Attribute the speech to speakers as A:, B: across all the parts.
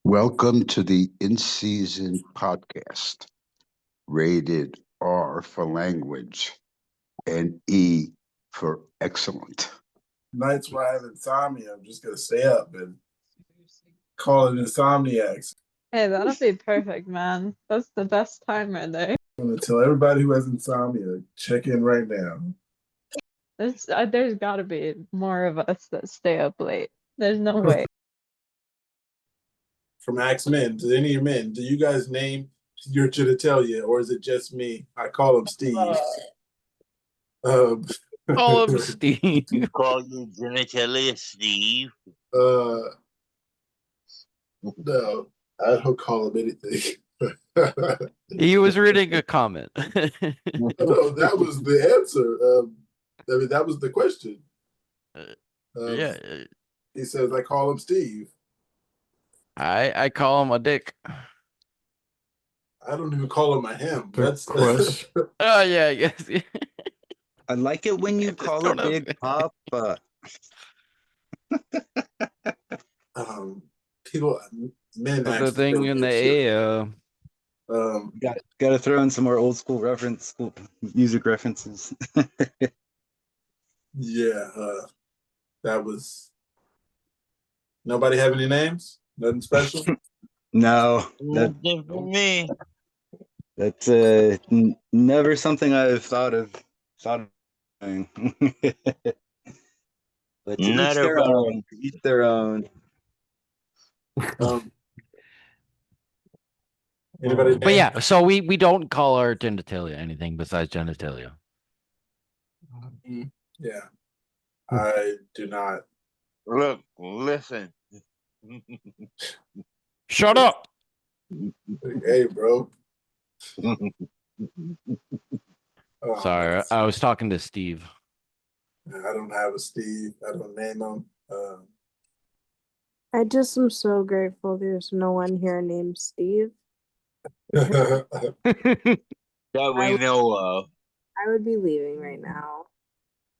A: Welcome to the In-Season podcast, rated R for language and E for excellent.
B: Nights where I have insomnia, I'm just gonna stay up and call it ISOMNIACS.
C: Hey, that'll be perfect, man. That's the best time right there.
B: I'm gonna tell everybody who has insomnia, check in right now.
C: There's got to be more of us that stay up late. There's no way.
B: From Axe Men, to any of your men, do you guys name your genitalia, or is it just me? I call him Steve.
D: Call him Steve.
E: Call you genitalia Steve.
B: No, I don't call him anything.
D: He was reading a comment.
B: No, that was the answer. I mean, that was the question.
D: Yeah.
B: He says, I call him Steve.
D: I call him a dick.
B: I don't even call him a him. That's
F: question.
D: Oh yeah, yes.
F: I like it when you
D: Just
F: call
D: don't
F: it Big Papa.
B: People, men.
D: Put the
B: actually
D: thing
B: don't
D: in the
B: give shit.
D: air.
F: Got to throw in some more old school music references.
B: Yeah, that was. Nobody have any names? Nothing special?
F: No,
E: Nothing for me.
F: that's never something I've thought of doing. But to
E: Not
F: each their
E: about-
F: own. To each their own.
B: Anybody?
D: But yeah, so we don't call our genitalia anything besides genitalia.
B: Yeah, I do not.
E: Look, listen.
D: Shut up.
B: Hey, bro.
D: Sorry, I was talking to Steve.
B: I don't have a Steve. I don't name him.
G: I just am so grateful there's no one here named Steve.
E: That we know of.
G: I would be leaving right now.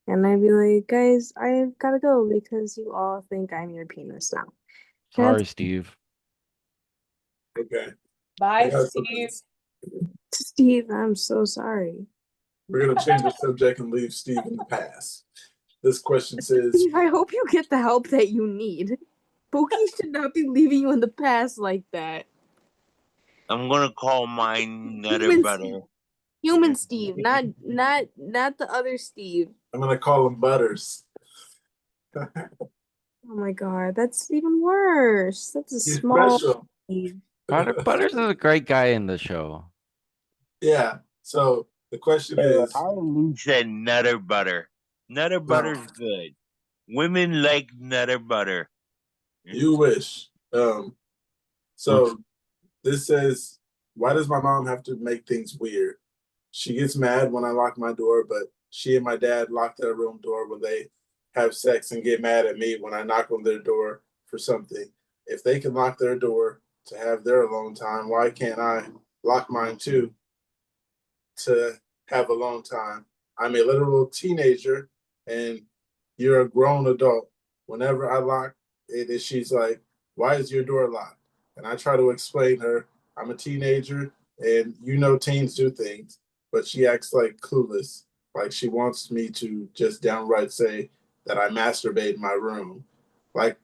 G: And I'd be like, guys, I've got to go because you all think I'm your penis now.
D: Sorry, Steve.
B: Okay.
C: Bye,
B: I got
C: Steve.
G: Steve, I'm so sorry.
B: We're gonna change the subject and leave Steve in the past. This question says,
G: Steve, I hope you get the help that you need. Pookie should not be leaving you in the past like that.
E: I'm gonna call mine Nutter
G: Human
E: Butter.
G: Steve. Human Steve, not the other Steve.
B: I'm gonna call him Butters.
G: Oh my god, that's even worse. That's a
B: He's
G: small
B: special.
G: Steve.
D: Butters is a great guy in the show.
B: Yeah. So the question is,
E: I said Nutter Butter. Nutter Butter's good. Women like Nutter Butter.
B: you wish. So this says, why does my mom have to make things weird? She gets mad when I lock my door, but she and my dad lock their room door when they have sex and get mad at me when I knock on their door for something. If they can lock their door to have their alone time, why can't I lock mine too to have alone time? I'm a literal teenager and you're a grown adult. Whenever I lock it, she's like, why is your door locked? And I try to explain her, I'm a teenager and you know teens do things, but she acts like clueless. Like she wants me to just downright say that I masturbate in my room. Like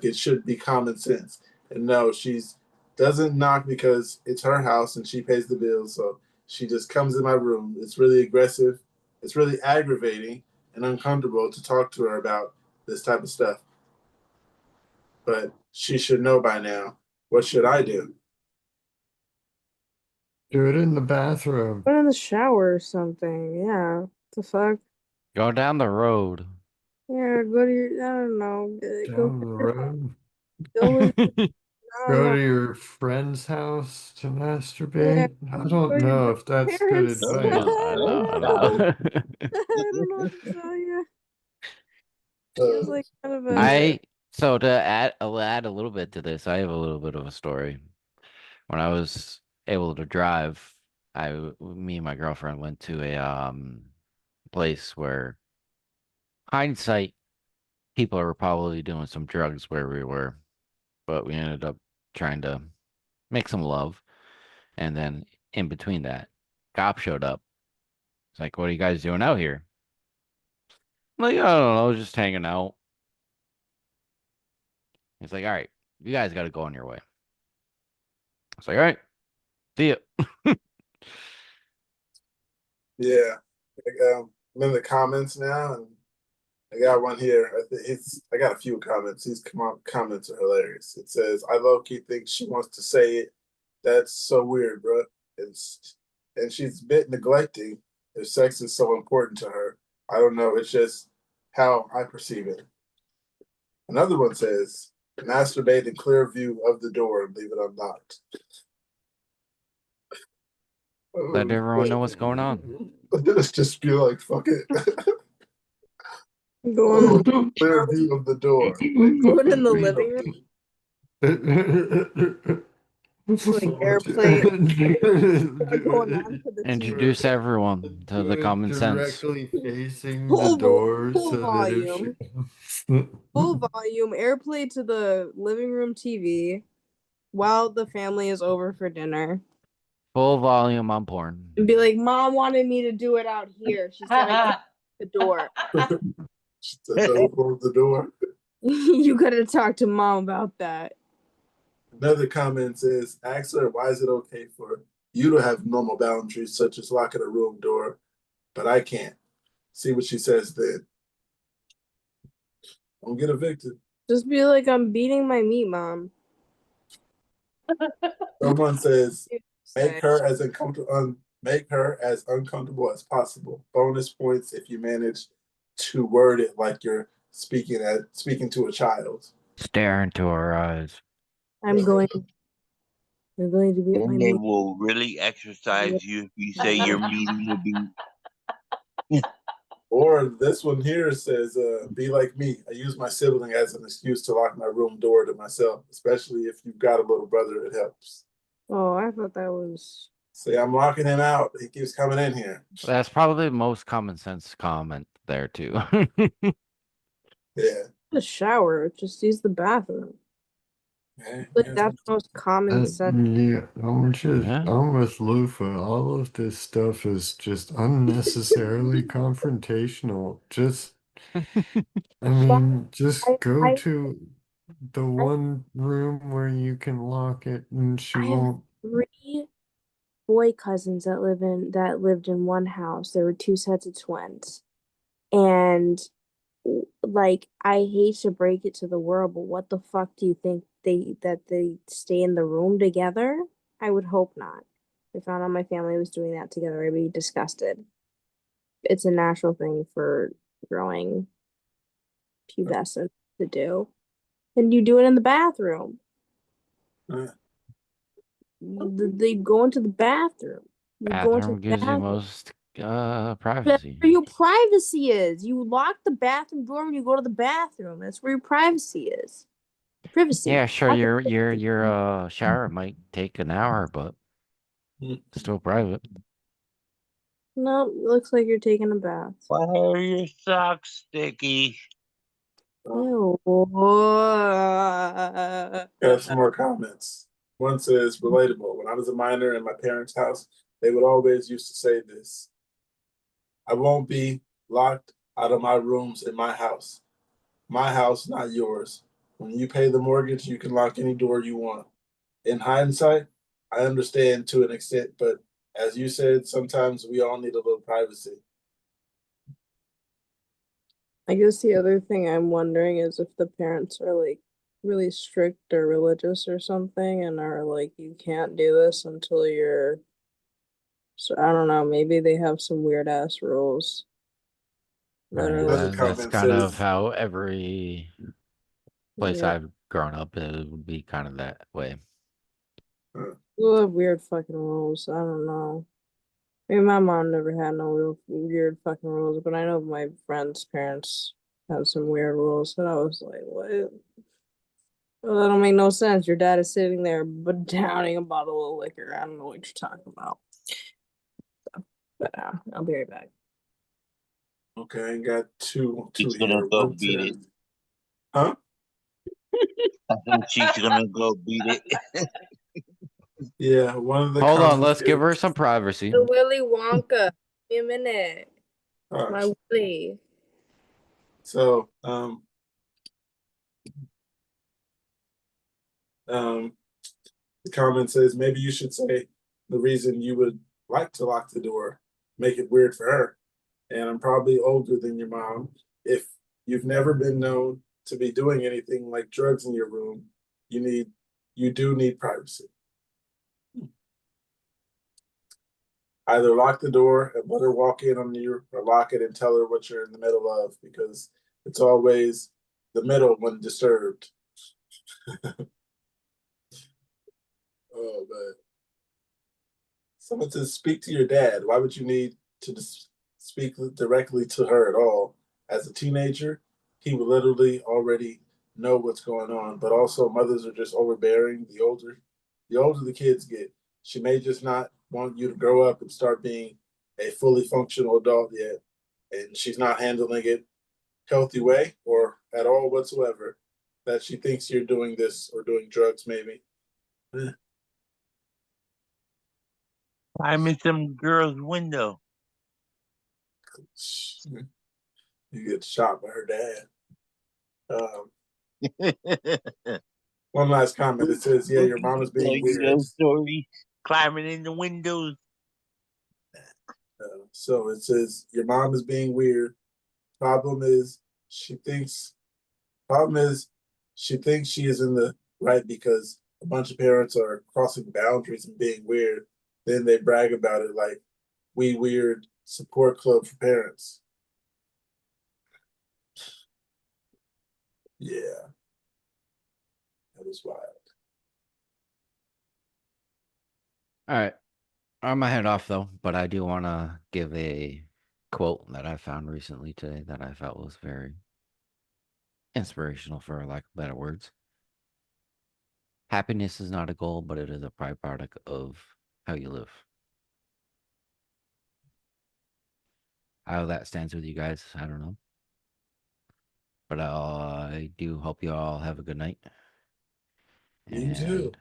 B: it should be common sense. And no, she's doesn't knock because it's her house and she pays the bills. So she just comes in my room. It's really aggressive. It's really aggravating and uncomfortable to talk to her about this type of stuff. But she should know by now. What should I do?
F: Do it in the bathroom.
G: Put in the shower or something. Yeah. What the fuck?
D: Go down the road.
G: Yeah, go to your, I don't know.
F: Down the road.
G: Go,
F: Go to your friend's house to masturbate. I don't know if that's good
G: parents.
F: advice.
D: I know.
G: I don't know what to tell you. Feels like kind of a
D: So I'll add a little bit to this. I have a little bit of a story. When I was able to drive, me and my girlfriend went to a place where, hindsight, people are probably doing some drugs where we were, but we ended up trying to make some love. And then in between that, cop showed up. It's like, what are you guys doing out here? I'm like, I don't know, just hanging out. He's like, all right, you guys got to go on your way. I was like, all right, see ya.
B: Yeah. I'm in the comments now, and I got one here. I got a few comments. These comments are hilarious. It says, "I low-key think she wants to say it. That's so weird, bro. And she's a bit neglecting if sex is so important to her. I don't know. It's just how I perceive it." Another one says, "Masturbate in clear view of the door and leave it unlocked."
D: Let everyone know what's going on.
B: Let's just be like, fuck it.
G: Go in the
B: Clear view of the door.
G: Put in the living room, like airplane going on to the TV.
D: Introduce everyone to the common sense.
F: Directly facing the
G: Full
F: door
G: full
F: so that if she...
G: full volume, airplay to the living room TV while the family is over for dinner.
D: Full volume on porn.
G: And be like, Mom wanted me to do it out here. She said I can't the door.
B: Open the door.
G: You gotta talk to Mom about that.
B: Another comment says, "Ask her why is it okay for you to have normal boundaries such as locking a room door, but I can't." See what she says then. Don't get evicted.
G: Just be like, I'm beating my meat, Mom.
B: Someone says, make her as uncomfortable as possible. Bonus points if you manage to word it like you're speaking to a child.
D: Stare into her eyes.
G: I'm going to beat my
E: And they
G: meat.
E: will really exercise you if you say your meeting will be.
B: Or this one here says, "Be like me. I use my sibling as an excuse to lock my room door to myself, especially if you've got a little brother. It helps."
G: Oh, I thought that was.
B: Say, "I'm locking him out. He keeps coming in here."
D: That's probably the most common sense comment there too.
B: Yeah.
G: The shower. Just use the bathroom. Like that's the most common sense.
F: Yeah, I'm with Lufa. All of this stuff is just unnecessarily confrontational. Just, I mean, just go to the one room where you can lock it and she
G: I have
F: won't.
G: 3 boy cousins that lived in one house. There were 2 sets of twins. And like, I hate to break it to the world, but what the fuck do you think they stay in the room together? I would hope not. If I found out my family was doing that together, I'd be disgusted. It's a natural thing for growing pubescent to do. And you do it in the bathroom. They go into the bathroom. You go into
D: Bathroom
G: the
D: gives you
G: bathroom.
D: most
G: That's
D: privacy.
G: where your privacy is. You lock the bathroom door when you go to the bathroom. That's where your privacy is. Privacy.
D: Yeah, sure.
G: Lock it.
D: Your shower might take an hour, but still private.
G: No, it looks like you're taking a bath.
E: Why are your socks sticky?
G: Ew.
B: Got some more comments. One says, "Relatable. When I was a minor in my parents' house, they would always used to say this: I won't be locked out of my rooms in my house. My house, not yours. When you pay the mortgage, you can lock any door you want." In hindsight, I understand to an extent, but as you said, sometimes we all need a little privacy.
G: I guess the other thing I'm wondering is if the parents are like really strict or religious or something and are like, you can't do this until you're. So I don't know, maybe they have some weird ass rules. That are like,
D: That's
B: comment
D: kind of
B: says-
D: how every place
G: yeah.
D: I've grown up, it would be kind of that way.
G: People have weird fucking rules. I don't know. I mean, my mom never had no real weird fucking rules, but I know my friends' parents have some weird rules. And I was like, what? Well, that don't make no sense. Your dad is sitting there but downing a bottle of liquor. I don't know what you're talking about. So, but I'll be right back.
B: Okay, I got two
E: He's
B: here.
E: gonna go
B: One
E: beat it.
B: says, huh?
E: I think she's gonna go beat it.
B: Yeah, one of the
D: Hold on,
B: comments
D: let's give her
B: is-
D: some privacy.
G: The Willy Wonka. Give me a minute.
B: all right.
G: My Willy.
B: So, the comment says maybe you should say the reason you would like to lock the door, make it weird for her. And I'm probably older than your mom. If you've never been known to be doing anything like drugs in your room, you do need privacy. Either lock the door and let her walk in on you, or lock it and tell her what you're in the middle of, because it's always the middle when disturbed. Oh, man. Someone says, speak to your dad. Why would you need to speak directly to her at all? As a teenager, he would literally already know what's going on. But also, mothers are just overbearing. The older the kids get, she may just not want you to grow up and start being a fully functional adult yet, and she's not handling it healthy way or at all whatsoever. That she thinks you're doing this or doing drugs, maybe.
E: I'm in some girl's window.
B: You get shot by her dad. One last comment. It says, "Yeah, your mom is being weird."
E: Story, climbing in the windows.
B: So it says, "Your mom is being weird. Problem is, she thinks. Problem is, she thinks she is in the right because a bunch of parents are crossing boundaries and being weird. Then they brag about it like we weird support club for parents." Yeah, that was wild.
D: All right. I'm gonna head off though, but I do want to give a quote that I found recently today that I felt was very inspirational, for lack of better words. Happiness is not a goal, but it is a byproduct of how you live. How that stands with you guys, I don't know. But I do hope you all have a good night.
B: You too.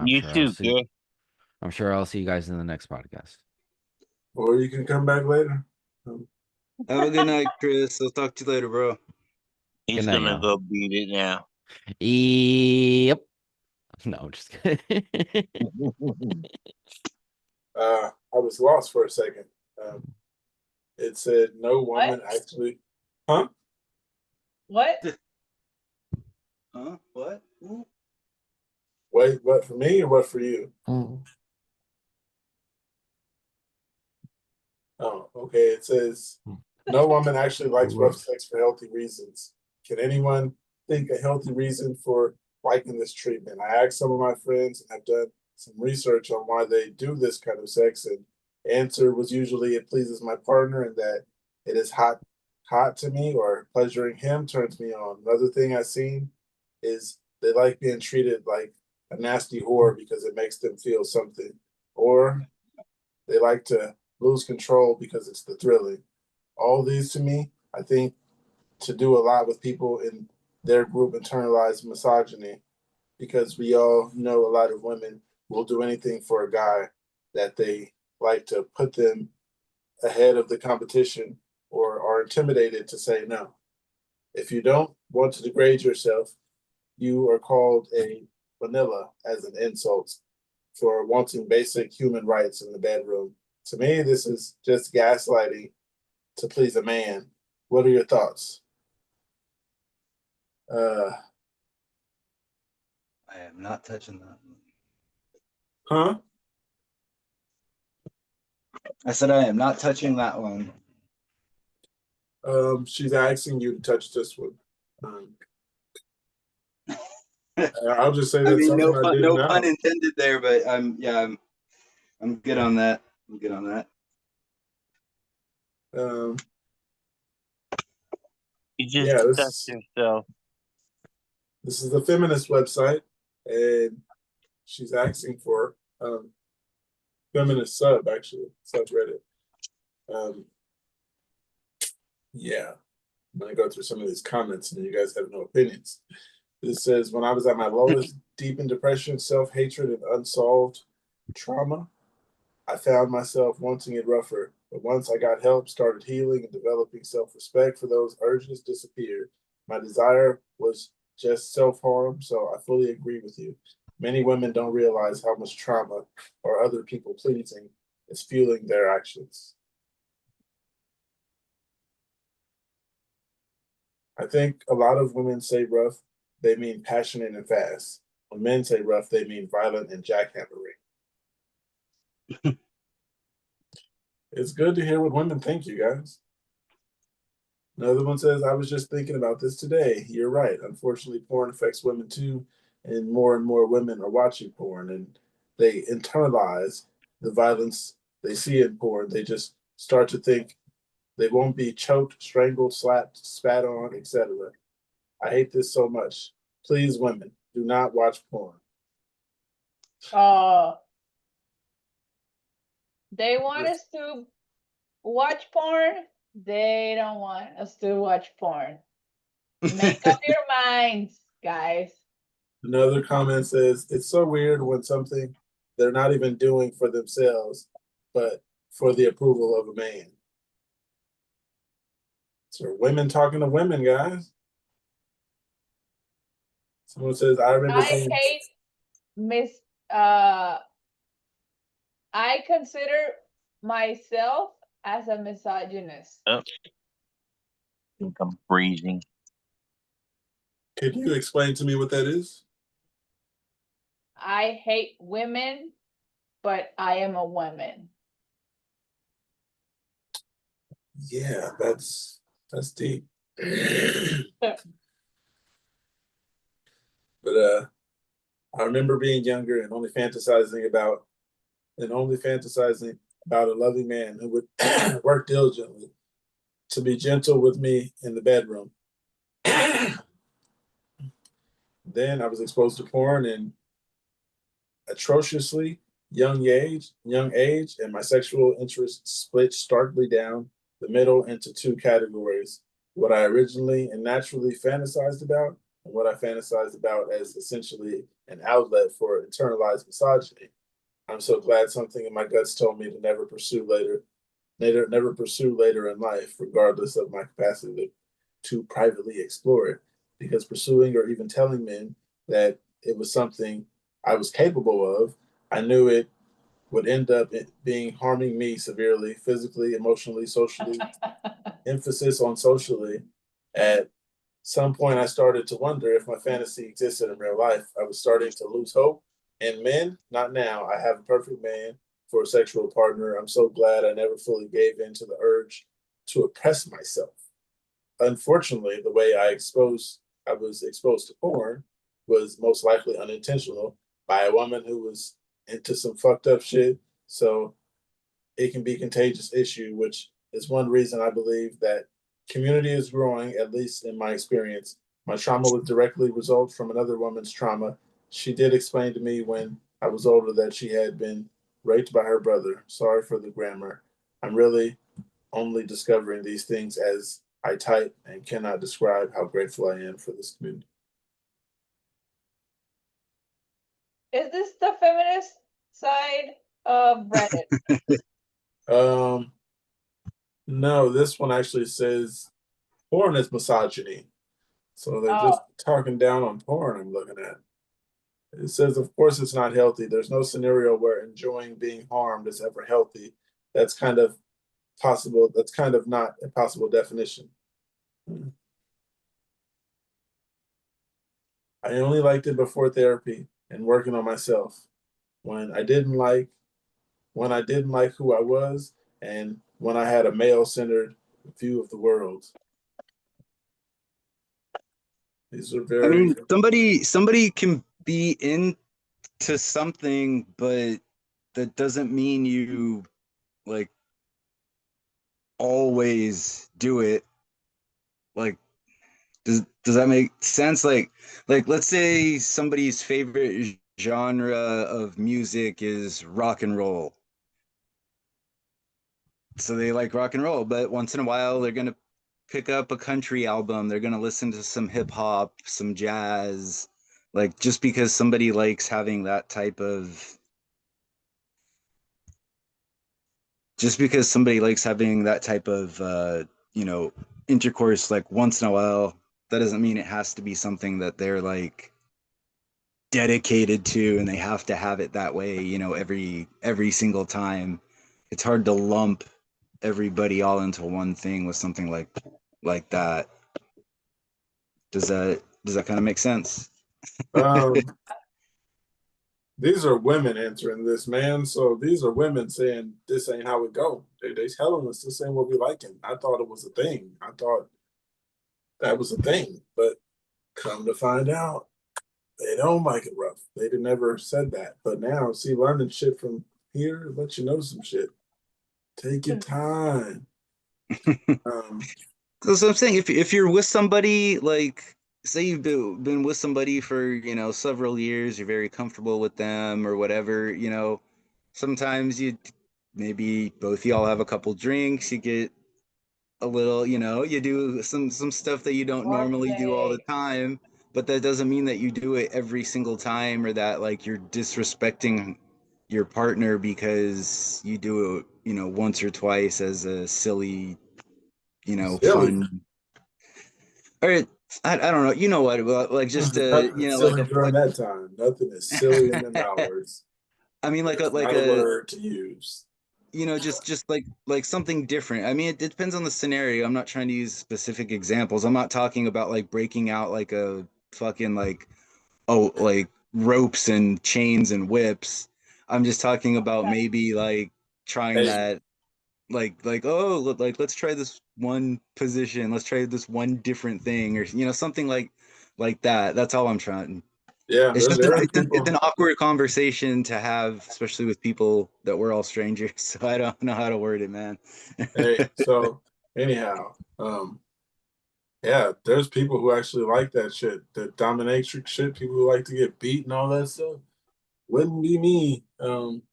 E: You too, kid.
D: I'm sure I'll see you guys in the next podcast.
B: Or you can come back later.
H: Have a good night, Chris. I'll talk to you later, bro.
E: He's
D: Good night,
E: gonna
D: y'all.
E: go beat it now.
D: Yep. No, I'm just kidding.
B: I was lost for a second. It said no woman actually. Huh?
C: What?
H: Huh? What?
B: Wait, what for me or what for you? Oh, okay. It says no woman actually likes rough sex for healthy reasons. Can anyone think a healthy reason for liking this treatment? I asked some of my friends and I've done some research on why they do this kind of sex, and the answer was usually it pleases my partner and that it is hot to me, or pleasuring him turns me on. Another thing I've seen is they like being treated like a nasty whore because it makes them feel something, or they like to lose control because it's the thrilling. All these to me, I think, to do a lot with people in their group internalized misogyny, because we all know a lot of women will do anything for a guy that they like to put them ahead of the competition or are intimidated to say no. If you don't want to degrade yourself, you are called a vanilla as an insult for wanting basic human rights in the bedroom. To me, this is just gaslighting to please a man. What are your thoughts?
H: I am not touching that one.
B: Huh?
H: I said I am not touching that one.
B: She's asking you to touch this one. I'll just say that's something I did
H: no
B: now.
H: pun intended there, but I'm good on that. I'm good on that.
E: You just touched yourself.
B: This is the feminist website, and she's asking for feminist sub, actually, subreddit. Yeah, I'm gonna go through some of these comments, and you guys have no opinions. It says, when I was at my lowest, deep in depression, self-hatred, and unsolved trauma, I found myself wanting it rougher. But once I got help, started healing and developing self-respect for those urges disappeared. My desire was just self-harm, so I fully agree with you. Many women don't realize how much trauma or other people pleasing is fueling their actions. I think a lot of women say rough, they mean passionate and fast. When men say rough, they mean violent and jackhammering. It's good to hear what women think, you guys. Another one says, I was just thinking about this today. You're right. Unfortunately, porn affects women too, and more women are watching porn and they internalize the violence they see in porn. They just start to think they won't be choked, strangled, slapped, spat on, etc. I hate this so much. Please, women, do not watch porn.
I: They want us to watch porn. They don't want us to watch porn. Make up your minds, guys.
B: Another comment says, it's so weird when something they're not even doing for themselves, but for the approval of a man. So women talking to women, guys. Someone says, I remember being...
I: hate I consider myself as a misogynist.
E: Oh, I think I'm freezing.
B: Could you explain to me what that is?
I: I hate women, but I am a woman.
B: Yeah, that's deep. But I remember being younger and only fantasizing about a loving man who would work diligently to be gentle with me in the bedroom. Then I was exposed to porn in atrociously young age, and my sexual interests split starkly down the middle into two categories: what I originally and naturally fantasized about, and what I fantasized about as essentially an outlet for internalized misogyny. I'm so glad something in my guts told me to never pursue later in life, regardless of my capacity to privately explore it. Because pursuing or even telling men that it was something I was capable of, I knew it would end up being harming me severely, physically, emotionally, socially. Emphasis on socially. At some point, I started to wonder if my fantasy existed in real life. I was starting to lose hope. And men, not now. I have a perfect man for a sexual partner. I'm so glad I never fully gave in to the urge to oppress myself. Unfortunately, the way I was exposed to porn was most likely unintentional by a woman who was into some fucked up shit. So it can be a contagious issue, which is one reason I believe that community is growing, at least in my experience. My trauma would directly result from another woman's trauma. She did explain to me when I was older that she had been raped by her brother. Sorry for the grammar. I'm really only discovering these things as I type and cannot describe how grateful I am for this community.
I: Is this the feminist side of Reddit?
B: No, this one actually says porn is misogyny. So they're just talking down on porn I'm looking at. It says, of course, it's not healthy. There's no scenario where enjoying being harmed is ever healthy. That's kind of possible. That's kind of not a possible definition. I only liked it before therapy and working on myself. When I didn't like who I was, and when I had a male-centered view of the world. These are very...
H: I mean, somebody can be into something, but that doesn't mean you like always do it. Like, does that make sense? Like let's say somebody's favorite genre of music is rock and roll. So they like rock and roll, but once in a while they're gonna pick up a country album. They're gonna listen to some hip hop, some jazz. Like just because somebody likes having that type of you know, intercourse like once in a while, that doesn't mean it has to be something that they're like dedicated to and they have to have it that way, you know, every single time. It's hard to lump everybody all into one thing with something like that. Does that kind of make sense?
B: These are women answering this, man. So these are women saying this ain't how it go. They telling us this ain't what we liking. I thought it was a thing. I thought that was a thing, but come to find out, they don't like it rough. They never said that. But now, see, learning shit from here lets you know some shit. Take your time.
H: So I'm saying if you're with somebody, like say you've been with somebody for, you know, several years, you're very comfortable with them or whatever, you know, sometimes you maybe both y'all have a couple drinks, you get a little, you know, you do some stuff that you don't normally do all the time, but that doesn't mean that you do it every single time or that like you're disrespecting your partner because you do it, you know, once or twice as a silly, you know, fun. Or I don't know, you know what, like just you know, like
B: during that time. Nothing is silly in the hours.
H: I mean, like a
B: word to use.
H: You know, just like something different. I mean, it depends on the scenario. I'm not trying to use specific examples. I'm not talking about like breaking out like a fucking like like ropes and chains and whips. I'm just talking about maybe like trying that like oh like let's try this one position. Let's try this one different thing or you know something like that. That's all I'm trying.
B: Yeah,
H: it's an awkward conversation to have, especially with people that we're all strangers. So I don't know how to word it, man.
B: Hey, so anyhow, yeah, there's people who actually like that shit, the dominatrix shit. People who like to get beat and all that stuff. Wouldn't be me.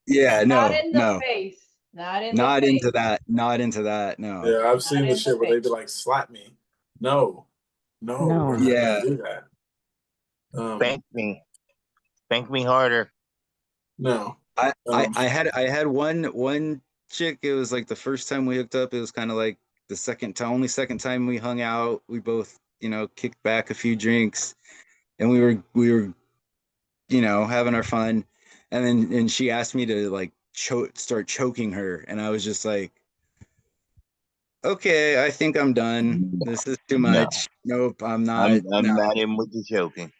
H: Yeah,
I: not in the
H: no,
I: face. Not
H: into that. Not into that. No.
B: Yeah, I've seen the shit where they'd be like, "Slap me." No, we're not gonna do that.
E: Spank me harder.
B: No.
H: I had one chick. It was like the first time we hooked up. It was kind of like the only second time we hung out. We both, you know, kicked back a few drinks, and we were, you know, having our fun. And then she asked me to like start choking her, and I was just like, okay, I think I'm done. This is too much. Nope, I'm not.
E: I'm not in with the choking.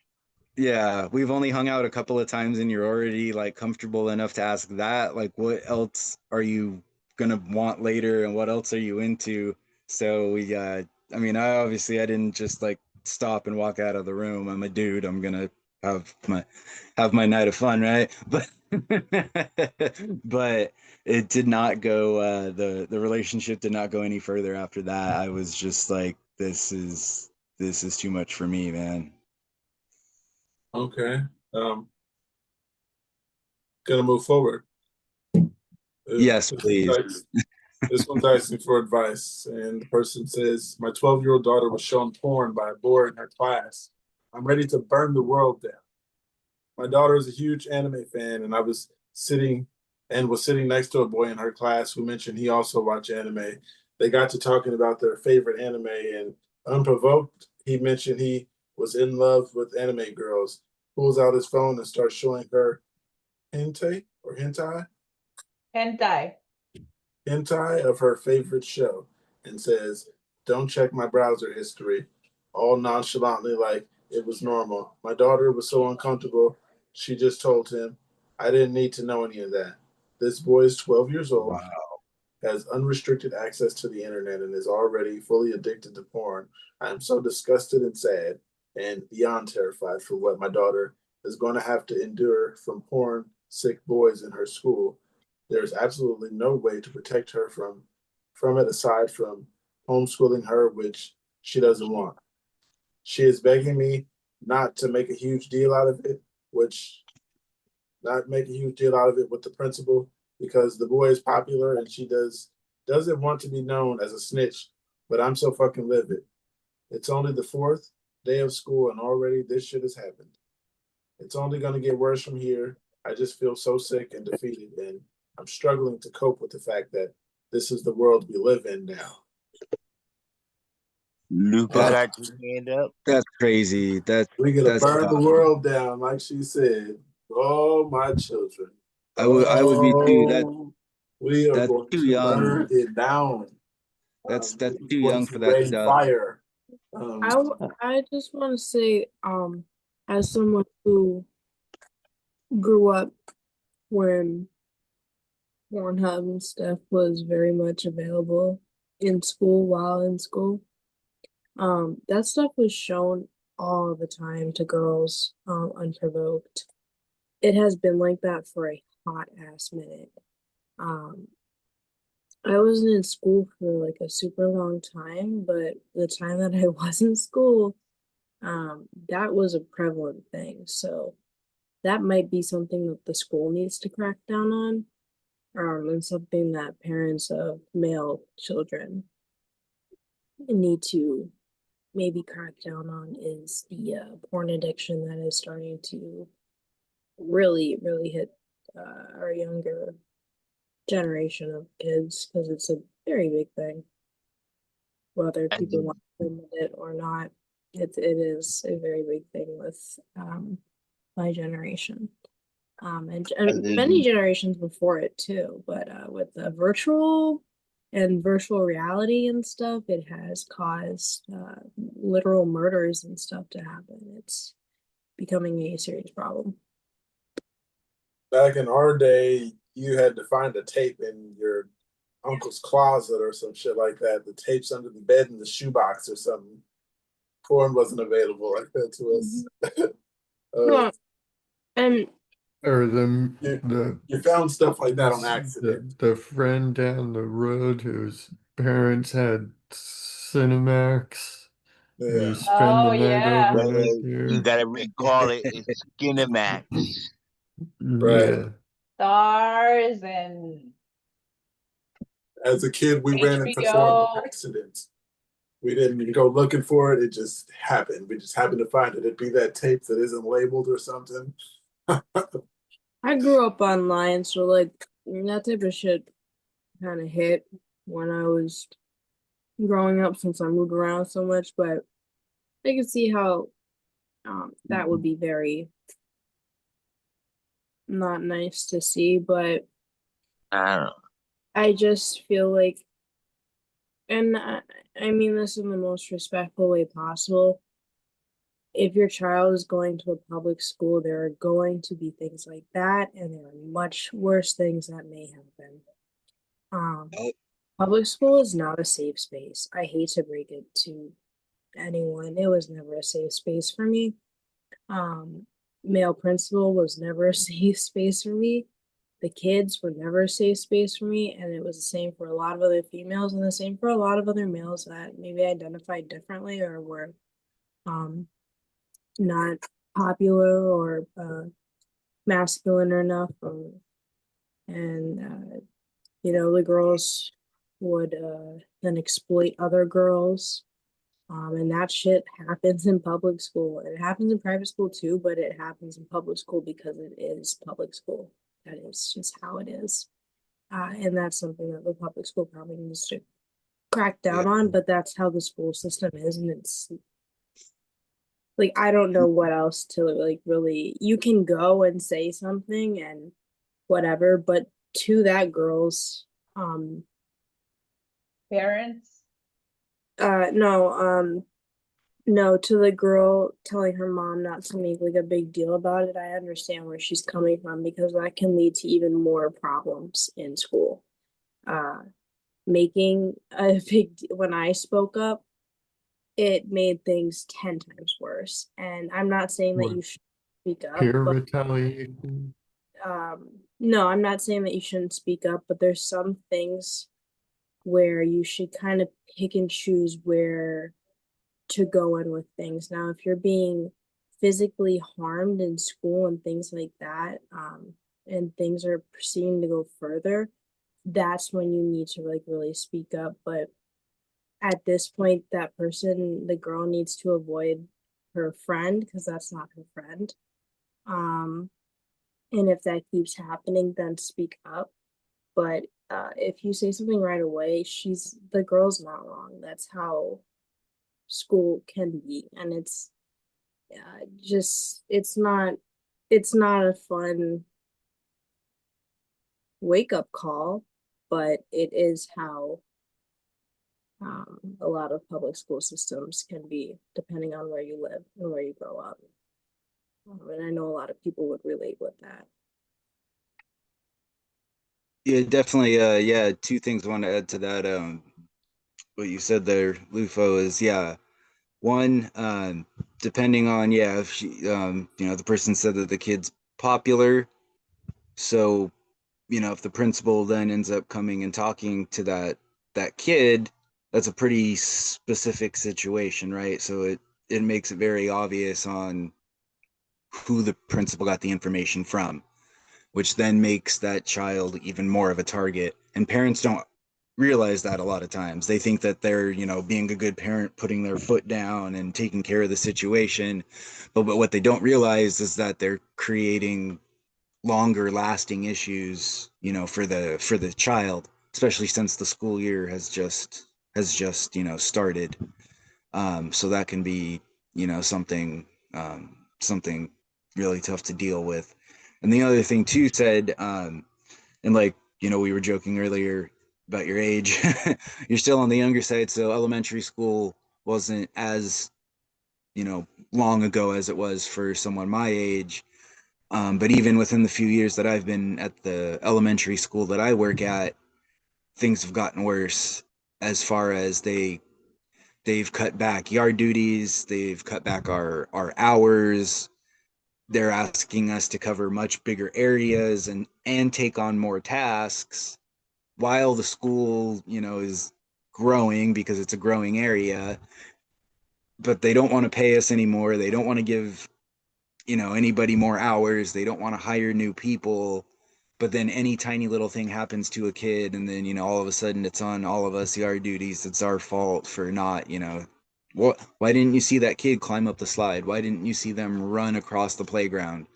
H: Yeah, we've only hung out a couple of times and you're already like comfortable enough to ask that. Like, what else are you gonna want later and what else are you into? So we I mean, I didn't just like stop and walk out of the room. I'm a dude. I'm gonna have my night of fun, right? But but it did not go the relationship did not go any further after that. I was just like, this is too much for me, man.
B: Okay. Gonna move forward.
H: Yes, please.
B: This one's asking for advice, and the person says, "My 12-year-old daughter was shown porn by a boy in her class. I'm ready to burn the world down. My daughter is a huge anime fan, and I was sitting next to a boy in her class who mentioned he also watched anime. They got to talking about their favorite anime, and unprovoked, he mentioned he was in love with anime girls. Pulls out his phone and starts showing her hentai or hentai of her favorite show and says, 'Don't check my browser history,' all nonchalantly like it was normal. My daughter was so uncomfortable, she just told him, 'I didn't need to know any of that.' This boy is 12 years old, has unrestricted access to the internet, and is already fully addicted to porn. I am so disgusted and sad and beyond terrified for what my daughter is going to have to endure from porn sick boys in her school. There is absolutely no way to protect her from it aside from homeschooling her, which she doesn't want. She is begging me not to make a huge deal out of it, with the principal because the boy is popular and she doesn't want to be known as a snitch but I'm so fucking livid. It's only the 4th day of school and already this shit has happened. It's only going to get worse from here. I just feel so sick and defeated, and I'm struggling to cope with the fact that this is the world we live in now.
E: Luca
H: That-
E: got your hand up.
H: That's crazy.
B: We're going to
H: That's
B: burn the
H: tough.
B: world down, like she said. Oh, my children.
H: I would be too.
B: We are
H: that's
B: going
H: too
B: to
H: young.
B: burn it down.
H: That's
B: We're
H: too
B: going
H: young
B: to
H: for that
B: rain
H: stuff.
B: fire.
G: I just want to say, as someone who grew up when Pornhub and stuff was very much available in school while in school, that stuff was shown all the time to girls, unprovoked. It has been like that for a hot ass minute. I wasn't in school for like a super long time, but the time that I was in school, that was a prevalent thing. So that might be something that the school needs to crack down on, and something that parents of male children need to maybe crack down on is the porn addiction that is starting to really, really hit our younger generation of kids, because it's a very big thing. Whether people want to admit it or not, it is a very big thing with my generation. And many generations before it too, but with the virtual reality and stuff, it has caused literal murders and stuff to happen. It's becoming a serious problem.
B: Back in our day, you had to find a tape in your uncle's closet or some shit like that. The tapes under the bed in the shoebox or something. Porn wasn't available like that to us.
G: No, and
F: Or
B: you found stuff like that on accident.
F: the friend down the road whose parents had Cinemax.
B: Yeah.
F: You spend
I: Oh,
F: the night
I: yeah.
F: overnight
E: You
F: here.
E: gotta recall it. It's Skinemax.
B: Right.
F: Yeah.
I: Stars and
B: As a kid, we ran into porn on
I: HBO.
B: accident. We didn't even go looking for it. It just happened. We just happened to find it. It'd be that tape that isn't labeled or something.
G: I grew up online, so like that type of shit kind of hit when I was growing up, since I moved around so much. But I can see how that would be very not nice to see. But
E: I don't know.
G: I just feel like, and I mean this in the most respectful way possible, if your child is going to a public school, there are going to be things like that, and there are much worse things that may happen. Public school is not a safe space. I hate to break it to anyone. It was never a safe space for me. Male principal was never a safe space for me. The kids were never a safe space for me, and it was the same for a lot of other females, and the same for a lot of other males that maybe identified differently or were not popular or masculine enough, and the girls would then exploit other girls, and that shit happens in public school. It happens in private school too, but it happens in public school because it is public school. That is just how it is, and that's something that the public school probably needs to crack down on. But that's how the school system is, and it's like, I don't know what else to like really. You can go and say something and whatever, but to that girl's
I: Parents.
G: no, to the girl telling her mom not to make like a big deal about it. I understand where she's coming from, because that can lead to even more problems in school. Making a big when I spoke up, it made things 10 times worse. And I'm not saying that you should speak up,
F: Peer
G: but
F: retaliation.
G: no, I'm not saying that you shouldn't speak up, but there's some things where you should kind of pick and choose where to go in with things. Now, if you're being physically harmed in school and things like that, and things are proceeding to go further, that's when you need to like really speak up. But at this point, that person, the girl, needs to avoid her friend because that's not her friend. And if that keeps happening, then speak up. But if you say something right away, the girl's not wrong. That's how school can be, and it's just it's not a fun wake up call, but it is how a lot of public school systems can be, depending on where you live and where you grow up. And I know a lot of people would relate with that.
H: Yeah, definitely. Yeah, two things I want to add to that. What you said there, Lufo, is one, depending on if she, the person said that the kid's popular, so if the principal then ends up coming and talking to that kid, that's a pretty specific situation, right? So it makes it very obvious on who the principal got the information from, which then makes that child even more of a target. And parents don't realize that a lot of times. They think that they're, being a good parent, putting their foot down and taking care of the situation. But what they don't realize is that they're creating longer lasting issues, for the child, especially since the school year has just started. So that can be, something really tough to deal with. And the other thing too said, and like, we were joking earlier about your age. You're still on the younger side, so elementary school wasn't as, long ago as it was for someone my age. But even within the few years that I've been at the elementary school that I work at, things have gotten worse as far as they've cut back yard duties, they've cut back our hours. They're asking us to cover much bigger areas and take on more tasks while the school, is growing because it's a growing area, but they don't want to pay us anymore. They don't want to give, anybody more hours. They don't want to hire new people. But then any tiny little thing happens to a kid, and then, all of a sudden it's on all of us yard duties. It's our fault for not, why didn't you see that kid climb up the slide? Why didn't you see them run across the playground?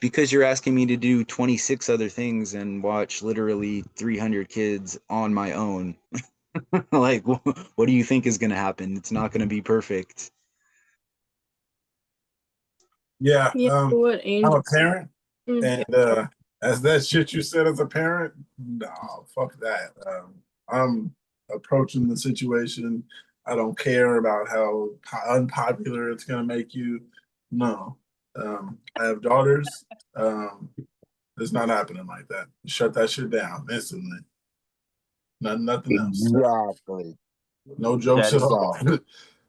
H: Because you're asking me to do 26 other things and watch literally 300 kids on my own. Like, what do you think is going to happen? It's not going to be perfect.
B: Yeah.
G: What
B: I'm
G: Angel?
B: a parent, and as that shit you said as a parent, no, fuck that. I'm approaching the situation. I don't care about how unpopular it's gonna make you. No. I have daughters. It's not happening like that. Shut that shit down instantly. Nothing else.
A: Exactly.
B: No jokes
E: That
B: at
E: is
B: all.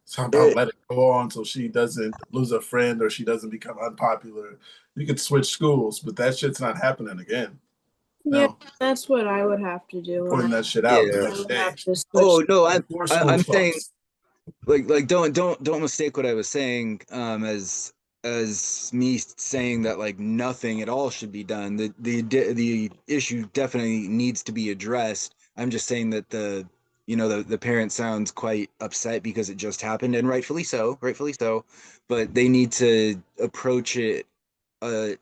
B: Somehow let it go on so she doesn't lose a friend or she doesn't become unpopular. You could switch schools, but that shit's not happening again.
G: Yeah,
B: No,
G: that's what I would have to do.
B: pointing that shit out the
H: Yeah.
B: next day
H: Oh no,
B: before school
H: I'm saying,
B: starts.
H: like don't mistake what I was saying as me saying that like nothing at all should be done. The issue definitely needs to be addressed. I'm just saying that the parent sounds quite upset because it just happened, and rightfully so, but they need to approach it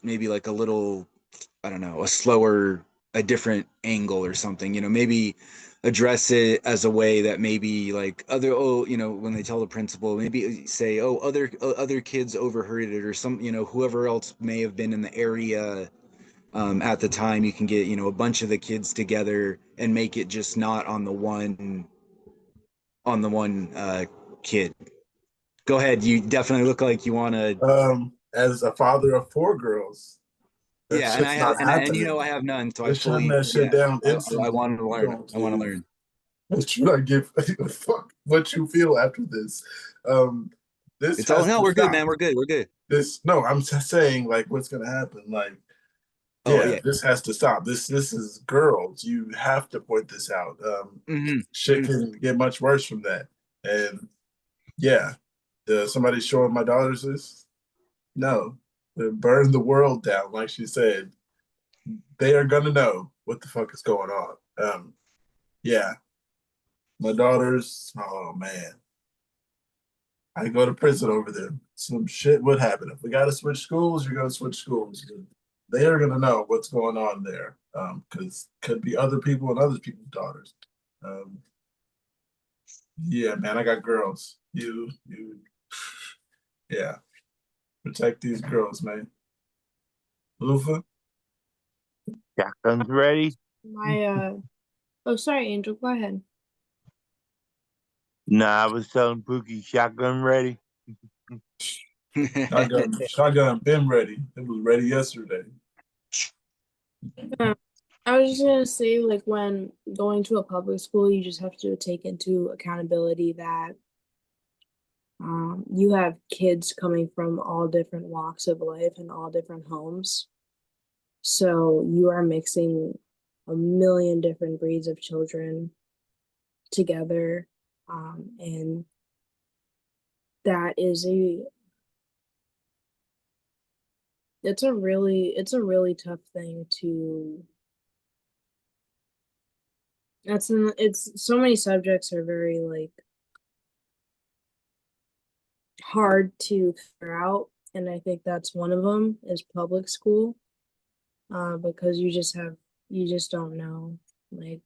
H: maybe like a little, I don't know, a different angle or something, maybe address it as a way that maybe like when they tell the principal, maybe say, oh, other kids overheard it, or some, whoever else may have been in the area at the time. You can get, a bunch of the kids together and make it just not on the one kid. Go ahead. You definitely look like you want to.
B: As a father of 4 girls, that
H: Yeah, and
B: shit's not happening.
H: I have none, so I
B: They're shutting
H: fully,
B: that shit down
H: I
B: instantly.
H: want to learn. I want to learn.
B: What you not give a fuck what you feel after this. This
H: It's all
B: has
H: no,
B: to
H: we're good,
B: stop.
H: man. We're good. We're good.
B: No, I'm just saying like what's gonna happen. Like,
H: Oh
B: yeah,
H: yeah.
B: this has to stop. This is girls. You have to point this out. Shit can get much worse from that. And yeah, somebody showing my daughters this. No, burn the world down, like she said. They are gonna know what the fuck is going on. Yeah, My daughters, oh man, I go to prison over there. Some shit would happen. If we got to switch schools, you're going to switch schools. They are going to know what's going on there because could be other people and other people's daughters. Yeah, man, I got girls. Yeah. Protect these girls, man. Lufa?
E: Shotgun's ready.
G: Oh, sorry, Angel, go ahead.
E: Nah, I was telling Pookie, shotgun ready.
B: Shotgun been ready. It was ready yesterday.
G: I was just gonna say, like, when going to a public school, you just have to take into accountability that you have kids coming from all different walks of life and all different homes. So you are mixing a million different breeds of children together. And that is it's a really tough thing to it's so many subjects are very like hard to figure out, and I think that's one of them is public school, because you just don't know. Like,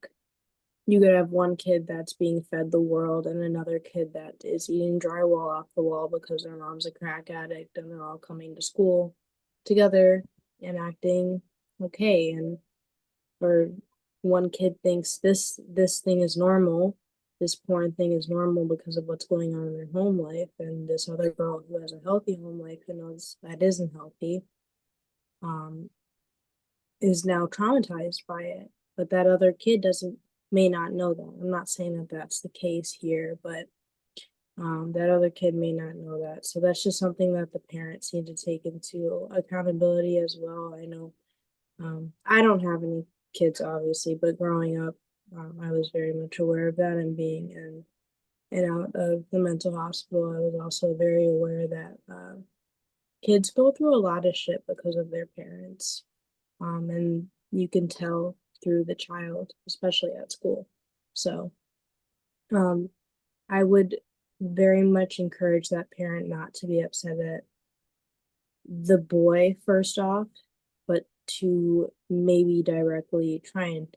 G: you could have one kid that's being fed the world and another kid that is eating drywall off the wall because their mom's a crack addict, and they're all coming to school together and acting okay. And or one kid thinks this thing is normal, this porn thing is normal because of what's going on in their home life, and this other girl who has a healthy home life who knows that isn't healthy um is now traumatized by it, but that other kid doesn't may not know that. I'm not saying that that's the case here, but that other kid may not know that. So that's just something that the parents need to take into accountability as well. I know I don't have any kids, obviously, but growing up, I was very much aware of that, and being in and out of the mental hospital, I was also very aware that kids go through a lot of shit because of their parents. And you can tell through the child, especially at school. So um, I would very much encourage that parent not to be upset at the boy first off, but to maybe directly try and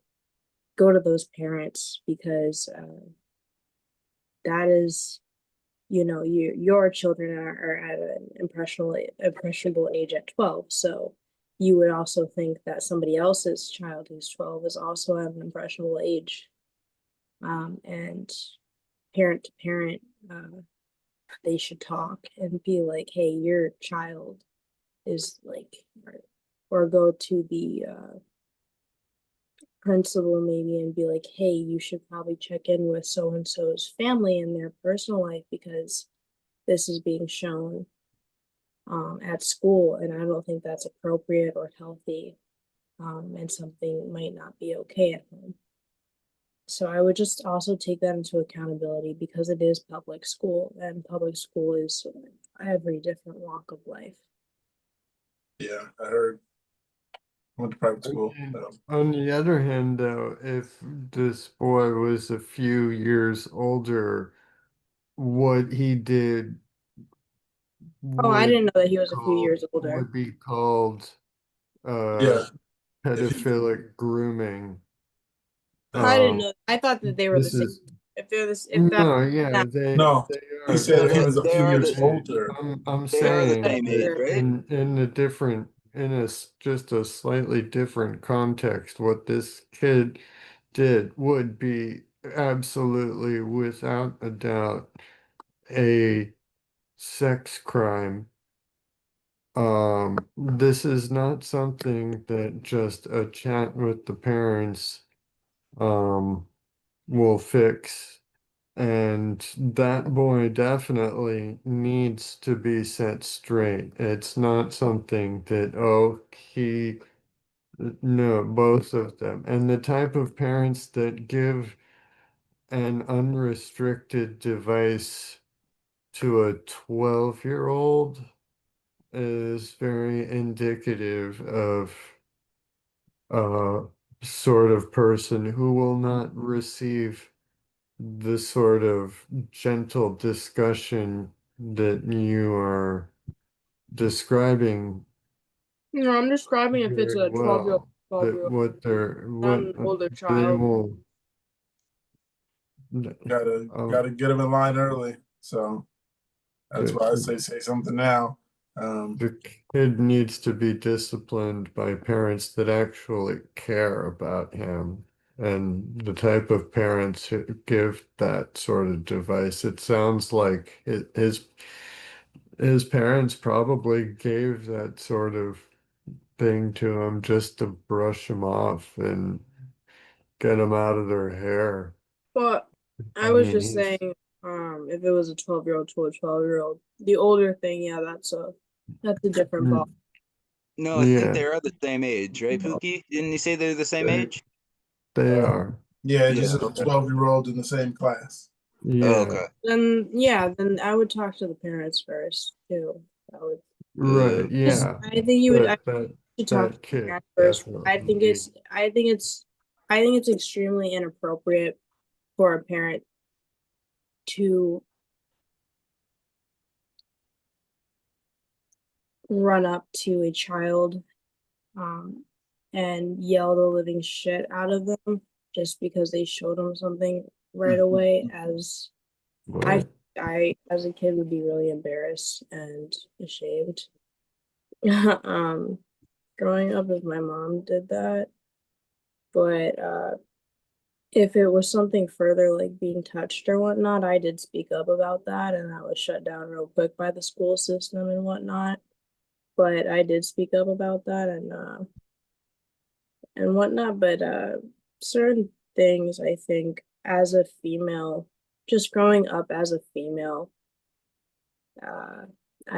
G: go to those parents, because that is, your children are at an impressionable age at 12. So you would also think that somebody else's child who's 12 is also at an impressionable age. And parent to parent, they should talk and be like, hey, your child is like, or go to the principal maybe and be like, hey, you should probably check in with so and so's family and their personal life, because this is being shown at school, and I don't think that's appropriate or healthy, and something might not be okay at home. So I would just also take that into accountability, because it is public school, and public school is every different walk of life.
B: Yeah, I heard. Went to private school.
F: On the other hand, though, if this boy was a few years older, what he did
G: Oh, I
F: would
G: didn't know that he was a few years older.
F: would be called
B: Yeah.
F: pedophilic grooming.
G: I didn't know. I thought that they were the same. If they're this, if that,
F: No, yeah,
B: No,
F: they
B: he
F: are.
B: said if he was a
H: They
B: few
H: are
B: years
H: the
B: older.
F: I'm
H: they are the
F: saying
H: same age,
F: that
H: right?
F: in a different, just a slightly different context, what this kid did would be absolutely, without a doubt, a sex crime. This is not something that just a chat with the parents will fix. And that boy definitely needs to be set straight. It's not something that, oh, no, both of them. And the type of parents that give an unrestricted device to a 12-year-old is very indicative of a sort of person who will not receive the sort of gentle discussion that you are describing
G: No, I'm describing if it's
F: very
G: a 12-year-old,
F: well,
G: 12
F: that
G: year old,
F: what they're
G: not
F: what
G: an older
F: they
G: child.
F: will
B: Gotta get them in line early. So that's why I say something now.
F: the kid needs to be disciplined by parents that actually care about him. And the type of parents who give that sort of device, it sounds like his parents probably gave that sort of thing to him just to brush him off and get him out of their hair.
G: But I
F: I
G: was
F: mean,
G: just saying, if it was a 12-year-old to a 12-year-old, the older thing, yeah, that's a different ball.
H: No, I think
F: yeah,
H: they're the same age, right, Pookie? Didn't you say they're the same age?
F: they are.
B: Yeah,
H: Yeah,
B: just a
H: okay.
B: 12-year-old in the same class.
H: Oh,
F: Yeah,
H: okay.
G: Then I would talk to the parents first too. I would
F: right.
G: just,
F: Yeah,
G: I think you would I
F: that
G: should talk
F: that
G: to the
F: kid
G: parents first.
F: definitely.
G: I think it's extremely inappropriate for a parent to run up to a child and yell the living shit out of them just because they showed them something right away. As
F: What?
G: I as a kid would be really embarrassed and ashamed. Growing up if my mom did that, but if it was something further like being touched or whatnot, I did speak up about that, and that was shut down real quick by the school system and whatnot. But I did speak up about that and whatnot. But certain things, I think, as a female, just growing up as a female, I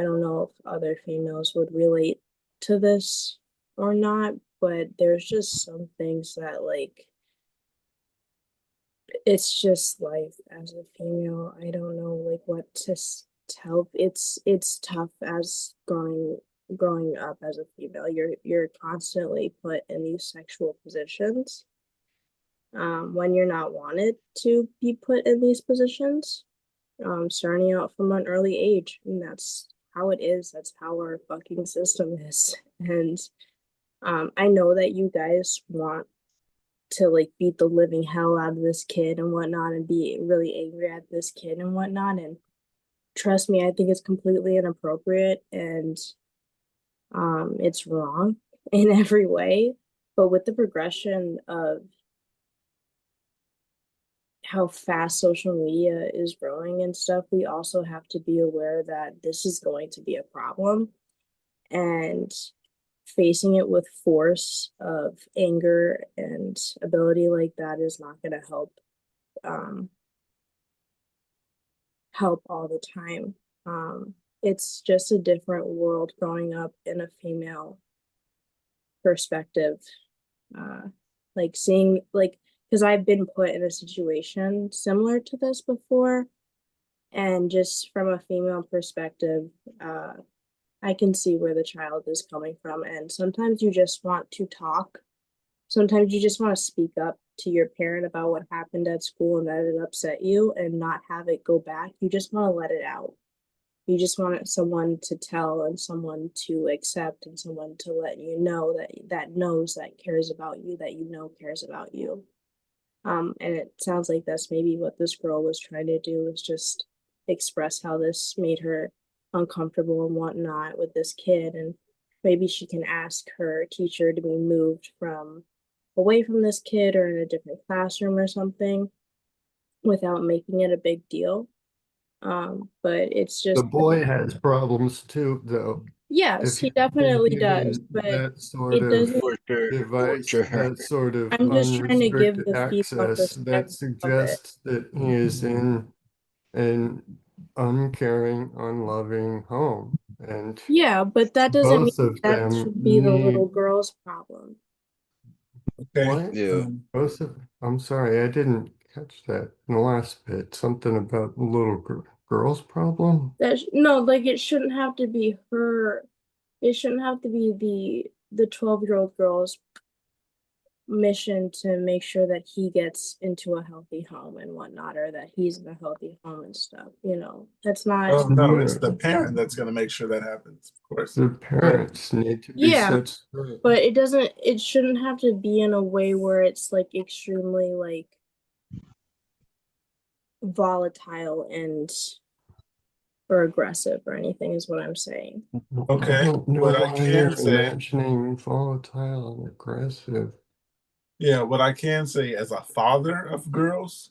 G: don't know if other females would relate to this or not, but there's just some things that like it's just life as a female. I don't know like what to tell. It's tough as growing up as a female. You're constantly put in these sexual positions when you're not wanted to be put in these positions, starting out from an early age, and that's how it is. That's how our fucking system is. And I know that you guys want to like beat the living hell out of this kid and whatnot and be really angry at this kid and whatnot. And trust me, I think it's completely inappropriate and it's wrong in every way. But with the progression of how fast social media is growing and stuff, we also have to be aware that this is going to be a problem. And facing it with force of anger and ability like that is not going to help all the time. It's just a different world growing up in a female perspective. Like seeing like because I've been put in a situation similar to this before, and just from a female perspective, I can see where the child is coming from. And sometimes you just want to talk. Sometimes you just want to speak up to your parent about what happened at school and that it upset you and not have it go back. You just want to let it out. You just want someone to tell and someone to accept and someone to let you know that knows that cares about you, that you know cares about you. And it sounds like that's maybe what this girl was trying to do, is just express how this made her uncomfortable and whatnot with this kid. And maybe she can ask her teacher to be moved from away from this kid or in a different classroom or something without making it a big deal. But it's
F: The
G: just,
F: boy has problems too, though.
G: yes,
F: If
G: he
F: he's been
G: definitely does,
F: given
G: but
F: that sort
G: it
F: of
G: doesn't.
H: For sure. For
F: device,
H: sure.
F: that sort of
G: I'm just trying to give
F: unrestricted
G: the female
F: access, that
G: perspective of it.
F: suggests that he is in an uncaring, unloving home. And
G: Yeah, but that doesn't mean
F: both of
G: that
F: them
G: should be the little
F: need
G: girl's problem.
B: Okay.
F: what?
H: Yeah.
F: Both of I'm sorry, I didn't catch that in the last bit. Something about the little girl's problem?
G: No, like it shouldn't have to be her. It shouldn't have to be the 12-year-old girl's mission to make sure that he gets into a healthy home and whatnot, or that he's in a healthy home and stuff. That's not.
B: Oh no, it's the parent that's going to make sure that happens, of course.
F: The parents need to be
G: Yeah,
F: set straight.
G: but it shouldn't have to be in a way where it's like extremely like volatile or aggressive or anything, is what I'm saying.
B: Okay,
F: I don't know
B: what I
F: why
B: can
F: you're
B: say-
F: imagining volatile and aggressive.
B: Yeah, what I can say as a father of girls,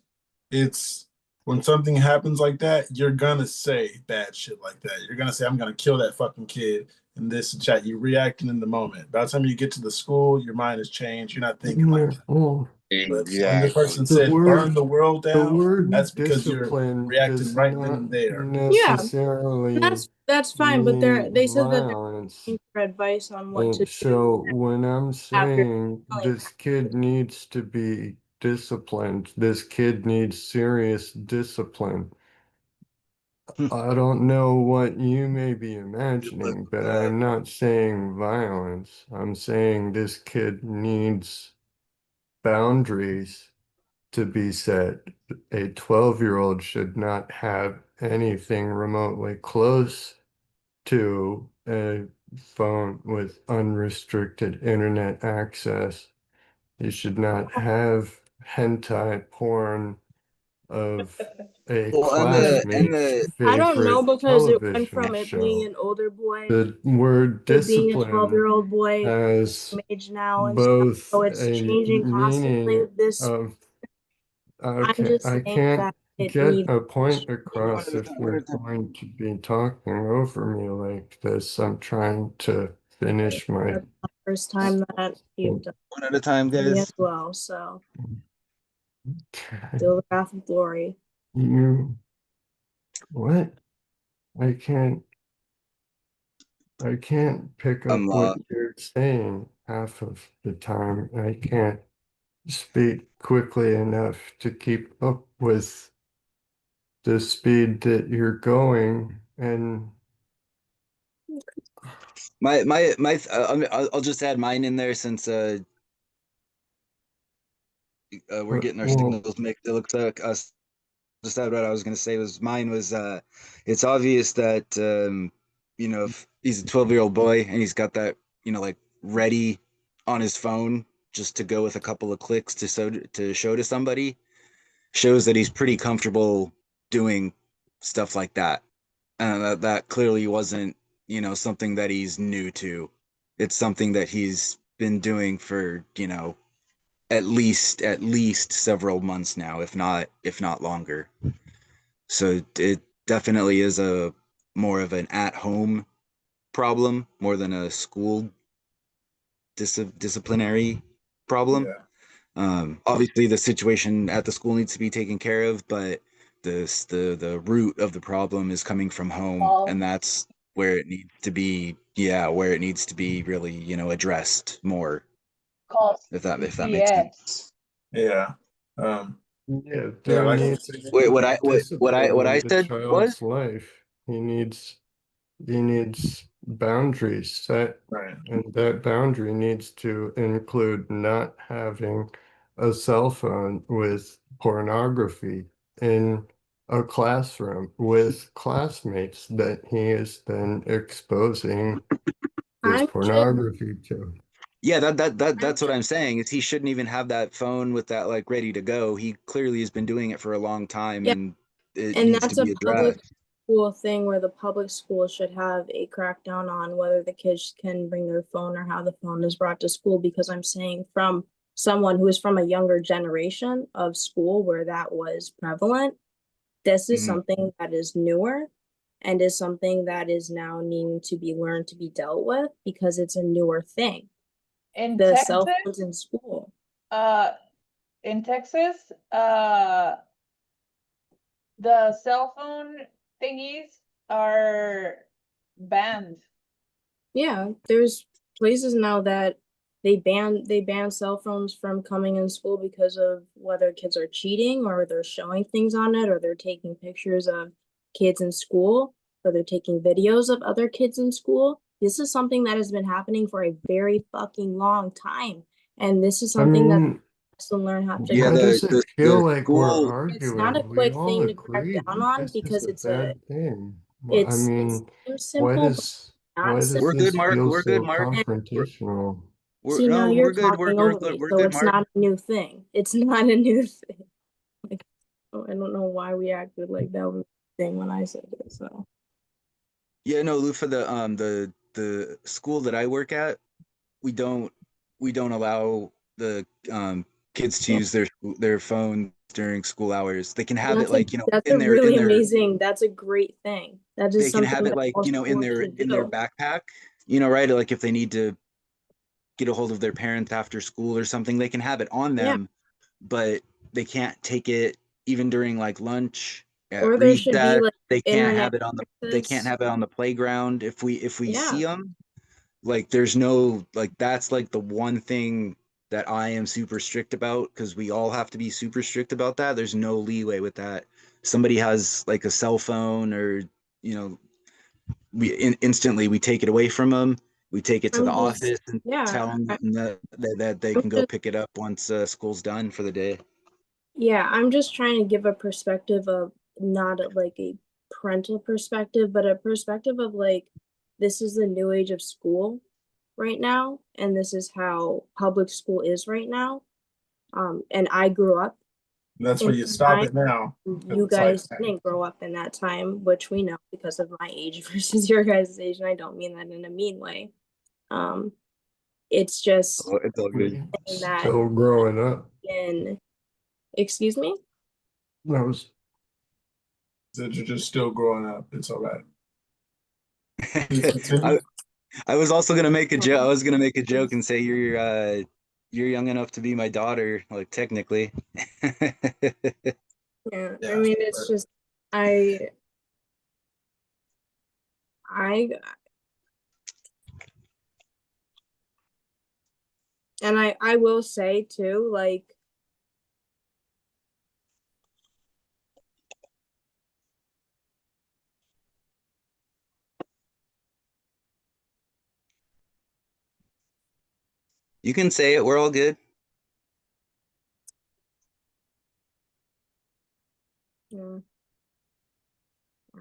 B: it's when something happens like that, you're gonna say bad shit like that. You're gonna say, I'm gonna kill that fucking kid in this chat. You're reacting in the moment. By the time you get to the school, your mind has changed. You're not thinking like that.
F: Well,
B: But when the person
F: The
B: said
F: word-
B: burn the world
F: the
B: down,
F: word
B: that's because you're
F: discipline
B: reacting
F: does
B: right then
F: not
B: and there.
F: necessarily
G: That's fine, but they said that they're
F: violence.
G: looking for advice on what to
F: And so when I'm
G: after
F: saying
G: telling
F: this kid needs to be disciplined, this kid needs serious discipline. I don't know what you may be imagining, but I'm not saying violence. I'm saying this kid needs boundaries to be set. A 12-year-old should not have anything remotely close to a phone with unrestricted internet access. You should not have hentai porn of a
H: Well,
F: classmate's
G: I don't know,
F: favorite
G: because it went
F: television
G: from it being
F: show.
G: an older boy
F: The word
G: to being a
F: discipline
G: 12-year-old boy
F: has
G: age now and stuff.
F: both
G: So it's
F: a
G: changing constantly.
F: meaning
G: This
F: of
G: I'm
F: okay,
G: just
F: I
G: saying
F: can't
G: that it
F: get
G: needs
F: a point across if you're going to be talking over me like this. I'm trying to finish my
G: That's the first time that you've done
H: one at a time,
G: it
H: guys.
G: as well. So
F: Okay.
G: still the wrath of glory.
F: You what? I can't pick up what you're saying half of the time. I can't speak quickly enough to keep up with the speed that you're going, and
H: I'll just add mine in there since we're getting our signals mixed. It looks like us. Just add what I was going to say was mine was it's obvious that if he's a 12-year-old boy and he's got that like ready on his phone just to go with a couple of clicks to show to somebody, shows that he's pretty comfortable doing stuff like that. And that clearly wasn't something that he's new to. It's something that he's been doing for at least several months now, if not longer. So it definitely is a more of an at-home problem more than a school disciplinary problem. Obviously, the situation at the school needs to be taken care of, but the root of the problem is coming from home, and that's where it needs to be. Yeah, where it needs to be really addressed more. If that makes sense.
B: Yeah.
F: yeah,
B: Yeah, like
H: Wait, what I said was
F: child's life. He needs boundaries set,
B: right.
F: and that boundary needs to include not having a cell phone with pornography in a classroom with classmates that he is then exposing this pornography to.
H: Yeah, that's what I'm saying. Is he shouldn't even have that phone with that like ready to go. He clearly has been doing it for a long time, and it needs to be
G: Public
H: addressed.
G: school thing where the public school should have a crackdown on whether the kids can bring their phone or how the phone is brought to school, because I'm saying from someone who is from a younger generation of school where that was prevalent, this is something that is newer and is something that is now needing to be learned to be dealt with because it's a newer thing.
I: In
G: The
I: Texas,
G: cell phones in school.
I: In Texas, the cell phone thingies are banned.
G: Yeah, there's places now that they ban cell phones from coming in school because of whether kids are cheating or they're showing things on it, or they're taking pictures of kids in school, or they're taking videos of other kids in school. This is something that has been happening for a very fucking long time. And this is
F: I
G: something that
F: mean,
G: has to learn how to
H: Yeah,
F: why does it feel
H: the
F: like we're
H: school.
G: it's not a
F: arguing? We
G: quick
F: all
G: thing to crack
F: agree
G: down
F: that
G: on
F: this is
G: because
F: a bad thing. Well, I
G: it
F: mean,
G: seems
F: why
G: simple, but
F: does
G: not
F: why
G: simple.
F: does
H: We're good,
F: this
H: Mark.
F: feel
H: We're good,
F: so
H: Mark.
G: And
F: confrontational?
G: see, now
H: No,
G: you're
H: we're good.
G: talking over me,
H: We're
G: so
H: good,
G: it's
H: Mark.
G: not a new thing. It's not a new thing. Like, oh, I don't know why we acted like that was a thing when I said it. So
H: Yeah, no, Lou, for the school that I work at, we don't allow the kids to
G: yeah,
H: use their phone during school hours. They can have it
G: that's a
H: like,
G: that's
H: in
G: a
H: in
G: really
H: their
G: amazing. That's a great thing. That is
H: they can
G: something
H: have it
G: that
H: like,
G: most
H: in
G: schools can
H: their
G: do.
H: backpack, right? Like if they need to get a hold of their parents after school or something, they can have it on
G: Yeah,
H: them, but they can't take it even during like lunch at
G: or there should be
H: recess.
G: like
H: They can't
G: internet
H: have it they can't
G: access.
H: have it on the playground if we
G: Yeah,
H: see them. Like there's no, like, that's like the one thing that I am super strict about, because we all have to be super strict about that. There's no leeway with that. Somebody has like a cell phone, or you know instantly we take it away from them. We take it to the
G: I'm just
H: office and
G: yeah.
H: tell them that they
G: I'm
H: can go
G: just
H: pick it up once school's done for the day.
G: Yeah, I'm just trying to give a perspective of not like a parental perspective, but a perspective of like this is the new age of school right now, and this is how public school is right now. And I grew up
B: That's
G: in
B: where you
G: a
B: stop
G: time
B: it now.
G: you
B: It's like,
G: guys didn't grow up in that time, which we know because of my age versus your guys' age, and I don't mean that in a mean way. Um, it's just
H: Oh, it's all good.
G: saying that
F: Still growing up.
G: in excuse me?
F: That was
B: that you're just still growing up. It's all right. Please
H: I,
B: continue.
H: I was also gonna make a joke. I
G: Um,
H: was gonna make a joke and say you're young enough to be my daughter, like technically.
G: Yeah, I
B: Yeah.
G: mean, it's just I I and I will say too, like
H: You can say it. We're all good.
G: yeah,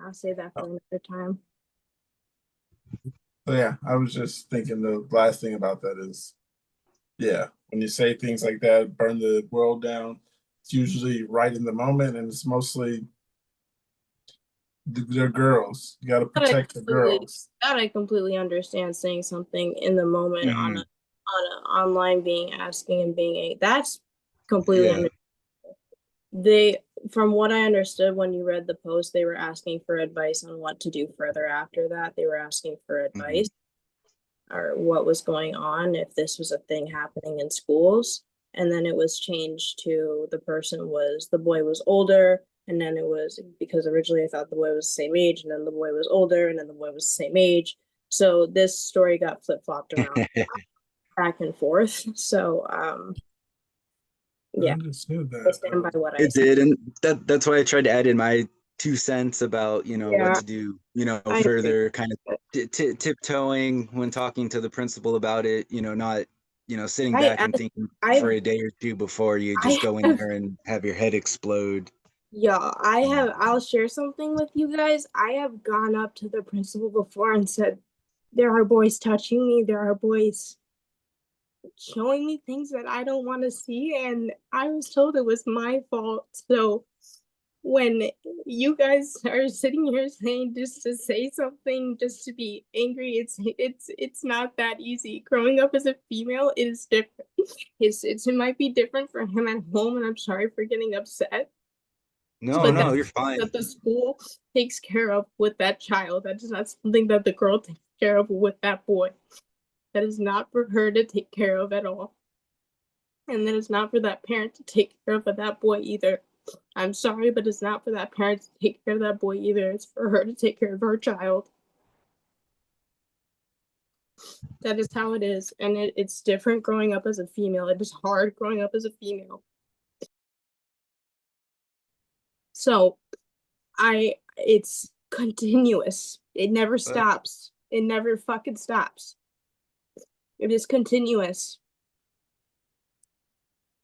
G: I'll say that for another time.
B: So yeah, I was just thinking the last thing about that is, yeah, when you say things like that, burn the world down, it's usually right in the moment, and it's mostly they're girls. You got to
G: But I
B: protect the
G: completely
B: girls.
G: that I completely understand saying something in the moment on
H: Mhm.
G: a online being asking and being that's completely
H: Yeah.
G: they from what I understood when you read the post, they were asking for advice on what to do further after that. They were asking for
H: Mhm.
G: advice or what was going on, if this was a thing happening in schools. And then it was changed to the boy was older. And then it was because originally I thought the boy was the same age, and then the boy was older, and then the boy was the same age. So this story got flip flopped around back and forth. So,
B: I
G: yeah,
B: understood
G: I
B: that.
G: stand by what I
H: It
G: said.
H: did, and that's why I tried to add in my 2 cents about what
G: Yeah,
H: to do,
G: I agree.
H: further kind of tiptoeing when talking to the principal about it. Not sitting
G: I,
H: back and thinking for
G: I,
H: a day or two before you just
G: I
H: go in
G: have,
H: there and have your head explode.
G: yeah, I'll share something with you guys. I have gone up to the principal before and said, there are boys touching me. There are boys showing me things that I don't want to see. And I was told it was my fault. So when you guys are sitting here saying just to say something, just to be angry, it's not that easy. Growing up as a female is different. It might be different for him at home, and I'm sorry for getting upset.
H: No,
G: But
H: no,
G: that's
H: you're fine.
G: that the school takes care of with that child. That is not something that the girl takes care of with that boy. That is not for her to take care of at all. And that is not for that parent to take care of that boy either. I'm sorry, but it's not for that parent to take care of that boy either. It's for her to take care of her child. That is how it is. And it's different growing up as a female. It is hard growing up as a female. So it's continuous. It never
H: But
G: stops. It never fucking stops. It is continuous.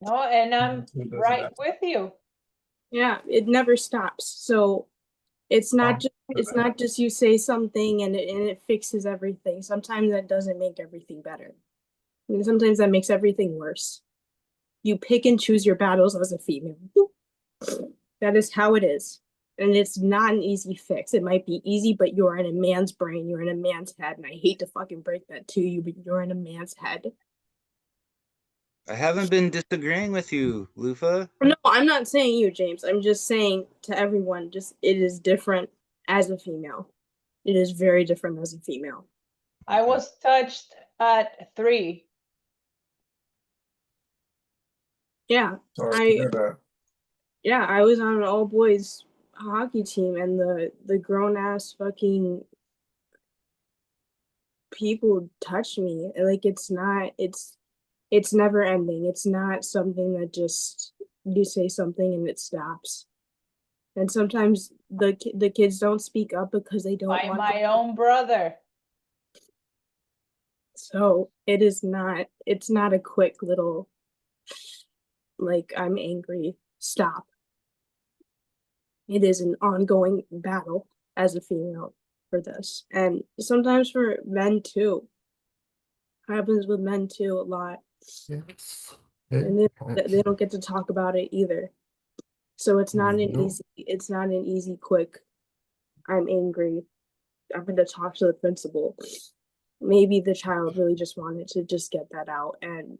I: No, and I'm
B: Who doesn't
I: right
B: have to?
I: with you.
G: Yeah, it never stops. So it's not just you say something and it fixes everything. Sometimes that doesn't make everything better. I mean, sometimes that makes everything worse. You pick and choose your battles as a female. That is how it is. And it's not an easy fix. It might be easy, but you're in a man's brain, you're in a man's head, and I hate to fucking break that to you, but you're in a man's head.
H: I haven't been disagreeing with you, Lufa.
G: No, I'm not saying you, James. I'm just saying to everyone, just it is different as a female. It is very different as a female.
I: I was touched at 3.
G: Yeah.
B: Sorry to hear that.
G: Yeah, I was on an all boys hockey team and the grown ass fucking people touch me. Like it's never ending. It's not something that just you say something and it stops. And sometimes the kids don't speak up because they don't
I: By
G: want
I: my
G: to.
I: own brother.
G: So it's not a quick little like I'm angry, stop. It is an ongoing battle as a female for this. And sometimes for men too. Happens with men too a lot.
F: Yes.
G: And they don't get to talk about it either. So it's not an easy quick I'm angry. I'm gonna talk to the principal. Maybe the child really just wanted to just get that out, and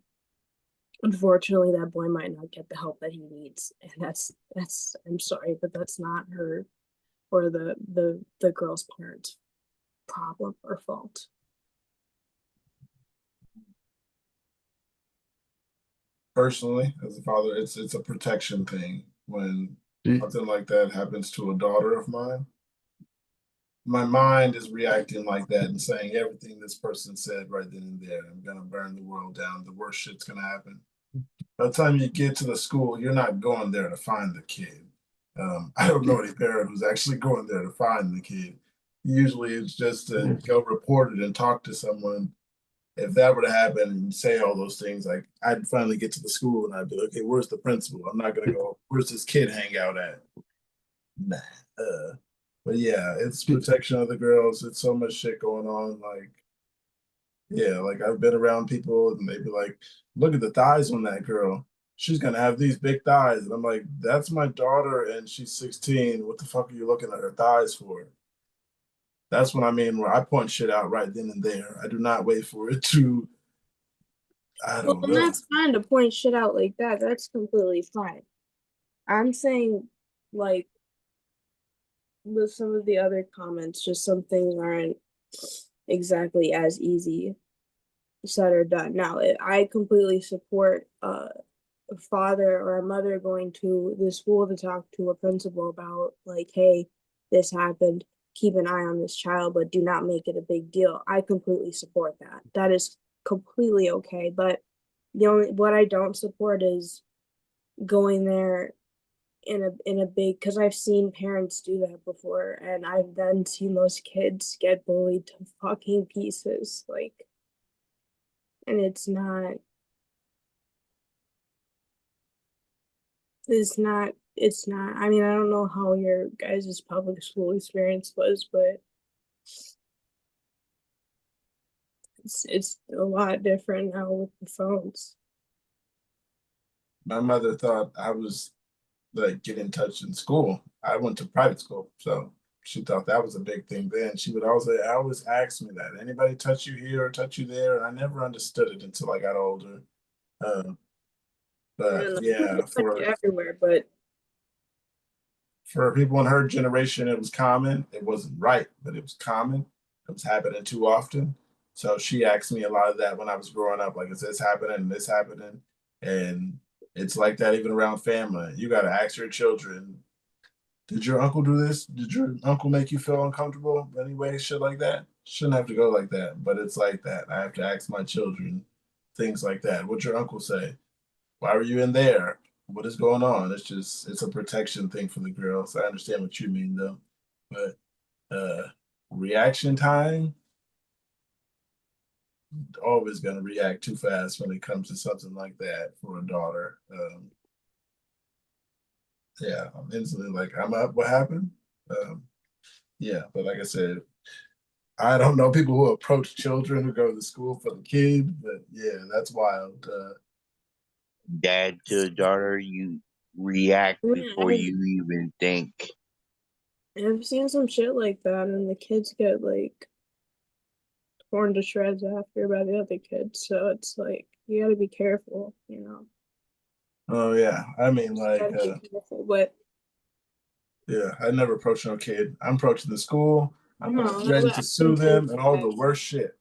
G: unfortunately that boy might not get the help that he needs. And that's I'm sorry, but that's not her or the girl's parents' problem or fault.
B: Personally, as a father, it's a protection thing. When something like that happens to a daughter of mine, my mind is reacting like that and saying everything this person said right then and there. I'm gonna burn the world down. The worst shit's gonna happen. By the time you get to the school, you're not going there to find the kid. I don't know any parent who's actually going there to find the kid. Usually it's just to go report it and talk to someone. If that were to happen and say all those things, like I'd finally get to the school and I'd be like, okay, where's the principal? I'm not gonna go, where's this kid hang out at? Nah. But yeah, it's protection of the girls. It's so much shit going on. Like, yeah, like I've been around people and they'd be like, look at the thighs on that girl. She's gonna have these big thighs. And I'm like, that's my daughter and she's 16. What the fuck are you looking at her thighs for? That's what I mean, where I point shit out right then and there. I do not wait for it to, I don't know.
G: That's fine to point shit out like that. That's completely fine. I'm saying, like, with some of the other comments, just some things aren't exactly as easy said or done. Now, I completely support a father or a mother going to the school to talk to a principal about, like, hey, this happened. Keep an eye on this child, but do not make it a big deal. I completely support that. That is completely okay. But what I don't support is going there in a big, because I've seen parents do that before, and I've then seen those kids get bullied to fucking pieces, like, and it's not I mean, I don't know how your guys' public school experience was, but it's a lot different now with the phones.
B: My mother thought I was like get in touch in school. I went to private school, so she thought that was a big thing then. She would always ask me that. Anybody touch you here or touch you there? And I never understood it until I got older. But yeah,
G: everywhere, but
B: for people in her generation, it was common. It wasn't right, but it was common. It was happening too often. So she asked me a lot of that when I was growing up, like, is this happening and this happening? And it's like that even around family. You got to ask your children, did your uncle do this? Did your uncle make you feel uncomfortable anyway? Shit like that. Shouldn't have to go like that, but it's like that. I have to ask my children things like that. What'd your uncle say? Why were you in there? What is going on? It's a protection thing for the girls. I understand what you mean though. But reaction time, always going to react too fast when it comes to something like that for a daughter. Yeah, I'm instantly like, I'm up. What happened? Yeah, but like I said, I don't know people who approach children who go to school for the kid, but yeah, that's wild.
E: Dad to a daughter, you react
G: I
E: before you even think.
G: I've seen some shit like that, and the kids get like torn to shreds after by the other kids. So it's like you got to be careful, you know.
B: Oh yeah, I mean like,
G: Gotta be careful, but
B: yeah, I never approach no kid. I'm approaching the school. I'm
G: no,
B: ready
G: I
B: to sue
G: would
B: them
G: take
B: and all
G: that.
B: the worst shit.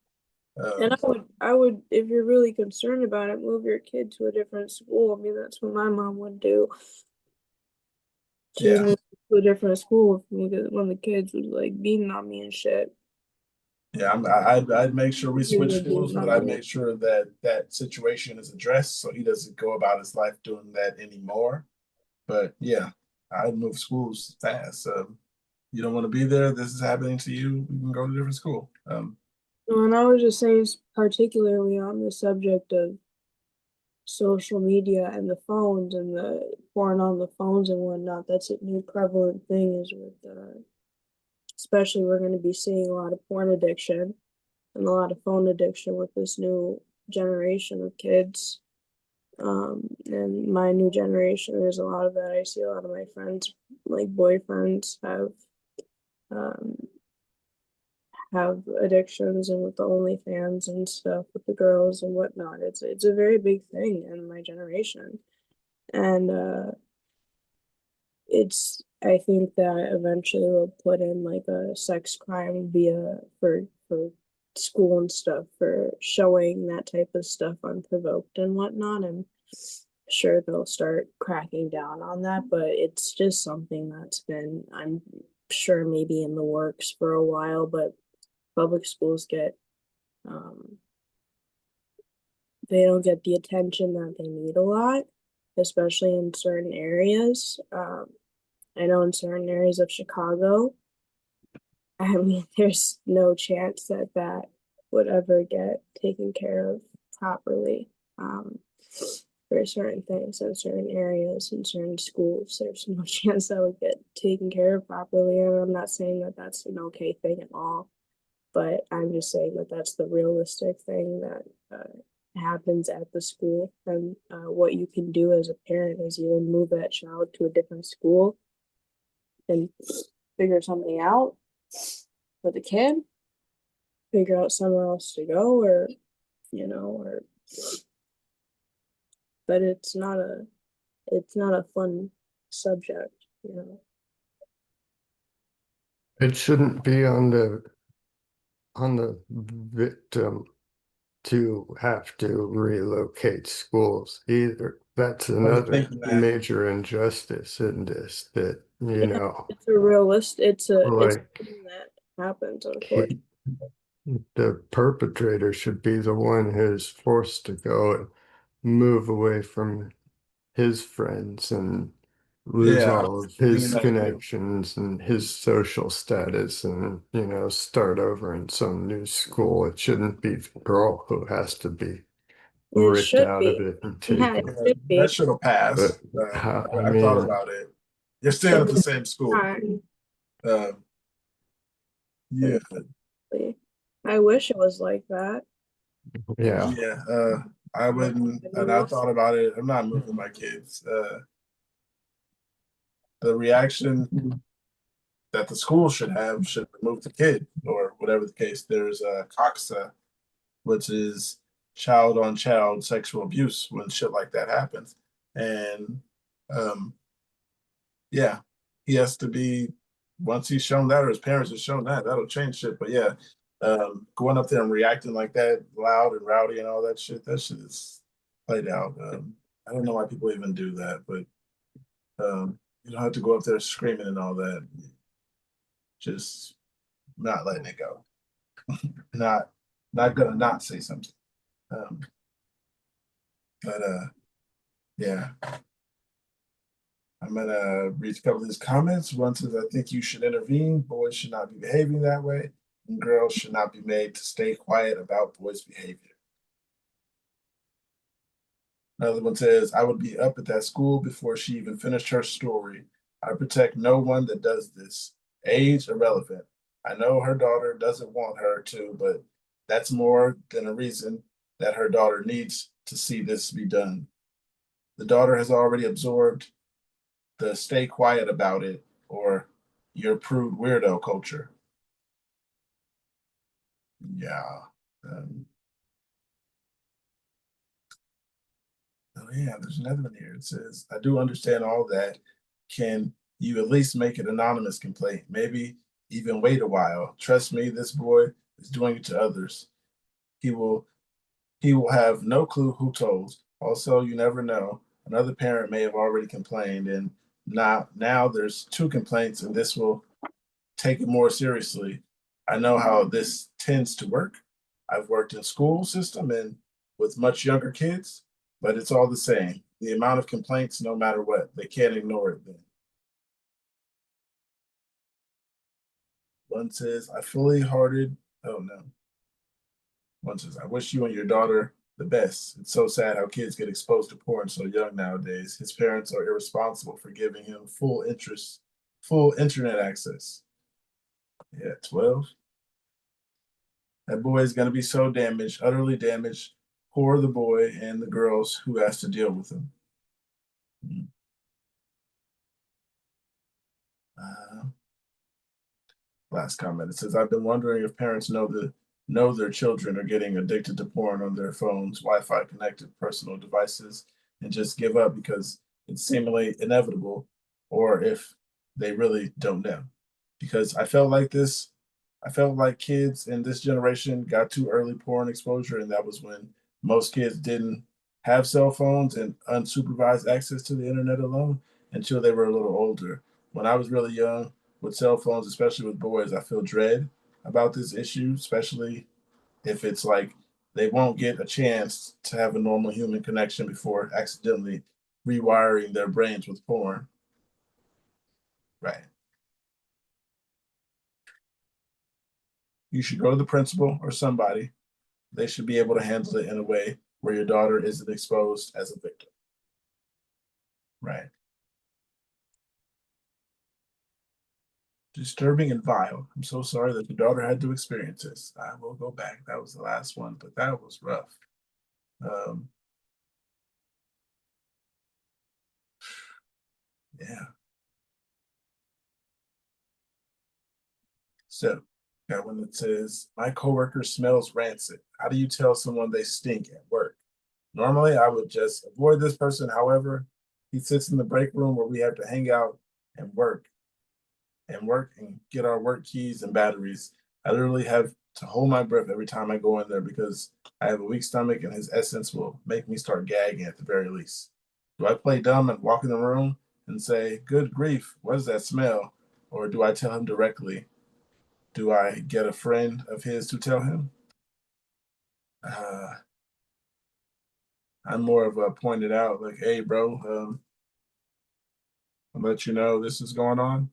G: And I would, if you're really concerned about it, move your kid to a different school. I mean, that's what my mom would do. She
B: Yeah.
G: moved to a different school when the kids was like beating on me and shit.
B: Yeah, I'd make sure we
G: He
B: switch
G: was
B: schools,
G: beating
B: but
G: on
B: I
G: me.
B: make sure that that situation is addressed so he doesn't go about his life doing that anymore. But yeah, I'd move schools fast. You don't want to be there. This is happening to you. You can go to a different school.
G: And I was just saying, particularly on the subject of social media and the phones and the porn on the phones and whatnot, that's a new prevalent thing is with, especially we're going to be seeing a lot of porn addiction and a lot of phone addiction with this new generation of kids. And my new generation, there's a lot of that. I see a lot of my friends, like boyfriends, um, have addictions, and with the OnlyFans and stuff with the girls and whatnot. It's a very big thing in my generation, and I think that eventually we'll put in like a sex crime via for school and stuff for showing that type of stuff unprovoked and whatnot, and sure they'll start cracking down on that, but it's just something that's been, I'm sure, maybe in the works for a while, but public schools get they don't get the attention that they need a lot, especially in certain areas. I know in certain areas of Chicago, I mean, there's no chance that that would ever get taken care of properly. For certain things in certain areas in certain schools, there's no chance that would get taken care of properly. And I'm not saying that that's an okay thing at all, but I'm just saying that that's the realistic thing that happens at the school. And what you can do as a parent is either move that child to a different school and figure something out for the kid, figure out somewhere else to go, or but it's not a fun subject, you know.
F: It shouldn't be on the victim to have to relocate schools either. That's another major injustice in this, that, you know,
G: It's a realist, it's a
F: like
G: thing that happens, unfortunately.
F: the perpetrator should be the one who's forced to go and move away from his friends and lose all of his connections and his social status, and, you know, start over in some new school. It shouldn't be the girl who has to be ripped out of it and taken.
B: That should have passed. I thought about it. You're staying at the same school. Yeah.
G: I wish it was like that.
F: Yeah.
B: Yeah. I wouldn't, and I thought about it. I'm not moving my kids. The reaction that the school should move the kid, or whatever the case. There's a COXA, which is child on child sexual abuse when shit like that happens. And yeah, he has to be, once he's shown that, or his parents have shown that, that'll change shit. But yeah, going up there and reacting like that, loud and rowdy and all that shit is played out. I don't know why people even do that, but you don't have to go up there screaming and all that. Just not letting it go. not gonna not say something. But yeah. I'm gonna read a couple of these comments. One says, I think you should intervene. Boys should not be behaving that way. and girls should not be made to stay quiet about boys' behavior. Another one says, I would be up at that school before she even finished her story. I protect no one that does this. Age irrelevant. I know her daughter doesn't want her to, but that's more than a reason that her daughter needs to see this be done. The daughter has already absorbed the stay quiet about it or your prude weirdo culture. Yeah. Oh yeah, there's another one here. It says, I do understand all that. Can you at least make an anonymous complaint? Maybe even wait a while. Trust me, this boy is doing it to others. He will have no clue who told. Also, you never know. Another parent may have already complained, and now there's 2 complaints, and this will take it more seriously. I know how this tends to work. I've worked in school system and with much younger kids, but it's all the same. The amount of complaints, no matter what, they can't ignore it then. One says, oh no. One says, I wish you and your daughter the best. It's so sad how kids get exposed to porn so young nowadays. His parents are irresponsible for giving him full internet access. Yeah, 12. That boy is going to be so damaged, utterly damaged. Poor the boy and the girls who has to deal with him. Last comment. It says, I've been wondering if parents know their children are getting addicted to porn on their phones, Wi-Fi connected personal devices, and just give up because it's seemingly inevitable, or if they really don't know. Because I felt like kids in this generation got too early porn exposure, and that was when most kids didn't have cell phones and unsupervised access to the internet alone until they were a little older. When I was really young, with cell phones, especially with boys, I feel dread about this issue, especially if it's like they won't get a chance to have a normal human connection before accidentally rewiring their brains with porn. Right. You should go to the principal or somebody. They should be able to handle it in a way where your daughter isn't exposed as a victim. Right. Disturbing and vile. I'm so sorry that your daughter had to experience this. I will go back. That was the last one, but that was rough. Yeah. So, got one that says, my coworker smells rancid. How do you tell someone they stink at work? Normally, I would just avoid this person. However, he sits in the break room where we have to hang out and work and get our work keys and batteries. I literally have to hold my breath every time I go in there because I have a weak stomach and his essence will make me start gagging at the very least. Do I play dumb and walk in the room and say, good grief, what is that smell? Or do I tell him directly? Do I get a friend of his to tell him? I'm more of a pointed out, like, hey, bro, I'll let you know this is going on.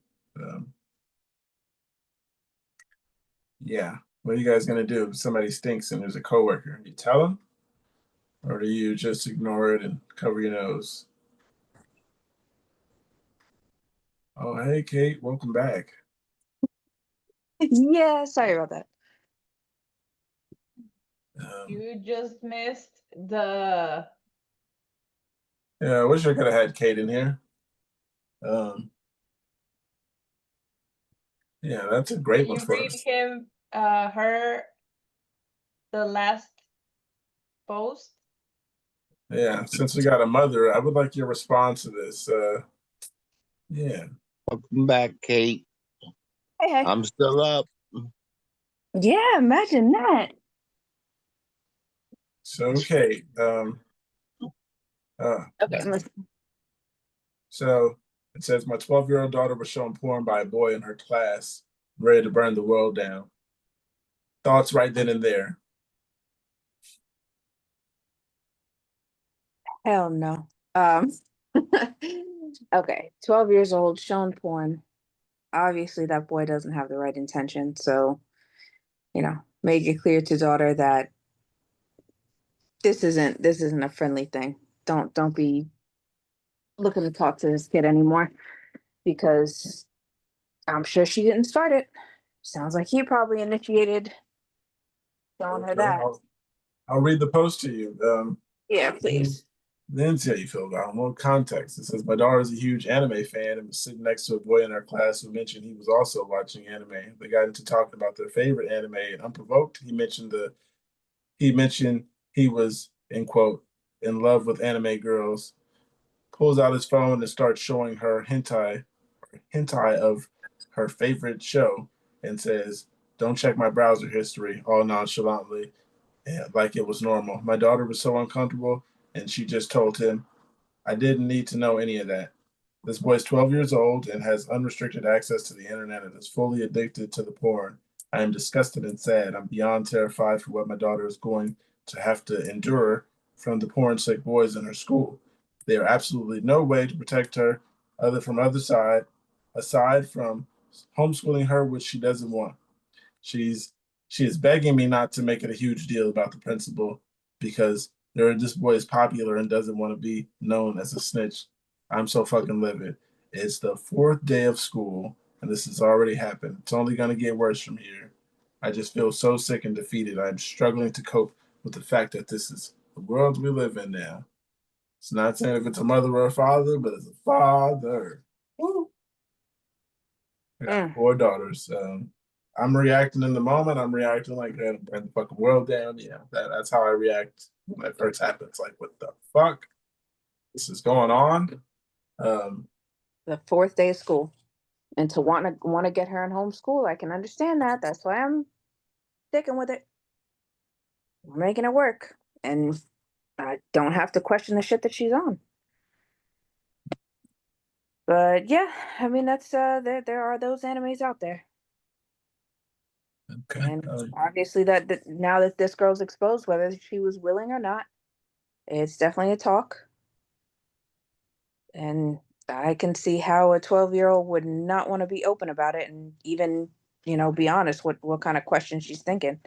B: Yeah, what are you guys gonna do if somebody stinks and there's a coworker? You tell them, or do you just ignore it and cover your nose? Oh, hey, Kate, welcome back.
J: Yeah, sorry about that.
I: You just missed the.
B: Yeah, I wish I could have had Kate in here. Yeah, that's a great one
I: You
B: for
I: read
B: us.
I: him, the last post.
B: Yeah, since we got a mother, I would like your response to this. Yeah.
E: Welcome back, Kate.
J: Hey.
E: I'm still up.
J: Yeah, imagine that.
B: So okay.
J: Okay.
B: So it says my 12-year-old daughter was shown porn by a boy in her class, ready to burn the world down. Thoughts right then and there.
J: Hell no. Okay, 12 years old, shown porn. Obviously, that boy doesn't have the right intention. So make it clear to daughter that this isn't a friendly thing. Don't be looking to talk to this kid anymore, because I'm sure she didn't start it. Sounds like he probably initiated showing her that.
B: I'll read the post to you.
J: Yeah, please.
B: Then see how you feel about it. More context. It says, my daughter is a huge anime fan and was sitting next to a boy in our class who mentioned he was also watching anime. They got into talking about their favorite anime, and unprovoked, he mentioned he was, in quote, in love with anime girls. Pulls out his phone and starts showing her hentai of her favorite show, and says, don't check my browser history, all nonchalantly, like it was normal. My daughter was so uncomfortable, and she just told him, I didn't need to know any of that. This boy's 12 years old and has unrestricted access to the internet and is fully addicted to the porn. I am disgusted and sad. I'm beyond terrified for what my daughter is going to have to endure from the porn sick boys in her school. There are absolutely no way to protect her aside from homeschooling her, which she doesn't want. She is begging me not to make it a huge deal about the principal because this boy is popular and doesn't want to be known as a snitch. I'm so fucking livid. It's the 4th day of school and this has already happened. It's only going to get worse from here. I just feel so sick and defeated. I'm struggling to cope with the fact that this is the world we live in now. It's not saying if it's a mother or a father, but it's a father. Woo. I got 4 daughters. I'm reacting in the moment. I'm reacting like that, burn the fucking world down. Yeah, that's how I react when it first happens. Like, what the fuck? This is going on.
J: The 4th day of school, and to want to get her in homeschool, I can understand that. That's why I'm sticking with it. We're making it work, and I don't have to question the shit that she's on. But yeah, I mean, that's there are those animes out there.
B: Okay.
J: And obviously that now that this girl's exposed, whether she was willing or not, it's definitely a talk. And I can see how a 12-year-old would not want to be open about it and even, be honest what kind of question she's thinking.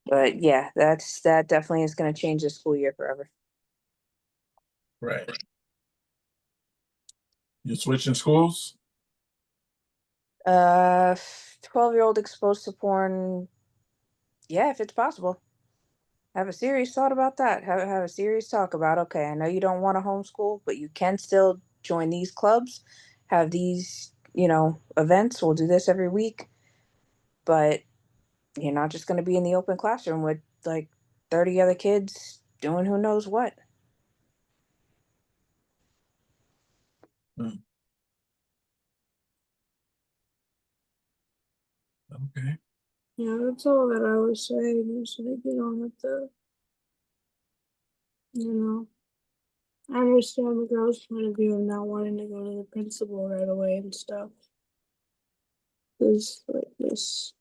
J: But yeah, that definitely is going to change the school year forever.
B: Right. You switching schools?
J: 12-year-old exposed to porn. Yeah, if it's possible. Have a serious thought about that. Have a serious talk about, okay, I know you don't want to homeschool, but you can still join these clubs, have these, events. We'll do this every week. But you're not just going to be in the open classroom with like 30 other kids doing who knows what.
B: Okay.
G: Yeah, that's all that I was saying. Is like you don't have to, I understand the girl's point of view of not wanting to go to the principal right away and stuff. There's like this.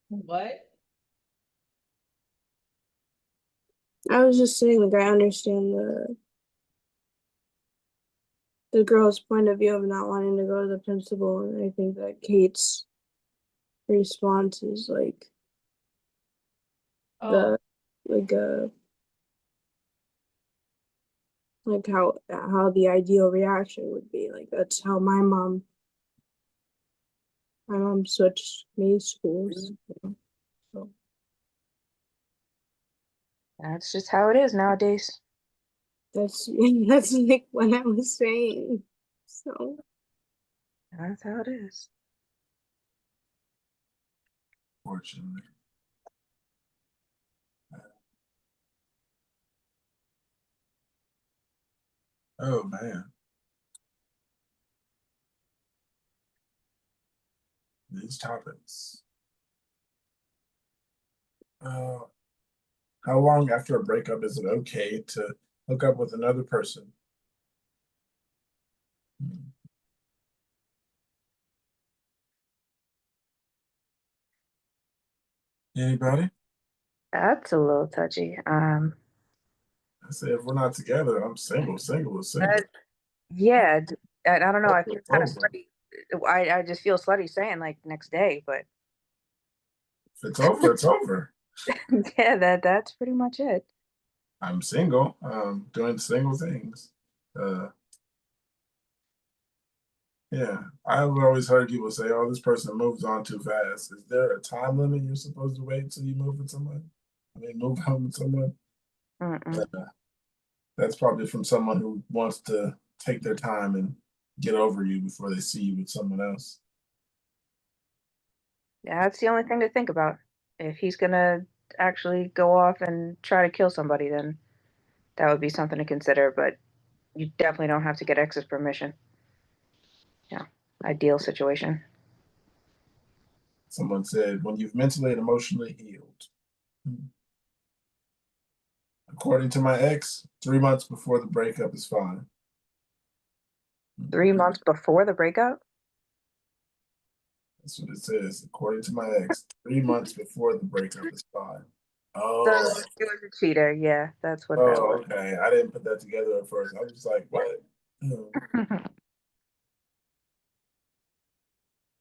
I: What?
G: I was just saying, like, I understand the girl's point of view of not wanting to go to the principal, and I think that Kate's response is like
I: Oh,
G: like how the ideal reaction would be. Like that's how my mom switched me schools. So
J: That's just how it is nowadays.
G: that's like what I was saying. So
J: That's how it is.
B: Fortunately. Oh man. These topics. How long after a breakup is it okay to hook up with another person? Anybody?
J: That's a little touchy.
B: I say if we're not together, I'm single. Single is single.
J: Yeah, I don't know. I feel kind of
B: Over.
J: pretty. I just feel slutty saying like next day, but
B: If it's over, it's over.
J: yeah, that's pretty much it.
B: I'm single, doing single things. Yeah, I've always heard people say, "Oh, this person moves on too fast." Is there a time limit you're supposed to wait till you move with someone? I mean, move on with someone. That's probably from someone who wants to take their time and get over you before they see you with someone else.
J: Yeah, that's the only thing to think about. If he's gonna actually go off and try to kill somebody, then that would be something to consider. But you definitely don't have to get ex's permission. Yeah, ideal situation.
B: Someone said, "When you've mentally and emotionally healed." According to my ex, 3 months before the breakup is fine.
J: 3 months before the breakup?
B: That's what it says. According to my ex, 3 months before the breakup is fine.
J: So
B: Oh,
J: he was a cheater. Yeah, that's what that was.
B: okay. I didn't put that together at first. I was like, what?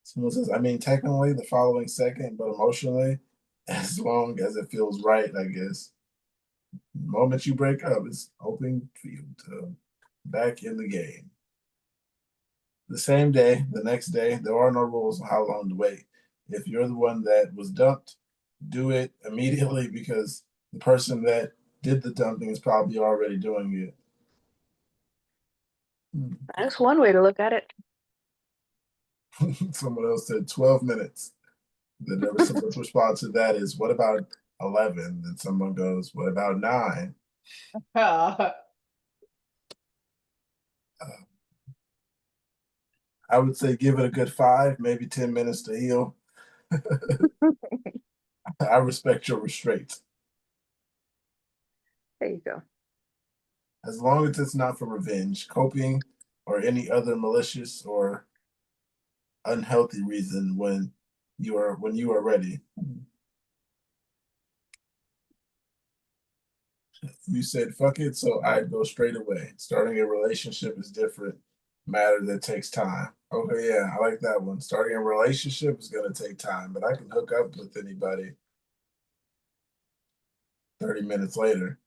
B: Someone says, I mean, technically the following second, but emotionally, as long as it feels right, I guess. The moment you break up, it's open field to back in the game. The same day, the next day, there are no rules on how long to wait. If you're the one that was dumped, do it immediately because the person that did the dumping is probably already doing it.
J: That's one way to look at it.
B: Someone else said 12 minutes. Then there was someone's response to that is, what about 11? Then someone goes, what about 9? I would say give it a good 5, maybe 10 minutes to heal. I respect your restraint.
J: There you go.
B: As long as it's not for revenge, coping, or any other malicious or unhealthy reason when you are ready. You said fuck it, so I'd go straight away. Starting a relationship is different matter that takes time. Okay, yeah, I like that one. Starting a relationship is gonna take time, but I can hook up with anybody 30 minutes later,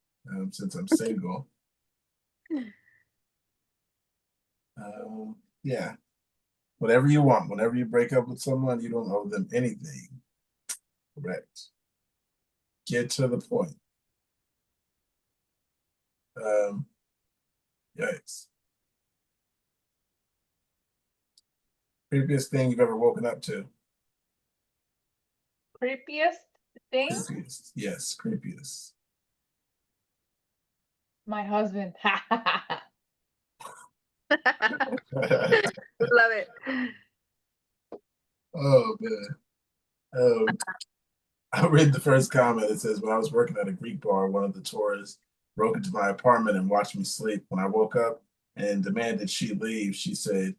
B: since I'm single. Yeah. Whatever you want. Whenever you break up with someone, you don't owe them anything. Correct. Get to the point. Yikes. Creepiest thing you've ever woken up to?
I: Creepiest thing?
B: Creepiest. Yes, creepiest.
I: My husband.
J: Love it.
B: Oh man. I read the first comment. It says, when I was working at a Greek bar, one of the tourists broke into my apartment and watched me sleep. When I woke up and demanded she leave, she said,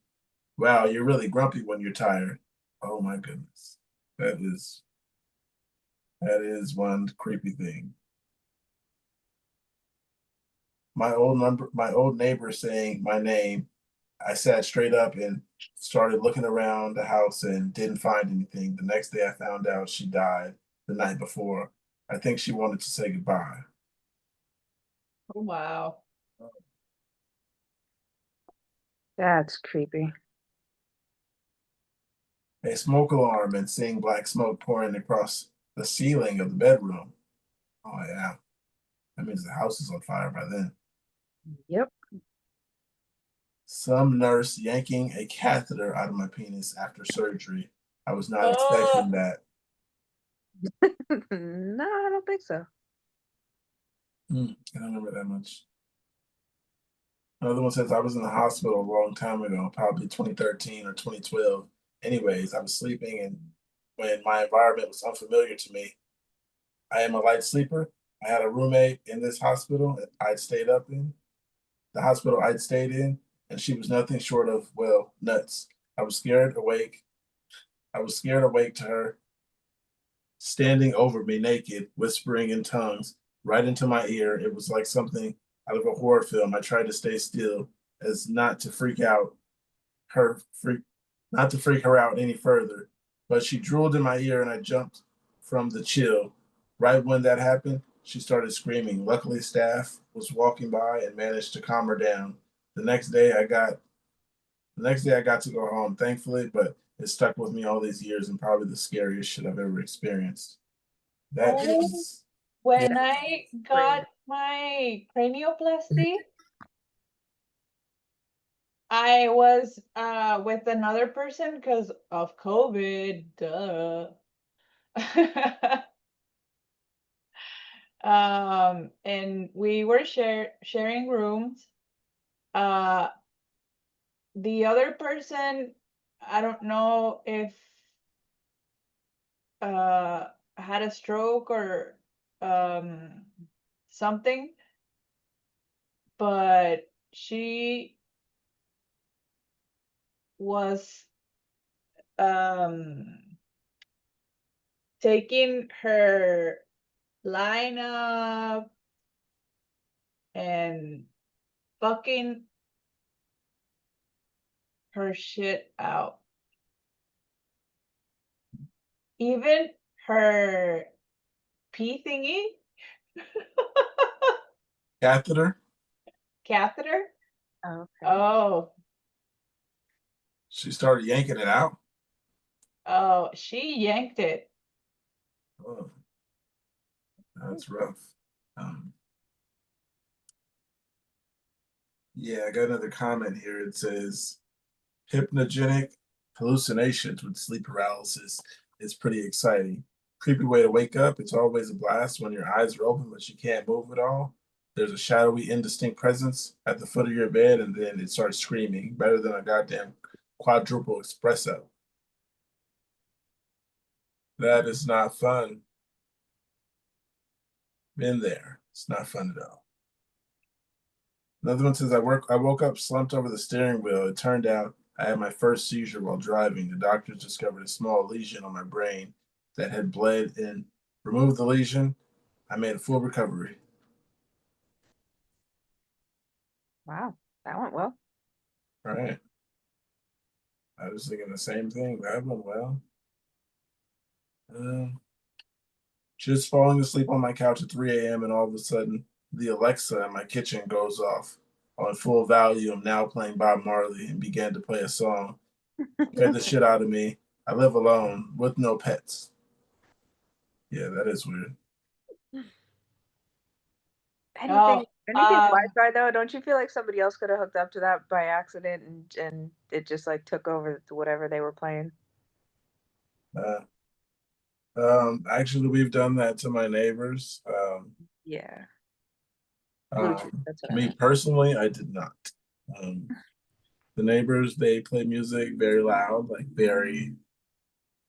B: wow, you're really grumpy when you're tired. Oh my goodness. That is one creepy thing. My old neighbor saying my name, I sat straight up and started looking around the house and didn't find anything. The next day I found out she died the night before. I think she wanted to say goodbye.
I: Oh, wow.
J: That's creepy.
B: A smoke alarm and seeing black smoke pouring across the ceiling of the bedroom. Oh yeah. That means the house is on fire by then.
J: Yep.
B: Some nurse yanking a catheter out of my penis after surgery. I was not expecting that.
J: No, I don't think so.
B: I don't remember that much. Another one says I was in the hospital a long time ago, probably 2013 or 2012. Anyways, I was sleeping and when my environment was unfamiliar to me. I am a light sleeper. I had a roommate in this hospital I'd stayed up in. The hospital I'd stayed in, and she was nothing short of, well, nuts. I was scared awake to her standing over me naked, whispering in tongues right into my ear. It was like something out of a horror film. I tried to stay still as not to freak out her not to freak her out any further, but she drooled in my ear and I jumped from the chill. Right when that happened, she started screaming. Luckily, staff was walking by and managed to calm her down. The next day, I got to go home, thankfully, but it stuck with me all these years and probably the scariest shit I've ever experienced. That is,
I: When I got my cranioplasty, I was with another person because of COVID, duh. And we were sharing rooms. The other person, I don't know if had a stroke or something, but she was taking her line up and fucking her shit out. Even her pee thingy,
B: catheter.
I: catheter.
J: Okay.
I: Oh,
B: She started yanking it out.
I: oh, she yanked it.
B: Oh, that's rough. Yeah, I got another comment here. It says hypnogenic hallucinations with sleep paralysis is pretty exciting. Creepy way to wake up. It's always a blast when your eyes are open, but you can't move at all. There's a shadowy, indistinct presence at the foot of your bed, and then it starts screaming. Better than a goddamn quadruple espresso. That is not fun. Been there. It's not fun at all. Another one says, I woke up slumped over the steering wheel. It turned out I had my first seizure while driving. The doctors discovered a small lesion on my brain that had bled and removed the lesion. I made a full recovery.
J: Wow, that went well.
B: Right. I was thinking the same thing. That went well. Just falling asleep on my couch at 3 a.m. and all of a sudden the Alexa in my kitchen goes off on full volume, now playing Bob Marley, and began to play a song. Scared the shit out of me. I live alone with no pets. Yeah, that is weird.
J: Anything Wi-Fi though, don't you feel like somebody else could have hooked up to that by accident and it just like took over to whatever they were playing?
B: Actually, we've done that to my neighbors.
J: Yeah.
B: That's what me personally, I did not. The neighbors, they play music very loud, like very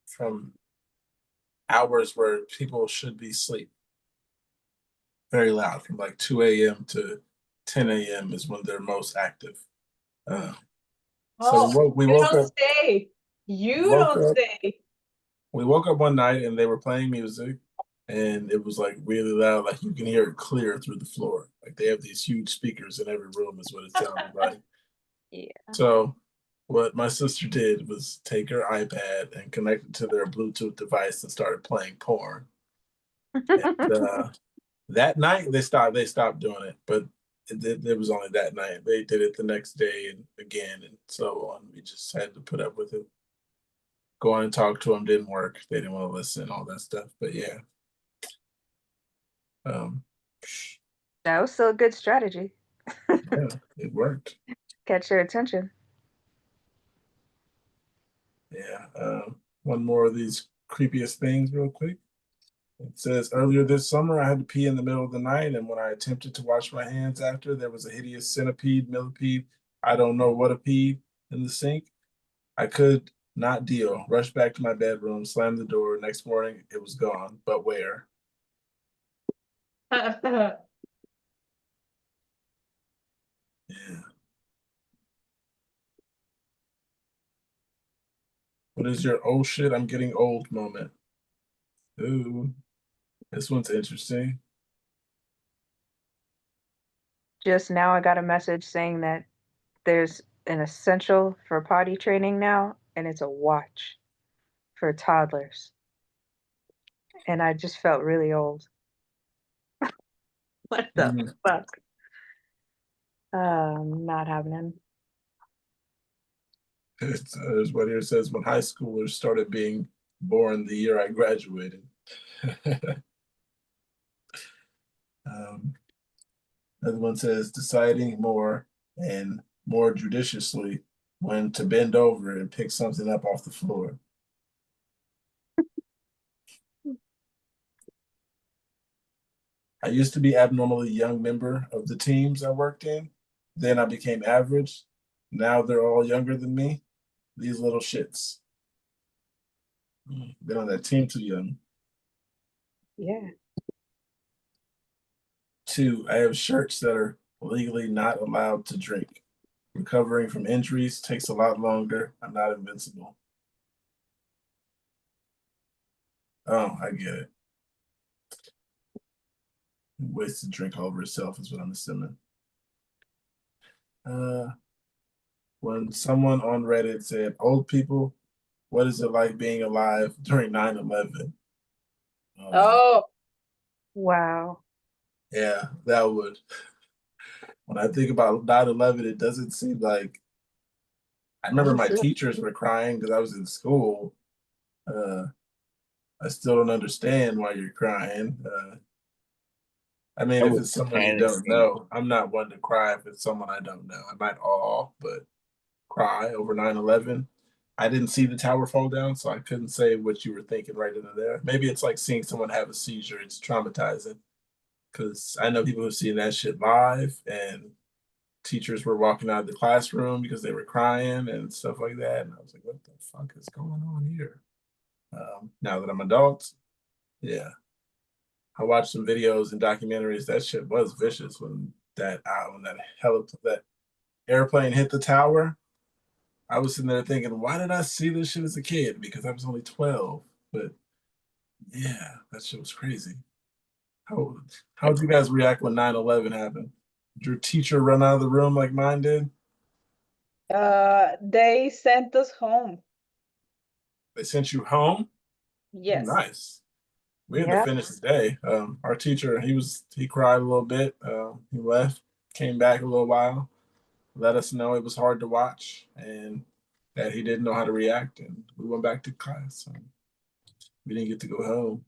B: from hours where people should be asleep. Very loud, from like 2 a.m. to 10 a.m. is when they're most active. So we woke up.
I: Stay. You don't stay.
B: We woke up one night and they were playing music, and it was like really loud, like you can hear it clear through the floor. Like they have these huge speakers in every room, is what it sounded like.
J: Yeah.
B: So what my sister did was take her iPad and connect it to their Bluetooth device and started playing porn. And, that night they stopped doing it, but it was only that night. They did it the next day and again and so on. We just had to put up with it. Go on and talk to them didn't work. They didn't want to listen, all that stuff. But yeah.
J: That was still a good strategy.
B: Yeah, it worked.
J: Catch your attention.
B: Yeah. One more of these creepiest things real quick. It says, earlier this summer, I had to pee in the middle of the night, and when I attempted to wash my hands after, there was a hideous centipede, millipede, I don't know what a pee in the sink. I could not deal. Rushed back to my bedroom, slammed the door. Next morning, it was gone. But where? Yeah. What is your oh shit, I'm getting old moment? Ooh, this one's interesting.
J: Just now I got a message saying that there's an essential for potty training now, and it's a watch for toddlers. And I just felt really old. What the fuck? Not happening.
B: There's what here says when high schoolers started being born the year I graduated. Another one says deciding more and more judiciously when to bend over and pick something up off the floor. I used to be abnormally young member of the teams I worked in. Then I became average. Now they're all younger than me. These little shits. Been on that team too young.
J: Yeah.
B: 2, I have shirts that are legally not allowed to drink. Recovering from injuries takes a lot longer. I'm not invincible. Oh, I get it. Wasted drink all over itself is what I'm assuming. When someone on Reddit said, old people, what is it like being alive during 9/11?
I: Oh,
J: Wow.
B: Yeah, that would. When I think about 9/11, it doesn't seem like. I remember my teachers were crying because I was in school. I still don't understand why you're crying. I mean,
E: I
B: if
E: was
B: it's someone you don't
E: panicking.
B: know, I'm not one to cry if it's someone I don't know. I might awe, but cry over 9/11. I didn't see the tower fall down, so I couldn't say what you were thinking right in there. Maybe it's like seeing someone have a seizure. It's traumatizing because I know people who've seen that shit live, and teachers were walking out of the classroom because they were crying and stuff like that. And I was like, what the fuck is going on here? Now that I'm adult, yeah. I watched some videos and documentaries. That shit was vicious when that airplane hit the tower. I was sitting there thinking, why did I see this shit as a kid? Because I was only 12. But yeah, that shit was crazy. How did you guys react when 9/11 happened? Did your teacher run out of the room like mine did?
I: they sent us home.
B: They sent you home?
I: Yes.
B: Nice. We had to
J: Yeah.
B: finish the day. Our teacher, he cried a little bit. He left, came back a little while, let us know it was hard to watch and that he didn't know how to react, and we went back to class. So we didn't get to go home.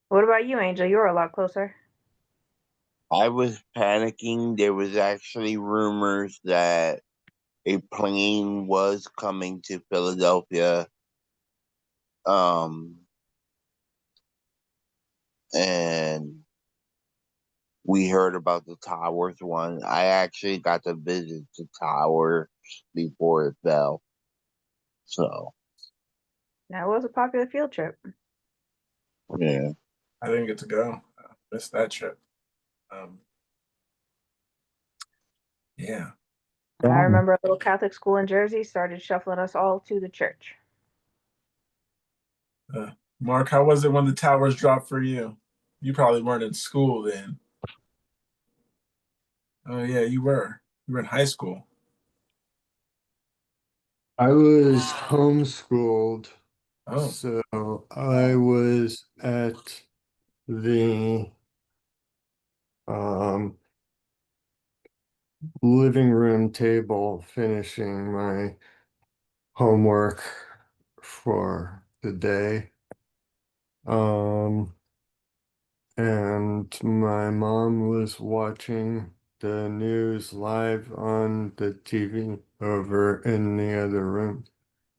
J: What about you, Angel? You're a lot closer.
E: I was panicking. There was actually rumors that a plane was coming to Philadelphia. And we heard about the towers one. I actually got to visit the tower before it fell. So
J: That was a popular field trip.
E: yeah.
B: I didn't get to go. I missed that trip. Yeah.
J: I remember a little Catholic school in Jersey started shuffling us all to the church.
B: Mark, how was it when the towers dropped for you? You probably weren't in school then. Oh yeah, you were. You were in high school.
F: I was homeschooled,
B: Oh.
F: so I was at the living room table finishing my homework for the day. And my mom was watching the news live on the TV over in the other room.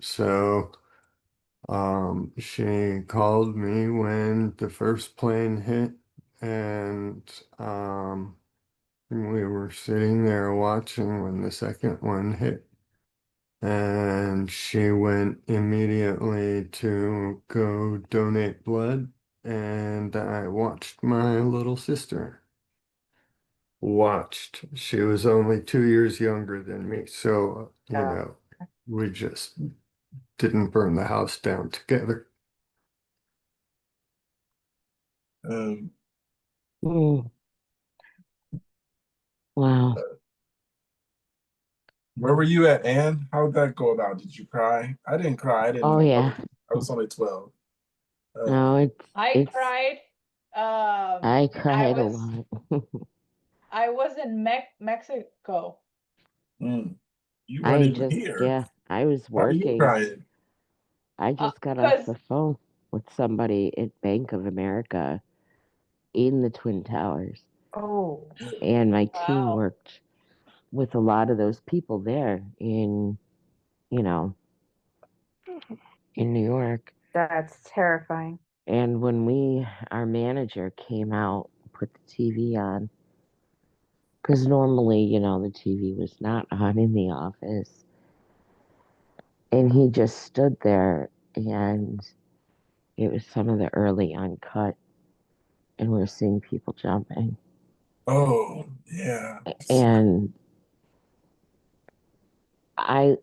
F: So she called me when the first plane hit, and we were sitting there watching when the second one hit. And she went immediately to go donate blood, and I watched my little sister. Watched. She was only 2 years younger than me, so, we just didn't burn the house down together.
K: Wow.
B: Where were you at, Anne? How did that go about? Did you cry? I didn't cry. I didn't.
C: Oh yeah.
B: I was only 12.
C: No,
I: I cried.
C: I
I: when I
C: cried a
I: was
C: lot.
I: I was in Mexico.
B: You weren't even here.
C: Yeah, I was
B: How are you
C: working.
B: crying?
C: I just got off
I: Because
C: the phone with somebody at Bank of America in the Twin Towers.
J: Oh,
C: And my team
I: wow.
C: worked with a lot of those people there in, you know, in New York.
J: that's terrifying.
C: And when our manager came out, put the TV on, because normally, the TV was not on in the office. And he just stood there, and it was some of the early uncut, and we're seeing people jumping.
B: Oh, yeah.
C: And I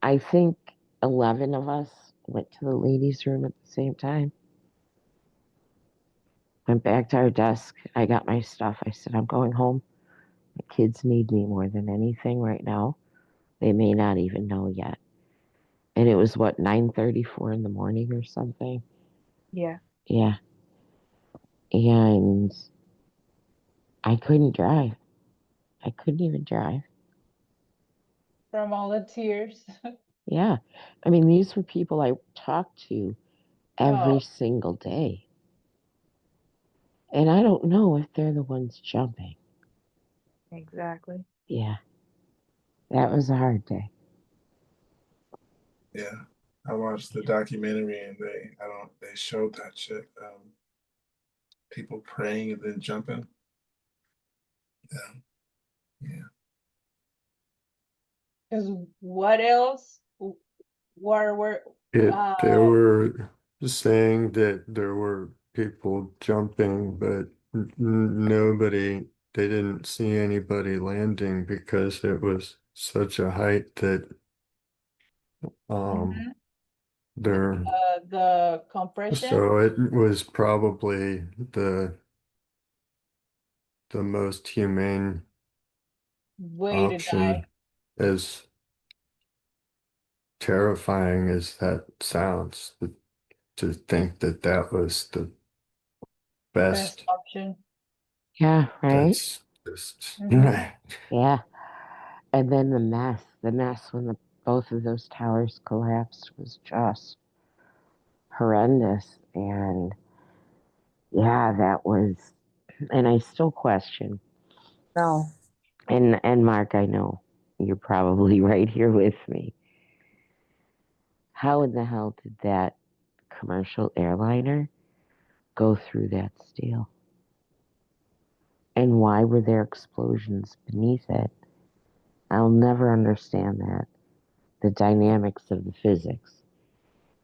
C: I think 11 of us went to the ladies' room at the same time. Went back to our desk. I got my stuff. I said, I'm going home. The kids need me more than anything right now. They may not even know yet. And it was what, 9:34 in the morning or something?
J: Yeah.
C: Yeah. And I couldn't drive. I couldn't even drive.
I: From all the tears.
C: Yeah. I mean, these were people I talked to every
I: Oh,
C: single day. And I don't know if they're the ones jumping.
J: Exactly.
C: Yeah. That was a hard day.
B: Yeah. I watched the documentary and they showed that shit. People praying and then jumping. Yeah. Yeah.
I: because what else? Were
F: They were saying that there were people jumping, but nobody, they didn't see anybody landing because it was such a height that
I: mhm,
F: there,
I: the compression
F: so it was probably the most humane
I: way to die.
F: option, as terrifying as that sounds, to think that that was the
I: Best
F: best.
I: option.
C: Yeah, right?
F: That's just
I: Mhm.
C: Yeah. And then the mess when both of those towers collapsed was just horrendous. And yeah, and I still question.
J: No.
C: And Mark, I know you're probably right here with me. How in the hell did that commercial airliner go through that steel? And why were there explosions beneath it? I'll never understand that. The dynamics of the physics.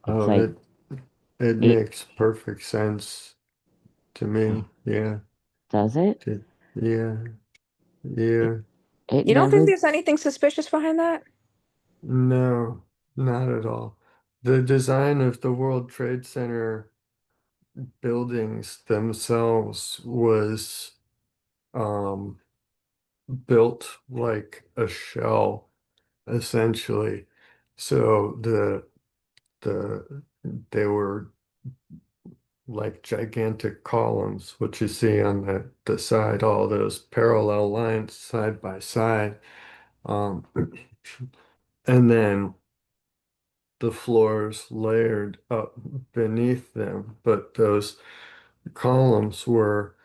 C: It's
F: Oh,
C: like
F: it
C: it
F: makes perfect sense to me. Yeah.
C: does it?
F: Yeah. Yeah.
C: It
J: You don't think
C: never
J: there's anything suspicious behind that?
F: No, not at all. The design of the World Trade Center buildings themselves was um built like a shell, essentially. So the they were like gigantic columns, which you see on the side, all those parallel lines side by side. Um, and then the floors layered up beneath them, but those columns were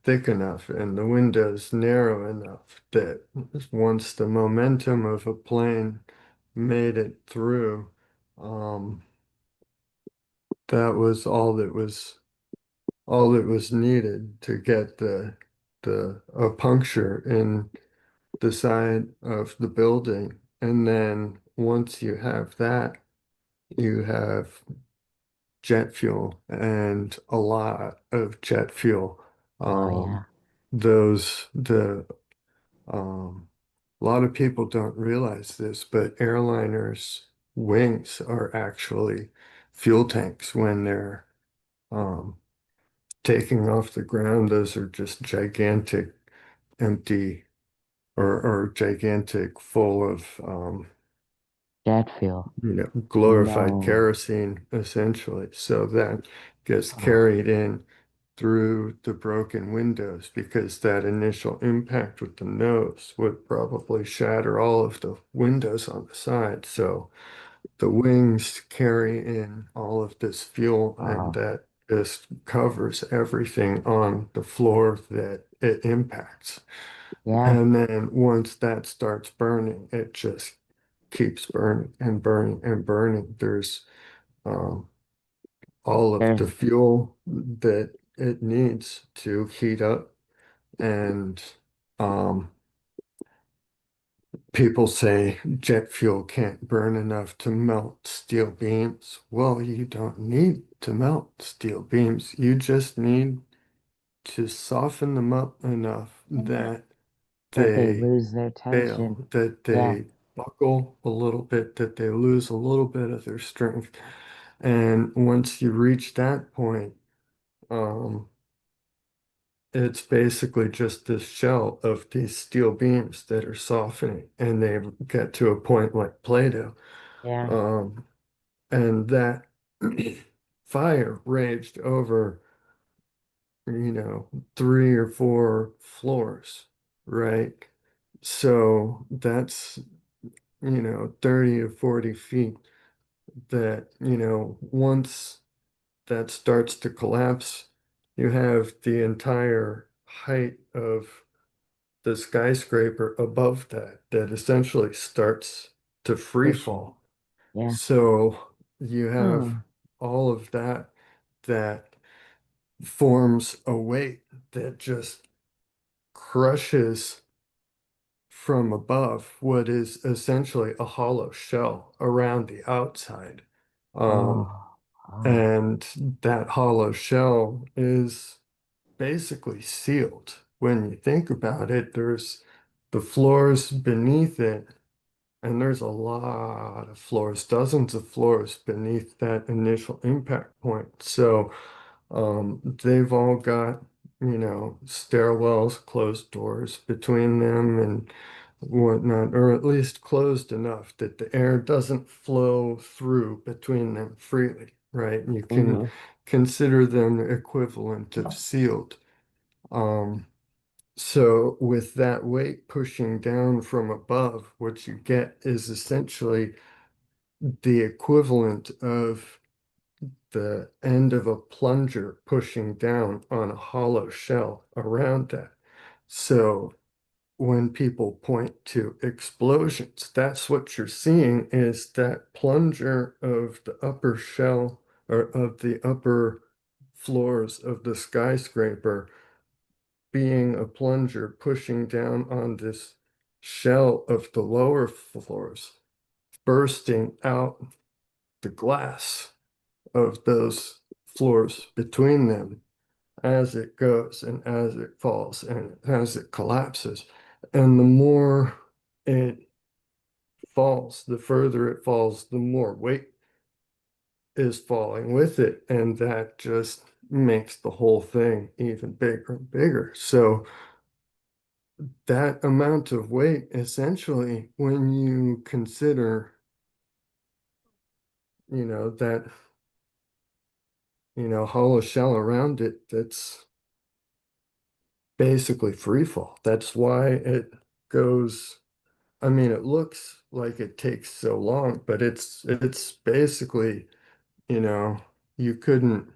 F: thick enough and the windows narrow enough that once the momentum of a plane made it through, um, that was all that was needed to get the a puncture in the side of the building. And then once you have that, you have jet fuel and a lot of jet fuel.
C: Oh yeah.
F: Those the A lot of people don't realize this, but airliners' wings are actually fuel tanks when they're um, taking off the ground. Those are just gigantic empty or gigantic, full of
C: Jet fuel.
F: glorified
C: No.
F: kerosene, essentially. So that gets
C: Oh,
F: carried in through the broken windows because that initial impact with the nose would probably shatter all of the windows on the side. So the wings carry in all of this fuel, and
C: oh,
F: that just covers everything on the floor that it impacts.
C: yeah.
F: And then once that starts burning, it just keeps burning and burning and burning. There's um, all of
C: There's
F: the fuel that it needs to heat up. And um, people say jet fuel can't burn enough to melt steel beams. Well, you don't need to melt steel beams. You just need to soften them up enough that
C: that they
F: they
C: lose their tension.
F: fail, that
C: Yeah.
F: they buckle a little bit, that they lose a little bit of their strength. And once you reach that point, um, it's basically just this shell of these steel beams that are softening, and they get to a point like Play-Doh.
C: Yeah.
F: Um, and that fire raged over, 3 or 4 floors, right? So that's, 30 to 40 feet that, once that starts to collapse, you have the entire height of the skyscraper above that that essentially starts to free
C: Pushing.
F: fall.
C: Yeah.
F: So you have
C: Hmm.
F: all of that that forms a weight that just crushes from above what is essentially a hollow shell around the outside. Um,
C: Oh. Oh.
F: and that hollow shell is basically sealed. When you think about it, there's the floors beneath it, and there's a lot of floors, dozens of floors beneath that initial impact point. So they've all got, stairwells, closed doors between them and whatnot, or at least closed enough that the air doesn't flow through between them freely, right? You can
C: Hmm.
F: consider them equivalent of sealed. Um, so with that weight pushing down from above, what you get is essentially the equivalent of the end of a plunger pushing down on a hollow shell around that. So when people point to explosions, that's what you're seeing is that plunger of the upper shell or of the upper floors of the skyscraper being a plunger pushing down on this shell of the lower floors, bursting out the glass of those floors between them as it goes and as it falls and as it collapses. And the more it falls, the further it falls, the more weight is falling with it. And that just makes the whole thing even bigger and bigger. So that amount of weight, essentially, when you consider, that, hollow shell around it, that's basically free fall. That's why it goes, I mean, it looks like it takes so long, but it's basically, you know, you couldn't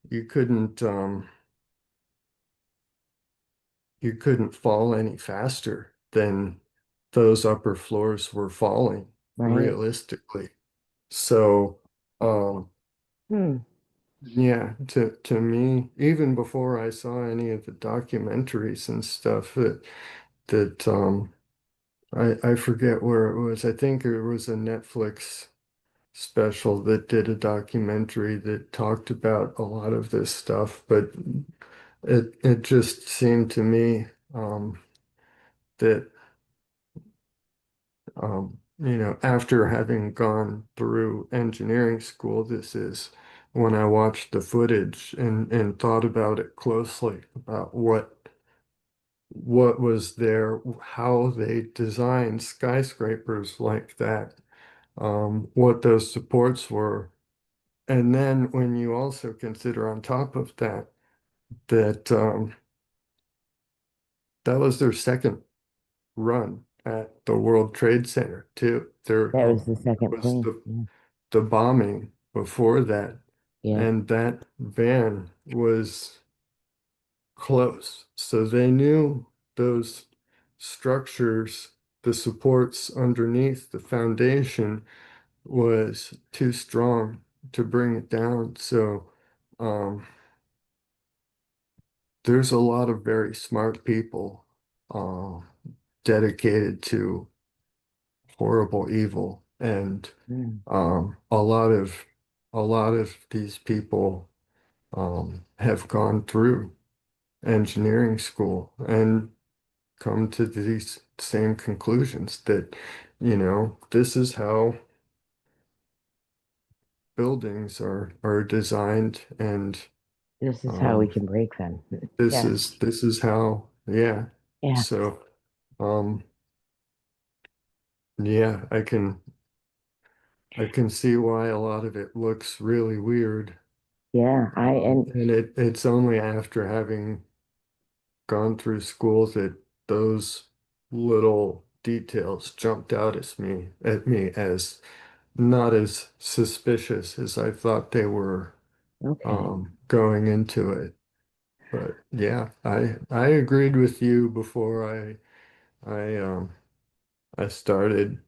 F: you couldn't you couldn't fall any faster than those upper floors were falling
C: Right.
F: realistically. So um
C: Hmm.
F: yeah, to me, even before I saw any of the documentaries and stuff that I forget where it was. I think it was a Netflix special that did a documentary that talked about a lot of this stuff, but it just seemed to me that after having gone through engineering school, this is when I watched the footage and thought about it closely about what was there, how they designed skyscrapers like that, what those supports were. And then when you also consider on top of that, that that was their second run at the World Trade Center too. There
C: That was the second
F: was
C: plane. Yeah.
F: the bombing before that,
C: Yeah.
F: and that van was close. So they knew those structures, the supports underneath the foundation was too strong to bring it down. So there's a lot of very smart people dedicated to horrible evil, and
C: Mm.
F: a lot of these people have gone through engineering school and come to these same conclusions that, this is how buildings are designed, and
C: This is how we
F: um,
C: can break them.
F: this
C: Yeah.
F: is how, yeah.
C: Yeah.
F: So, yeah, I can see why a lot of it looks really weird.
C: Yeah.
F: And it's only after having gone through school that those little details jumped out at me as not as suspicious as I thought they were
C: Okay.
F: going into it. But yeah, I agreed with you before I started,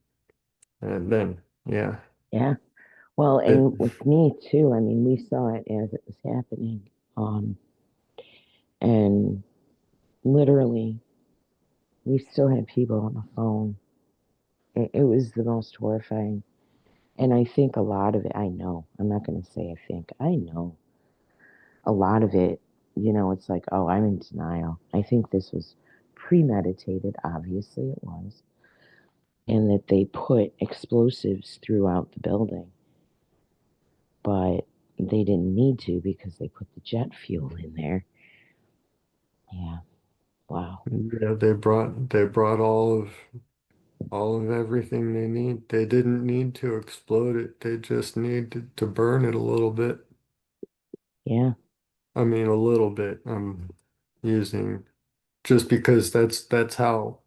F: and then yeah,
C: Yeah. Well,
F: it
C: and with me too, I mean, we saw it as it was happening. And literally, we still had people on the phone. It was the most horrifying. And I think a lot of it, I know, I'm not going to say I think, I know a lot of it, it's like, oh, I'm in denial. I think this was premeditated. Obviously, it was. And that they put explosives throughout the building. But they didn't need to because they put the jet fuel in there. Yeah. Wow.
F: yeah, they brought all of everything they need. They didn't need to explode it. They just needed to burn it a little bit.
C: Yeah.
F: I mean, a little bit. I'm using just because that's how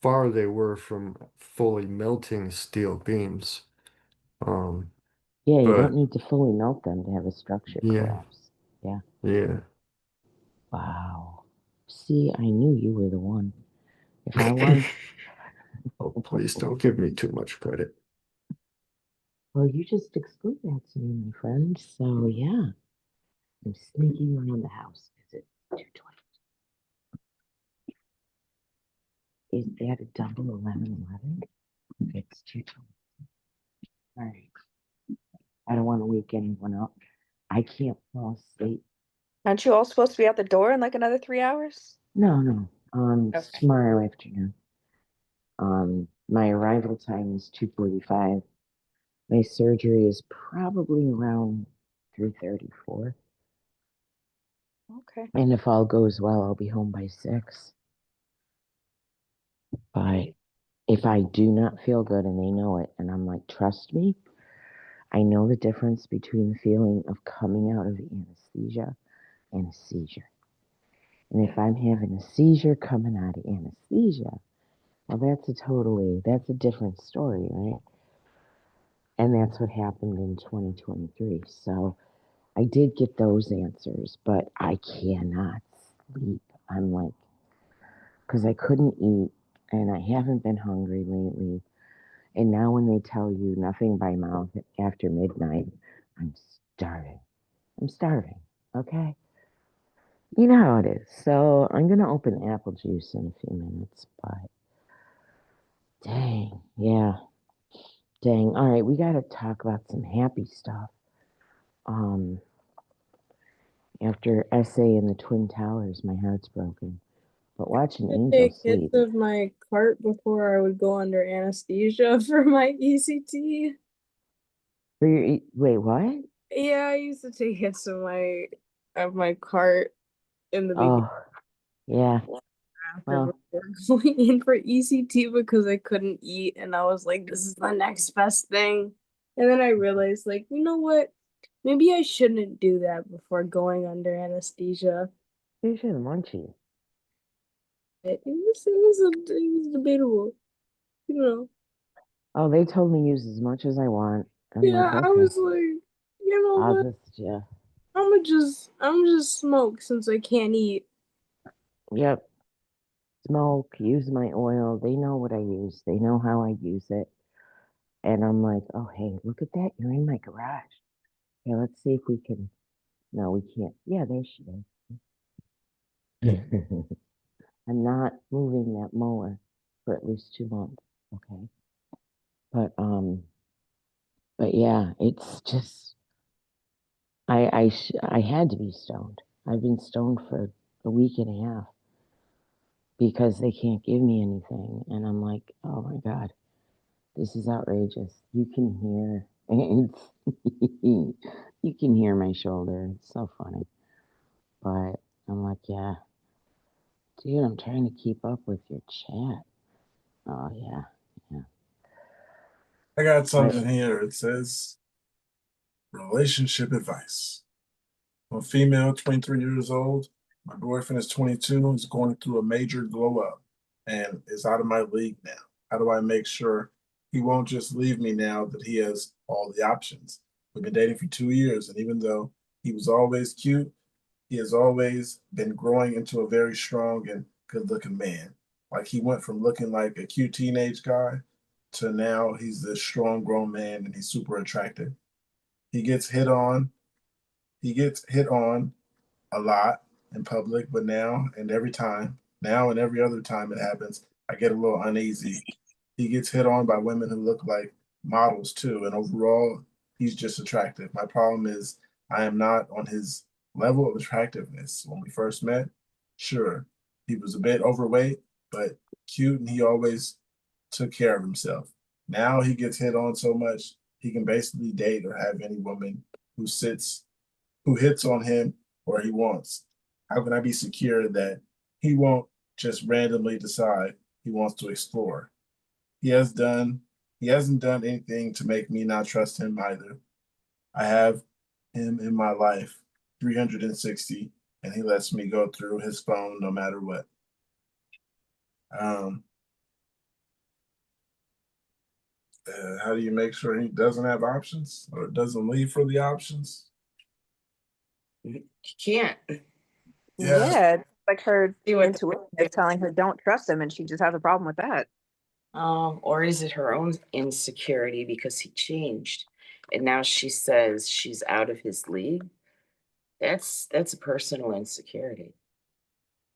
F: far they were from fully melting steel beams. Um,
C: Yeah, you don't
F: but
C: need to fully melt them to have a structure
F: yeah,
C: collapse. Yeah.
F: yeah.
C: Wow. See, I knew you were the one. If I want,
F: Oh, please don't give me too much credit.
C: well, you just explained that to me, my friend. So yeah, I'm sneaking around the house because it's 2:20. Is that a double 11:11? It's 2:20. All right. I don't want to wake anyone up. I can't fall asleep.
J: Aren't you all supposed to be out the door in like another 3 hours?
C: No. It's
J: Okay.
C: tomorrow afternoon. My arrival time is 2:45. My surgery is probably around 3:34.
J: Okay.
C: And if all goes well, I'll be home by 6. But if I do not feel good and they know it, and I'm like, trust me, I know the difference between the feeling of coming out of anesthesia and a seizure. And if I'm having a seizure coming out of anesthesia, well, that's a different story, right? And that's what happened in 2023. So I did get those answers, but I cannot sleep. I'm like, because I couldn't eat and I haven't been hungry lately. And now when they tell you nothing by mouth after midnight, I'm starving. I'm starving. Okay. You know how it is. So I'm going to open apple juice in a few minutes, but dang. Yeah. Dang. All right. We got to talk about some happy stuff. Um, After essay in the Twin Towers, my heart's broken. But watching Angel
G: Take hits
C: sleep.
G: of my cart before I would go under anesthesia for my ECT.
C: Wait, what?
G: Yeah, I used to take hits of my cart in the beginning.
C: Oh, Yeah. Well,
G: We're going in for ECT because I couldn't eat, and I was like, this is the next best thing. And then I realized, like, you know what? Maybe I shouldn't do that before going under anesthesia.
C: you should munchies.
G: It was debatable, you know.
C: Oh, they told me use as much as I want. I'm
G: Yeah,
C: like,
G: I
C: okay.
G: was like, you know
C: I'll
G: what?
C: just, yeah.
G: I'm just smoke since I can't eat.
C: Yep. Smoke, use my oil. They know what I use. They know how I use it. And I'm like, oh, hey, look at that. You're in my garage. Yeah, let's see if we can. No, we can't. Yeah, there she is. I'm not moving that mower for at least 2 months. Okay. But yeah, it's just, I had to be stoned. I've been stoned for a week and a half because they can't give me anything. And I'm like, oh my God, this is outrageous. You can hear, you can hear my shoulder. It's so funny. But I'm like, yeah, dude, I'm trying to keep up with your chat. Oh, yeah.
B: I got something here. It says relationship advice. I'm a female, 23 years old. My boyfriend is 22. He's going through a major glow up and is out of my league now. How do I make sure he won't just leave me now that he has all the options? We've been dating for 2 years, and even though he was always cute, he has always been growing into a very strong and good looking man. Like he went from looking like a cute teenage guy to now he's this strong grown man and he's super attractive. He gets hit on. He gets hit on a lot in public, but now and every other time it happens, I get a little uneasy. He gets hit on by women who look like models too, and overall, he's just attractive. My problem is I am not on his level of attractiveness. When we first met, sure, he was a bit overweight, but cute, and he always took care of himself. Now he gets hit on so much, he can basically date or have any woman who sits who hits on him or he wants. How can I be secure that he won't just randomly decide he wants to explore? He has done he hasn't done anything to make me not trust him either. I have him in my life 360 and he lets me go through his phone no matter what. Um, how do you make sure he doesn't have options or doesn't leave for the options?
K: You can't.
J: Yeah, it's like her intuition is telling her don't trust him, and she just has a problem with that.
K: Or is it her own insecurity because he changed, and now she says she's out of his league? That's a personal insecurity.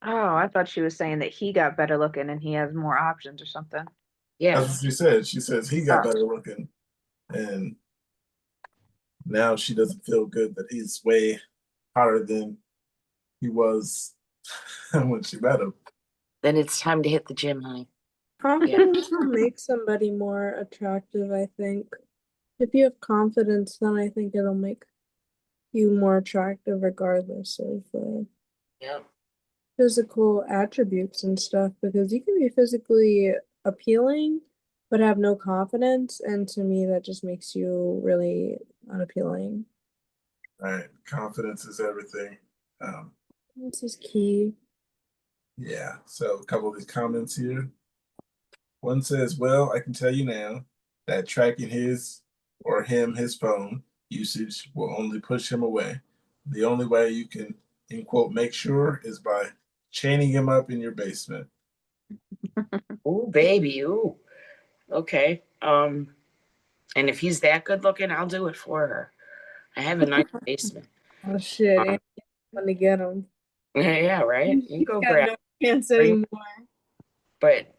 J: Oh, I thought she was saying that he got better looking and he has more options or something.
K: Yeah,
B: That's what she said. She says he got
J: Oh.
B: better looking, and now she doesn't feel good that he's way hotter than he was when she met him.
K: then it's time to hit the gym, honey.
G: Confidence will make somebody more attractive, I think. If you have confidence, then I think it'll make you more attractive regardless of
K: Yep.
G: physical attributes and stuff, because you can be physically appealing but have no confidence, and to me that just makes you really unappealing.
B: Right. Confidence is everything.
G: This is key.
B: Yeah. So a couple of these comments here. One says, well, I can tell you now that tracking his phone usage will only push him away. The only way you can, in quote, make sure is by chaining him up in your basement.
K: Ooh, baby. Ooh. Okay. And if he's that good looking, I'll do it for her. I have a nice basement.
G: Oh shit, I'm gonna get him.
K: Yeah, right. You go grab.
G: No chance anymore.
K: But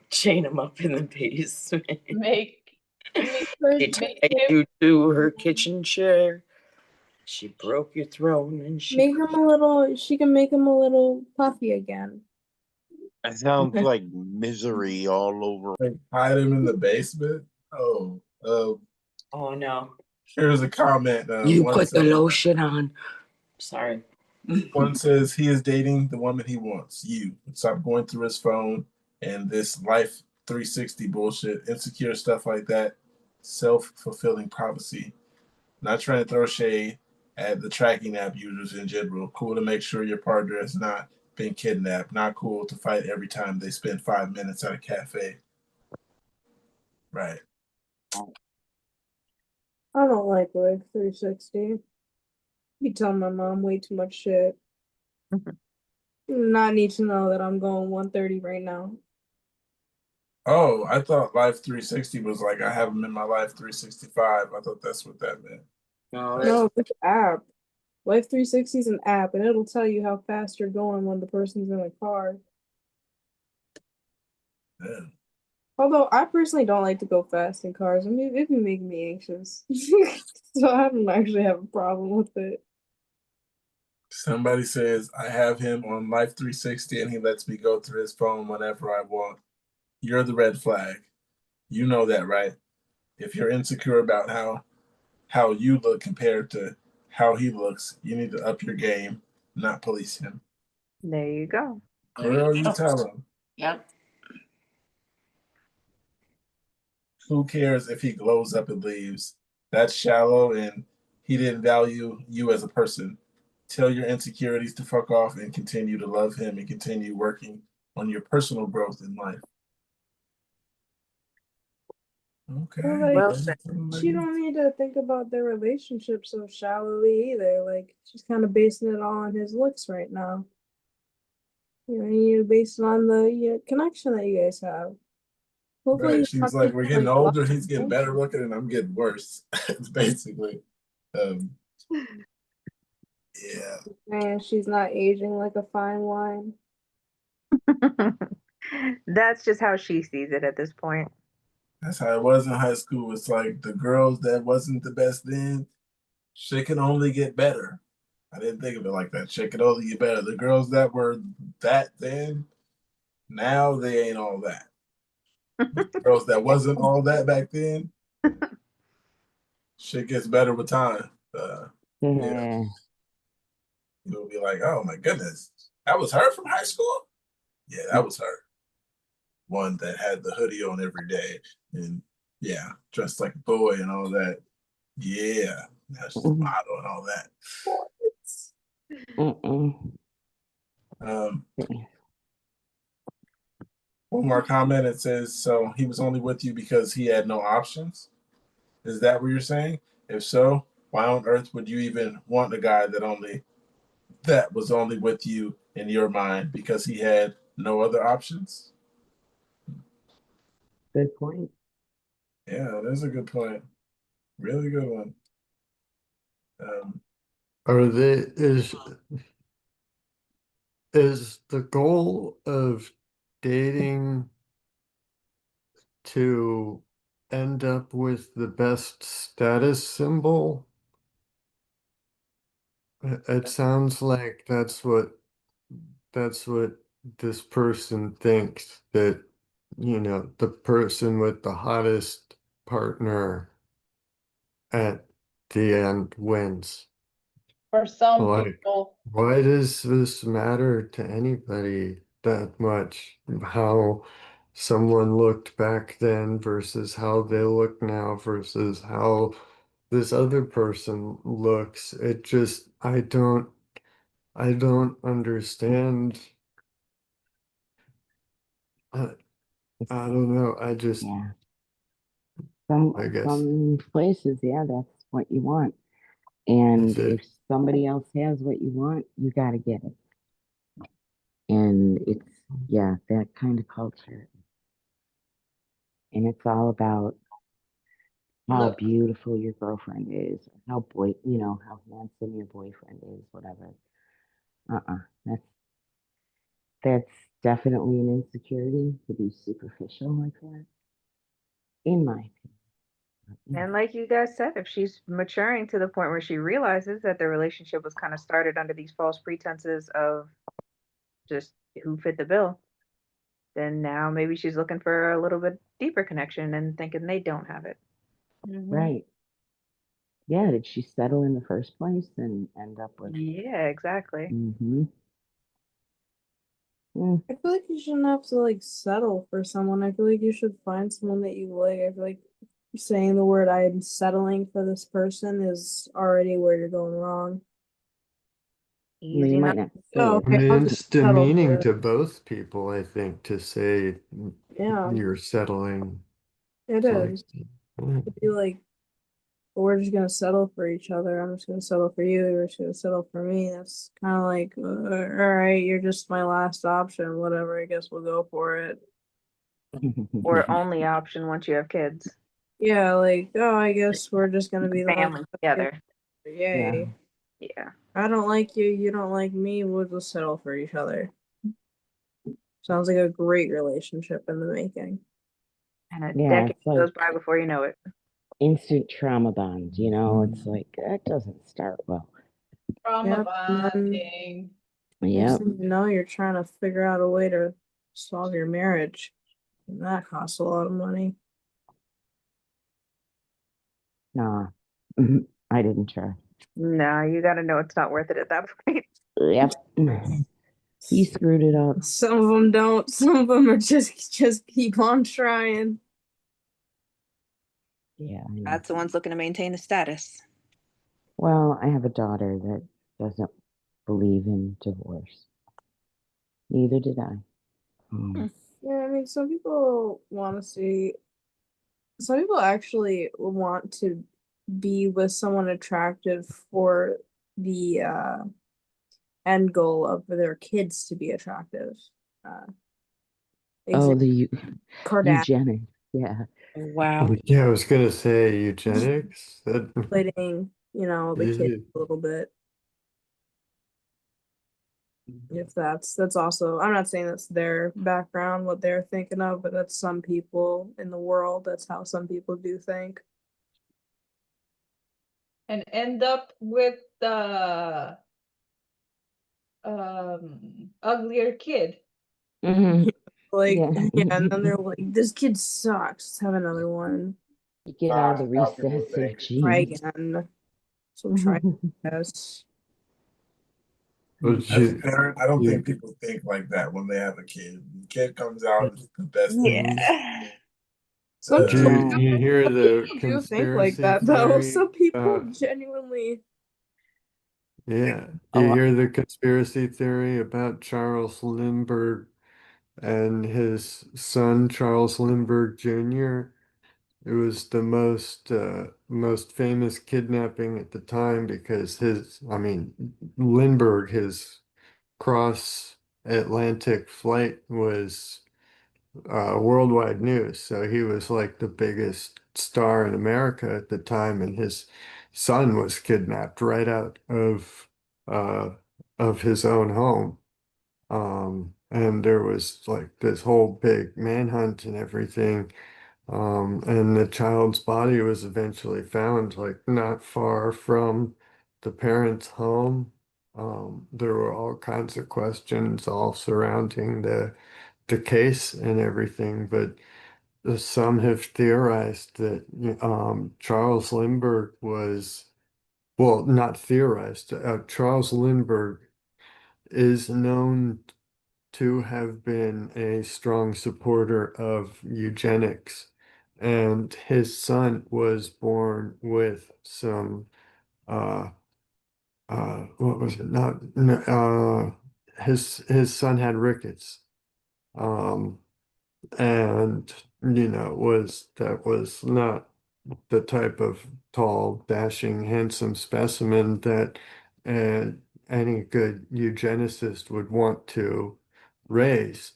K: chain him up in the basement. She tied you to her kitchen chair. She broke your throne and she
G: Make him a little. She can make him a little puffy again.
E: That sounds like misery all over.
B: Like, hide him in the basement. Oh
K: no.
B: Here's a comment.
K: You put the lotion on. Sorry.
B: One says he is dating the woman he wants. You stop going through his phone and this life 360 bullshit, insecure stuff like that. Self-fulfilling prophecy. Not trying to throw shade at the tracking app users in general. Cool to make sure your partner has not been kidnapped. Not cool to fight every time they spend 5 minutes at a cafe. Right.
G: I don't like Life 360. You tell my mom way too much shit. Not need to know that I'm going 130 right now.
B: Oh, I thought Life 360 was like I have them in my life 365. I thought that's what that meant.
G: No, it's an app. Life 360 is an app, and it'll tell you how fast you're going when the person's in a car.
B: Yeah.
G: Although I personally don't like to go fast in cars. I mean, it can make me anxious. So I don't actually have a problem with it.
B: Somebody says I have him on Life 360 and he lets me go through his phone whenever I want. You're the red flag. You know that, right? If you're insecure about how you look compared to how he looks, you need to up your game, not police him.
J: There you go.
B: Girl, you tell him.
K: Yep.
B: Who cares if he glows up and leaves? That's shallow and he didn't value you as a person. Tell your insecurities to fuck off and continue to love him and continue working on your personal growth in life. Okay.
G: Well, she don't need to think about their relationship so shallowly either. Like, she's kind of basing it all on his looks right now. You know, you base it on the connection that you guys have. Hopefully,
B: Right. She's like, we're getting older, he's getting better looking, and I'm getting worse. It's basically. Yeah.
G: Man, she's not aging like a fine wine.
J: That's just how she sees it at this point.
B: That's how it was in high school. It's like the girls that wasn't the best then, shit can only get better. I didn't think of it like that. Shit can only get better. The girls that were that then, now they ain't all that. The girls that wasn't all that back then, shit gets better with time. Yeah. You'll be like, oh my goodness, that was her from high school? Yeah, that was her. One that had the hoodie on every day and yeah, dressed like a boy and all that. Yeah, now she's a model and all that. One more comment. It says, so he was only with you because he had no options. Is that what you're saying? If so, why on earth would you even want a guy that was only with you in your mind because he had no other options?
C: Good point.
B: Yeah, that's a good point. Really good one.
F: Is the goal of dating to end up with the best status symbol? It sounds like that's what this person thinks, that, you know, the person with the hottest partner at the end wins.
I: For some
F: Like,
I: people.
F: why does this matter to anybody that much? How someone looked back then versus how they look now versus how this other person looks. It just, I don't understand. I don't know. I just,
C: Yeah.
F: I guess.
C: Some places, yeah, that's what you want. And if somebody else has what you want, you got to get it. And it's, yeah, that kind of culture. And it's all about how beautiful your girlfriend is, or how how handsome your boyfriend is, whatever. That's definitely an insecurity to be superficial like that, in my opinion.
J: And like you guys said, if she's maturing to the point where she realizes that the relationship was kind of started under these false pretenses of just who fit the bill, then now maybe she's looking for a little bit deeper connection and thinking they don't have it.
C: Right. Yeah, did she settle in the first place and end up with?
J: Yeah, exactly.
C: Mm-hmm.
G: I feel like you shouldn't have to like settle for someone. I feel like you should find someone that you like. I feel like saying the word "I'm settling for this person" is already where you're going wrong.
C: You
J: Easy
C: might
J: enough.
C: not say
G: Oh,
C: it.
F: I
G: okay, I'll
F: mean,
G: just
F: it's
G: settle
F: demeaning
G: for it.
F: to both people, I think, to say
G: Yeah,
F: you're settling.
G: it
F: It's like,
G: is. To be like, we're just gonna settle for each other. I'm just gonna settle for you. You're just gonna settle for me. That's kind of like, all right, you're just my last option. Whatever. I guess we'll go for it.
J: Or only option once you have kids.
G: Yeah, like, oh, I guess we're just gonna be the ones
J: Family
G: that have
J: together.
G: kids. Yay.
J: Yeah.
G: I don't like you, you don't like me, we'll just settle for each other. Sounds like a great relationship in the making.
J: And a
C: Yeah,
J: decade
C: it's like
J: goes by before you know it.
C: instant trauma bond, you know? It's like that doesn't start well.
I: Trauma
G: Yep, and then
I: bonding.
G: next
C: Yep.
G: thing you know, you're trying to figure out a way to solve your marriage. And that costs a lot of money.
C: Nah. I didn't try.
J: No, you gotta know it's not worth it at that point.
C: Yep. He screwed it up.
G: Some of them don't. Some of them are just keep on trying.
C: Yeah, I know.
J: That's the ones looking to maintain the status.
C: Well, I have a daughter that doesn't believe in divorce. Neither did I.
G: Yeah, I mean, some people want to see. Some people actually want to be with someone attractive for the end goal of their kids to be attractive.
C: Oh,
G: Example,
C: the
G: Kardashian
C: eugenics. Yeah.
J: Wow.
F: Yeah, I was gonna say eugenics. That
G: plating, the kids a little bit. If that's also, I'm not saying that's their background, what they're thinking of, but that's some people in the world. That's how some people do think.
I: And end up with the uglier kid.
G: Like,
C: Yeah.
G: yeah, and then they're like, this kid sucks. Let's have another one.
C: You get out of the recessive
G: Try
C: genes.
G: again. So try this.
B: As a parent, I don't think people think like that when they have a kid. The kid comes out as the best thing.
G: Some
F: you hear the
G: people do think like
F: conspiracy
G: that, though.
F: theory?
G: Some people genuinely.
F: Yeah, you hear the conspiracy theory about Charles Lindbergh and his son Charles Lindbergh Jr. It was the most famous kidnapping at the time because Lindbergh, his cross Atlantic flight was worldwide news. So he was like the biggest star in America at the time, and his son was kidnapped right out uh, of his own home. And there was like this whole big manhunt and everything. And the child's body was eventually found like not far from the parents' home. There were all kinds of questions all surrounding the case and everything, but some have theorized that Charles Lindbergh was, well, not theorized. Charles Lindbergh is known to have been a strong supporter of eugenics, and his son was born with some what was it? Not his son had rickets. Um, and that was not the type of tall, dashing, handsome specimen that uh, any good eugenicist would want to raise.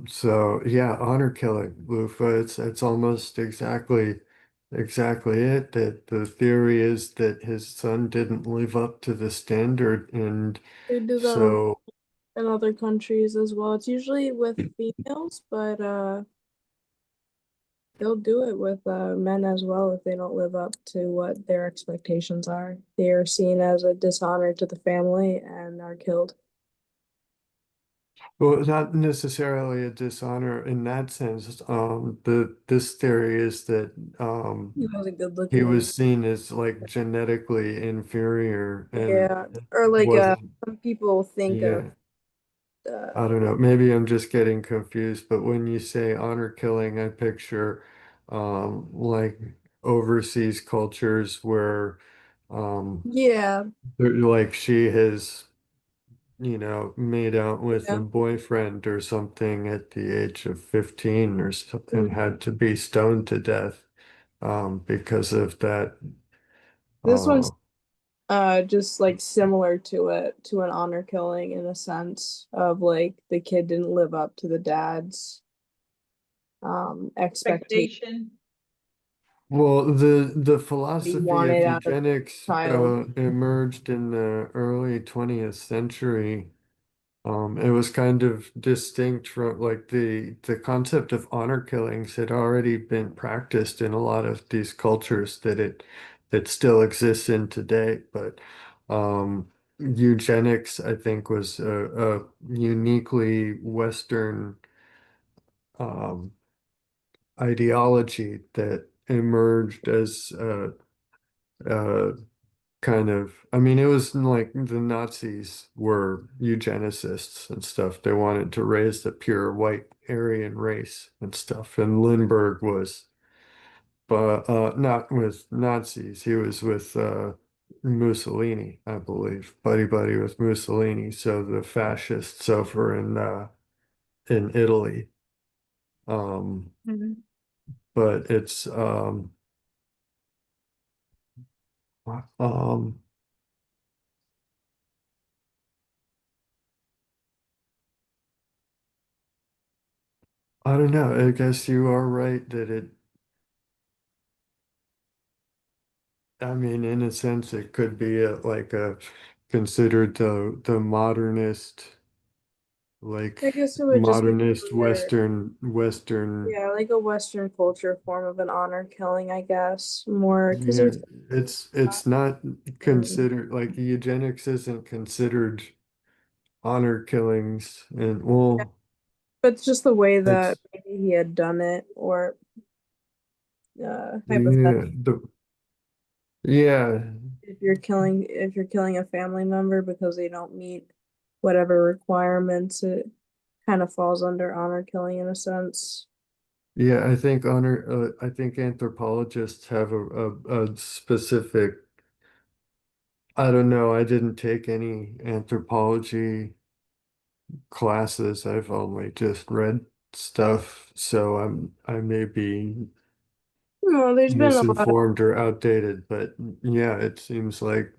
F: So yeah, honor killing, Lufa. It's almost exactly it. That the theory is that his son didn't live up to the standard, and
G: They do that
F: so.
G: in other countries as well. It's usually with females, but they'll do it with men as well if they don't live up to what their expectations are. They are seen as a dishonor to the family and are killed.
F: Well, not necessarily a dishonor in that sense. This theory is that
G: He wasn't good
F: he
G: looking.
F: was seen as like genetically inferior and
G: Yeah, or like
F: wasn't.
G: some people think of
F: Yeah, I don't know. Maybe I'm just getting confused, but when you say honor killing, I picture like overseas cultures where
G: yeah,
F: like she has, made out with a
G: yeah.
F: boyfriend or something at the age of 15 or something,
G: Mm.
F: and had to be stoned to death because of that.
G: This
F: Uh,
G: one's just like similar to it, to an honor killing in a sense of like the kid didn't live up to the dad's expectation
I: Expectation.
F: well, the
G: he
F: philosophy of
G: wanted out of
F: eugenics
G: child.
F: emerged in the early 20th century. It was kind of distinct from like the concept of honor killings had already been practiced in a lot of these cultures that still exists in today. But eugenics, I think, was a uniquely Western um, ideology that emerged as a kind of, I mean, it was like the Nazis were eugenicists and stuff. They wanted to raise the pure white Aryan race and stuff. And Lindbergh was, but not with Nazis. He was with Mussolini, I believe, buddy with Mussolini. So the fascists over in Italy. Um,
I: Mhm.
F: but it's um I don't know. I guess you are right that I mean, in a sense, it could be like a considered the modernist, like
G: I guess it would just be
F: modernist
G: another,
F: Western.
G: yeah, like a Western culture form of an honor killing, I guess, more because
F: Yeah,
G: there's
F: it's not considered like eugenics isn't considered honor killings, and well,
G: but it's just the way that
F: it's
G: maybe he had done it, or hypothetically,
F: yeah yeah
G: if you're killing a family member because they don't meet whatever requirements, it kind of falls under honor killing in a sense.
F: yeah. I think anthropologists have a specific. I don't know. I didn't take any anthropology classes. I've only just read stuff, so I may be
G: Well, there's been a lot of
F: misinformed or outdated, but yeah, it seems like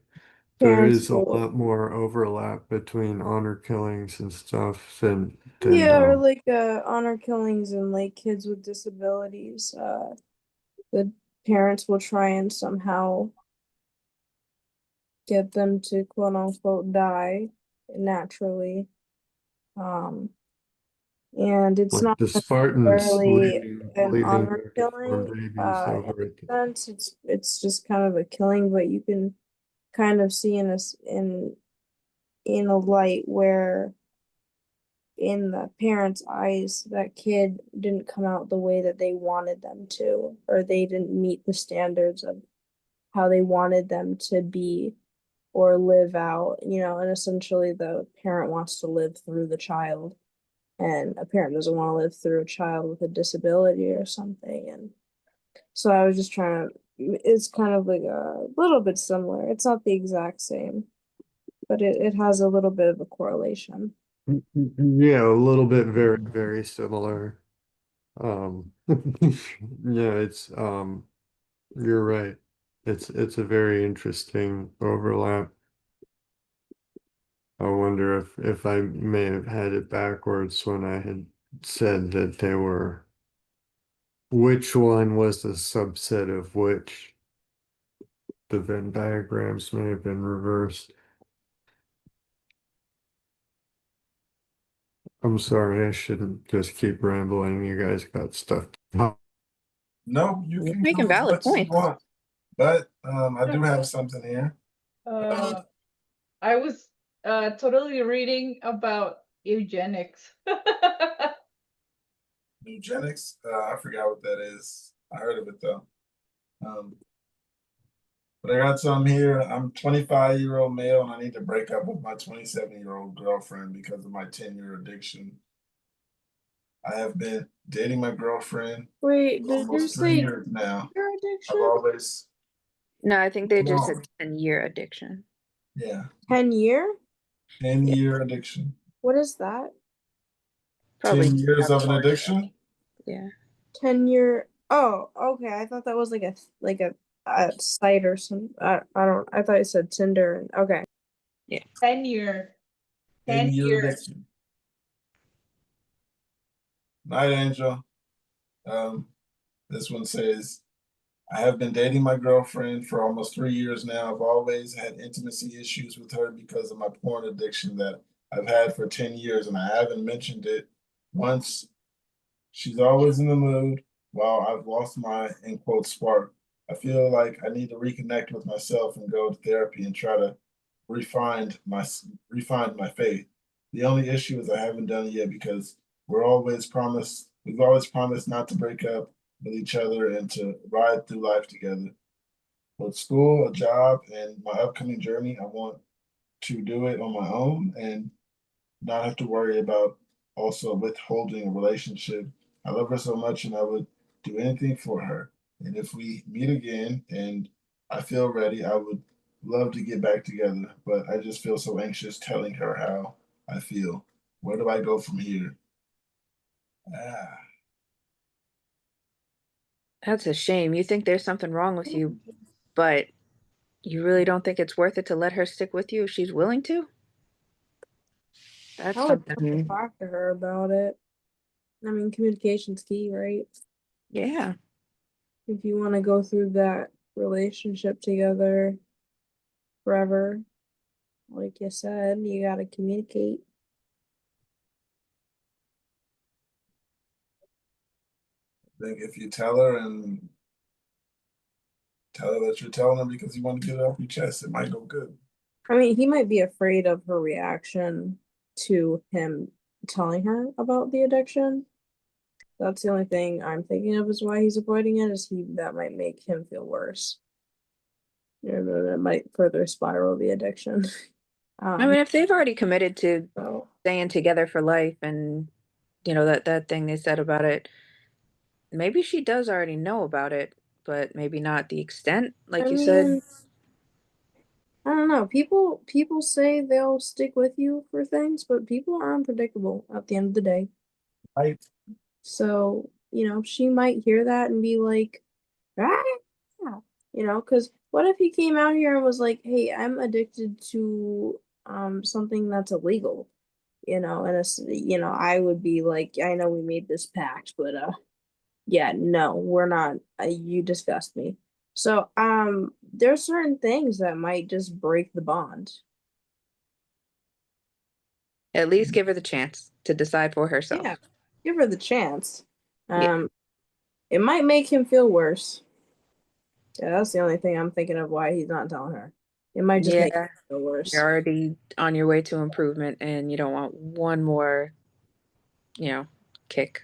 F: there
G: parents
F: is a
G: will,
F: lot more overlap between honor killings and stuff than
G: yeah, or like honor killings and like kids with disabilities. The parents will try and somehow get them to quote unquote die naturally. Um, and it's
F: like
G: not
F: the Spartans
G: necessarily an
F: leaving
G: honor
F: their newborn
G: killing,
F: babies
G: in
F: over at
G: a sense. It's just kind of a killing, but you can kind of see in a light where in the parents' eyes that kid didn't come out the way that they wanted them to, or they didn't meet the standards of how they wanted them to be or live out, and essentially the parent wants to live through the child, and a parent doesn't want to live through a child with a disability or something. And so I was just trying to, it's kind of like a little bit similar. It's not the exact same, but it has a little bit of a correlation.
F: yeah, a little bit very similar. Yeah, it's you're right. It's a very interesting overlap. I wonder if I may have had it backwards when I had said that they were which one was a subset of which. The Venn diagrams may have been reversed. I'm sorry, I shouldn't just keep rambling. You guys got stuff.
B: No, you can
J: Making
B: go as
J: valid
B: much as you
J: points.
B: want. But I do have something here.
I: I was totally reading about Eugenics.
B: Eugenics? I forgot what that is. I heard of it though. But I got some here. I'm 25-year-old male and I need to break up with my 27-year-old girlfriend because of my 10-year addiction. I have been dating my girlfriend
G: Wait,
B: for
G: did you
B: almost 3
G: say
B: years now.
G: your
B: I've
G: addiction?
B: always,
J: No, I think they just
B: no,
J: said 10-year addiction.
B: yeah,
G: 10-year?
B: 10-year addiction.
G: What is that?
J: Probably
B: 10 years of an
J: alcohol.
B: addiction?
J: Yeah.
G: 10-year. Oh, okay. I thought that was like a site or some. I don't. I thought you said Tinder. Okay.
I: 10-year.
B: 10-year
I: 10 years.
B: addiction. Night Angel. This one says, I have been dating my girlfriend for almost 3 years now. I've always had intimacy issues with her because of my porn addiction that I've had for 10 years, and I haven't mentioned it once. She's always in the mood while I've lost my, in quote, spark. I feel like I need to reconnect with myself and go to therapy and try to refine my faith. The only issue is I haven't done it yet because we've always promised not to break up with each other and to ride through life together. With school, a job, and my upcoming journey, I want to do it on my own and not have to worry about also withholding a relationship. I love her so much and I would do anything for her. And if we meet again and I feel ready, I would love to get back together. But I just feel so anxious telling her how I feel. Where do I go from here? Ah.
J: That's a shame. You think there's something wrong with you, but you really don't think it's worth it to let her stick with you if she's willing to? That's
G: I would
J: something.
G: talk to her about it. I mean, communication's key, right?
J: Yeah.
G: If you want to go through that relationship together forever, like you said, you got to communicate.
B: I think if you tell her that you're telling her because you want to get it off your chest, it might go good.
G: I mean, he might be afraid of her reaction to him telling her about the addiction. That's the only thing I'm thinking of is why he's avoiding it, is that might make him feel worse. You know, that might further spiral the addiction.
J: I mean, if they've already committed to
G: So,
J: staying together for life and, that thing they said about it, maybe she does already know about it, but maybe not the extent, like
G: I
J: you said.
G: mean, I don't know. People say they'll stick with you for things, but people are unpredictable at the end of the day.
B: Right.
G: So, she might hear that and be like, ah, because what if he came out here and was like, hey, I'm addicted to something that's illegal, and I would be like, I know we made this pact, but yeah, no, we're not. You disgust me. So, there's certain things that might just break the bond.
J: At least give her the chance to decide for herself.
G: Yeah, give her the chance.
J: Yeah.
G: It might make him feel worse. Yeah, that's the only thing I'm thinking of why he's not telling her. It might just make him feel worse.
J: You're already on your way to improvement and you don't want one more, kick.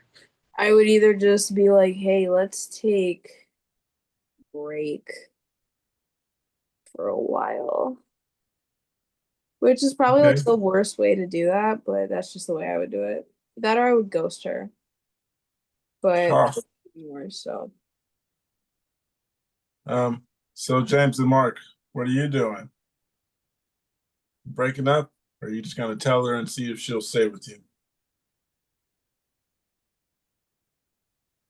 G: I would either just be like, hey, let's take a break for a while. Which is probably like the worst way to do that, but that's just the way I would do it. That or I would ghost her. But more so.
B: So James and Mark, what are you doing? Breaking up? Or are you just gonna tell her and see if she'll stay with you?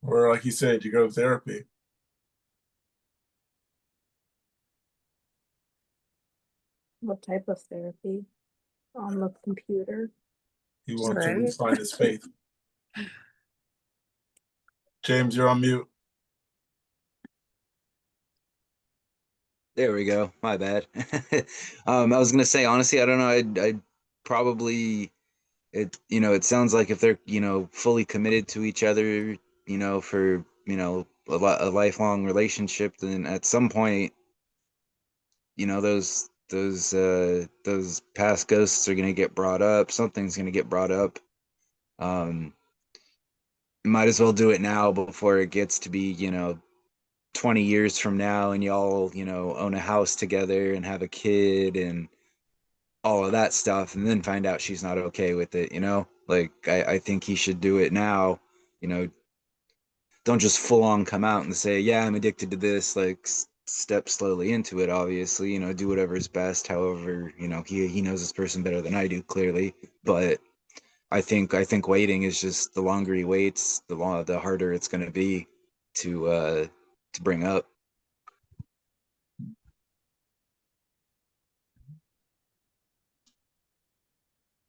B: Or like you said, you go to therapy.
G: What type of therapy? On the computer.
B: He wants to refine his faith. James, you're on mute.
H: There we go. My bad. I was gonna say, honestly, I don't know. I'd probably it sounds like if they're fully committed to each other, for a lifelong relationship, then at some point, those those past ghosts are gonna get brought up. Something's gonna get brought up. Might as well do it now before it gets to be, 20 years from now and y'all, own a house together and have a kid and all of that stuff, and then find out she's not okay with it, Like, I think he should do it now, don't just full on come out and say, yeah, I'm addicted to this. Like, step slowly into it, obviously, do whatever's best. However, he knows this person better than I do, clearly. But I think waiting is just, the longer he waits, the harder it's going to be to bring up.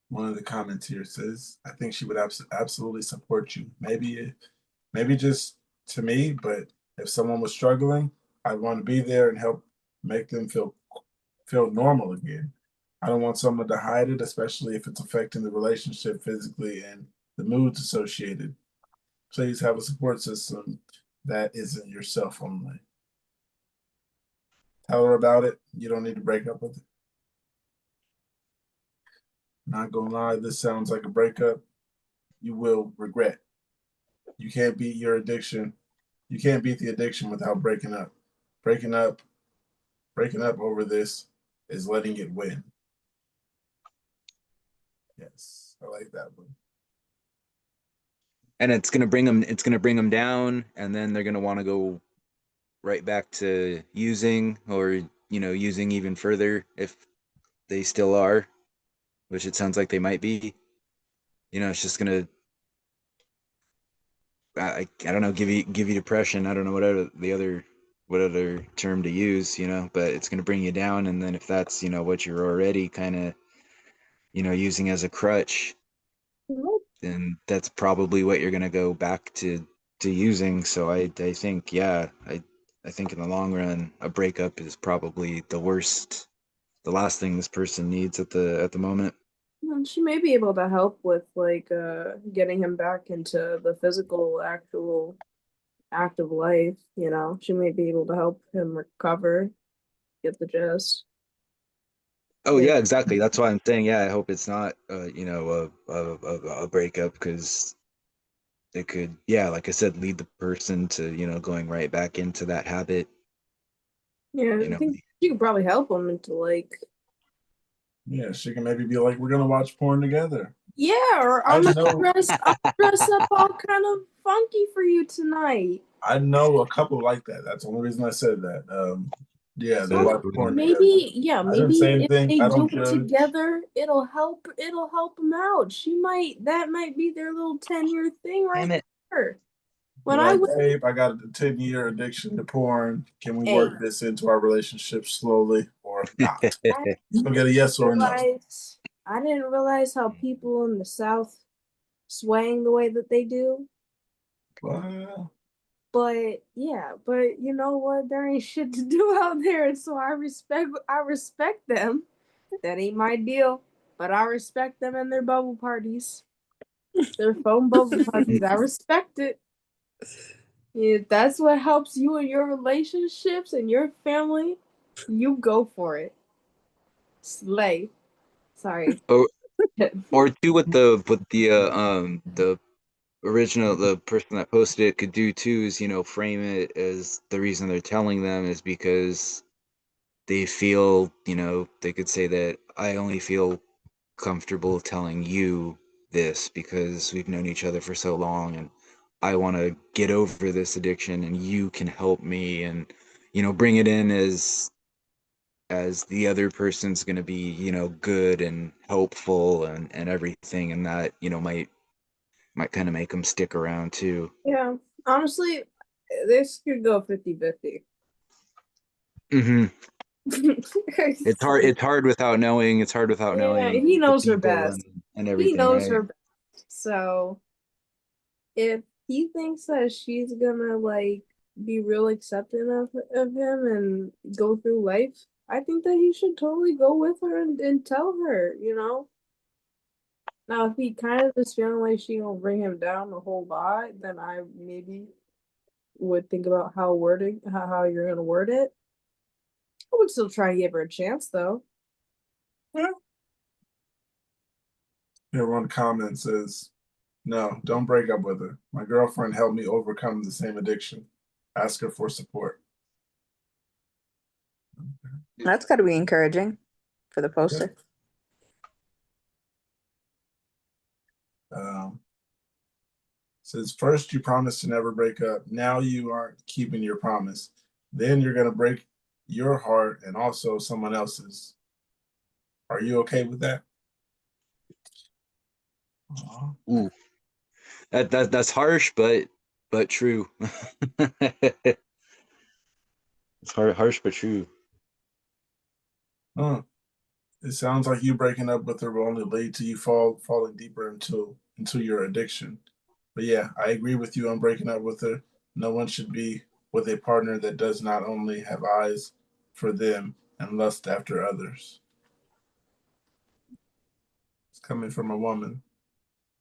B: One of the comments here says, I think she would absolutely support you. Maybe just to me, but if someone was struggling, I'd want to be there and help make them feel normal again. I don't want someone to hide it, especially if it's affecting the relationship physically and the moods associated. Please have a support system that isn't yourself only. Tell her about it. You don't need to break up with her. Not gonna lie, this sounds like a breakup you will regret. You can't beat your addiction. You can't beat the addiction without breaking up. Breaking up over this is letting it win. Yes, I like that one.
H: And it's gonna bring them down, and then they're gonna want to go right back to using, or using even further if they still are, which it sounds like they might be. It's just gonna, I don't know, give you depression. I don't know what other term to use, but it's gonna bring you down. And then if that's what you're already kind of using as a crutch, then that's probably what you're gonna go back to using. So I think, yeah, I think in the long run, a breakup is probably the last thing this person needs at the moment.
G: She may be able to help with like getting him back into the physical, actual active life, She may be able to help him recover, get the gist.
H: Oh yeah, exactly. That's why I'm saying, yeah, I hope it's not a breakup, because it could, yeah, like I said, lead the person to, going right back into that habit.
G: Yeah, I think you could probably help him into like.
B: Yeah, she can maybe be like, we're gonna watch porn together.
G: Yeah, or I'm gonna dress up all kind of funky for you tonight.
B: I know a couple like that. That's the only reason I said that. Yeah, they watch porn
G: maybe,
B: together.
G: yeah, maybe if they do it together, it'll help them out. That might be their little 10-year thing right there.
B: When I babe, I got a 10-year addiction to porn. Can we work this into our relationship slowly or not? So get a yes or a no.
G: I didn't realize how people in the South swang the way that they do. But yeah, you know what? There ain't shit to do out there, so I respect them. That ain't my deal, but I respect them and their bubble parties. Their phone bubble parties. I respect it. If that's what helps you in your relationships and your family, you go for it. Slay. Sorry.
H: Or two, what the original, the person that posted it could do too is, frame it as the reason they're telling them is because they feel, they could say that I only feel comfortable telling you this because we've known each other for so long, and I want to get over this addiction, and you can help me, and bring it in as the other person's going to be good and helpful and everything, and that might kind of make them stick around too.
G: Yeah, honestly, this could go 50-50.
H: It's hard without knowing. It's hard without knowing.
G: Yeah, he knows her best.
H: And everything.
G: He knows her best. So if he thinks that she's gonna like be real accepting of him and go through life, I think that he should totally go with her and tell her, Now, if he kind of is feeling like she gonna bring him down a whole lot, then I maybe would think about how you're gonna word it. I would still try and give her a chance, though.
B: Yeah. Here, one comment says, no, don't break up with her. My girlfriend helped me overcome the same addiction. Ask her for support.
J: That's got to be encouraging for the poster.
B: Says, first you promised to never break up. Now you aren't keeping your promise. Then you're going to break your heart and also someone else's. Are you okay with that?
H: Ooh, that's harsh, but true. It's harsh but true.
B: It sounds like you breaking up with her will only lead to you falling deeper into your addiction. But yeah, I agree with you on breaking up with her. No one should be with a partner that does not only have eyes for them and lust after others. It's coming from a woman.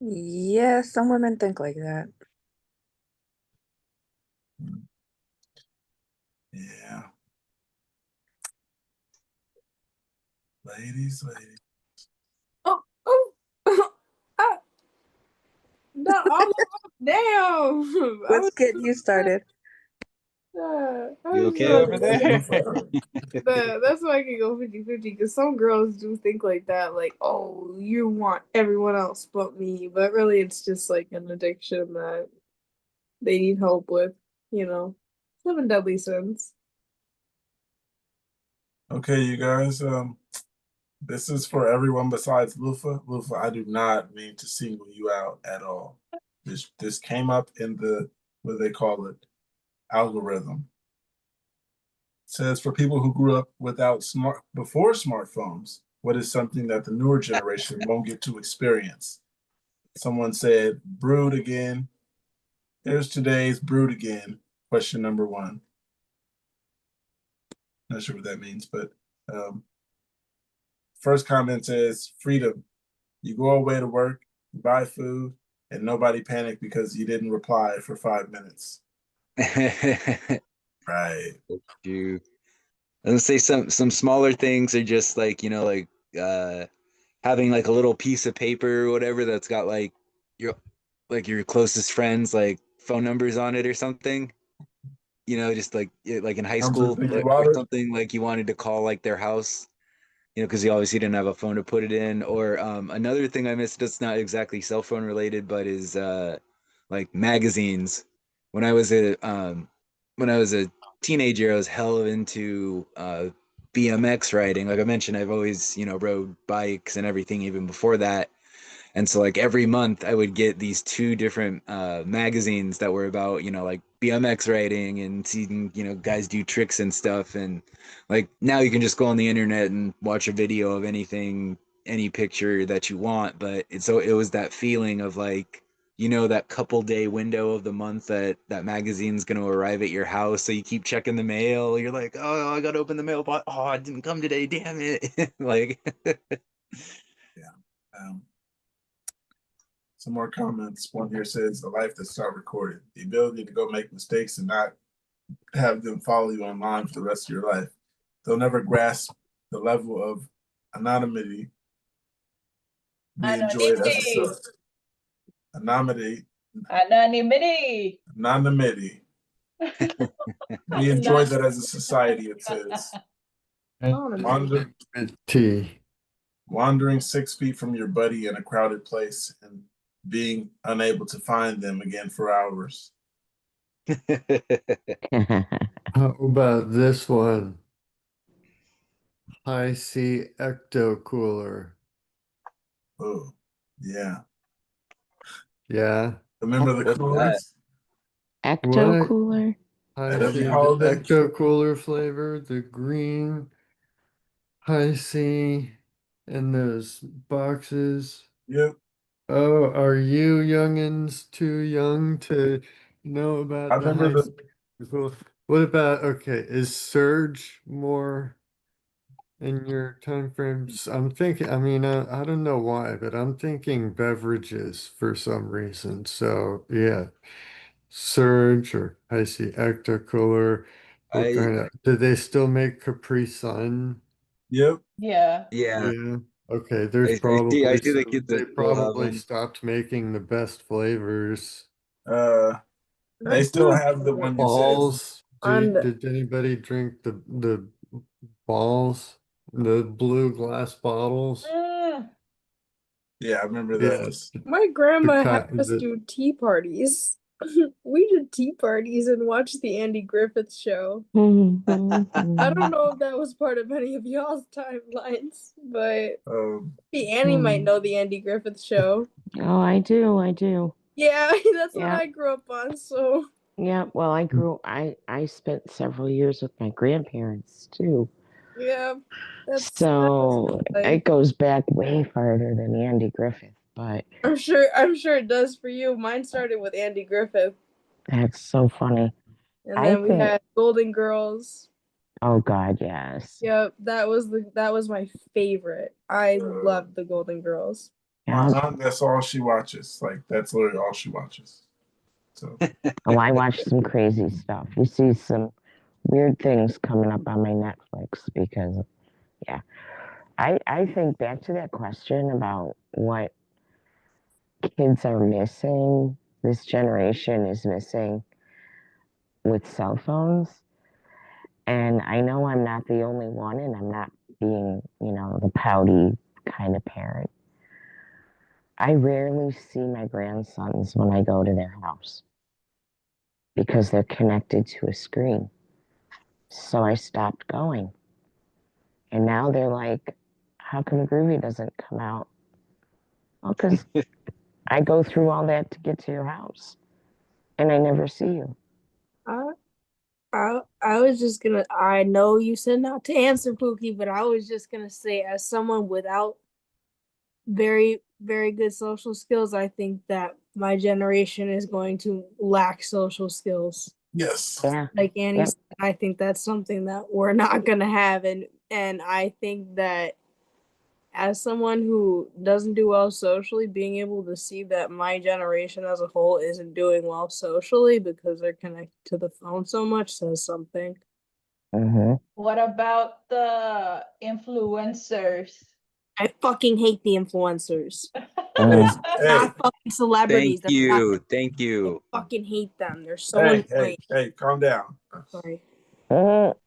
J: Yeah, some women think like that.
B: Yeah. Ladies.
G: Oh, no, damn.
J: Let's get you started.
H: You okay over there?
G: That's why I can go 50-50, because some girls do think like that, like, oh, you want everyone else but me, but really it's just like an addiction that they need help with, 7 deadly sins.
B: Okay, you guys, this is for everyone besides Lufa. Lufa, I do not mean to single you out at all. This came up in the, what do they call it, algorithm. It says, for people who grew up before smartphones, what is something that the newer generation won't get to experience? Someone said, brood again. Here's today's brood again. Question number 1. Not sure what that means, but first comment says, freedom. You go away to work, you buy food, and nobody panic because you didn't reply for 5 minutes. Right.
H: You. I would say some smaller things are just like, having like a little piece of paper or whatever that's got like your closest friends like phone numbers on it or something. Just like in high school or something, like you wanted to call like their house, because you obviously didn't have a phone to put it in. Or another thing I missed that's not exactly cell phone related, but is like magazines. When I was a teenager, I was hell into BMX riding. Like I mentioned, I've always rode bikes and everything even before that. And so like every month I would get these 2 different magazines that were about, like BMX riding and seeing, guys do tricks and stuff. And like now you can just go on the internet and watch a video of anything, any picture that you want. But it was that feeling of like, that couple day window of the month that magazine's going to arrive at your house. So you keep checking the mail. You're like, oh, I got to open the mail, but oh, it didn't come today. Damn it. Like,
B: yeah. Some more comments. One here says, a life that's not recorded. The ability to go make mistakes and not have them follow you online for the rest of your life. They'll never grasp the level of anonymity we enjoy it as a anonymity. We enjoy that as a society, it says. Wandering 6 feet from your buddy in a crowded place and being unable to find them again for hours.
F: How about this one? High-C ecto cooler.
B: Oh, yeah.
F: Yeah.
B: Remember the coolers?
C: Ecto cooler?
F: High-C ecto cooler flavor, the green High-C in those boxes.
B: Yep.
F: Oh, are you youngins too young to know about the High-C? What about, okay, is Surge more in your time frames? I'm thinking, I mean, I don't know why, but I'm thinking beverages for some reason. So yeah, Surge or High-C Ecto Cooler. What kind of? Do they still make Capri Sun?
B: Yep.
I: Yeah.
H: Yeah.
F: Yeah. Okay. There's
H: I see
F: probably
H: the
F: some,
H: kids
F: they
H: that still have
F: probably
H: them.
F: stopped making the best flavors.
B: They still have the one you said.
F: Balls. Did anybody drink the balls? The blue glass bottles?
B: Yeah, I remember
F: Yeah.
B: those.
G: My grandma
F: The
G: had
F: ki-
G: us
F: the-
G: do tea parties. We did tea parties and watched the Andy Griffith show. I don't know if that was part of any of y'all's timelines, but the Annie might know the Andy Griffith show.
C: Oh, I do.
G: Yeah, that's what
C: Yeah.
G: I grew up on, so
C: Yeah, well, I spent several years with my grandparents too.
G: yeah.
C: So it goes back way farther than Andy Griffith, but
G: I'm sure it does for you. Mine started with Andy Griffith.
C: that's so funny.
G: And then we had Golden Girls.
C: Oh God, yes.
G: Yep, that was my favorite. I loved the Golden Girls.
B: My aunt, that's all she watches. Like, that's literally all she watches. So.
C: Oh, I watch some crazy stuff. You see some weird things coming up on my Netflix because, yeah. I think back to that question about what kids are missing, this generation is missing with cell phones. And I know I'm not the only one, and I'm not being, the pouty kind of parent. I rarely see my grandsons when I go to their house because they're connected to a screen. So I stopped going. And now they're like, how come Groovy doesn't come out? Well, because I go through all that to get to your house and I never see you.
G: I was just gonna, I know you said not to answer, Pookie, but I was just gonna say, as someone without very, very good social skills, I think that my generation is going to lack social skills.
B: Yes.
C: Yeah.
G: Like Annie said, I think that's something that we're not gonna have, and I think that as someone who doesn't do well socially, being able to see that my generation as a whole isn't doing well socially because they're connected to the phone so much says something.
I: What about the influencers?
G: I fucking hate the influencers.
B: Not
G: fucking celebrities.
H: Thank you.
G: I fucking hate them. They're so annoying.
B: Hey, calm down.
G: Sorry.
B: I'll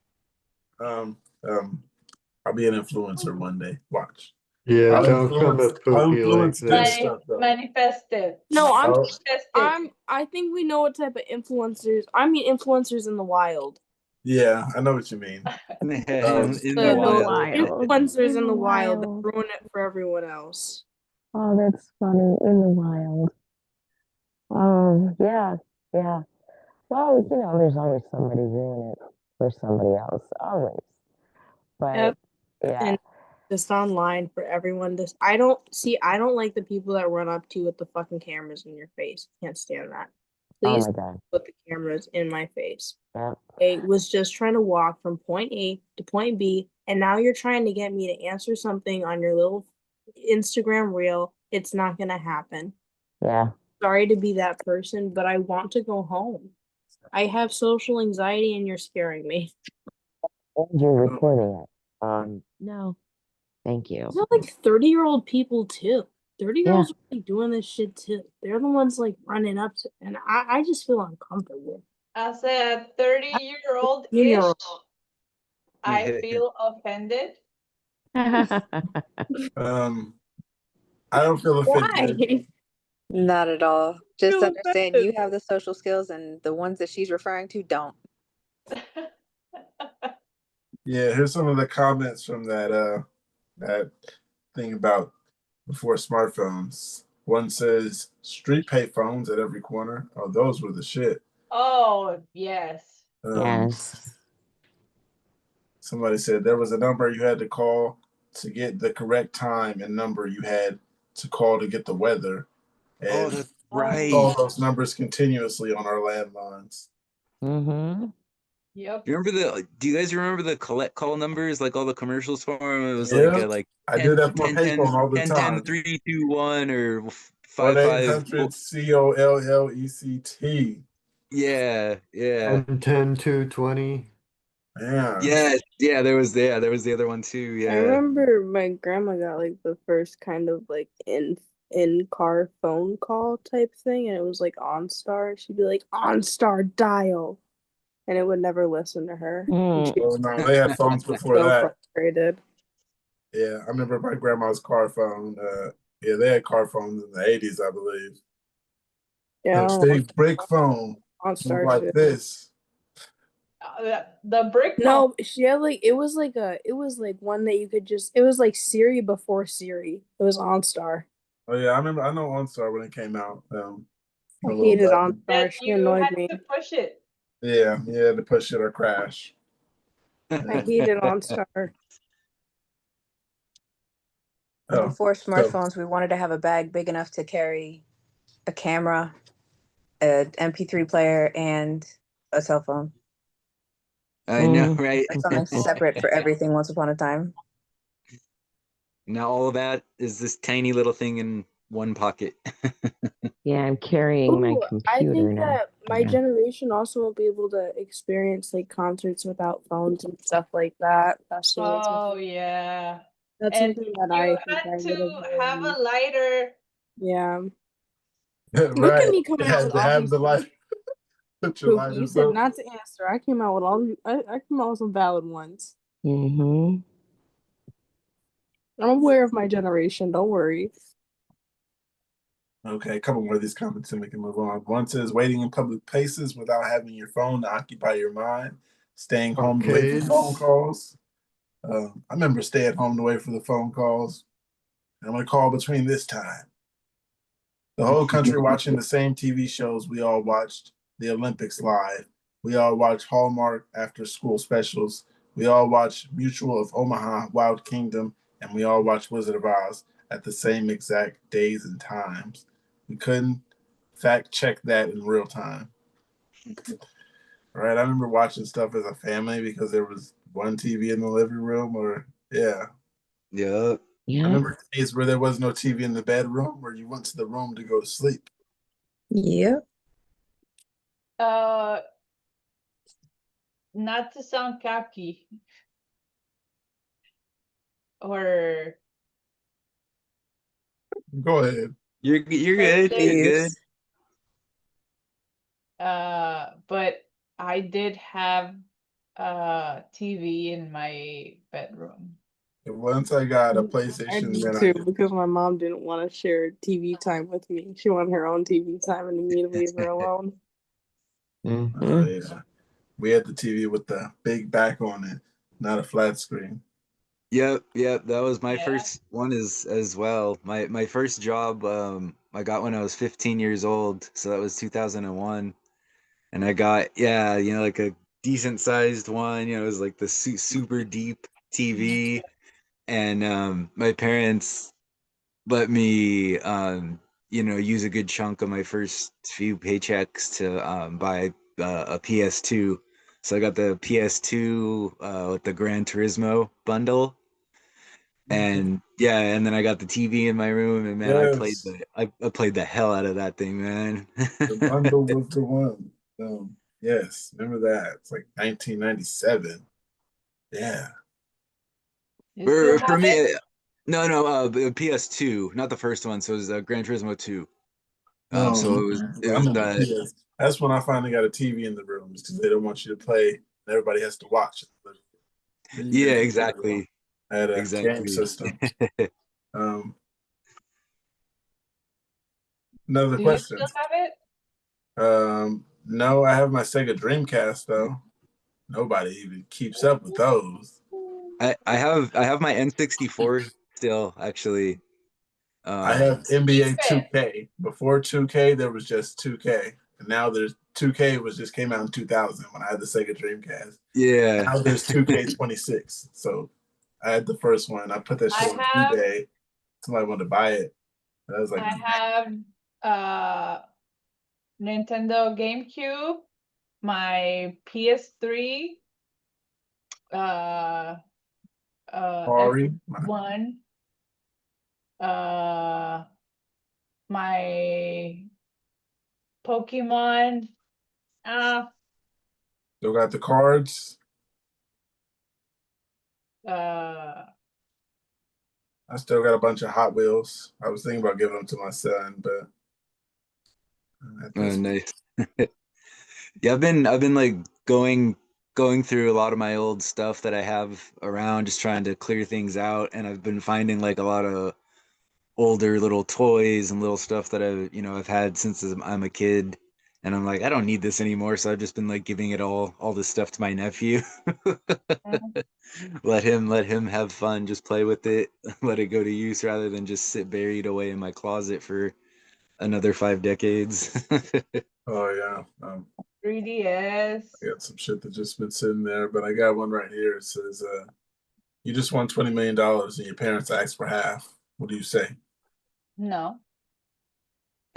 B: be an influencer one day. Watch.
F: Yeah, don't come at Pookie like this.
I: Manifested.
G: No, I think we know what type of influencers. I mean, influencers in the wild.
B: Yeah, I know what you mean.
H: in the wild.
G: Influencers in the wild that ruin it for everyone else.
C: Oh, that's funny. In the wild. Yeah. Well, there's always somebody doing it for somebody else. Always. But yeah.
G: And just online for everyone. I don't like the people that run up to you with the fucking cameras in your face. Can't stand that. Please put the cameras in my face.
C: Yeah.
G: I was just trying to walk from point A to point B, and now you're trying to get me to answer something on your little Instagram reel. It's not gonna happen.
C: Yeah.
G: Sorry to be that person, but I want to go home. I have social anxiety and you're scaring me.
C: And you're recording it. No. Thank you.
G: There's not like 30-year-old people too. 30-year-olds are like doing this shit too. They're the ones like running up to, and I just feel uncomfortable.
I: As a 30-year-old, I feel offended.
B: I don't feel offended.
J: Why? Not at all. Just understand you have the social skills and the ones that she's referring to don't.
B: Yeah, here's some of the comments from that thing about before smartphones. One says street pay phones at every corner. Oh, those were the shit.
I: Oh, yes.
C: Yes.
B: Somebody said there was a number you had to call to get the correct time and number you had to call to get the weather. And
H: that's right.
B: All those numbers continuously on our landlines.
I: Yep.
H: Do you guys remember the collect call numbers, like all the commercials for them? It was like
B: I do that for my payphone all the time.
H: 3, 2, 1 or 5
B: 1-800-COLLECT.
H: Yeah.
F: 10, 2, 20.
B: Yeah.
H: Yeah, there was the other one too.
G: I
H: Yeah.
G: remember my grandma got like the first kind of like in-car phone call type thing, and it was like OnStar. She'd be like, OnStar dial, and it would never listen to her. And she
B: Oh no, they had phones before
G: so
B: that.
G: frustrated.
B: Yeah, I remember my grandma's car phone. Yeah, they had car phones in the 80s, I believe.
G: Yeah,
B: The big brick phone
G: OnStar
B: like
G: shit.
B: this.
I: The brick phone.
G: No, she had like it was like one that you could just it was like Siri before Siri. It was OnStar.
B: Oh yeah, I know OnStar when it came out.
G: I
B: a little
G: hated
B: button.
G: OnStar.
I: That
G: She
I: you
G: annoyed
I: had
G: me.
I: to push it.
B: Yeah, you had to push it or crash.
G: I hated OnStar.
B: Oh,
J: Before
B: so
J: smartphones, we wanted to have a bag big enough to carry a camera, an MP3 player, and a cell phone.
H: I know, right?
J: Or something separate for everything once upon a time.
H: Now all of that is this tiny little thing in one pocket.
C: Yeah, I'm carrying my
G: Ooh, I
C: computer
G: think
C: now.
G: that my
C: Yeah.
G: generation also won't be able to experience like concerts without phones and stuff like that. Festivals.
I: Oh yeah.
G: That's
I: And
G: something that
I: you
G: I think
I: had
G: I would
I: to have
G: avoid.
I: a lighter.
G: Yeah. Look
B: right,
G: at me
B: you
G: coming out
B: had
G: with
B: to
G: all
B: have
G: these
B: the light. Put your
G: Pookie, you
B: lighters
G: said
B: up.
G: not to answer. I came out with I came out with some valid ones.
C: Mm-hmm.
G: I'm aware of my generation, don't worry.
B: Okay, a couple more of these comments and we can move on. One says waiting in public places without having your phone to occupy your mind, staying home to wait for phone calls. I remember staying home to wait for the phone calls. I'm gonna call between this time. The whole country watching the same TV shows we all watched, the Olympics live. We all watched Hallmark after school specials. We all watched Mutual of Omaha, Wild Kingdom, and we all watched Wizard of Oz at the same exact days and times. We couldn't fact check that in real time. Right? I remember watching stuff as a family because there was one TV in the living room, or yeah.
H: Yeah.
B: I remember days where there was no TV in the bedroom, where you went to the room to go to sleep.
J: Yep.
I: Not to sound cocky or
B: Go ahead.
H: You're good. You're good.
I: but I did have TV in my bedroom.
B: Once I got a PlayStation,
G: I did
B: then
G: too, because my mom didn't want to share TV time with me. She wanted her own TV time and me to leave her alone.
B: Yeah. We had the TV with the big back on it, not a flat screen.
H: Yep. That was my first one as well. My first job I got when I was 15 years old, so that was 2001. And I got like a decent sized one, it was like the super deep TV. And my parents let me use a good chunk of my first few paychecks to buy a PS2. So I got the PS2 with the Gran Turismo bundle. And and then I got the TV in my room, and man,
B: Yes.
H: I played the hell out of that thing, man.
B: The bundle was the one. Yes, remember that. It's like 1997. Yeah.
H: For me, no, PS2, not the first one. So it was Gran Turismo 2. So it was the
B: That's when I finally got a TV in the rooms because they don't want you to play. Everybody has to watch it.
H: Yeah, exactly.
B: I had a
H: Exactly.
B: game system. Another
I: Do
B: question.
I: you still have it?
B: No, I have my Sega Dreamcast though. Nobody even keeps up with those.
H: I have my N64 still, actually.
B: I have NBA 2K. Before 2K, there was just 2K, and now there's 2K just came out in 2000 when I had the Sega Dreamcast.
H: Yeah.
B: Now there's 2K26. So I had the first one. I put that shit on eBay. Somebody wanted to buy it. And I was like,
I: I have Nintendo GameCube, my PS3,
B: sorry.
I: X1, my Pokemon.
B: Still got the cards. I still got a bunch of Hot Wheels. I was thinking about giving them to my son, but
H: Oh, nice. Yeah, I've been like going through a lot of my old stuff that I have around, just trying to clear things out, and I've been finding like a lot of older little toys and little stuff that I've had since I'm a kid, and I'm like, I don't need this anymore, so I've just been like giving it all this stuff to my nephew. Let him have fun, just play with it, let it go to use rather than just sit buried away in my closet for another 5 decades.
B: Oh yeah.
I: 3DS.
B: I got some shit that just been sitting there, but I got one right here. It says, you just won $20 million and your parents asked for half. What do you say?
I: No.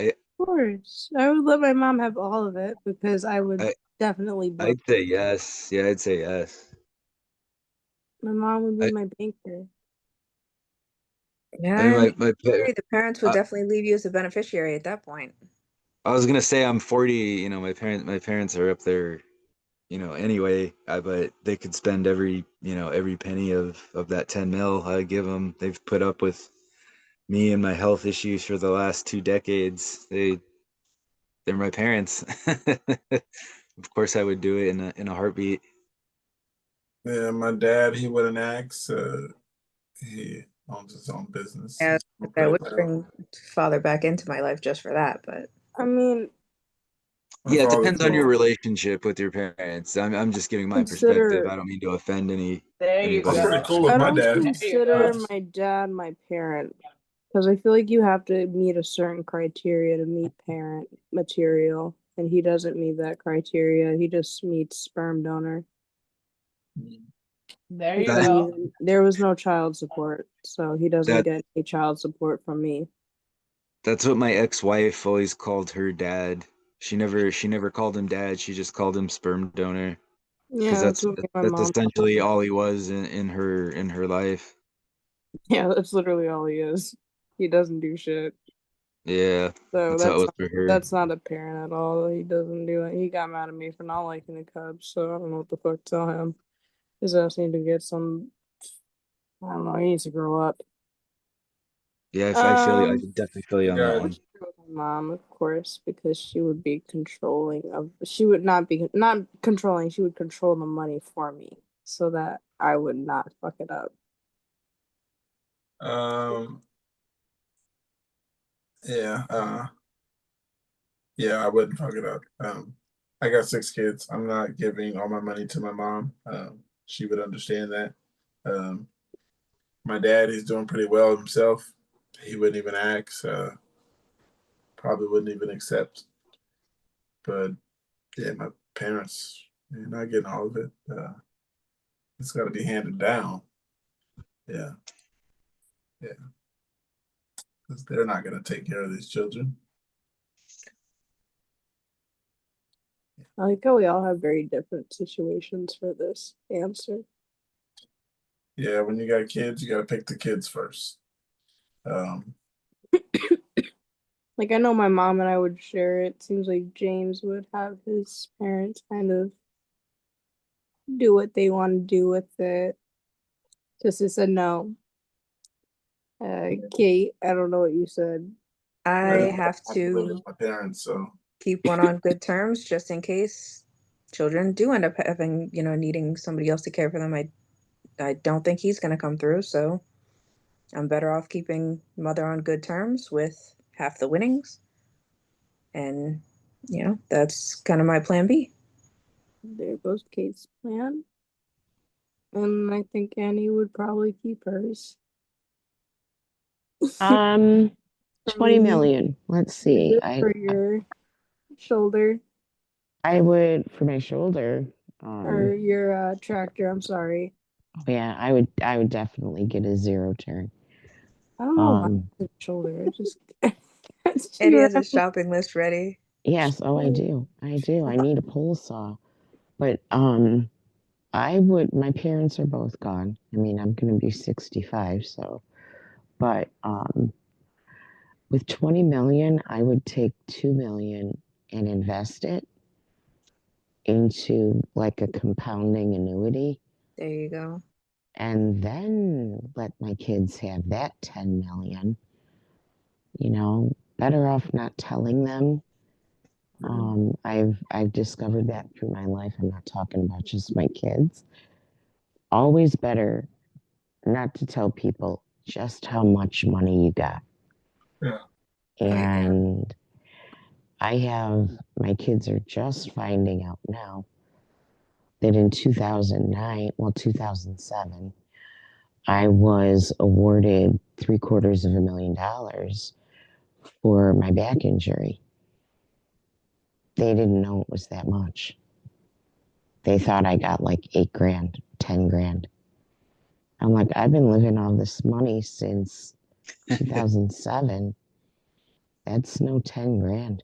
G: Of course. I would let my mom have all of it because I would definitely book.
H: I'd say yes. Yeah, I'd say yes.
G: My mom would be my banker.
J: Yeah,
H: I mean,
J: the parents would definitely leave you as a beneficiary at that point.
H: I was gonna say I'm 40. My parents are up there. Anyway, but they could spend every penny of that 10 mil I give them. They've put up with me and my health issues for the last 2 decades. They're my parents. Of course, I would do it in a heartbeat.
B: Yeah, my dad, he wouldn't ask. He owns his own business.
J: Yeah, I would bring father back into my life just for that, but
G: I mean,
H: yeah, it depends on your relationship with your parents. I'm just giving my perspective. I don't mean to offend anybody.
B: That's pretty cool with
G: I
B: my
G: don't
B: dad.
G: consider my dad my parent because I feel like you have to meet a certain criteria to meet parent material, and he doesn't meet that criteria. He just meets sperm donor.
I: There you go.
G: There was no child support, so he doesn't get any child support from me.
H: That's what my ex-wife always called her dad. She never called him dad. She just called him sperm donor.
G: Yeah,
H: Because
G: that's what my mom
H: essentially all he was in her life.
G: Yeah, that's literally all he is. He doesn't do shit.
H: Yeah,
G: So
H: that's how it was for her.
G: that's not a parent at all. He doesn't do it. He got mad at me for not liking the Cubs, so I don't know what the fuck to tell him. His ass need to get some. I don't know. He needs to grow up.
H: Yeah, I feel you. I definitely feel you on that one.
G: Mom, of course, because she would be controlling of. She would not controlling. She would control the money for me, so that I would not fuck it up.
B: Yeah. Yeah, I wouldn't fuck it up. I got 6 kids. I'm not giving all my money to my mom. She would understand that. My dad, he's doing pretty well himself. He wouldn't even ask. Probably wouldn't even accept. But yeah, my parents, they're not getting all of it. It's got to be handed down. Yeah. Because they're not going to take care of these children.
G: I like how we all have very different situations for this answer.
B: Yeah, when you got kids, you got to pick the kids first.
G: Like, I know my mom and I would share it. Seems like James would have his parents kind of do what they want to do with it. Just said no. Kate, I don't know what you said.
J: I have to
B: my parents, so
J: keep one on good terms just in case children do end up having, needing somebody else to care for them. I don't think he's going to come through, so I'm better off keeping mother on good terms with half the winnings. And, that's kind of my plan B.
G: There goes Kate's plan. And I think Annie would probably keep hers.
C: 20 million. Let's see.
G: For your shoulder.
C: I would for my shoulder.
G: Or your tractor, I'm sorry.
C: Yeah, I would definitely get a 0 turn.
G: I don't know about the shoulder. Just
J: Eddie has a shopping list ready.
C: Yes, I do. I need a pole saw. But my parents are both gone. I mean, I'm gonna be 65, so but with 20 million, I would take 2 million and invest it into like a compounding annuity.
J: There you go.
C: and then let my kids have that 10 million. You know, better off not telling them. I've discovered that through my life. I'm not talking about just my kids. Always better not to tell people just how much money you got.
B: Yeah.
C: And my kids are just finding out now that in 2007, I was awarded $750,000 for my back injury. They didn't know it was that much. They thought I got like $8,000, $10,000. I'm like, I've been living on this money since 2007. That's no $10,000.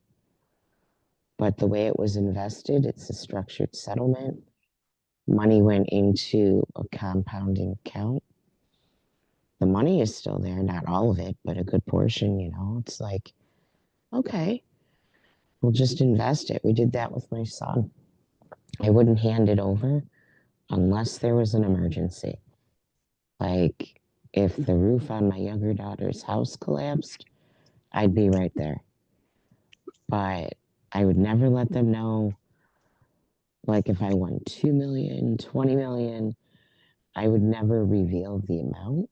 C: But the way it was invested, it's a structured settlement. Money went into a compounding account. The money is still there, not all of it, but a good portion, you know. It's like, okay, we'll just invest it. We did that with my son. I wouldn't hand it over unless there was an emergency. Like, if the roof on my younger daughter's house collapsed, I'd be right there. But I would never let them know. Like, if I won 2 million, 20 million, I would never reveal the amount.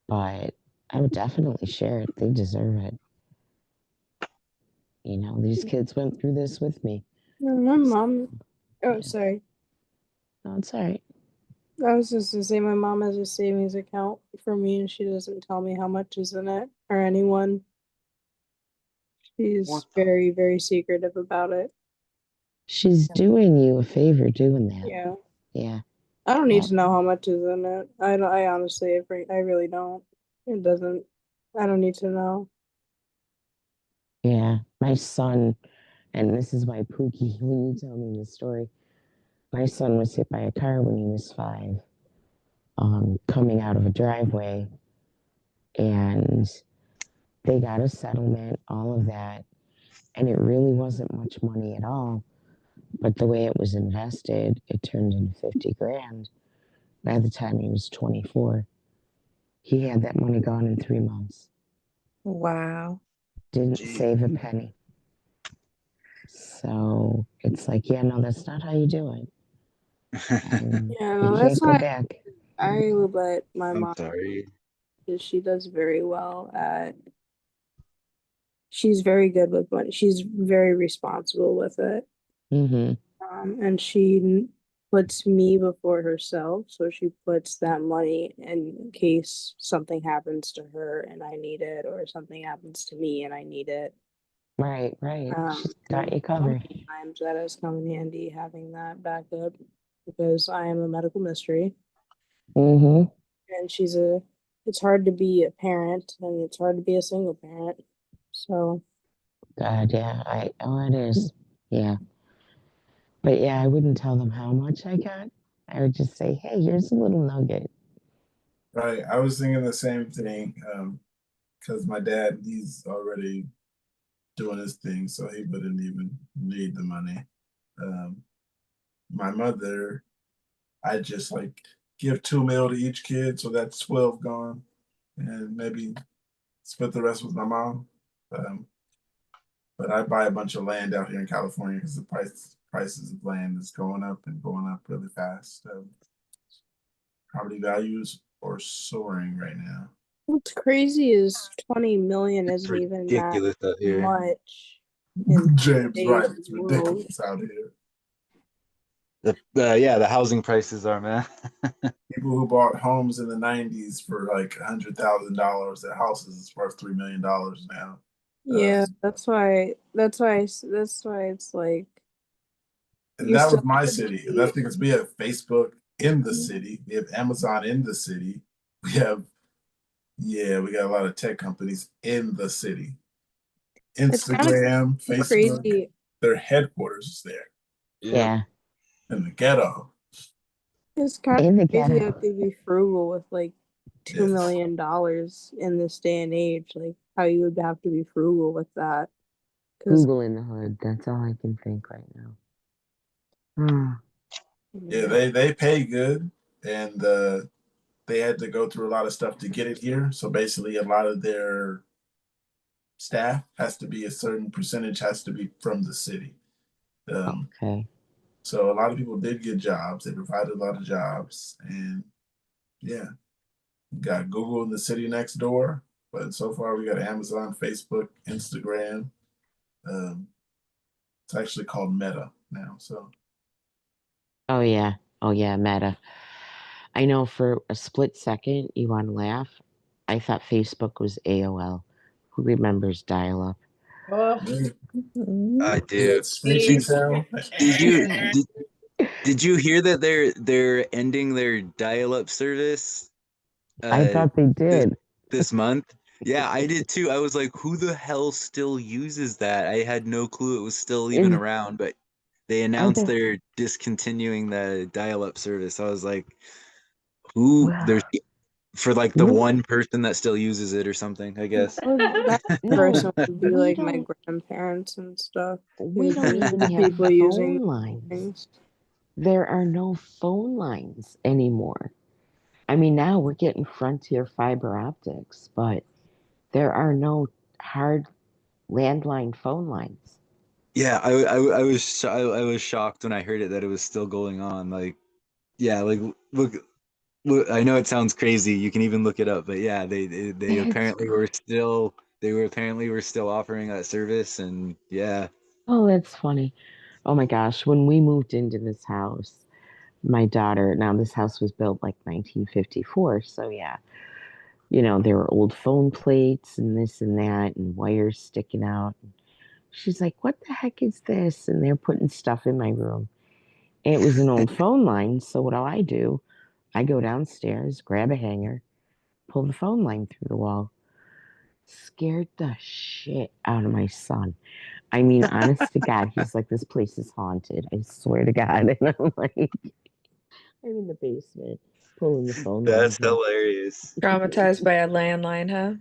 C: But I would definitely share it. They deserve it. You know, these kids went through this with me.
G: My mom. Oh, sorry.
C: No, it's all right.
G: I was just gonna say my mom has a savings account for me, and she doesn't tell me how much is in it or anyone. She's very, very secretive about it.
C: She's doing you a favor doing that.
G: Yeah.
C: Yeah.
G: I don't need to know how much is in it. I honestly, I really don't. It doesn't. I don't need to know.
C: Yeah. My son, and this is why Pookie, when you tell me this story, my son was hit by a car when he was 5, coming out of a driveway, and they got a settlement, all of that, and it really wasn't much money at all. But the way it was invested, it turned into 50 grand. By the time he was 24, he had that money gone in 3 months.
J: Wow.
C: Didn't save a penny. So it's like, yeah, no, that's not how you do it.
G: Yeah,
C: You
G: no,
C: can't
G: that's
C: go
G: not.
C: back.
G: I would let my
H: I'm
G: mom.
H: sorry.
G: Because she does very well at. She's very good with money. She's very responsible with it.
C: Mm-hmm.
G: And she puts me before herself, so she puts that money in case something happens to her and I need it, or something happens to me and I need it.
C: Right. She's got you covered.
G: Sometimes that has come in handy, having that backup, because I am a medical mystery.
C: Mm-hmm.
G: And it's hard to be a parent, and it's hard to be a single parent. So.
C: God, yeah. It is. Yeah. But yeah, I wouldn't tell them how much I got. I would just say, hey, here's a little nugget.
B: Right. I was thinking the same thing. Because my dad, he's already doing his thing, so he wouldn't even need the money. My mother, I just like give 2 mil to each kid, so that's 12 gone, and maybe split the rest with my mom. But I buy a bunch of land out here in California because the prices of land is going up and going up really fast. Property values are soaring right now.
G: What's crazy is 20 million isn't even that
H: Ridiculous out here.
G: much. In
B: James, right?
G: today's
B: It's
G: world.
B: ridiculous out here.
H: The housing prices are, man.
B: People who bought homes in the 90s for like $100,000, their houses is worth $3 million now.
G: Yeah, that's why it's like.
B: And
G: You
B: that
G: still
B: was my
G: have to
B: city. And
G: be.
B: that's because we have Facebook in the city. We have Amazon in the city. We got a lot of tech companies in the city.
G: It's kind of
B: Instagram, Facebook,
G: crazy.
B: their headquarters is there.
C: Yeah.
B: In the ghetto.
G: It's kind
C: In the
G: of crazy
C: ghetto.
G: how to be frugal with like $2 million in this day and age. Like how you would have to be frugal with that.
C: Google in the hood. That's all I can think right now.
B: Yeah, they pay good, and they had to go through a lot of stuff to get it here. So basically, a lot of their staff has to be a certain percentage has to be from the city.
C: Okay.
B: So a lot of people did get jobs. They provided a lot of jobs, and yeah, got Google in the city next door. But so far, we got Amazon, Facebook, Instagram. It's actually called Meta now. So.
C: Oh yeah. Oh yeah, Meta. I know for a split second, you want to laugh. I thought Facebook was AOL. Who remembers dial-up?
I: Oh,
H: I do.
B: Screeching sound.
H: Did you hear that they're ending their dial-up service?
C: I thought they did.
H: This month? Yeah, I did too. I was like, who the hell still uses that? I had no clue it was still even around, but they announced they're discontinuing the dial-up service. I was like, who? There's for like the one person that still uses it or something, I guess.
G: That person would be like my grandparents and stuff.
C: We don't even have
G: people
C: phone
G: using
C: lines.
G: things.
C: There are no phone lines anymore. I mean, now we're getting Frontier fiber optics, but there are no hard landline phone lines.
H: Yeah, I was shocked when I heard it that it was still going on. Like, yeah, like look, I know it sounds crazy. You can even look it up, but yeah, they apparently were still offering that service, and yeah.
C: Oh, that's funny. Oh my gosh, when we moved into this house, my daughter, now this house was built like 1954, so yeah, you know, there were old phone plates and this and that and wires sticking out. She's like, "What the heck is this?" And they're putting stuff in my room. And it was an old phone line, so what do? I go downstairs, grab a hanger, pull the phone line through the wall. Scared the shit out of my son. I mean, honest to God, he's like, "This place is haunted." I swear to God. And I'm like, I'm in the basement pulling the phone line.
H: That's hilarious.
J: Traumatized by a landline, huh?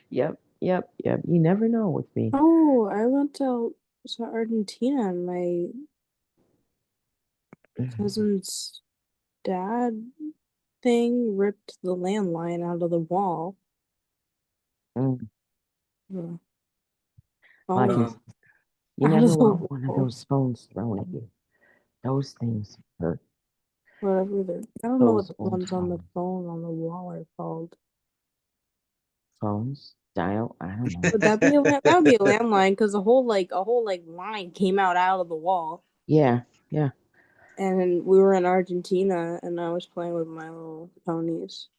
C: Yep. You never know with me.
G: Oh, I went to Argentina and my cousin's dad thing ripped the landline out of the wall.
C: Mm.
G: Yeah.
C: Lucky. You never want one of those phones thrown at you. Those things hurt.
G: Whatever they're, I don't know what the ones on the phone on the wall are called.
C: Phones? Dial? I don't know.
G: Would that be that would be a landline because a whole line came out of the wall.
C: Yeah.
G: And we were in Argentina, and I was playing with my little ponies.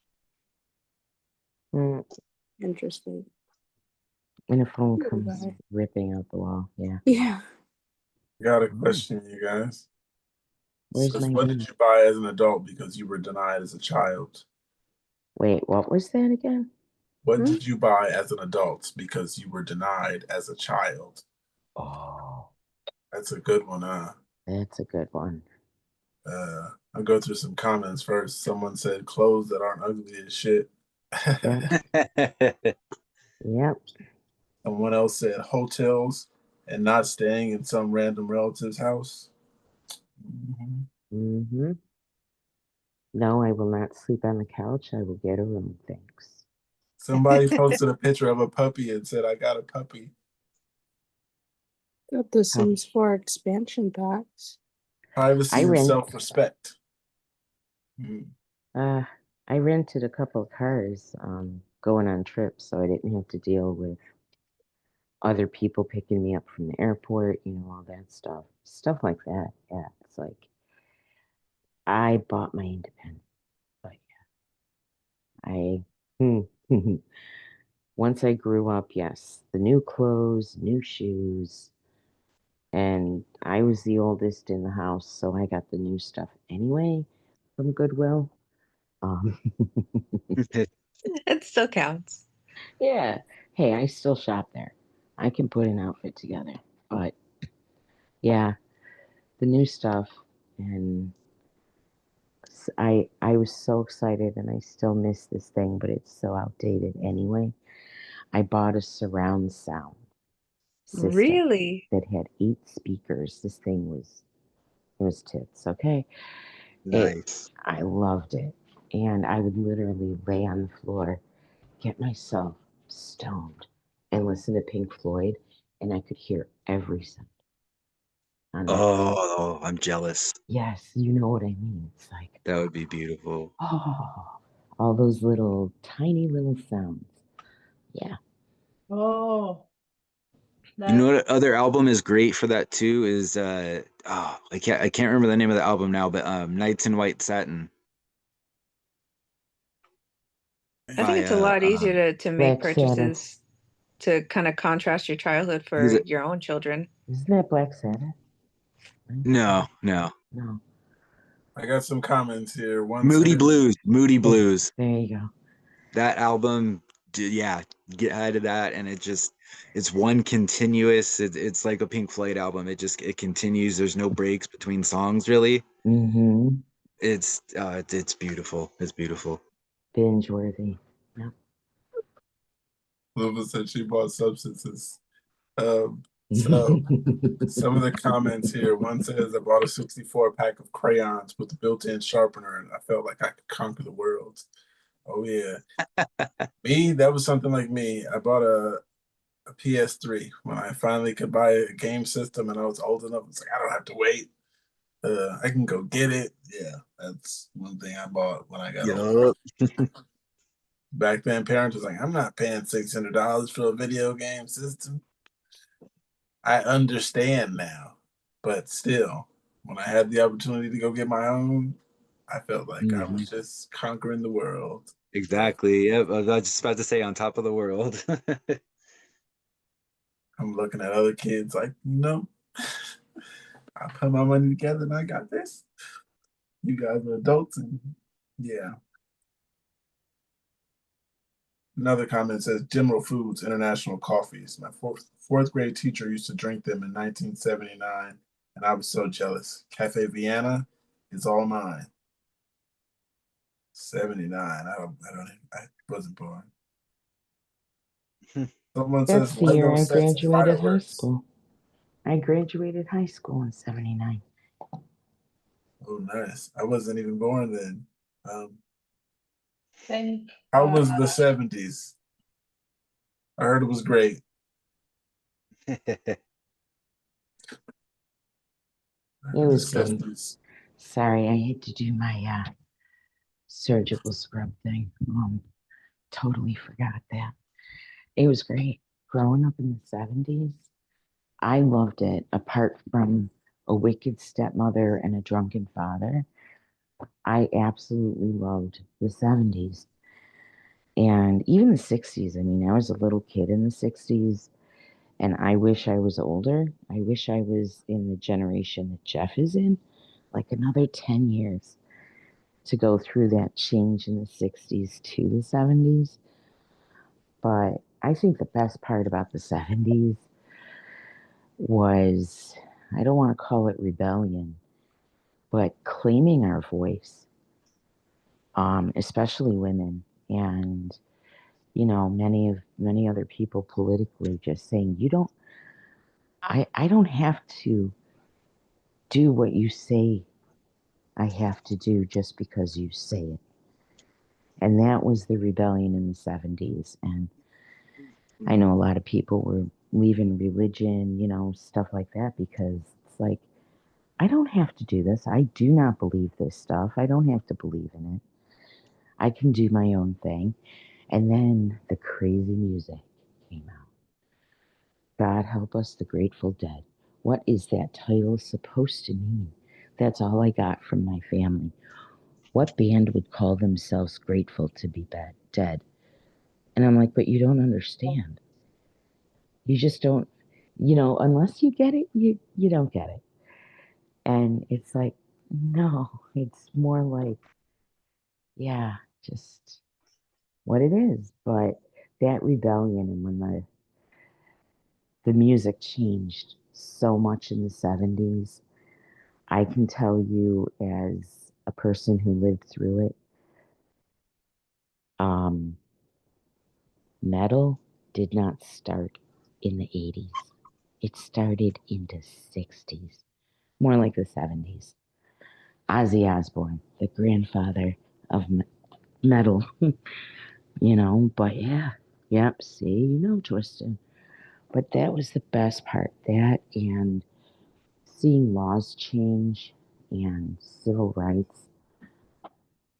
G: Interesting.
C: And a phone comes ripping out the wall. Yeah.
G: Yeah.
B: Got a question, you guys.
C: Where's
B: what did you buy as an adult because you were denied as a child?
C: Wait, what was that again?
B: What did you buy as an adult because you were denied as a child?
C: Oh.
B: That's a good one, huh?
C: That's a good one.
B: I'll go through some comments first. Someone said clothes that aren't ugly as shit.
C: Yep.
B: Someone else said hotels and not staying in some random relative's house.
C: No, I will not sleep on the couch. I will get a room, thanks.
B: Somebody posted a picture of a puppy and said, "I got a puppy."
G: Got the Sims 4 expansion packs.
B: Privacy and self-respect.
C: I rented a couple of cars going on trips, so I didn't have to deal with other people picking me up from the airport, you know, all that stuff. Stuff like that. Yeah, it's like I bought my independence. But yeah, once I grew up, yes, the new clothes, new shoes, and I was the oldest in the house, so I got the new stuff anyway from Goodwill.
J: It still counts.
C: Yeah. Hey, I still shop there. I can put an outfit together. But yeah, the new stuff, and I was so excited, and I still miss this thing, but it's so outdated anyway. I bought a surround sound system.
J: Really?
C: That had 8 speakers. This thing was tits, okay?
H: Nice.
C: I loved it. And I would literally lay on the floor, get myself stoned, and listen to Pink Floyd, and I could hear every sound on that.
H: Oh, I'm jealous.
C: Yes, you know what I mean. It's like,
H: That would be beautiful.
C: oh, all those little tiny little sounds. Yeah.
I: Oh,
H: You know
I: that's
H: what other album is great for that too is I can't remember the name of the album now, but Nights in White Satin
J: I think
H: by
J: it's a lot easier to make
C: Black Sabbath.
J: purchases to kind of contrast your childhood for
H: Who's it?
J: your own children.
C: Isn't that Black Sabbath?
H: No.
C: No.
B: I got some comments here. One
H: Moody
B: says,
H: Blues. Moody
C: Oh,
H: Blues.
C: there you go.
H: That album, yeah, get out of that, and it's one continuous. It's like a Pink Floyd album. It continues. There's no breaks between songs really.
C: Mm-hmm.
H: It's beautiful. It's beautiful.
C: Binge worthy. Yeah.
B: Luva said she bought substances. So some of the comments here. One says, I bought a 64 pack of crayons with a built-in sharpener, and I felt like I could conquer the world. Oh yeah. Me, that was something like me. I bought a PS3 when I finally could buy a game system, and I was old enough. It's like I don't have to wait. I can go get it. Yeah, that's one thing I bought when I got older. Back then, parents was like, "I'm not paying $600 for a video game system." I understand now, but still, when I had the opportunity to go get my own, I felt like I was just conquering the world.
H: Exactly. Yep. I was just about to say on top of the world.
B: I'm looking at other kids like, I put my money together and I got this. You guys are adults, and yeah. Another comment says General Foods International Coffees. My fourth grade teacher used to drink them in 1979, and I was so jealous. Cafe Vienna is all mine. 79. I wasn't born. Someone
C: That's
B: says
C: the year
B: Lego
C: I
B: sets and
C: graduated high
B: fireworks.
C: school. I graduated high school in 79.
B: Oh, nice. I wasn't even born then.
I: Thank
B: How was the 70s? I heard it was great.
C: It was great. Sorry, I had to do my surgical scrub thing. Totally forgot that. It was great. Growing up in the 70s, I loved it. Apart from A Wicked Stepmother and A Drunken Father, I absolutely loved the 70s. And even the 60s. I mean, I was a little kid in the 60s, and I wish I was older. I wish I was in the generation that Jeff is in, like another 10 years to go through that change in the 60s to the 70s. But I think the best part about the 70s was, I don't want to call it rebellion, but claiming our voice, especially women, and many other people politically just saying, I don't have to do what you say I have to do just because you say it. And that was the rebellion in the 70s. And I know a lot of people were leaving religion, stuff like that, because it's like, I don't have to do this. I do not believe this stuff. I don't have to believe in it. I can do my own thing. And then the crazy music came out. God Help Us, the Grateful Dead. What is that title supposed to mean? That's all I got from my family. What band would call themselves grateful to be dead? And I'm like, but you don't understand. You just don't, unless you get it, you don't get it. And it's like, no, it's more like, yeah, just what it is. But that rebellion, and when the music changed so much in the 70s, I can tell you as a person who lived through it, metal did not start in the 80s. It started in the 60s, more like the 70s. Ozzy Osbourne, the grandfather of metal, but yeah, yep, see, Twisted. But that was the best part, that and seeing laws change and civil rights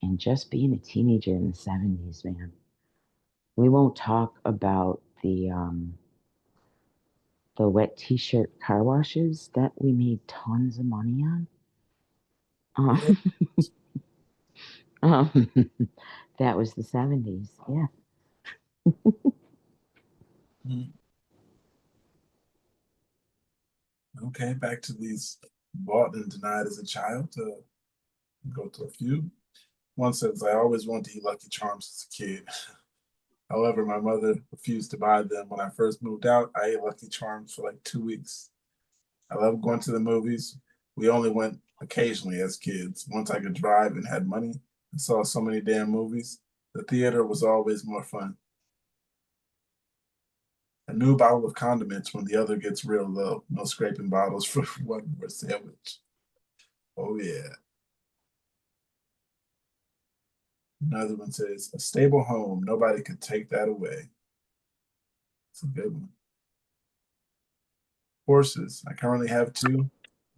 C: and just being a teenager in the 70s, man. We won't talk about the wet t-shirt car washes that we made tons of money on. That was the 70s, yeah.
B: Okay, back to these bought and denied as a child. Go to a few. One says, I always wanted to eat Lucky Charms as a kid. However, my mother refused to buy them. When I first moved out, I ate Lucky Charms for like 2 weeks. I love going to the movies. We only went occasionally as kids. Once I could drive and had money and saw so many damn movies, the theater was always more fun. A new bottle of condiments when the other gets real low. No scraping bottles for one more sandwich. Oh, yeah. Another one says, a stable home. Nobody could take that away. It's a good one. Horses. I currently have 2.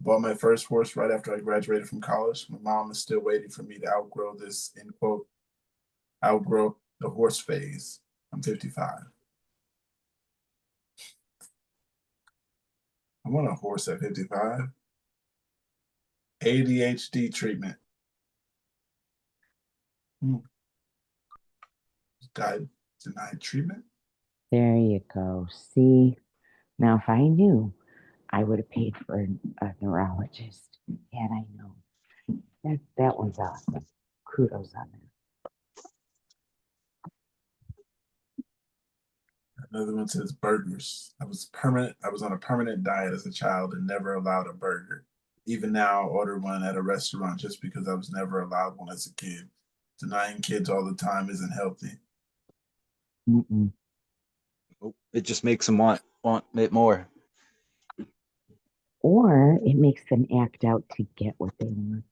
B: Bought my first horse right after I graduated from college. My mom is still waiting for me to outgrow this, end quote, outgrow the horse phase. I'm 55. I want a horse at 55. ADHD treatment. Denied treatment?
C: There you go. See, now if I knew, I would have paid for a neurologist. Had I known. That one's awesome. Kudos on that.
B: Another one says burgers. I was on a permanent diet as a child and never allowed a burger. Even now, I order one at a restaurant just because I was never allowed one as a kid. Denying kids all the time isn't healthy.
C: Mm-mm.
H: It just makes them want it more.
C: Or it makes them act out to get what they want.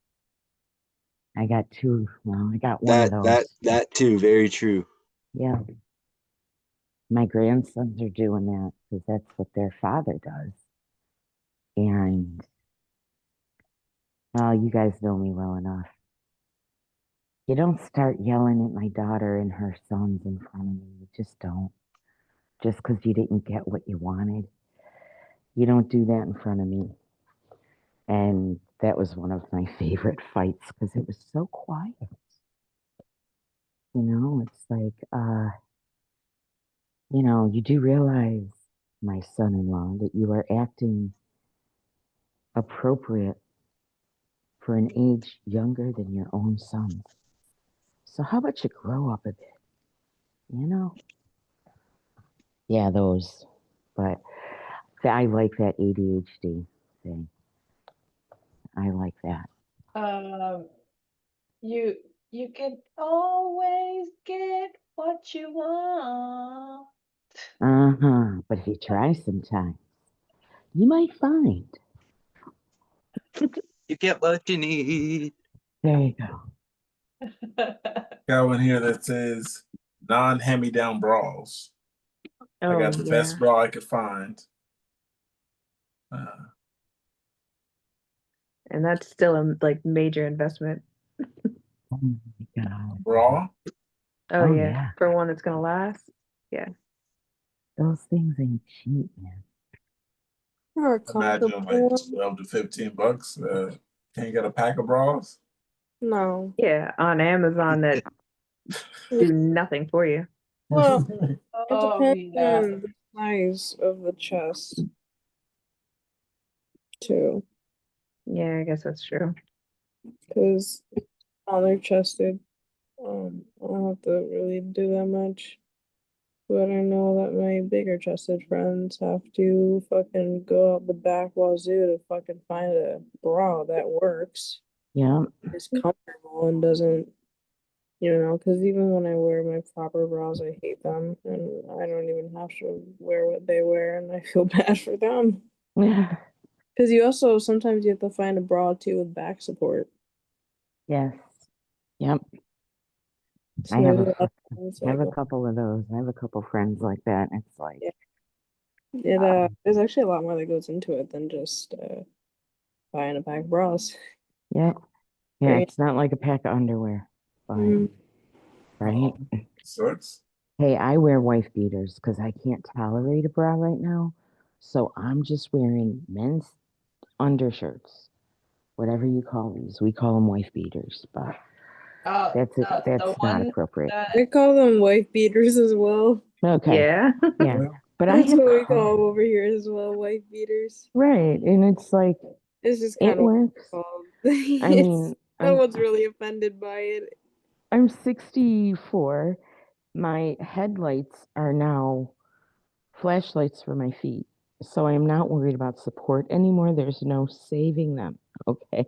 C: I got 2. Well, I got one of those.
H: That too, very true.
C: Yeah. My grandsons are doing that because that's what their father does. And, well, you guys know me well enough. You don't start yelling at my daughter and her sons in front of me. You just don't. Just because you didn't get what you wanted. You don't do that in front of me. And that was one of my favorite fights because it was so quiet. It's like, you do realize, my son-in-law, that you are acting appropriate for an age younger than your own sons. So how about you grow up a bit, Yeah, those. But I like that ADHD thing. I like that.
I: You can always get what you want.
C: But if you try sometimes, you might find.
H: You get what you need.
C: There you go.
B: Got one here that says non-hand-me-down bras. I got the best bra I could find.
J: And that's still a major investment.
C: Oh my God.
B: Bra?
J: Oh yeah. For one that's gonna last. Yeah.
C: Those things ain't cheap, man.
B: Imagine like 12 to 15 bucks. Can you get a pack of bras?
G: No.
J: Yeah, on Amazon that do nothing for you.
G: Well, it depends on the size of the chest, too.
J: Yeah, I guess that's true.
G: Because smaller chested, I don't have to really do that much. But I know that my bigger chested friends have to fucking go out the back wazoo to fucking find a bra that works.
C: Yeah.
G: Is comfortable and doesn't, because even when I wear my proper bras, I hate them, and I don't even have to wear what they wear, and I feel bad for them.
C: Yeah.
G: Because you also sometimes you have to find a bra too with back support.
C: Yes. Yep.
G: So
C: I have
G: there's a lot
C: a
G: of things
C: I have
G: that
C: a
G: go.
C: couple of those. I have a couple friends like that. It's like,
G: Yeah. There's actually a lot more that goes into it than just buying a pack of bras.
C: yeah, yeah.
G: Right.
C: It's not like a pack of underwear, but
G: Mm.
C: right.
B: Sorts.
C: Hey, I wear wife beaters because I can't tolerate a bra right now, so I'm just wearing men's undershirts, whatever you call these. We call them wife beaters, but that's it.
I: The
C: That's not
I: one
C: appropriate.
I: that
G: I call them wife beaters as well.
C: Okay.
K: Yeah.
C: Yeah. But I
G: That's
C: have
G: what we call them over here as well, wife beaters.
C: right, and it's like
G: It's just
C: it
G: kind of
C: works.
G: called.
C: I mean,
G: No one's really offended by it.
C: I'm 64. My headlights are now flashlights for my feet. So I'm not worried about support anymore. There's no saving them. Okay.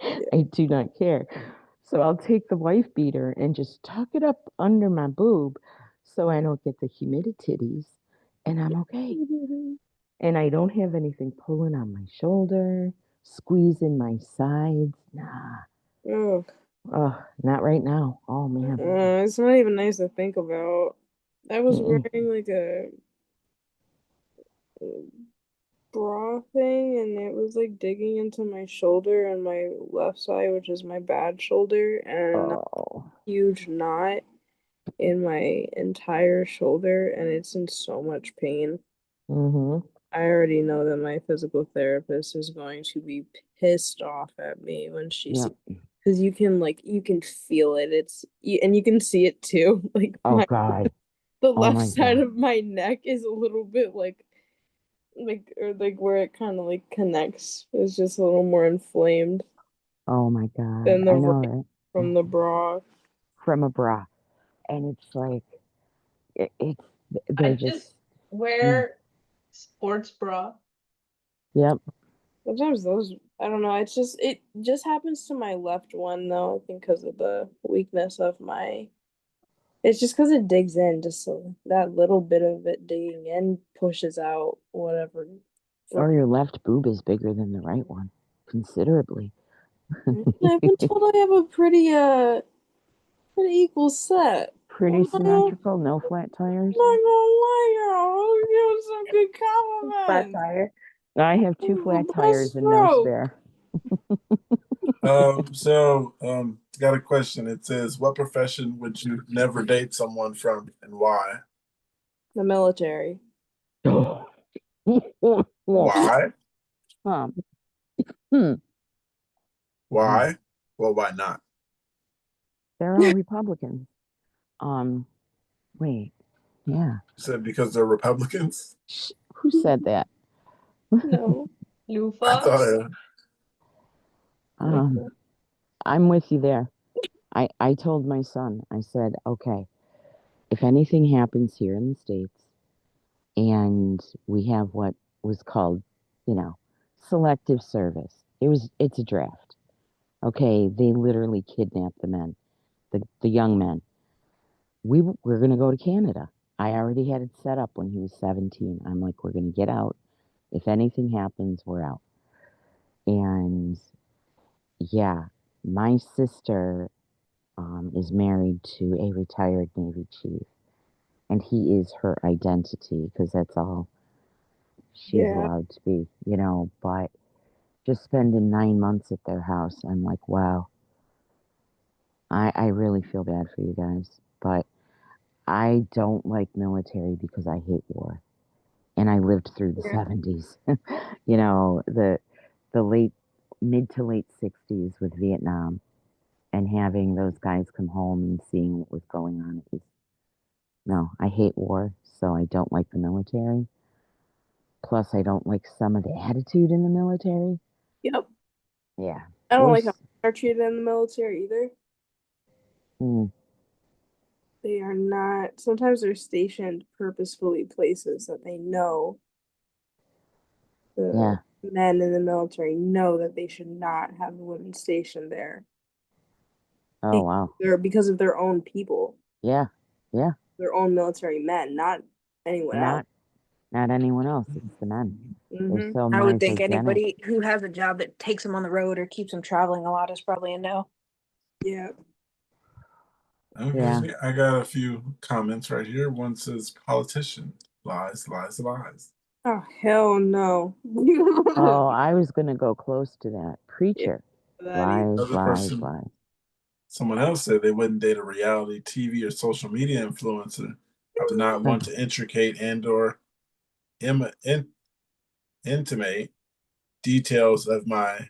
C: I do not care. So I'll take the wife beater and just tuck it up under my boob so I don't get the humidities and I'm okay. And I don't have anything pulling on my shoulder, squeezing my sides. Nah.
G: Oh,
C: Not right now. Oh man.
G: it's not even nice to think about. I was
C: Mm-mm.
G: wearing like a bra thing, and it was like digging into my shoulder and my left side, which is my bad shoulder, and a
C: Oh.
G: huge knot in my entire shoulder, and it's in so much pain.
C: Mm-hmm.
G: I already know that my physical therapist is going to be pissed off at me when she sees,
C: Yep.
G: because you can feel it. And you can see it too. Like
C: Oh God.
G: the
C: Oh
G: left
C: my
G: side
C: God.
G: of my neck is a little bit or like where it kind of like connects is just a little more inflamed
C: Oh my God.
G: than the
C: I know,
G: right
C: right?
G: from the bra.
C: From a bra. And it's like it's
I: I
C: they're
I: just
C: just
I: wear sports bra.
C: yep.
G: Sometimes those, I don't know. It just happens to my left one though. I think because of the weakness of my. It's just because it digs in, just so that little bit of it digging in pushes out whatever.
C: Or your left boob is bigger than the right one. Considerably.
G: I've been told I have a pretty equal set.
C: Pretty
G: I'm
C: symmetrical, no flat tires.
G: not gonna lie, I'll give you some good
C: Flat
G: compliments.
C: tire. I have two flat tires and no spare.
B: Got a question. It says, what profession would you never date someone from and why?
G: The military.
B: Why?
C: Hmm.
B: Why? Well, why not?
C: They're all Republicans. Wait. Yeah.
B: You said because they're Republicans?
C: Who said that?
G: No.
B: I thought
C: I'm with you there. I told my son, I said, okay, if anything happens here in the States and we have what was called, selective service. It's a draft. Okay, they literally kidnapped the men, the young men. We're gonna go to Canada. I already had it set up when he was 17. I'm like, we're gonna get out. If anything happens, we're out. And yeah, my sister is married to a retired Navy chief, and he is her identity because that's all she's allowed to be, But just spending 9 months at their house, I'm like, wow, I really feel bad for you guys. But I don't like military because I hate war. And I lived through the 70s, the mid to late 60s with Vietnam and having those guys come home and seeing what was going on. No, I hate war, so I don't like the military. Plus, I don't like some of the attitude in the military.
G: Yep.
C: Yeah.
G: I don't like how they're treated in the military either. They are not. Sometimes they're stationed purposefully places that they know the men in the military know that they should not have the women stationed there.
C: Oh, wow.
G: Because of their own people.
C: Yeah.
G: Their own military men, not anyone else.
C: Not anyone else. It's the men. They're so
J: I would think
C: misogenic.
J: anybody who has a job that takes them on the road or keeps them traveling a lot is probably a no.
G: Yeah.
B: Okay,
C: Yeah.
B: I got a few comments right here. One says politician, lies, lies, lies.
G: Oh, hell no.
C: Oh, I was going to go close to that. Preacher. Lies,
B: Another
C: lies,
B: person,
C: lies.
B: someone else said they wouldn't date a reality TV or social media influencer. I would not want to intricate and or intimate details of my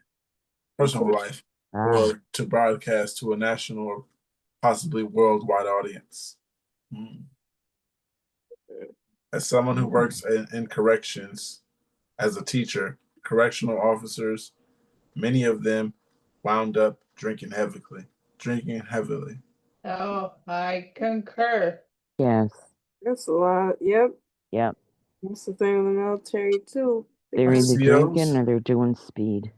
B: personal life or to broadcast to a national or possibly worldwide audience. As someone who works in corrections as a teacher, correctional officers, many of them wound up drinking heavily.
I: Oh, I concur.
C: Yes.
G: That's a lot. Yep.
C: Yep.
G: That's the thing with the military too.
C: They're either
B: COs?
C: drinking or they're doing speed.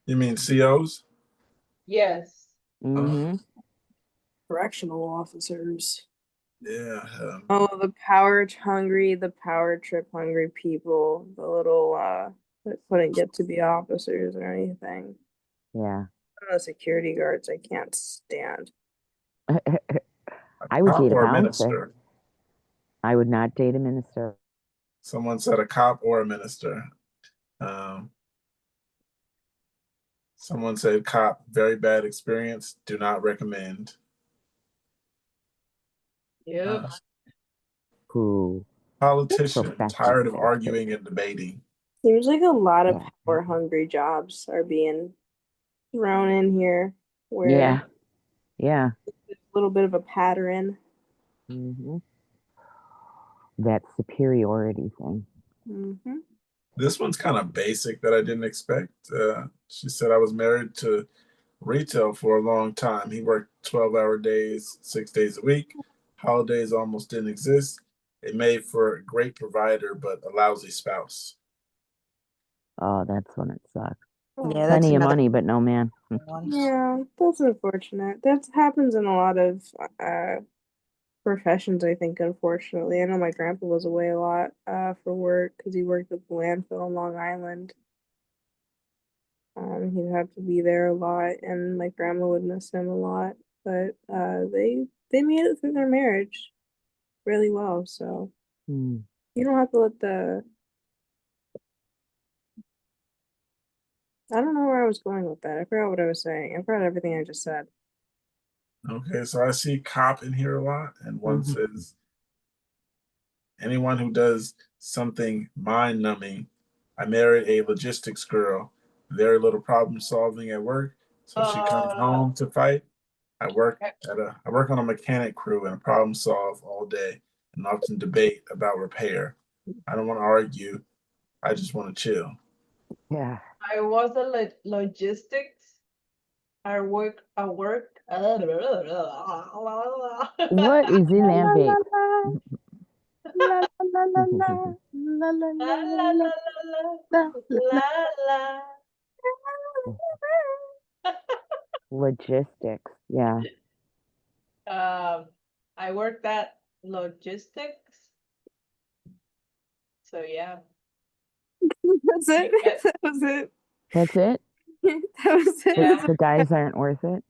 B: You mean COs?
I: Yes.
C: Mm-hmm.
G: Correctional officers.
B: Yeah.
G: Oh, the power trip hungry people. The little that couldn't get to be officers or anything.
C: Yeah.
G: The security guards I can't stand.
C: I would date a
B: or
C: bouncer.
B: minister.
C: I would not date a minister.
B: Someone said a cop or a minister. Someone said cop, very bad experience, do not recommend.
I: Yep.
C: Who?
B: Politician, tired of arguing and debating.
G: Seems like a lot of power hungry jobs are being thrown in here. Where
C: Yeah.
G: there's a little bit of a pattern.
C: Mm-hmm. That superiority thing.
G: Mm-hmm.
B: This one's kind of basic that I didn't expect. She said, I was married to retail for a long time. He worked 12-hour days, 6 days a week. Holidays almost didn't exist. It made for a great provider, but a lousy spouse.
C: Oh, that's when it sucks.
J: Yeah,
C: Plenty of money, but no man.
G: Yeah, that's unfortunate. That happens in a lot of professions, I think, unfortunately. I know my grandpa was away a lot for work because he worked at the landfill in Long Island. He'd have to be there a lot, and my grandma would miss him a lot. But they made it through their marriage really well. So you don't have to let the. I don't know where I was going with that. I forgot what I was saying. I forgot everything I just said.
B: Okay, so I see cop in here a lot, and one says, anyone who does something mind-numbing. I married a logistics girl, very little problem solving at work, so she comes home to fight. I work on a mechanic crew and problem solve all day and often debate about repair. I don't want to argue. I just want to chill.
C: Yeah.
I: I was a logistics. I work.
C: What is in that vape?
G: La la la la la la la la la.
C: Logistics. Yeah.
I: I worked at logistics. So yeah.
G: That's it. That was it.
C: That's it?
G: That was it.
I: Yeah.
C: The guys aren't worth it?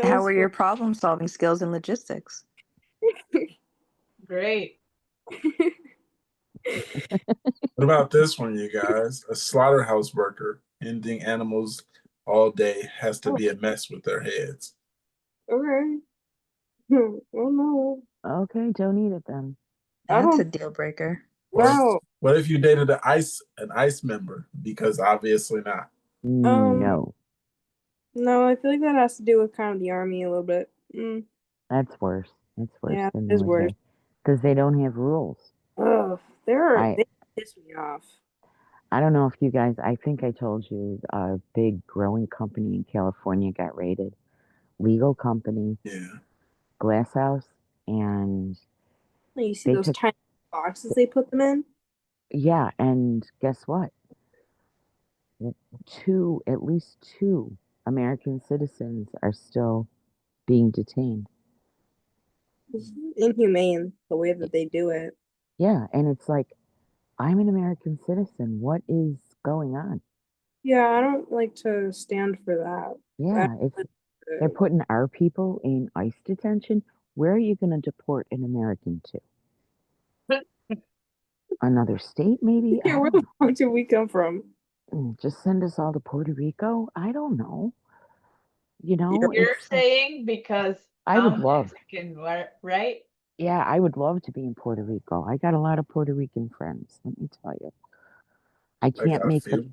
J: How were your problem solving skills in logistics?
I: Great.
B: What about this one, you guys? A slaughterhouse worker ending animals all day has to be a mess with their heads.
G: Okay. Oh no.
C: Okay, don't eat it then.
J: That's a deal breaker.
G: Wow.
B: What if you dated an ICE member? Because obviously not.
C: No.
G: No, I feel like that has to do with kind of the army a little bit.
C: That's worse. That's worse
G: Yeah,
C: than
G: it is worse.
C: because they don't have rules.
G: Ugh, they piss me off.
C: I don't know if you guys, I think I told you a big growing company in California got raided. Legal company.
B: Yeah.
C: Glass house. And
G: You see those tiny boxes they put them in?
C: Yeah, and guess what? At least two American citizens are still being detained.
G: It's inhumane the way that they do it.
C: Yeah, and it's like, I'm an American citizen. What is going on?
G: Yeah, I don't like to stand for that.
C: Yeah, they're putting our people in ICE detention. Where are you going to deport an American to? Another state, maybe?
G: Yeah, where the fuck did we come from?
C: Just send us all to Puerto Rico? I don't know. You know,
I: you're saying because
C: I would love.
I: Mexican, right?
C: Yeah, I would love to be in Puerto Rico. I got a lot of Puerto Rican friends. Let me tell you, I can't make them.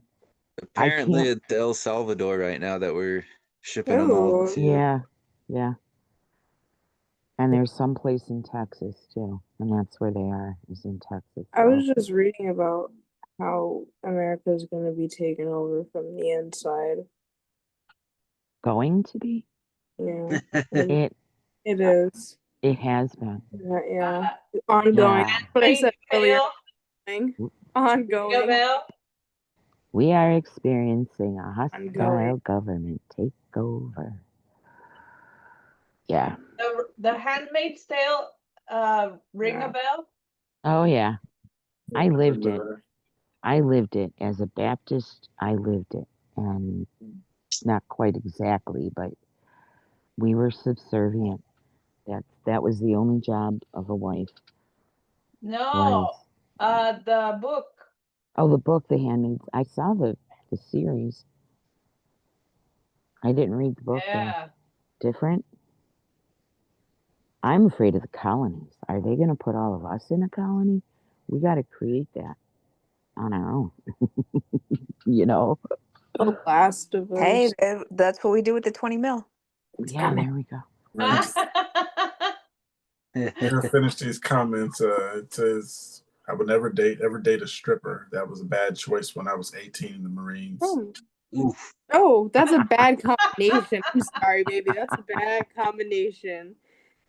H: Apparently, it's El Salvador right now that we're shipping them all to.
C: Yeah, yeah. And there's some place in Texas too, and that's where they are. Is in Texas.
G: I was just reading about how America is going to be taken over from the inside.
C: Going to be?
G: Yeah,
C: it
G: is.
C: It has been.
G: Yeah. Ongoing.
C: Yeah.
G: What I said earlier. Ongoing.
C: We are experiencing a hostile government takeover. Yeah.
I: The Handmaid's Tale ring a bell?
C: Oh yeah. I lived it. I lived it as a Baptist. I lived it, and not quite exactly, but we were subservient. That was the only job of a wife.
I: No, the book.
C: Oh, the book, The Handmaid's. I saw the series. I didn't read the book.
I: Yeah.
C: Different. I'm afraid of the colonies. Are they going to put all of us in a colony? We got to create that on our own. You know.
G: The last of us.
J: Hey, that's what we do with the 20 mil.
C: Yeah, there we go.
B: I'm gonna finish these comments. It says, I would never date a stripper. That was a bad choice when I was 18 in the Marines.
G: Oh, that's a bad combination. I'm sorry, baby. That's a bad combination.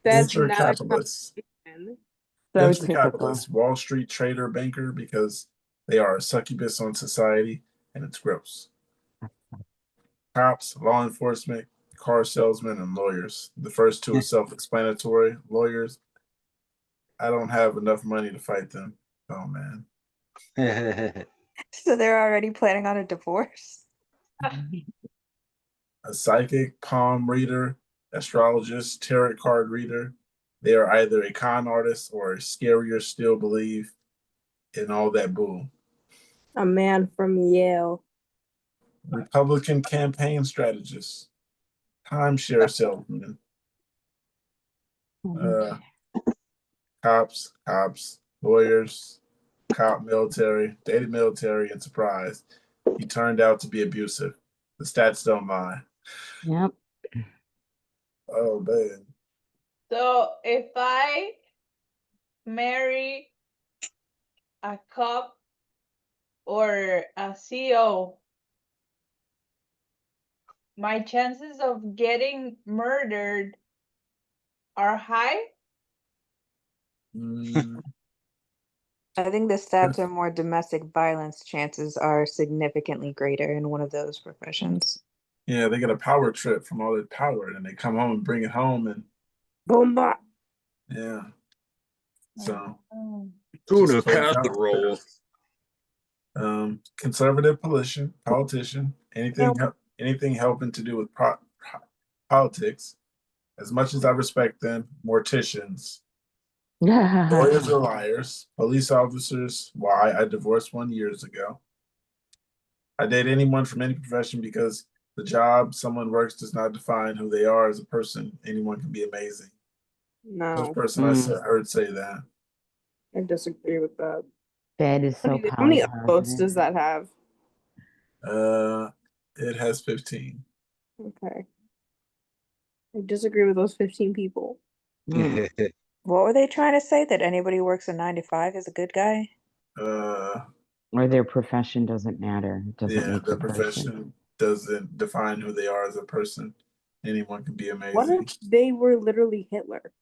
G: That's
B: Venture
G: not
B: capitalist. Venture capitalist, Wall Street trader, banker, because they are a succubus on society, and it's gross. Cops, law enforcement, car salesmen, and lawyers. The first two are self-explanatory. Lawyers, I don't have enough money to fight them. Oh man.
J: So they're already planning on a divorce.
B: A psychic, palm reader, astrologist, tarot card reader. They are either a con artist or, scarier still, believe in all that bull.
G: A man from Yale.
B: Republican campaign strategist. Timeshare salesman. Cops, lawyers, cop, military, dated military, and surprised. He turned out to be abusive. The stats don't lie.
C: Yep.
B: Oh, man.
I: So if I marry a cop or a CEO, my chances of getting murdered are high?
J: I think the stats are more domestic violence chances are significantly greater in one of those professions.
B: Yeah, they get a power trip from all that power, and they come home and bring it home, and
G: boom,
B: yeah. So,
H: who to pass the roll?
B: Conservative politician, anything helping to do with politics. As much as I respect them, morticians. Lawyers are liars. Police officers. Why? I divorced 1 year ago. I date anyone from any profession because the job someone works does not define who they are as a person. Anyone can be amazing.
G: No.
B: First person I heard say that.
G: I disagree with that.
C: That is so
G: How many votes does that have?
B: It has 15.
G: Okay. I disagree with those 15 people.
J: What were they trying to say? That anybody who works a 9 to 5 is a good guy?
C: Or their profession doesn't matter. It doesn't make
B: their
C: the
B: profession
C: person.
B: doesn't define who they are as a person. Anyone can be amazing.
G: What if they were literally Hitler?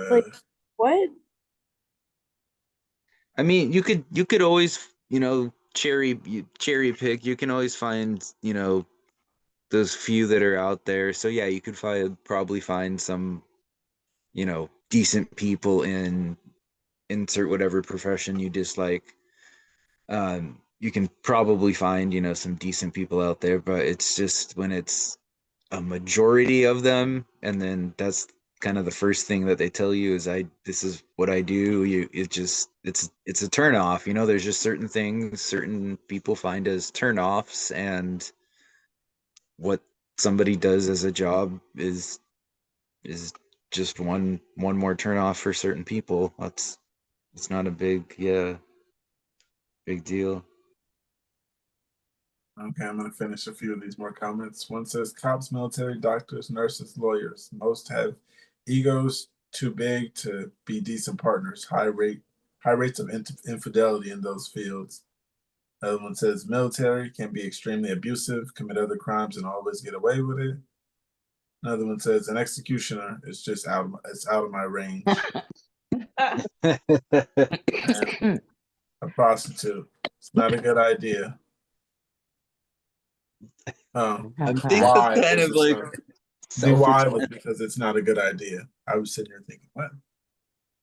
G: Like, what?
H: I mean, you could always, cherry pick. You can always find, those few that are out there. So yeah, you could probably find some, decent people in insert whatever profession you dislike. You can probably find, some decent people out there, but it's just when it's a majority of them, and then that's kind of the first thing that they tell you is this is what I do. It's a turn off. There's just certain things certain people find as turn offs, and what somebody does as a job is just one more turn off for certain people. It's not a big deal.
B: Okay, I'm going to finish a few of these more comments. One says, cops, military, doctors, nurses, lawyers. Most have egos too big to be decent partners. High rates of infidelity in those fields. Another one says, military can be extremely abusive, commit other crimes, and always get away with it. Another one says, an executioner is just out of my range. And a prostitute. It's not a good idea.
H: I'm thinking
B: why
H: kind of like
B: the why was because it's not a good idea. I was sitting here thinking, what?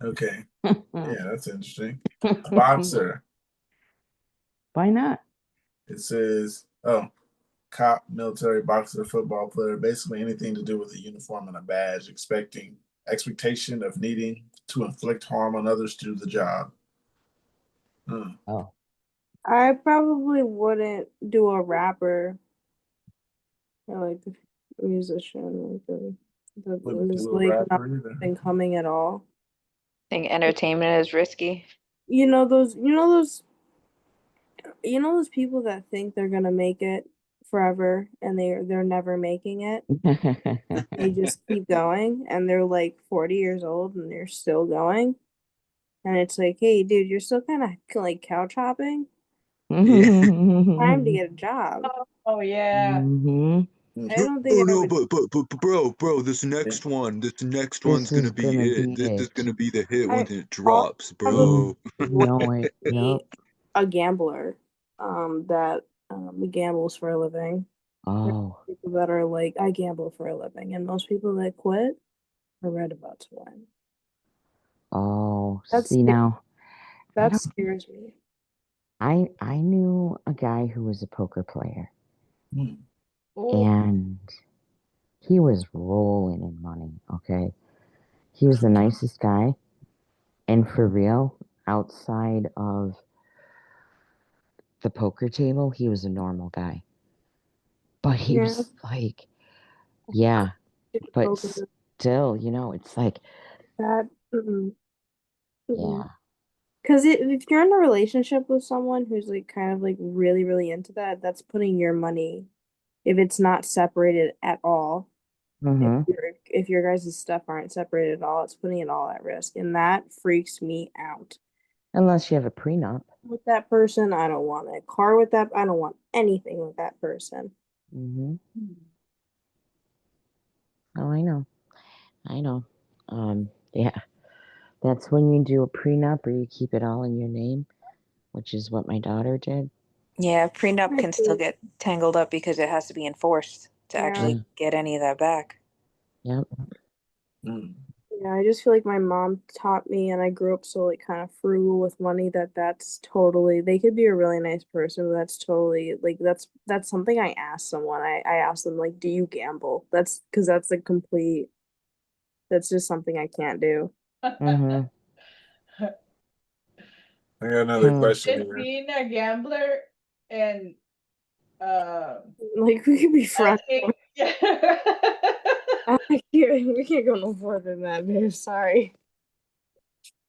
B: Okay. Yeah, that's interesting. A boxer.
C: Why not?
B: It says, cop, military, boxer, football player, basically anything to do with a uniform and a badge, expectation of needing to inflict harm on others to do the job.
C: Oh.
G: I probably wouldn't do a rapper or like a musician, like there's like nothing coming at all.
J: Think entertainment is risky.
G: Those people that think they're gonna make it forever and they're never making it. They just keep going and they're like 40 years old and they're still going. And it's like, hey dude, you're still kind of like couch hopping. Time to get a job.
I: Oh yeah.
G: I don't think
H: bro, this next one's gonna be it. This is gonna be the hit when it drops, bro.
C: No, nope.
G: A gambler that gambles for a living.
C: Oh.
G: People that are like, I gamble for a living, and most people that quit are right about to win.
C: Oh,
G: That's
C: see now.
G: That scares me.
C: I knew a guy who was a poker player. And he was rolling in money, okay? He was the nicest guy. And for real, outside of the poker table, he was a normal guy. But he was like, yeah, but still, it's like
G: that.
C: Yeah.
G: Because if you're in a relationship with someone who's like kind of like really, really into that, that's putting your money, if it's not separated at all, if your guys' stuff aren't separated at all, it's putting it all at risk. And that freaks me out.
C: Unless you have a prenup.
G: With that person, I don't want a car with that. I don't want anything with that person.
C: Oh, I know. Yeah. That's when you do a prenup or you keep it all in your name, which is what my daughter did.
J: Yeah, prenup can still get tangled up because it has to be enforced to actually get any of that back.
C: Yep.
G: Yeah, I just feel like my mom taught me, and I grew up so like kind of frugal with money that's totally, they could be a really nice person, but that's totally like that's something I asked someone. I asked them like, do you gamble? That's because that's just something I can't do.
B: I got another question here.
I: Being a gambler and
G: like we could be friends. We can't go no further than that, babe. Sorry.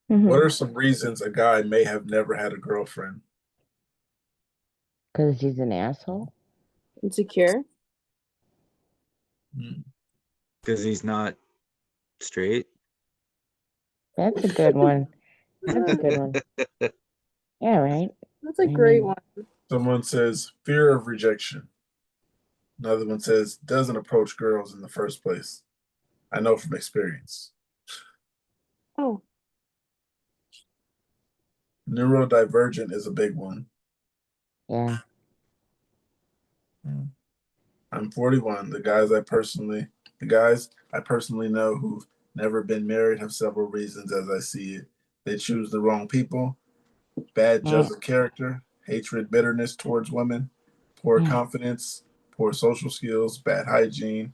B: What are some reasons a guy may have never had a girlfriend?
C: Because he's an asshole?
G: Insecure?
H: Because he's not straight?
C: That's a good one. That's a good one. Yeah, right?
G: That's a great one.
B: Someone says fear of rejection. Another one says doesn't approach girls in the first place. I know from experience.
G: Oh.
B: Neurodivergent is a big one.
C: Yeah.
B: I'm 41. The guys I personally know who've never been married have several reasons as I see it. they choose the wrong people, bad judge of character, hatred, bitterness towards women, poor confidence, poor social skills, bad hygiene,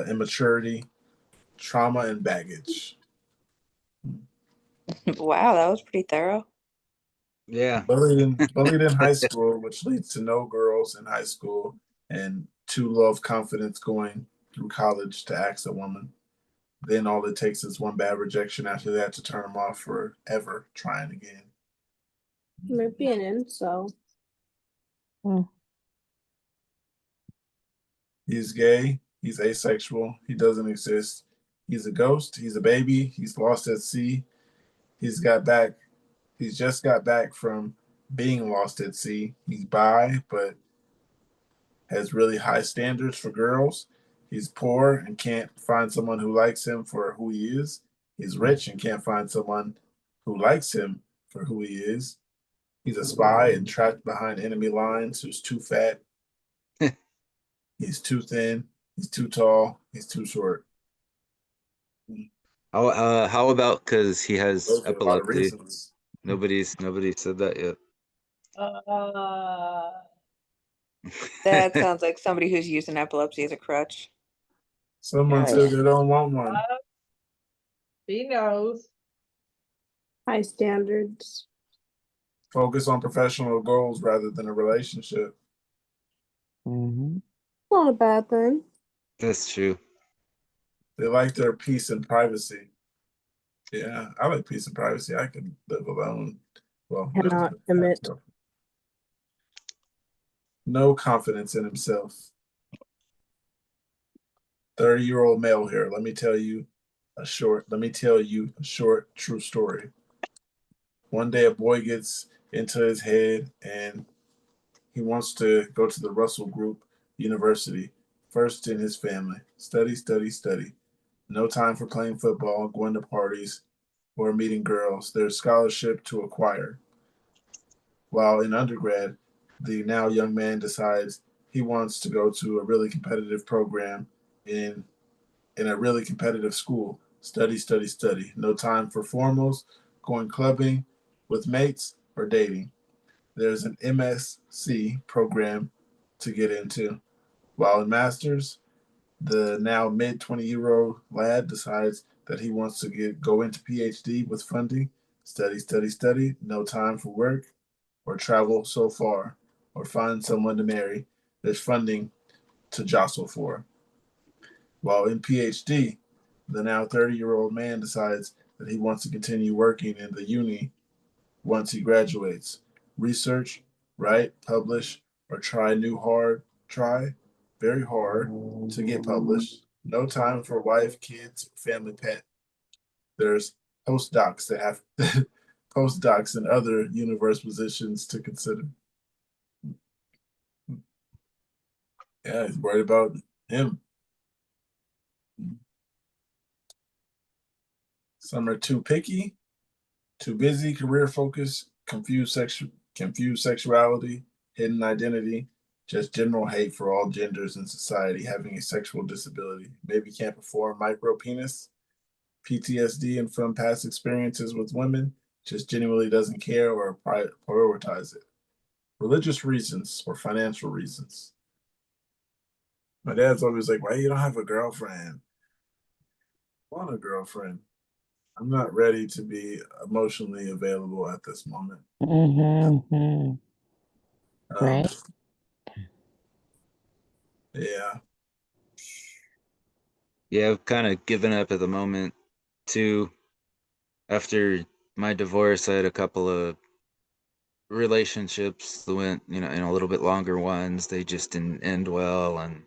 B: immaturity, trauma, and baggage.
J: Wow, that was pretty thorough.
H: Yeah.
B: Bullied in high school, which leads to no girls in high school and too low of confidence going through college to ask a woman. Then all it takes is one bad rejection after that to turn them off forever trying again.
G: Might be an incel.
B: He's gay. He's asexual. He doesn't exist. He's a ghost. He's a baby. He's lost at sea. He's just got back from being lost at sea. He's bi, but has really high standards for girls. He's poor and can't find someone who likes him for who he is. He's rich and can't find someone who likes him for who he is. He's a spy and trapped behind enemy lines who's too fat. He's too thin. He's too tall. He's too short.
H: How about because he has
B: Those are a lot of
H: epilepsy?
B: reasons.
H: Nobody said that yet.
J: That sounds like somebody who's using epilepsy as a crutch.
B: Someone said they don't want one.
I: He knows.
G: High standards.
B: Focus on professional goals rather than a relationship.
G: Not a bad thing.
H: That's true.
B: They like their peace and privacy. Yeah, I like peace and privacy. I can live alone. Well,
G: Cannot commit.
B: No confidence in himself. 30-year-old male here. Let me tell you a short true story. One day a boy gets into his head and he wants to go to the Russell Group University, first in his family. Study, study, study. No time for playing football, going to parties, or meeting girls. There's scholarship to acquire. While in undergrad, the now young man decides he wants to go to a really competitive program in a really competitive school. Study, study, study. No time for formals, going clubbing with mates, or dating. There's an MSc program to get into. While in master's, the now mid 20-year-old lad decides that he wants to go into PhD with funding. Study, study, study. No time for work or travel so far or find someone to marry. There's funding to jostle for. While in PhD, the now 30-year-old man decides that he wants to continue working in the uni once he graduates. Research, write, publish, or try very hard to get published. No time for wife, kids, family, pet. There's postdocs that have postdocs and other universe positions to consider. Yeah, he's worried about him. Some are too picky, too busy, career focused, confused sexuality, hidden identity, just general hate for all genders in society, having a sexual disability, maybe can't perform micro penis, PTSD and from past experiences with women, just genuinely doesn't care or prioritize it. Religious reasons or financial reasons. My dad's always like, why you don't have a girlfriend? I want a girlfriend. I'm not ready to be emotionally available at this moment.
C: Right.
B: Yeah.
H: Yeah, I've kind of given up at the moment too. After my divorce, I had a couple of relationships that went, in a little bit longer ones. They just didn't end well, and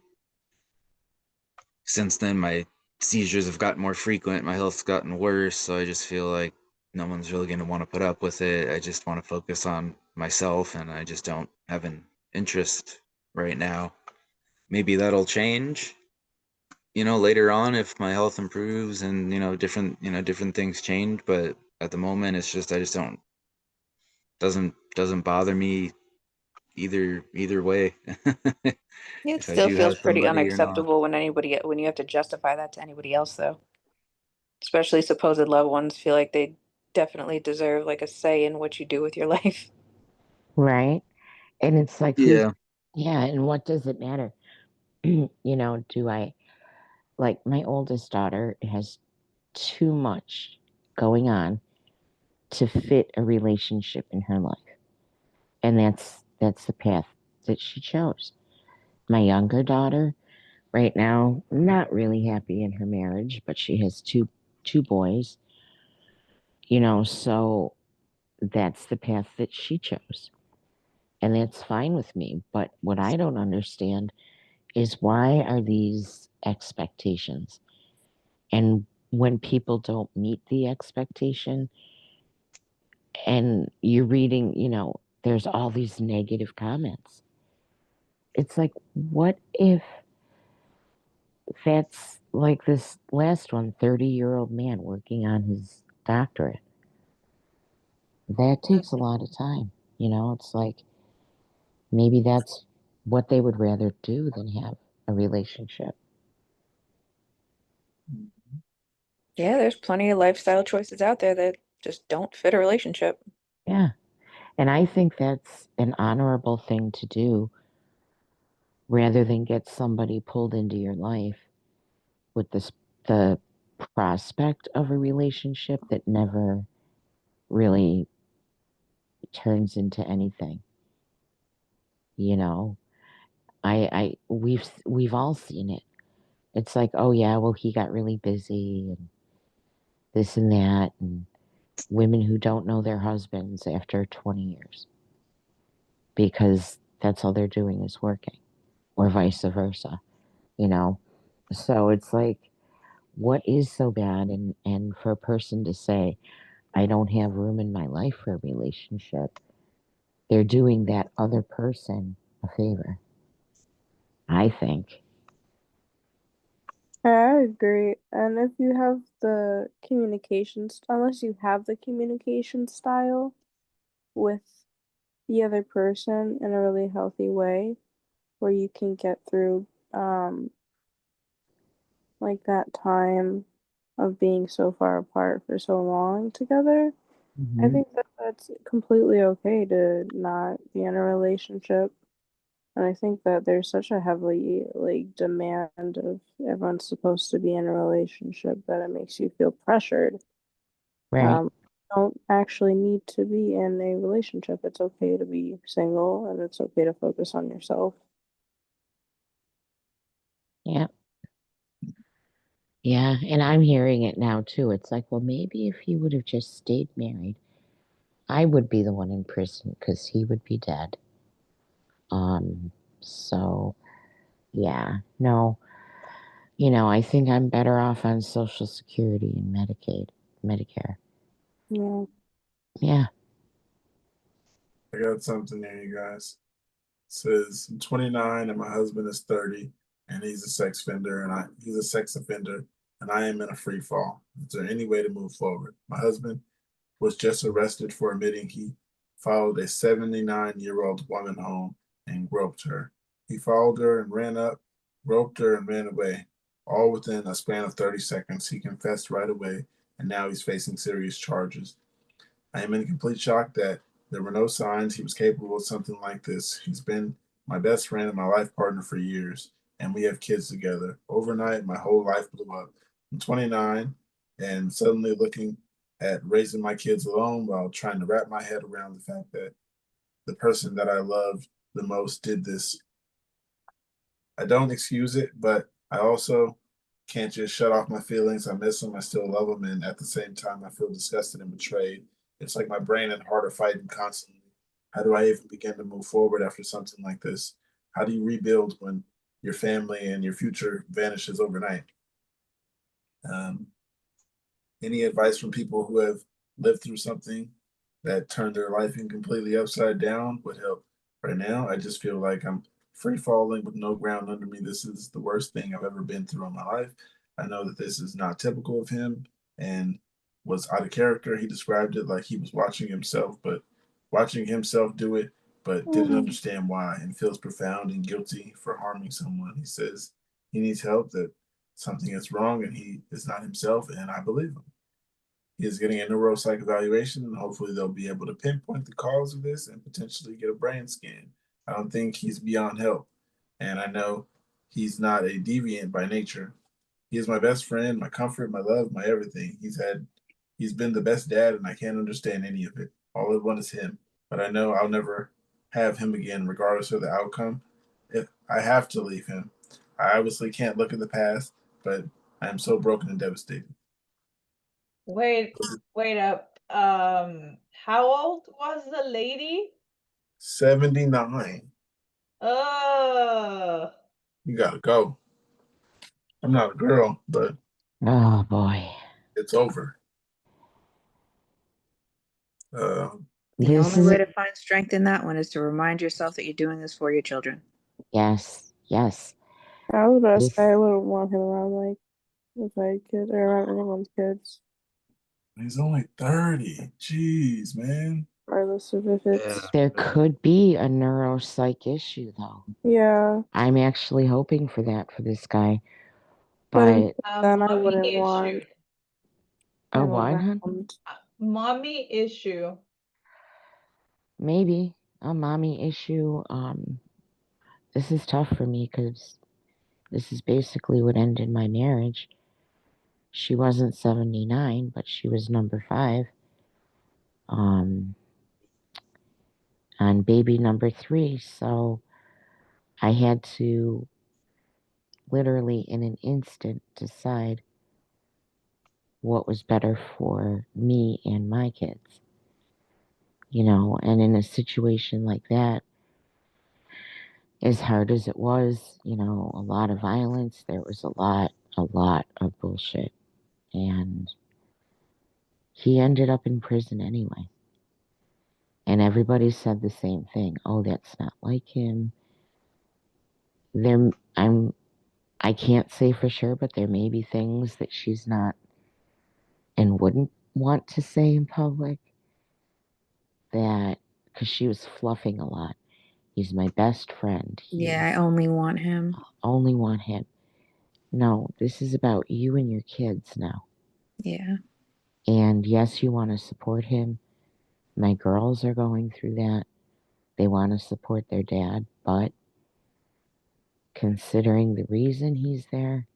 H: since then my seizures have gotten more frequent, my health's gotten worse, so I just feel like no one's really going to want to put up with it. I just want to focus on myself, and I just don't have an interest right now. Maybe that'll change, later on if my health improves and, different things change, but at the moment it's just I just don't doesn't bother me either way.
J: It
H: If I
J: still
H: do
J: feels
H: have
J: pretty
H: somebody or not.
J: unacceptable when you have to justify that to anybody else, though. Especially supposed loved ones feel like they definitely deserve like a say in what you do with your life.
C: Right? And it's like,
H: Yeah.
C: yeah, and what does it matter? You know, like my oldest daughter has too much going on to fit a relationship in her life. And that's the path that she chose. My younger daughter, right now, not really happy in her marriage, but she has two boys, you know, so that's the path that she chose. And that's fine with me. But what I don't understand is why are these expectations? And when people don't meet the expectation and you're reading, you know, there's all these negative comments. It's like, what if that's like this last one, 30-year-old man working on his doctorate? That takes a lot of time. You know, it's like maybe that's what they would rather do than have a relationship.
J: Yeah, there's plenty of lifestyle choices out there that just don't fit a relationship.
C: Yeah. And I think that's an honorable thing to do rather than get somebody pulled into your life with the prospect of a relationship that never really turns into anything. You know, we've all seen it. It's like, oh yeah, well he got really busy and this and that, and women who don't know their husbands after 20 years because that's all they're doing is working, or vice versa, you know. So it's like, what is so bad? And for a person to say, I don't have room in my life for a relationship, they're doing that other person a favor, I think.
G: I agree. And if you have the unless you have the communication style with the other person in a really healthy way, where you can get through, like that time of being so far apart for so long together, I think that that's completely okay to not be in a relationship. And I think that there's such a heavily like demand of everyone's supposed to be in a relationship that it makes you feel pressured.
C: Right.
G: Don't actually need to be in a relationship. It's okay to be single and it's okay to focus on yourself.
C: Yeah. Yeah. And I'm hearing it now too. It's like, well, maybe if he would have just stayed married, I would be the one in prison because he would be dead. So yeah, no, you know, I think I'm better off on Social Security and Medicaid, Medicare.
G: Yeah.
C: Yeah.
B: I got something there, you guys. It says I'm 29 and my husband is 30 and he's a he's a sex offender and I am in a free fall. Is there any way to move forward? My husband was just arrested for admitting he followed a 79-year-old woman home and groped her. He followed her and ran up, groped her and ran away. All within a span of 30 seconds. He confessed right away and now he's facing serious charges. I am in complete shock that there were no signs he was capable of something like this. He's been my best friend and my life partner for years, and we have kids together. Overnight, my whole life blew up. I'm 29 and suddenly looking at raising my kids alone while trying to wrap my head around the fact that the person that I loved the most did this. I don't excuse it, but I also can't just shut off my feelings. I miss him. I still love him. And at the same time, I feel disgusted and betrayed. It's like my brain and heart are fighting constantly. How do I even begin to move forward after something like this? How do you rebuild when your family and your future vanishes overnight? Um, any advice from people who have lived through something that turned their life in completely upside down would help. Right now, I just feel like I'm free falling with no ground under me. This is the worst thing I've ever been through in my life. I know that this is not typical of him and was out of character. He described it like he was watching himself do it, but didn't understand why and feels profound and guilty for harming someone. He says he needs help, that something is wrong and he is not himself, and I believe him. He is getting a neuropsych evaluation, and hopefully they'll be able to pinpoint the cause of this and potentially get a brain scan. I don't think he's beyond help, and I know he's not a deviant by nature. He is my best friend, my comfort, my love, my everything. He's been the best dad, and I can't understand any of it. All I want is him, but I know I'll never have him again, regardless of the outcome. If I have to leave him, I obviously can't look at the past, but I am so broken and devastated.
I: Wait up. How old was the lady?
B: 79.
I: Oh.
B: You gotta go. I'm not a girl, but
C: Oh boy.
B: it's over.
J: The
C: This
J: only
C: is
J: way to find strength in that one is to remind yourself that you're doing this for your children.
C: yes.
G: I was about to
C: This-
G: say I wouldn't want him around like if I could or around anyone's kids.
B: He's only 30. Jeez, man.
G: Regardless of if it's
C: There could be a neuropsych issue though.
G: yeah.
C: I'm actually hoping for that for this guy.
G: But
C: But
G: then I
I: Mommy
G: wouldn't
I: issue.
G: want
C: a
G: him
C: what, hon?
G: around.
I: Mommy issue.
C: Maybe a mommy issue. This is tough for me because this is basically what ended my marriage. She wasn't 79, but she was number 5. On baby number 3, so I had to literally in an instant decide what was better for me and my kids. And in a situation like that, as hard as it was, a lot of violence, there was a lot of bullshit. And he ended up in prison anyway. And everybody said the same thing. Oh, that's not like him. I can't say for sure, but there may be things that she's not and wouldn't want to say in public, that because she was fluffing a lot. He's my best friend.
J: Yeah, I only want him.
C: Only want him. No, this is about you and your kids now.
J: Yeah.
C: And yes, you want to support him. My girls are going through that. They want to support their dad, but considering the reason he's there,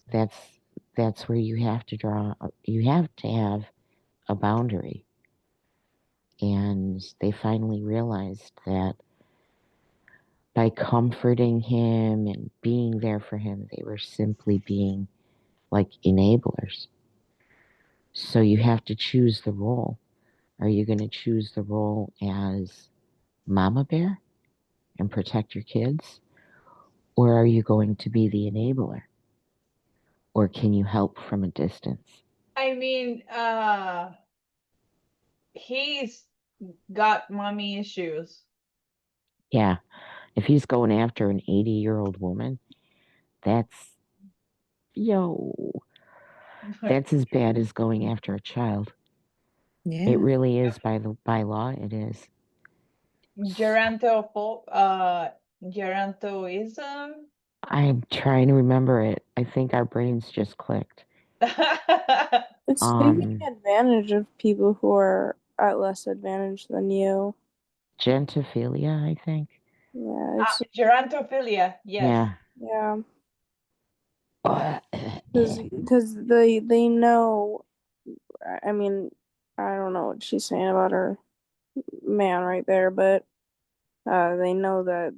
C: that's where you have to have a boundary. And they finally realized that by comforting him and being there for him, they were simply being like enablers. So you have to choose the role. Are you going to choose the role as mama bear and protect your kids? Or are you going to be the enabler? Or can you help from a distance?
I: I mean, he's got mommy issues.
C: Yeah. If he's going after an 80-year-old woman, that's as bad as going after a child.
J: Yeah.
C: It really is by law, it is.
I: Gerontoism.
C: I'm trying to remember it. I think our brains just clicked.
G: It's taking advantage of people who are at less advantage than you.
C: Gentophilia, I think.
G: Yeah, it's
I: gerontophilia. Yes.
G: Yeah. Because they know. I mean, I don't know what she's saying about her man right there, but they know that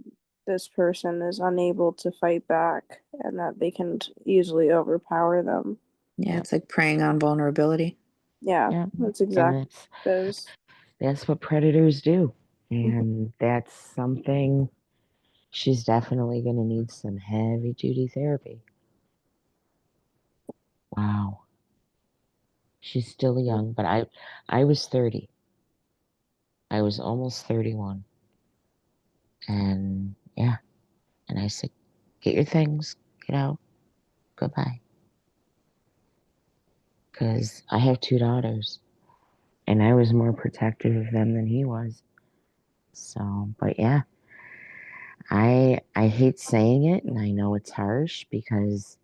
G: this person is unable to fight back and that they can easily overpower them.
J: Yeah, it's like preying on vulnerability.
G: Yeah, that's exactly what it is.
C: That's what predators do. And that's something she's definitely going to need some heavy duty therapy. Wow. She's still young, but I was 30. I was almost 31. And yeah. And I said, get your things, get out, goodbye. Because I have 2 daughters. And I was more protective of them than he was. So, but yeah. I hate saying it, and I know it's harsh because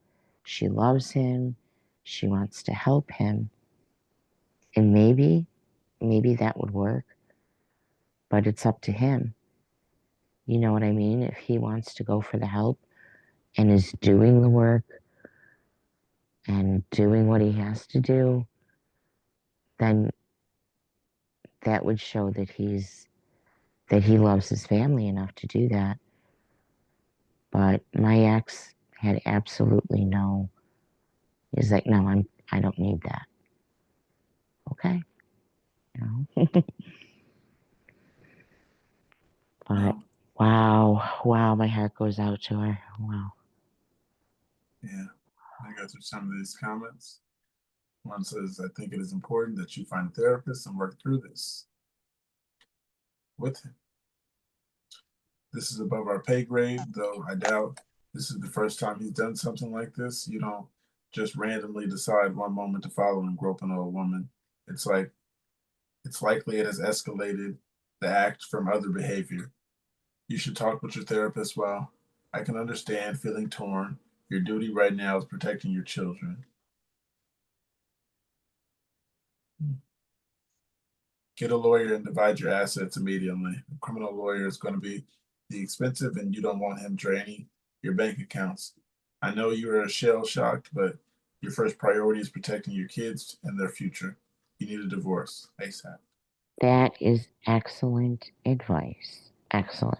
C: she loves him. She wants to help him. And maybe that would work, but it's up to him. You know what I mean? If he wants to go for the help and is doing the work and doing what he has to do, then that would show that he loves his family enough to do that. But my ex had absolutely no. He's like, no, I don't need that. Okay, you know. But wow, my heart goes out to her. Wow.
B: Yeah, I go through some of these comments. One says, I think it is important that you find a therapist and work through this with him. This is above our pay grade, though I doubt this is the first time he's done something like this. You don't just randomly decide one moment to follow and grope an old woman. It's likely it has escalated the act from other behavior. You should talk with your therapist. Well, I can understand feeling torn. Your duty right now is protecting your children. Get a lawyer and divide your assets immediately. A criminal lawyer is going to be expensive, and you don't want him draining your bank accounts. I know you are shell shocked, but your first priority is protecting your kids and their future. You need a divorce ASAP.
C: That is excellent advice. Excellent.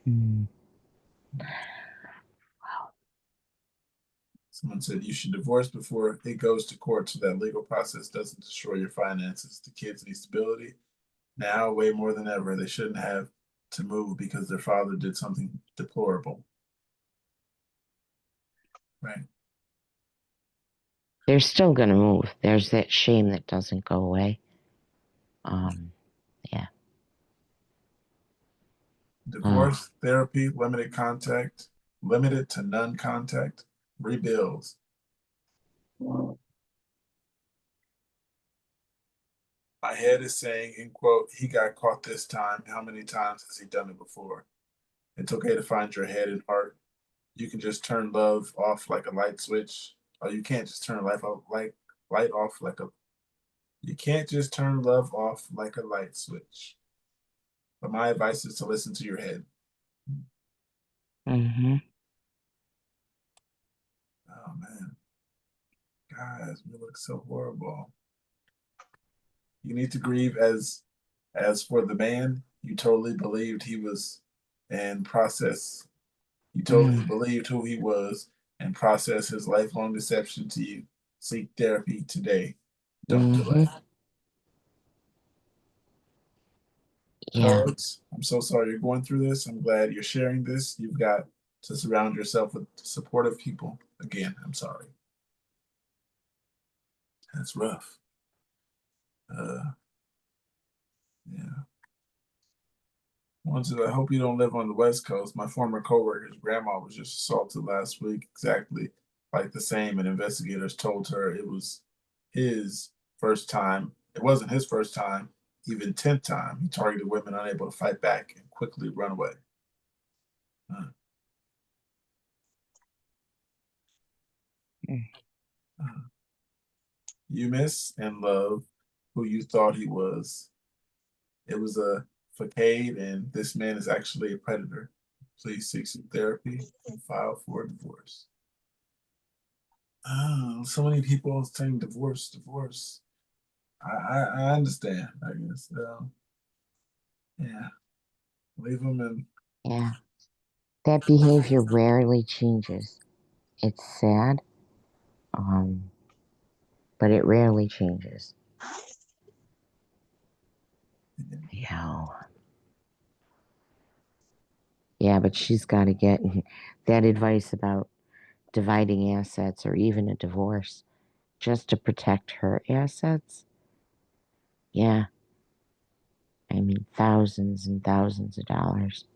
C: Wow.
B: Someone said you should divorce before it goes to court so that legal process doesn't destroy your finances. The kids need stability. Now, way more than ever, they shouldn't have to move because their father did something deplorable. Right.
C: They're still going to move. There's that shame that doesn't go away. Yeah.
B: Divorce, therapy, limited contact, limited to none contact, rebuilds. My head is saying, in quote, he got caught this time. How many times has he done it before? It's okay to find your head and heart. You can just turn love off like a light switch. Or you can't just turn light off like you can't just turn love off like a light switch. But my advice is to listen to your head.
C: Mm-hmm.
B: Oh man. Guys, we look so horrible. You need to grieve as for the man, you totally believed he was and process. You totally believed who he was and process his lifelong deception to you. Seek therapy today. Don't delay.
C: Yeah.
B: Codes, I'm so sorry you're going through this. I'm glad you're sharing this. You've got to surround yourself with supportive people. Again, I'm sorry. That's rough. Yeah. One said, I hope you don't live on the West Coast. My former coworker's grandma was just assaulted last week, exactly like the same, and investigators told her it was his first time. It wasn't his first time, even 10th time. He targeted women unable to fight back and quickly run away. You miss and love who you thought he was. It was a facade, and this man is actually a predator. Please seek some therapy and file for a divorce. Oh, so many people saying divorce. I understand, I guess. Yeah, leave them and
C: Yeah. That behavior rarely changes. It's sad, but it rarely changes. Yeah. Yeah, but she's got to get that advice about dividing assets or even a divorce just to protect her assets. Yeah. I mean, thousands and thousands of dollars.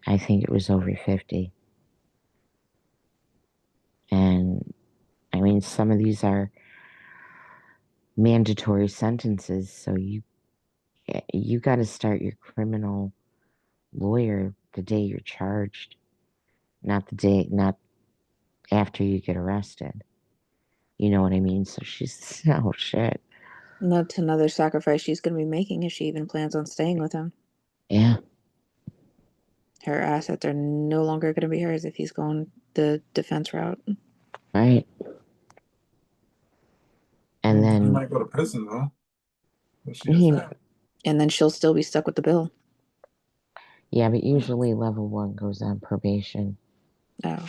C: I think it was over 50. And I mean, some of these are mandatory sentences, so you got to start your criminal lawyer the day you're charged, not after you get arrested. You know what I mean? So she's, oh shit.
J: And that's another sacrifice she's going to be making if she even plans on staying with him.
C: Yeah.
J: Her assets are no longer going to be hers if he's going the defense route.
C: Right. And then
B: he might go to prison though.
J: And then she'll still be stuck with the bill.
C: Yeah, but usually level 1 goes on probation.
J: Oh.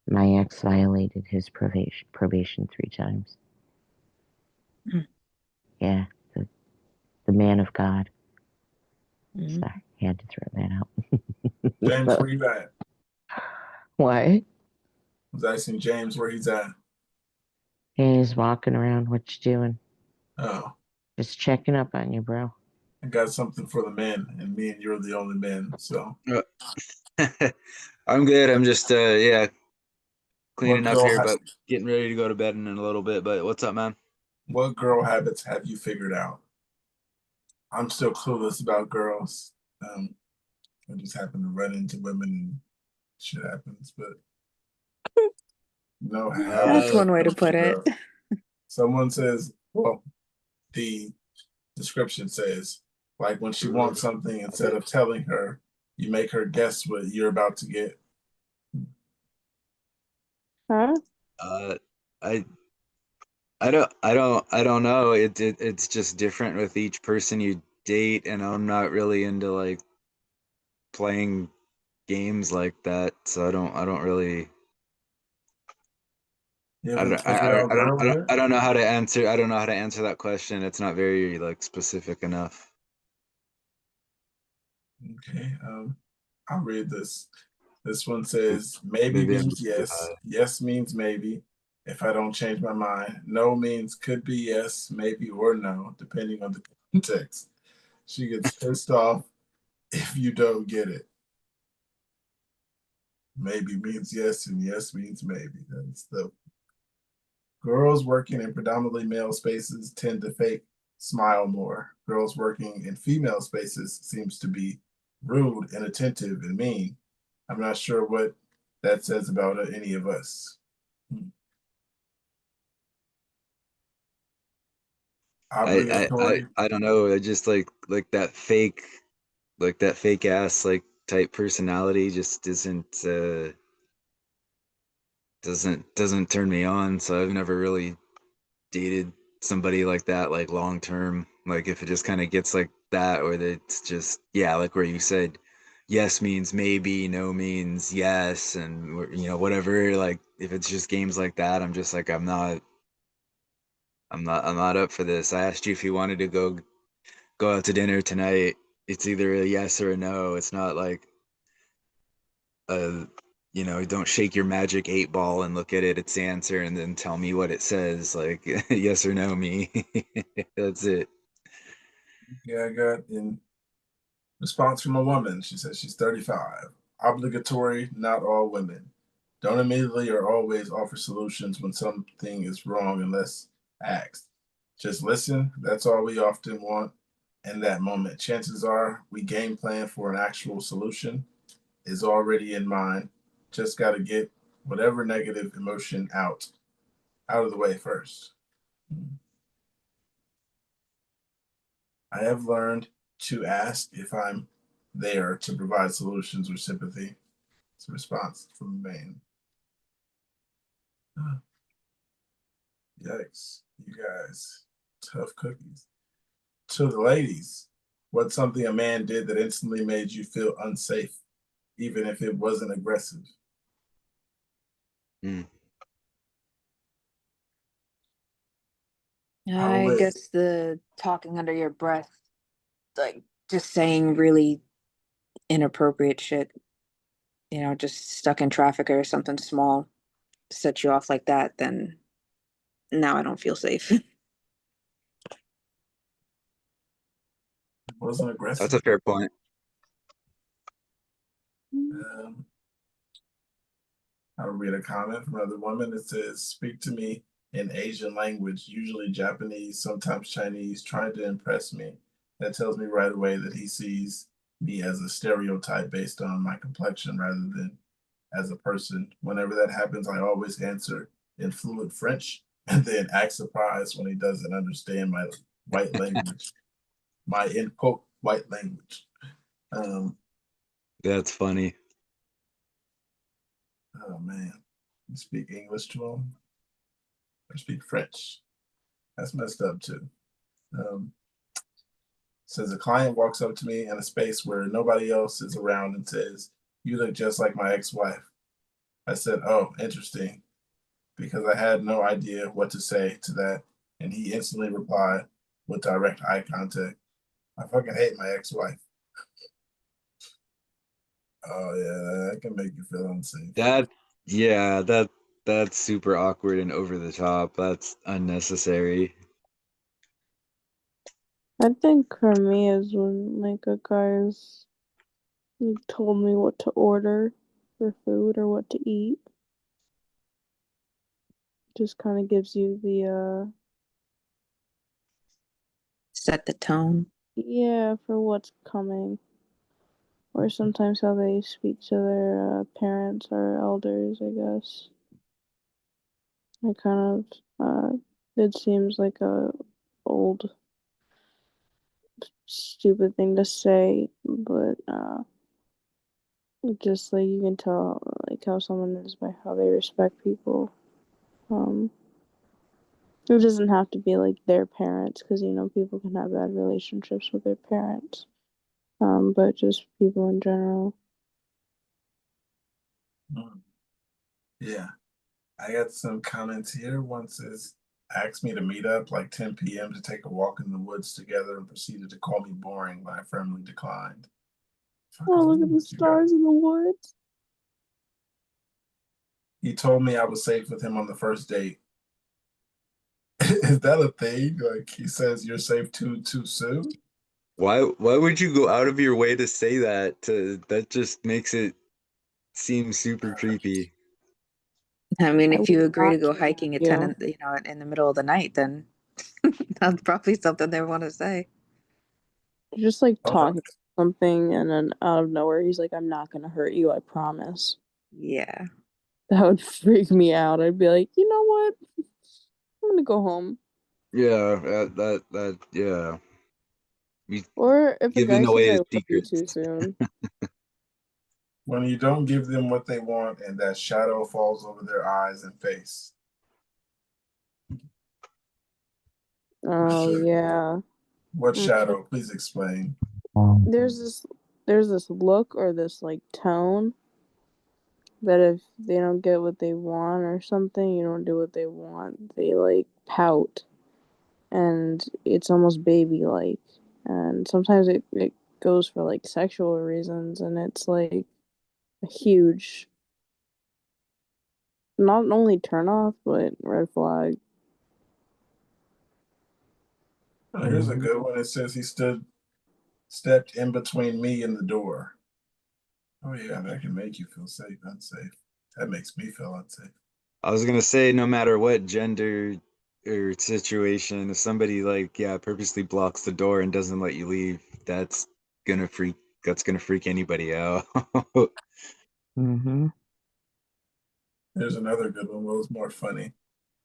C: My ex violated his probation 3 times. Yeah, the man of God. Sorry, had to throw that out.
B: James, where you at?
C: What?
B: I was asking James where he's at.
C: He's walking around. What you doing?
B: Oh.
C: Just checking up on you, bro.
B: I got something for the men, and me and you're the only men, so.
H: I'm good. I'm just cleaning up here, but getting ready to go to bed in a little bit. But what's up, man?
B: What girl habits have you figured out? I'm still clueless about girls. I just happen to run into women and shit happens, but no
J: That's one way to put it.
B: Someone says, well, the description says, like when she wants something, instead of telling her, you make her guess what you're about to get.
J: Huh?
H: I don't know. It's just different with each person you date, and I'm not really into like playing games like that, so I don't really. I don't know how to answer. I don't know how to answer that question. It's not very like specific enough.
B: Okay, I'll read this. This one says, maybe means yes. Yes means maybe. If I don't change my mind. No means could be yes, maybe, or no, depending on the context. She gets pissed off if you don't get it. Maybe means yes, and yes means maybe. That's the girls working in predominantly male spaces tend to fake smile more. Girls working in female spaces seems to be rude, inattentive, and mean. I'm not sure what that says about any of us.
H: I don't know. I just like that fake ass like type personality just doesn't turn me on. So I've never really dated somebody like that like long term. Like if it just kind of gets like that, or that it's just like where you said yes means maybe, no means yes, and whatever. Like if it's just games like that, I'm just like I'm not up for this. I asked you if you wanted to go out to dinner tonight. It's either a yes or a no. It's not like don't shake your magic 8 ball and look at it, its answer, and then tell me what it says. Like yes or no me. That's it.
B: Yeah, I got in response from a woman. She says she's 35. Obligatory, not all women. Don't immediately or always offer solutions when something is wrong unless asked. Just listen. That's all we often want in that moment. Chances are we game plan for an actual solution is already in mind. Just got to get whatever negative emotion out of the way first. I have learned to ask if I'm there to provide solutions or sympathy. It's a response from Maine. Yikes, you guys, tough cookies. To the ladies, what's something a man did that instantly made you feel unsafe, even if it wasn't aggressive?
J: I guess the talking under your breath, like just saying really inappropriate shit, just stuck in traffic or something small, set you off like that, then now I don't feel safe.
B: Wasn't aggressive.
H: That's a fair point.
B: I'll read a comment from another woman. It says, speak to me in Asian language, usually Japanese, sometimes Chinese, trying to impress me. That tells me right away that he sees me as a stereotype based on my complexion rather than as a person. Whenever that happens, I always answer in fluent French, and then act surprised when he doesn't understand my white language, my end quote white language.
H: That's funny.
B: Oh man, you speak English to him or speak French? That's messed up too. Says a client walks up to me in a space where nobody else is around and says, "You look just like my ex-wife." I said, "Oh, interesting," because I had no idea what to say to that, and he instantly replied with direct eye contact, "I fucking hate my ex-wife." Oh yeah, that can make you feel unsafe.
H: That's super awkward and over the top. That's unnecessary.
G: I think for me is when like a guy's told me what to order for food or what to eat. Just kind of gives you the
J: Set the tone.
G: yeah, for what's coming. Or sometimes how they speak to their parents or elders, I guess. I kind of it seems like a old stupid thing to say, but just like you can tell like how someone is by how they respect people. It doesn't have to be like their parents, because you know people can have bad relationships with their parents. But just people in general.
B: Yeah, I got some comments here. One says, asked me to meet up like 10 p.m. to take a walk in the woods together and proceeded to call me boring, but I firmly declined.
G: Oh, look at the stars in the woods.
B: He told me I was safe with him on the first date. Is that a thing? Like he says you're safe too soon?
H: Why would you go out of your way to say that? That just makes it seem super creepy.
J: I mean,
G: I
J: if you
G: would
J: agree to
G: not
J: go
G: kill
J: hiking at
G: you.
J: 10 in the middle of the night, then that's probably something they want to say.
G: Just like talking something and then out of nowhere he's like, "I'm not gonna hurt you, I promise."
J: Yeah.
G: That would freak me out. I'd be like, you know what? I'm gonna go home.
H: Yeah, that yeah.
G: Or if a guy
H: Giving
G: says
H: away
G: I
H: his
G: love you
H: secrets.
G: too soon.
B: When you don't give them what they want and that shadow falls over their eyes and face.
G: Oh yeah.
B: What shadow? Please explain.
G: There's this look or this like tone that if they don't get what they want or something, you don't do what they want, they like pout. And it's almost baby like. And sometimes it goes for like sexual reasons, and it's like a huge not only turn off but red flag.
B: Here's a good one. It says he stepped in between me and the door. Oh yeah, that can make you feel safe, unsafe. That makes me feel unsafe.
H: I was gonna say, no matter what gender or situation, if somebody purposely blocks the door and doesn't let you leave, that's gonna freak anybody out.
C: Mm-hmm.
B: There's another good one. What was more funny?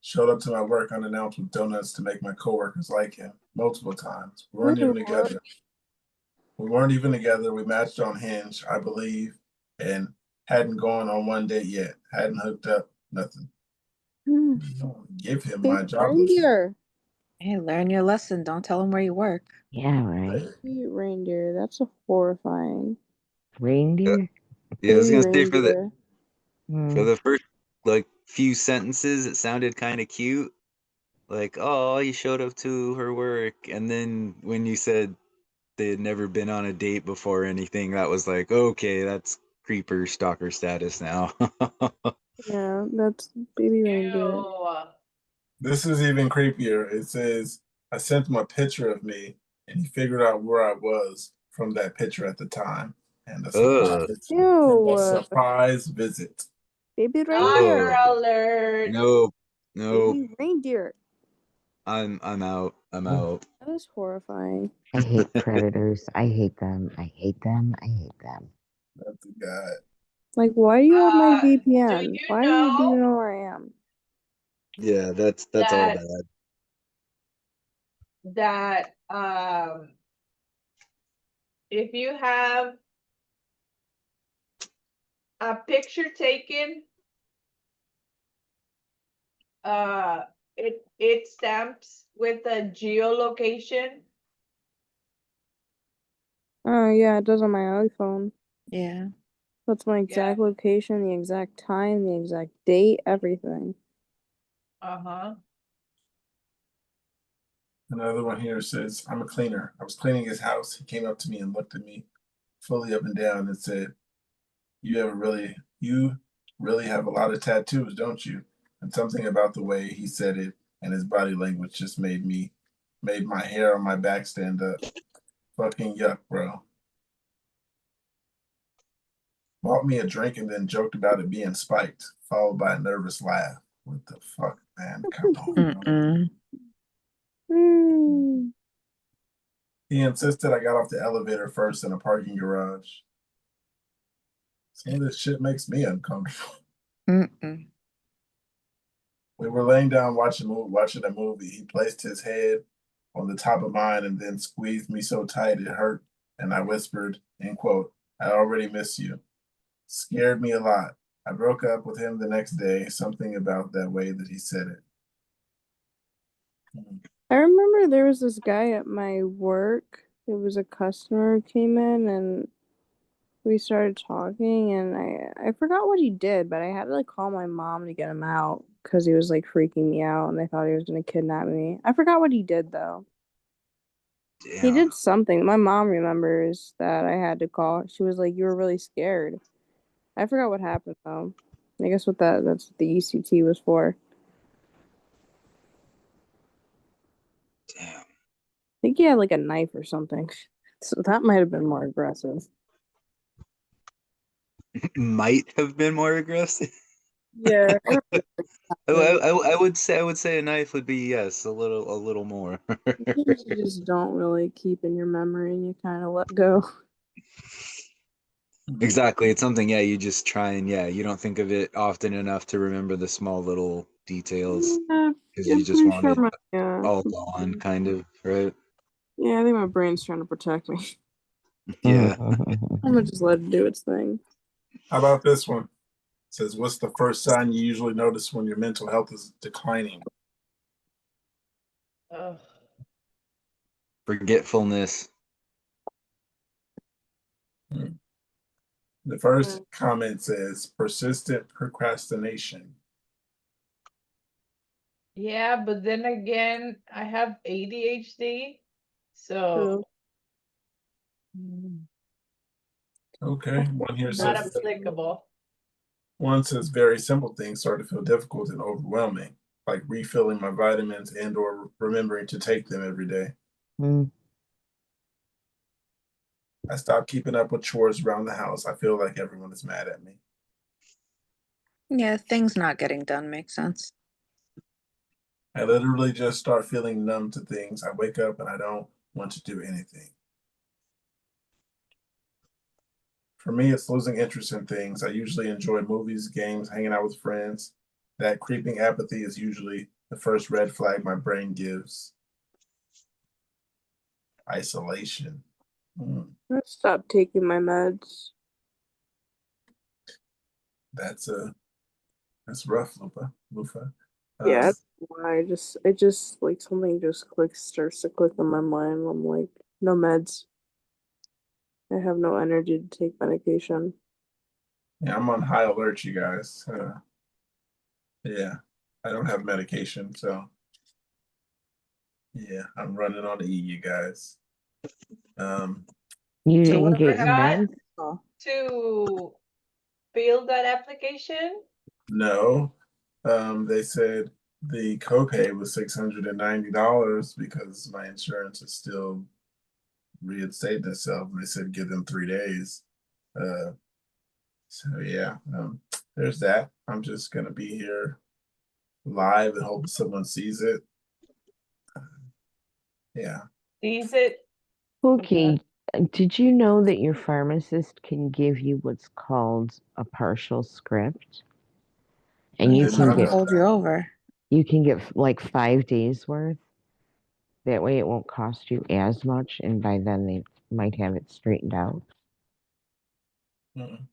B: Showed up to my work unannounced with donuts to make my coworkers like him multiple times. We weren't even together. We matched on Hinge, I believe, and hadn't gone on one date yet. Hadn't hooked up, nothing. Give him my job
G: Reindeer.
J: Hey, learn your lesson. Don't tell them where you work.
C: Yeah, right.
G: Baby reindeer. That's a horrifying.
C: Reindeer?
H: Yeah, I was
G: Baby
H: gonna say for
G: reindeer.
H: the first few sentences, it sounded kind of cute. Like, oh, he showed up to her work, and then when you said they had never been on a date before or anything, that was like, okay, that's creeper stalker status now.
G: Yeah, that's baby reindeer.
B: This is even creepier. It says, I sent him a picture of me and he figured out where I was from that picture at the time. And a surprise visit.
G: Baby
I: Stalker
G: reindeer.
I: alert.
H: No.
G: Baby reindeer.
H: I'm out. I'm out.
G: That is horrifying.
C: I hate predators. I hate them. I hate them. I hate them.
B: That's a guy.
G: Like, why do you have my
I: Do
G: VPN?
I: you
G: Why do you
I: know?
G: know where I am?
H: Yeah, that's all bad.
I: That if you have a picture taken, it stamps with a geolocation.
G: Oh yeah, it does on my iPhone.
J: Yeah.
G: That's my exact location, the exact time, the exact date, everything.
I: Uh-huh.
B: Another one here says, I'm a cleaner. I was cleaning his house. He came up to me and looked at me fully up and down and said, you really have a lot of tattoos, don't you? And something about the way he said it and his body language just made my hair on my back stand up. Fucking yuck, bro. Bought me a drink and then joked about it being spiked, followed by a nervous laugh. What the fuck, man? Come on. He insisted I got off the elevator first in a parking garage. Some of this shit makes me uncomfortable. We were laying down watching a movie. He placed his head on the top of mine and then squeezed me so tight it hurt. And I whispered, end quote, I already miss you. Scared me a lot. I broke up with him the next day. Something about that way that he said it.
G: I remember there was this guy at my work. It was a customer who came in and we started talking, and I forgot what he did, but I had to like call my mom to get him out because he was like freaking me out and they thought he was gonna kidnap me. I forgot what he did though.
H: Damn.
G: He did something. My mom remembers that I had to call. She was like, you were really scared. I forgot what happened though. I guess that's what the ECT was for.
H: Damn.
G: I think he had like a knife or something. So that might have been more aggressive.
H: Might have been more aggressive.
G: Yeah.
H: I would say a knife would be, yes, a little more.
G: You just don't really keep in your memory and you kind of let go.
H: Exactly. It's something, yeah, you just try and, yeah, you don't think of it often enough to remember the small little details
G: Yeah,
H: because you just
G: pretty
H: want
G: sure
H: it all gone, kind of, right?
G: Yeah, I think my brain's trying to protect me.
H: Yeah.
G: I'm gonna just let it do its thing.
B: How about this one? It says, what's the first sign you usually notice when your mental health is declining?
H: Forgetfulness.
B: The first comment says persistent procrastination.
I: Yeah, but then again, I have ADHD, so
B: Okay, one here
I: not
B: says
I: applicable.
B: one says very simple things start to feel difficult and overwhelming, like refilling my vitamins and or remembering to take them every day. I stopped keeping up with chores around the house. I feel like everyone is mad at me.
J: Yeah, things not getting done makes sense.
B: I literally just start feeling numb to things. I wake up and I don't want to do anything. For me, it's losing interest in things. I usually enjoy movies, games, hanging out with friends. That creeping apathy is usually the first red flag my brain gives. Isolation.
G: I stopped taking my meds.
B: That's rough, Lufa.
G: Yeah, that's why it just like something just starts to click in my mind. I'm like, no meds. I have no energy to take medication.
B: Yeah, I'm on high alert, you guys. Yeah, I don't have medication, so yeah, I'm running on E, you guys.
C: You
I: So
C: didn't get your
I: forgot
C: meds?
I: to fill that application?
B: No, they said the copay was $690 because my insurance is still reinstating itself. They said give them 3 days. So yeah, there's that. I'm just gonna be here live and hope someone sees it. Yeah.
I: Sees it?
C: Okay. Did you know that your pharmacist can give you what's called a partial script? And you can get
J: hold you over.
C: You can get like 5 days worth. That way it won't cost you as much, and by then they might have it straightened out.
B: Didn't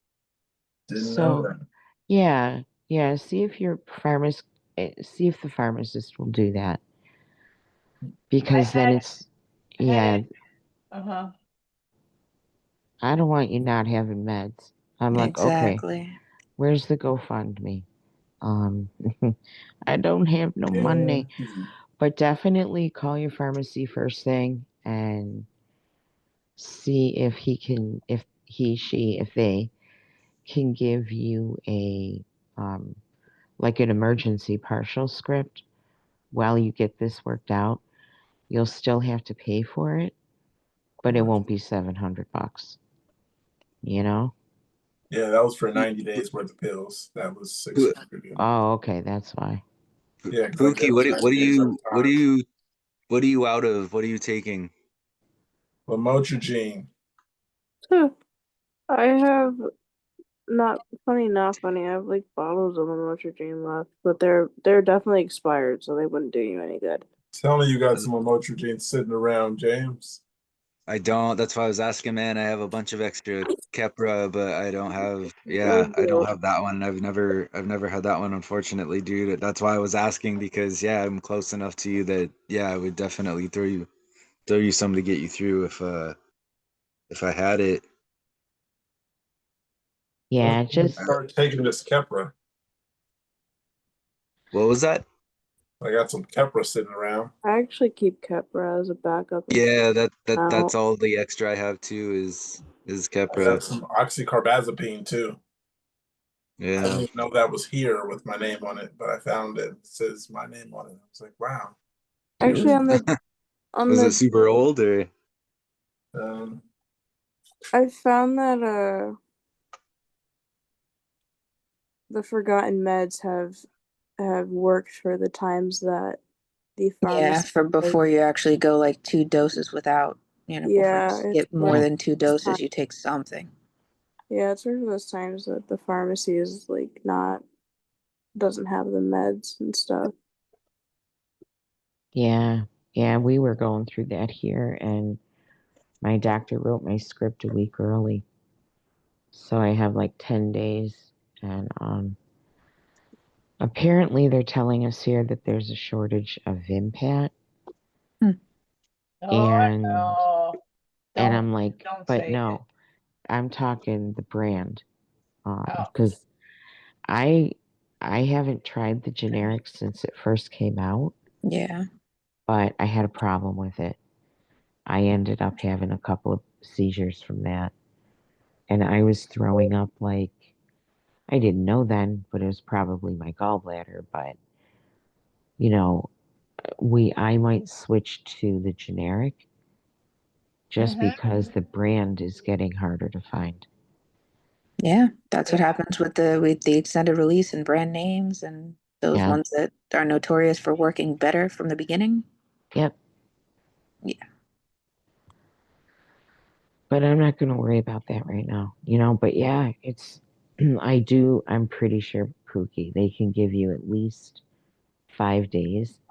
B: know
C: So,
B: that.
C: yeah, see if the pharmacist will do that. Because then it's, yeah,
I: Uh-huh.
C: I don't want you not having meds. I'm like, okay,
J: Exactly.
C: where's the GoFundMe? I don't have no money. But definitely call your pharmacy first thing and see if they can give you a like an emergency partial script while you get this worked out. You'll still have to pay for it, but it won't be $700. You know?
B: Yeah, that was for 90 days worth of pills. That was 600.
C: Oh, okay, that's why.
B: Yeah, because I
H: Pookie,
B: get
H: what
B: 90 days at a time.
H: are you out of? What are you taking?
B: Lamotrigine.
G: I have not not funny. I have like bottles of lamotrigine left, but they're definitely expired, so they wouldn't do you any good.
B: Tell me you got some lamotrigine sitting around, James.
H: I don't. That's why I was asking, man. I have a bunch of extra Keppra, but I don't have.
G: I
H: Yeah, I don't
G: do.
H: have that one. I've never had that one, unfortunately, dude. That's why I was asking because yeah, I'm close enough to you that yeah, I would definitely throw you some to get you through if I had it.
C: Yeah, just
B: start taking this Keppra.
H: What was that?
B: I got some Keppra sitting around.
G: I actually keep Keppra as a backup.
H: Yeah, that's all the extra I have too is
B: I
H: Keppra.
B: got some oxycarbazepine too. I
H: Yeah.
B: didn't even know that was here with my name on it, but I found it. It says my name on it. I was like, wow.
G: Actually,
H: Was it super old or?
G: I found that the forgotten meds have worked for the times that the pharmacy
J: for before you actually go like 2 doses without, before
G: Yeah,
J: you
G: it's
J: get more
G: like
J: than 2 doses, you take something.
G: Yeah, it's one of those times that the pharmacy is like doesn't have the meds and stuff.
C: yeah, we were going through that here, and my doctor wrote my script a week early. So I have like 10 days, and apparently they're telling us here that there's a shortage of Vimpat. And
I: No.
C: I'm like, but
I: say
C: no, I'm talking the brand,
I: Oh.
C: because I haven't tried the generic since it first came out.
J: Yeah.
C: But I had a problem with it. I ended up having a couple of seizures from that, and I was throwing up like, I didn't know then, but it was probably my gallbladder. But you know, I might switch to the generic just because the brand is getting harder to find.
J: Yeah, that's what happens with the extended release and brand names and those
C: Yeah.
J: ones that are notorious for working better from the beginning.
C: Yep.
J: Yeah.
C: But I'm not going to worry about that right now, but yeah, it's, I'm pretty sure, Pookie, they can give you at least 5 days.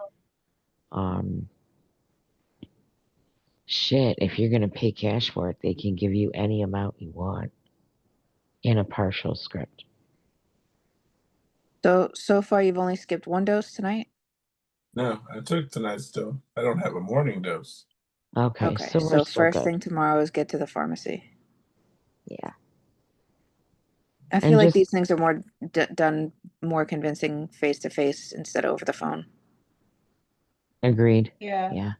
C: Shit, if you're going to pay cash for it, they can give you any amount you want in a partial script.
J: So far you've only skipped 1 dose tonight?
B: No, I took tonight's dose. I don't have a morning dose.
C: Okay, so we're still
J: first
C: good.
J: thing tomorrow is get to the pharmacy.
C: Yeah.
J: I feel like these things are more done more convincing face to face instead of over the phone.
C: Agreed.
I: Yeah.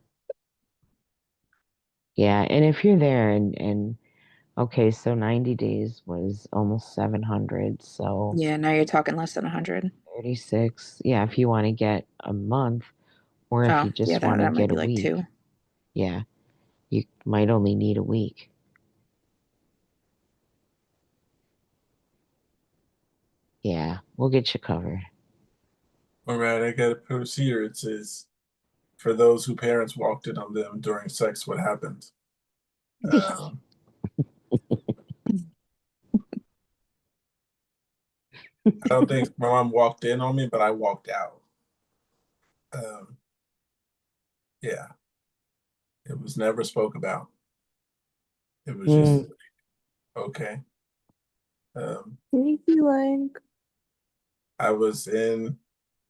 C: Yeah, and if you're there and okay, so 90 days was almost 700, so
J: Yeah, now you're talking less than 100.
C: 36. Yeah, if you want to get a month, or if you just want to
J: that might
C: get
J: be
C: a
J: like
C: week.
J: 2.
C: Yeah, you might only need a week. Yeah, we'll get you covered.
B: All right, I got a post here. It says, for those whose parents walked in on them during sex, what happened? I don't think my mom walked in on me, but I walked out. Yeah, it was never spoke about. It was just okay. I was in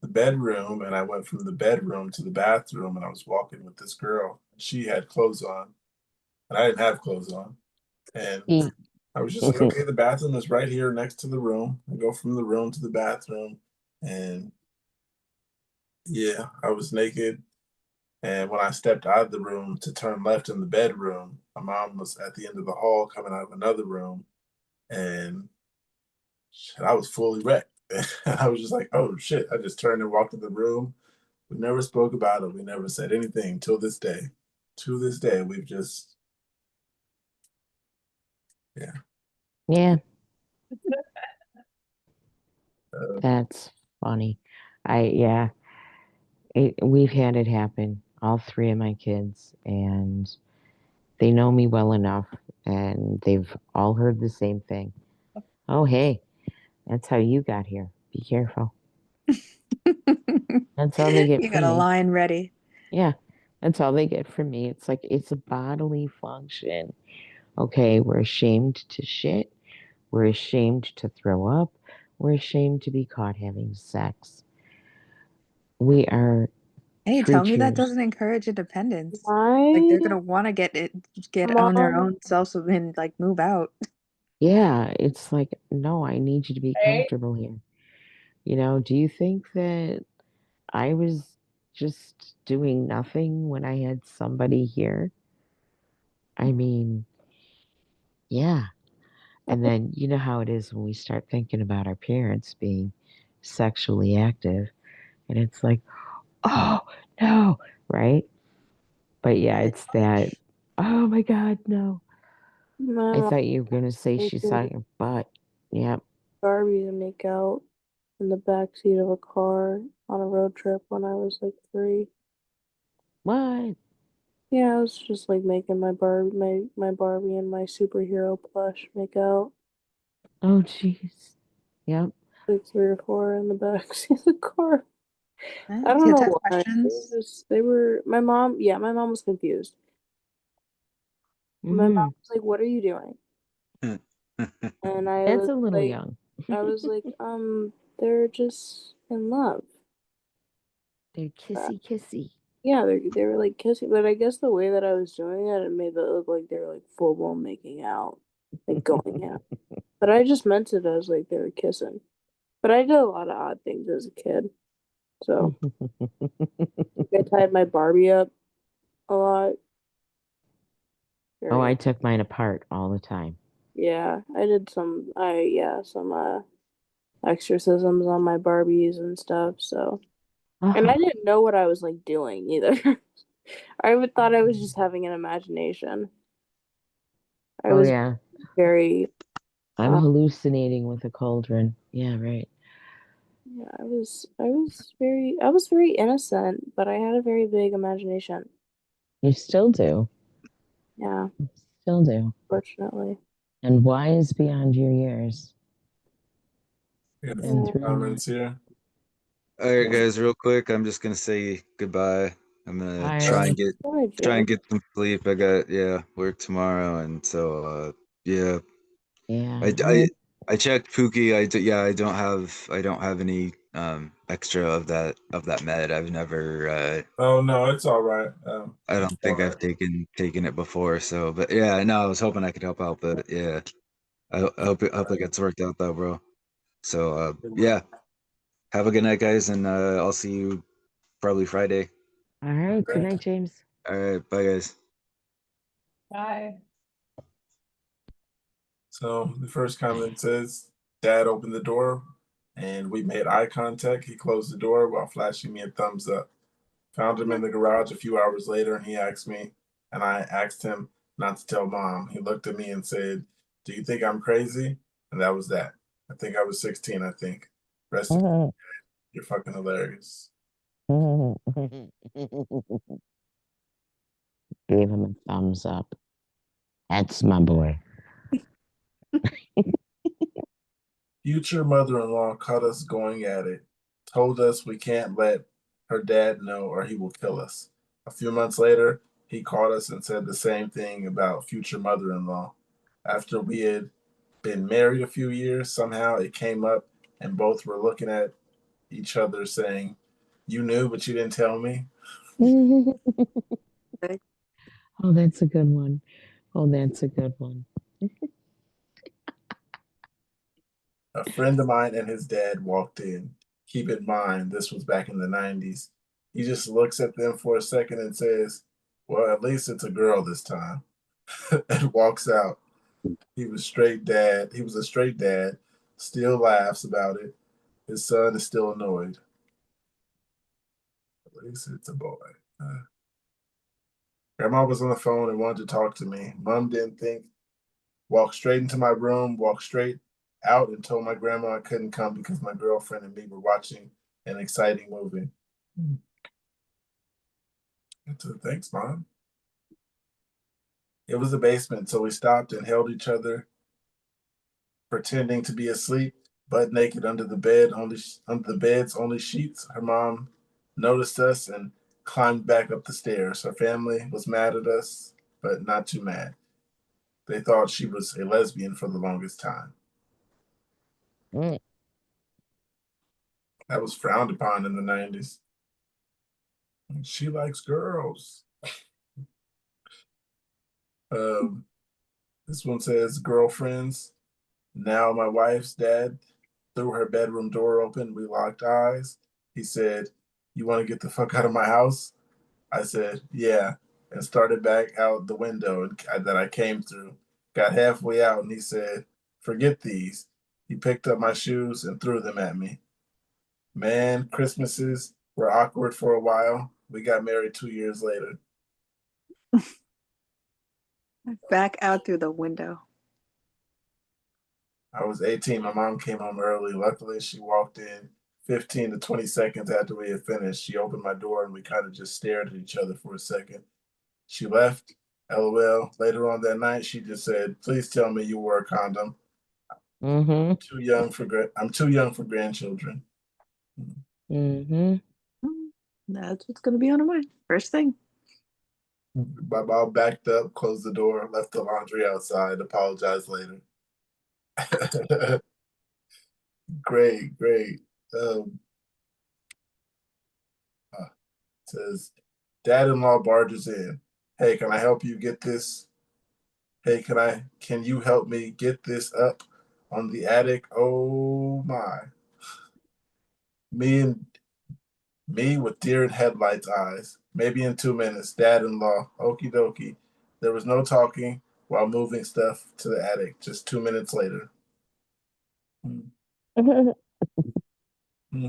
B: the bedroom and I went from the bedroom to the bathroom and I was walking with this girl. She had clothes on and I didn't have clothes on. And I was just like, okay, the bathroom is right here next to the room. I go from the room to the bathroom and yeah, I was naked. And when I stepped out of the room to turn left in the bedroom, my mom was at the end of the hall coming out of another room. And I was fully wrecked. I was just like, oh shit. I just turned and walked in the room. We never spoke about it. We never said anything till this day. To this day, we've just, yeah.
C: Yeah. That's funny. We've had it happen, all three of my kids, and they know me well enough, and they've all heard the same thing. Oh, hey, that's how you got here. Be careful. That's all they get
J: You
C: from
J: got a
C: me.
J: line ready.
C: Yeah, that's all they get from me. It's like, it's a bodily function. Okay, we're ashamed to shit. We're ashamed to throw up. We're ashamed to be caught having sex. We are
J: Hey, tell me that
C: creatures.
J: doesn't encourage independence. Like they're gonna want to get on their own selves and like move out.
C: Yeah, it's like, no, I need you to be comfortable here. You know, do you think that I was just doing nothing when I had somebody here? I mean, yeah. And then you know how it is when we start thinking about our parents being sexually active, and it's like, oh, no, right? But yeah, it's that, oh my God, no. I thought you were going to say she saw your butt. Yep.
G: Barbie to make out in the back seat of a car on a road trip when I was like 3.
C: What?
G: Yeah, I was just like making my Barbie and my superhero plush make out.
C: Oh, jeez. Yep.
G: Like 3 or 4 in the back seat of the car. I don't
J: Kids
G: know
J: have
G: why.
J: questions.
G: They were my mom. Yeah, my mom was confused. My mom was like, "What are you doing?" And I
C: That's
G: was
C: a little
G: like,
C: young.
G: they're just in love.
C: They're kissy.
G: Yeah, they were like kissing, but I guess the way that I was doing it made it look like they were like full blown making out, like going out. But I just meant it as like they were kissing. But I did a lot of odd things as a kid. So I tied my Barbie up a lot.
C: Oh, I took mine apart all the time.
G: Yeah, I did some exorcisms on my Barbies and stuff, so. And I didn't know what I was like doing either. I thought I was just having an imagination. I was very
C: I'm hallucinating with a cauldron. Yeah, right.
G: Yeah, I was very innocent, but I had a very big imagination.
C: You still do.
G: Yeah.
C: Still do.
G: Fortunately.
C: And wise beyond your years.
B: We got a few comments here.
H: All right, guys, real quick. I'm just gonna say goodbye. I'm gonna try and get some sleep. I got work tomorrow, and so yeah. I checked Pookie. I don't have any extra of that med. I've never
B: oh no, it's all right.
H: I don't think I've taken it before. So, but yeah, no, I was hoping I could help out, but yeah, I hope it gets worked out though, bro. So yeah, have a good night, guys, and I'll see you probably Friday.
C: All right. Good night, James.
H: All right. Bye, guys.
I: Bye.
B: So the first comment says, Dad opened the door and we made eye contact. He closed the door while flashing me a thumbs up. Found him in the garage a few hours later and he asked me, and I asked him not to tell Mom. He looked at me and said, "Do you think I'm crazy?" And that was that. I think I was 16, I think. Rest in peace. You're fucking hilarious.
C: Gave him a thumbs up. That's my boy.
B: Future mother-in-law caught us going at it. Told us we can't let her dad know or he will kill us. A few months later, he called us and said the same thing about future mother-in-law. After we had been married a few years, somehow it came up and both were looking at each other saying, "You knew, but you didn't tell me."
C: Oh, that's a good one. Oh, that's a good one.
B: A friend of mine and his dad walked in. Keep in mind, this was back in the 90s. He just looks at them for a second and says, "Well, at least it's a girl this time," and walks out. He was straight dad. He was a straight dad, still laughs about it. His son is still annoyed. At least it's a boy. Grandma was on the phone and wanted to talk to me. Mom didn't think. Walked straight into my room, walked straight out and told my grandma I couldn't come because my girlfriend and me were watching an exciting movie. Thanks, Mom. It was a basement, so we stopped and held each other, pretending to be asleep, butt naked under the bed, under the bed's only sheets. Her mom noticed us and climbed back up the stairs. Her family was mad at us, but not too mad. They thought she was a lesbian for the longest time.
C: Mm.
B: That was frowned upon in the 90s. She likes girls. This one says, girlfriends. Now my wife's dad threw her bedroom door open. We locked eyes. He said, "You want to get the fuck out of my house?" I said, "Yeah," and started back out the window that I came through. Got halfway out and he said, "Forget these." He picked up my shoes and threw them at me. Man, Christmases were awkward for a while. We got married 2 years later.
L: Back out through the window.
B: I was 18. My mom came home early. Luckily, she walked in 15 to 20 seconds after we had finished. She opened my door and we kind of just stared at each other for a second. She left. LOL. Later on that night, she just said, "Please tell me you wore a condom."
C: Mm-hmm.
B: I'm too young for grandchildren.
C: Mm-hmm.
L: That's what's gonna be on her mind. First thing.
B: My mom backed up, closed the door, left the laundry outside, apologized later. Great. Says, dad-in-law barges in. "Hey, can I help you get this? Hey, can you help me get this up on the attic?" Oh my. Me with deer in headlights eyes. "Maybe in 2 minutes, dad-in-law." Okie dokie. There was no talking while moving stuff to the attic. Just 2 minutes later.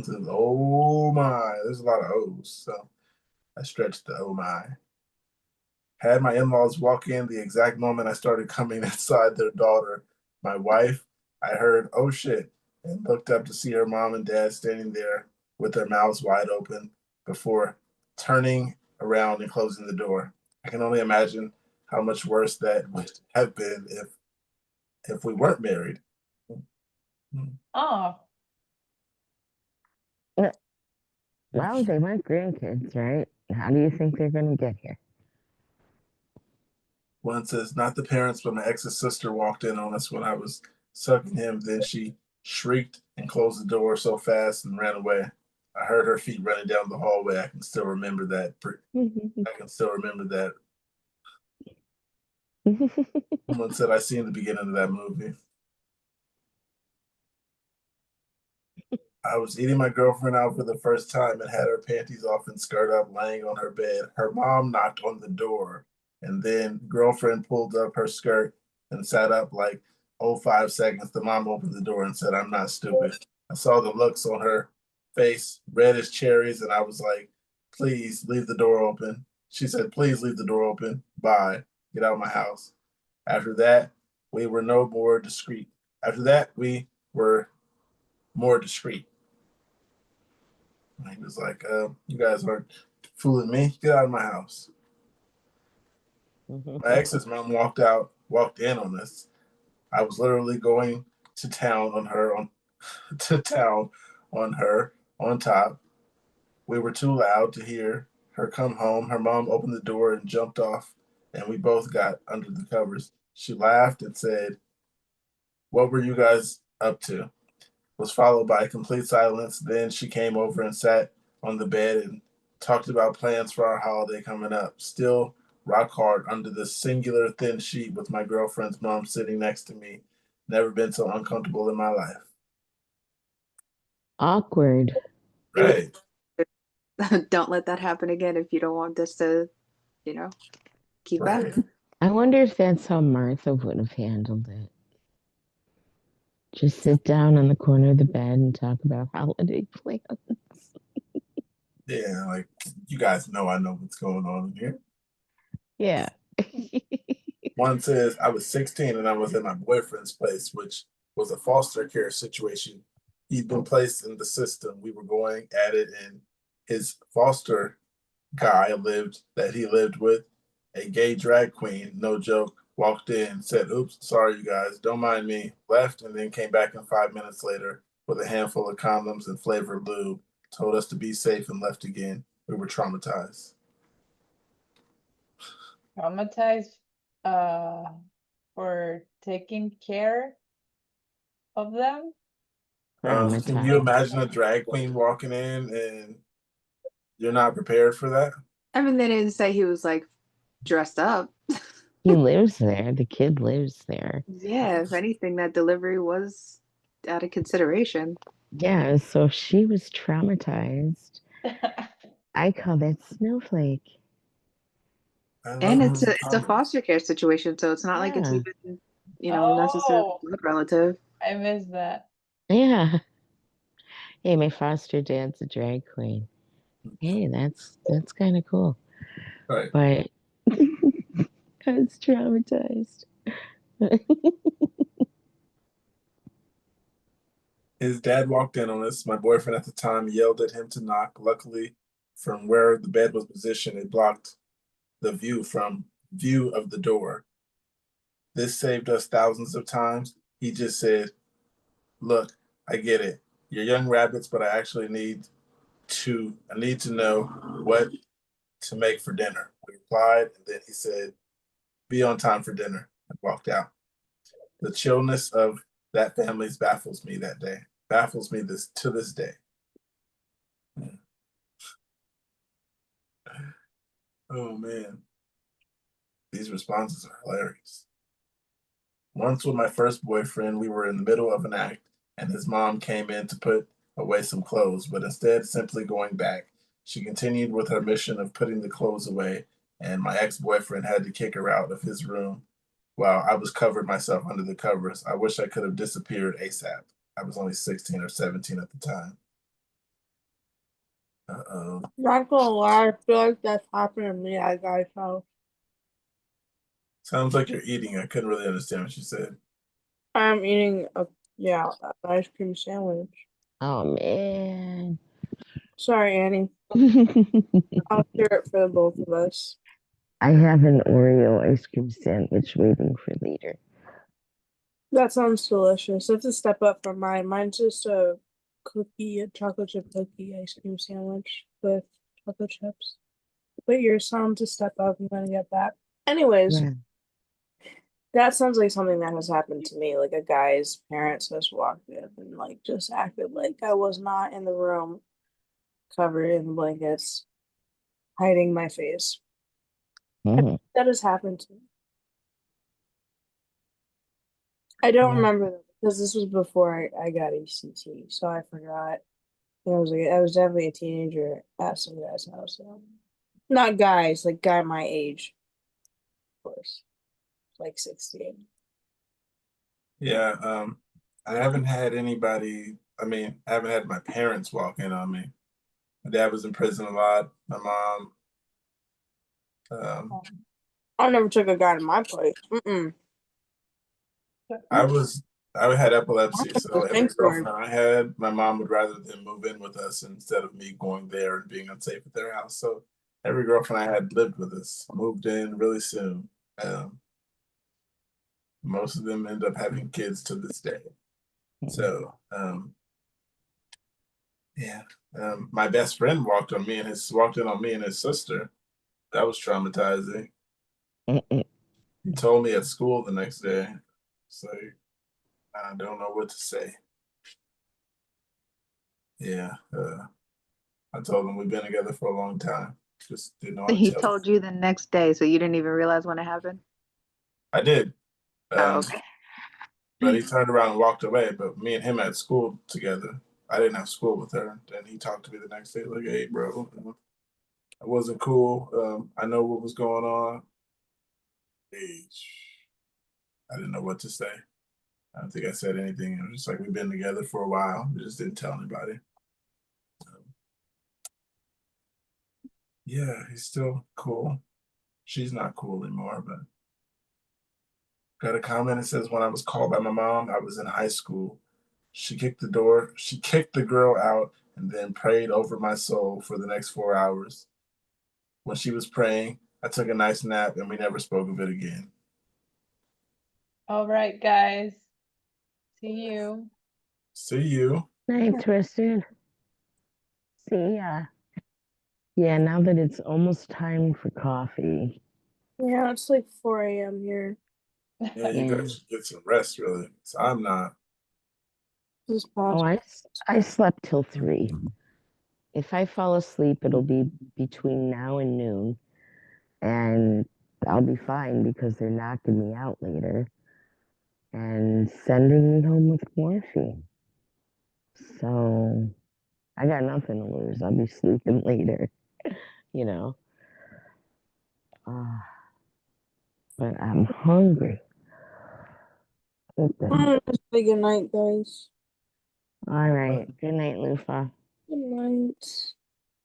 B: Says, oh my. There's a lot of O's, so I stretched the oh my. Had my in-laws walk in the exact moment I started coming inside their daughter, my wife. I heard, "Oh shit," and looked up to see her mom and dad standing there with their mouths wide open before turning around and closing the door. I can only imagine how much worse that would have been if we weren't married.
I: Oh.
C: Well, they weren't grandkids, right? How do you think they're going to get here?
B: One says, "Not the parents, but my ex's sister walked in on us when I was sucking him. Then she shrieked and closed the door so fast and ran away. I heard her feet running down the hallway. I can still remember that. Someone said, "I seen the beginning of that movie." I was eating my girlfriend out for the first time and had her panties off and skirt up laying on her bed. Her mom knocked on the door and then girlfriend pulled up her skirt and sat up like, oh, 5 seconds. The mom opened the door and said, "I'm not stupid." I saw the looks on her face, red as cherries, and I was like, "Please leave the door open." She said, "Please leave the door open. Bye. Get out of my house." After that, we were no more discreet. After that, we were more discreet. And he was like, "You guys aren't fooling me. Get out of my house." My ex's mom walked in on us. I was literally going to town on her on top. We were too loud to hear her come home. Her mom opened the door and jumped off, and we both got under the covers. She laughed and said, "What were you guys up to?" Was followed by a complete silence. Then she came over and sat on the bed and talked about plans for our holiday coming up. Still rock hard under the singular thin sheet with my girlfriend's mom sitting next to me. Never been so uncomfortable in my life.
C: Awkward.
B: Right.
L: Don't let that happen again if you don't want this to, keep
B: Right.
L: happening.
C: I wonder if that's how Martha would have handled it. Just sit down on the corner of the bed and talk about holiday plans.
B: Yeah, like you guys know I know what's going on in here.
C: Yeah.
B: One says I was 16 and I was at my boyfriend's place, which was a foster care situation. He'd been placed in the system. We were going at it, and his foster guy he lived with, a gay drag queen, no joke, walked in, said, "Oops, sorry you guys, don't mind me," left, and then came back in 5 minutes later with a handful of condoms and flavored lube, told us to be safe and left again. We were traumatized.
I: Traumatized for taking care of them?
B: Can you imagine a drag queen walking in and you're not prepared for that?
L: I mean, they didn't say he was like dressed up.
C: He lives there. The kid lives there.
L: Yeah, if anything, that delivery was out of consideration.
C: Yeah, so she was traumatized. I call that snowflake.
L: And it's a foster care situation, so it's not like it's even, necessarily a blood relative.
I: I missed that.
C: Yeah. Hey, my foster dad's a drag queen. Hey, that's kind of cool.
B: Right.
C: But I was traumatized.
B: His dad walked in on us. My boyfriend at the time yelled at him to knock. Luckily, from where the bed was positioned, it blocked the view of the door. This saved us thousands of times. He just said, "Look, I get it. You're young rabbits, but I need to know what to make for dinner." We replied, and then he said, "Be on time for dinner," and walked out. The chillness of that family baffles me that day. Baffles me to this day. Oh man. These responses are hilarious. Once with my first boyfriend, we were in the middle of an act and his mom came in to put away some clothes, but instead simply going back, she continued with her mission of putting the clothes away, and my ex-boyfriend had to kick her out of his room while I was covered myself under the covers. I wish I could have disappeared ASAP. I was only 16 or 17 at the time. Uh-oh.
G: Not gonna lie, I feel like that's happened to me at Guy's house.
B: Sounds like you're eating. I couldn't really understand what you said.
G: I'm eating an ice cream sandwich.
C: Oh man.
G: Sorry, Annie. I'll share it for the both of us.
C: I have an Oreo ice cream sandwich waiting for later.
G: That sounds delicious. That's a step up from mine. Mine's just a chocolate chip cookie ice cream sandwich with chocolate chips. But yours sounds a step up. I'm gonna get that. Anyways,
C: Yeah.
G: that sounds like something that has happened to me. Like a guy's parents just walked in and like just acted like I was not in the room, covered in blankets, hiding my face.
C: Mm.
G: That has happened to me. I don't remember that because this was before I got ECT, so I forgot. I was definitely a teenager at some guy's house. Not guys, like guy my age, of course, like 16.
B: Yeah, I haven't had anybody. I haven't had my parents walk in on me. My dad was in prison a lot. My mom.
G: I never took a guy to my place. Mm-mm.
B: I had epilepsy, so every
G: Thanks, Lord.
B: girlfriend I had, my mom would rather them move in with us instead of me going there and being unsafe at their house. So every girlfriend I had lived with us, moved in really soon. Most of them end up having kids to this day. So Yeah. My best friend walked in on me and his sister. That was traumatizing. He told me at school the next day. It's like, I don't know what to say. Yeah. I told him we've been together for a long time. Just didn't know how to
L: He
B: tell
L: told you the next day, so you didn't even realize when it happened?
B: I did.
L: Oh, okay.
B: But he turned around and walked away. But me and him had school together. I didn't have school with her. Then he talked to me the next day, like, "Hey, bro, I wasn't cool. I know what was going on." Hey, I didn't know what to say. I don't think I said anything. It was just like we've been together for a while. We just didn't tell anybody. Yeah, he's still cool. She's not cool anymore, but got a comment that says, when I was called by my mom, I was in high school. She kicked the girl out and then prayed over my soul for the next 4 hours. When she was praying, I took a nice nap and we never spoke of it again.
I: All right, guys. See you.
B: See you.
C: Night, Tristan. See ya. Yeah, now that it's almost time for coffee.
G: Yeah, it's like 4 a.m. here.
B: Yeah, you guys should get some rest, really. So I'm not.
C: Oh, I slept till 3. If I fall asleep, it'll be between now and noon, and I'll be fine because they're knocking me out later and sending me home with morphine. So I got nothing to lose. I'll be sleeping later, you know. But I'm hungry.
G: Say good night, guys.
C: All right. Good night, Lufa.
G: Good night.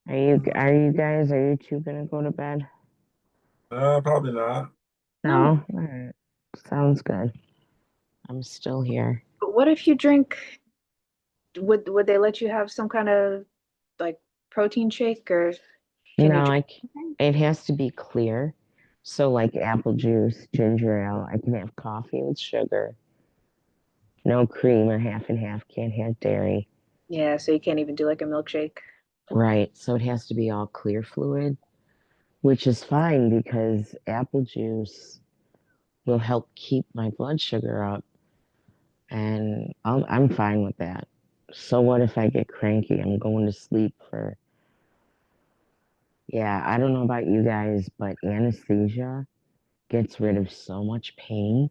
C: Are you two gonna go to bed?
B: Probably not.
C: No? All right. Sounds good. I'm still here.
L: But what if you drink? Would they let you have some kind of like protein shake, or can you
C: No,
L: drink?
C: it has to be clear. So like apple juice, ginger ale. I can have coffee with sugar. No cream or half and half. Can't have dairy.
L: Yeah, so you can't even do like a milkshake.
C: Right. So it has to be all clear fluid, which is fine because apple juice will help keep my blood sugar up, and I'm fine with that. So what if I get cranky? I'm going to sleep for. Yeah, I don't know about you guys, but anesthesia gets rid of so much pain,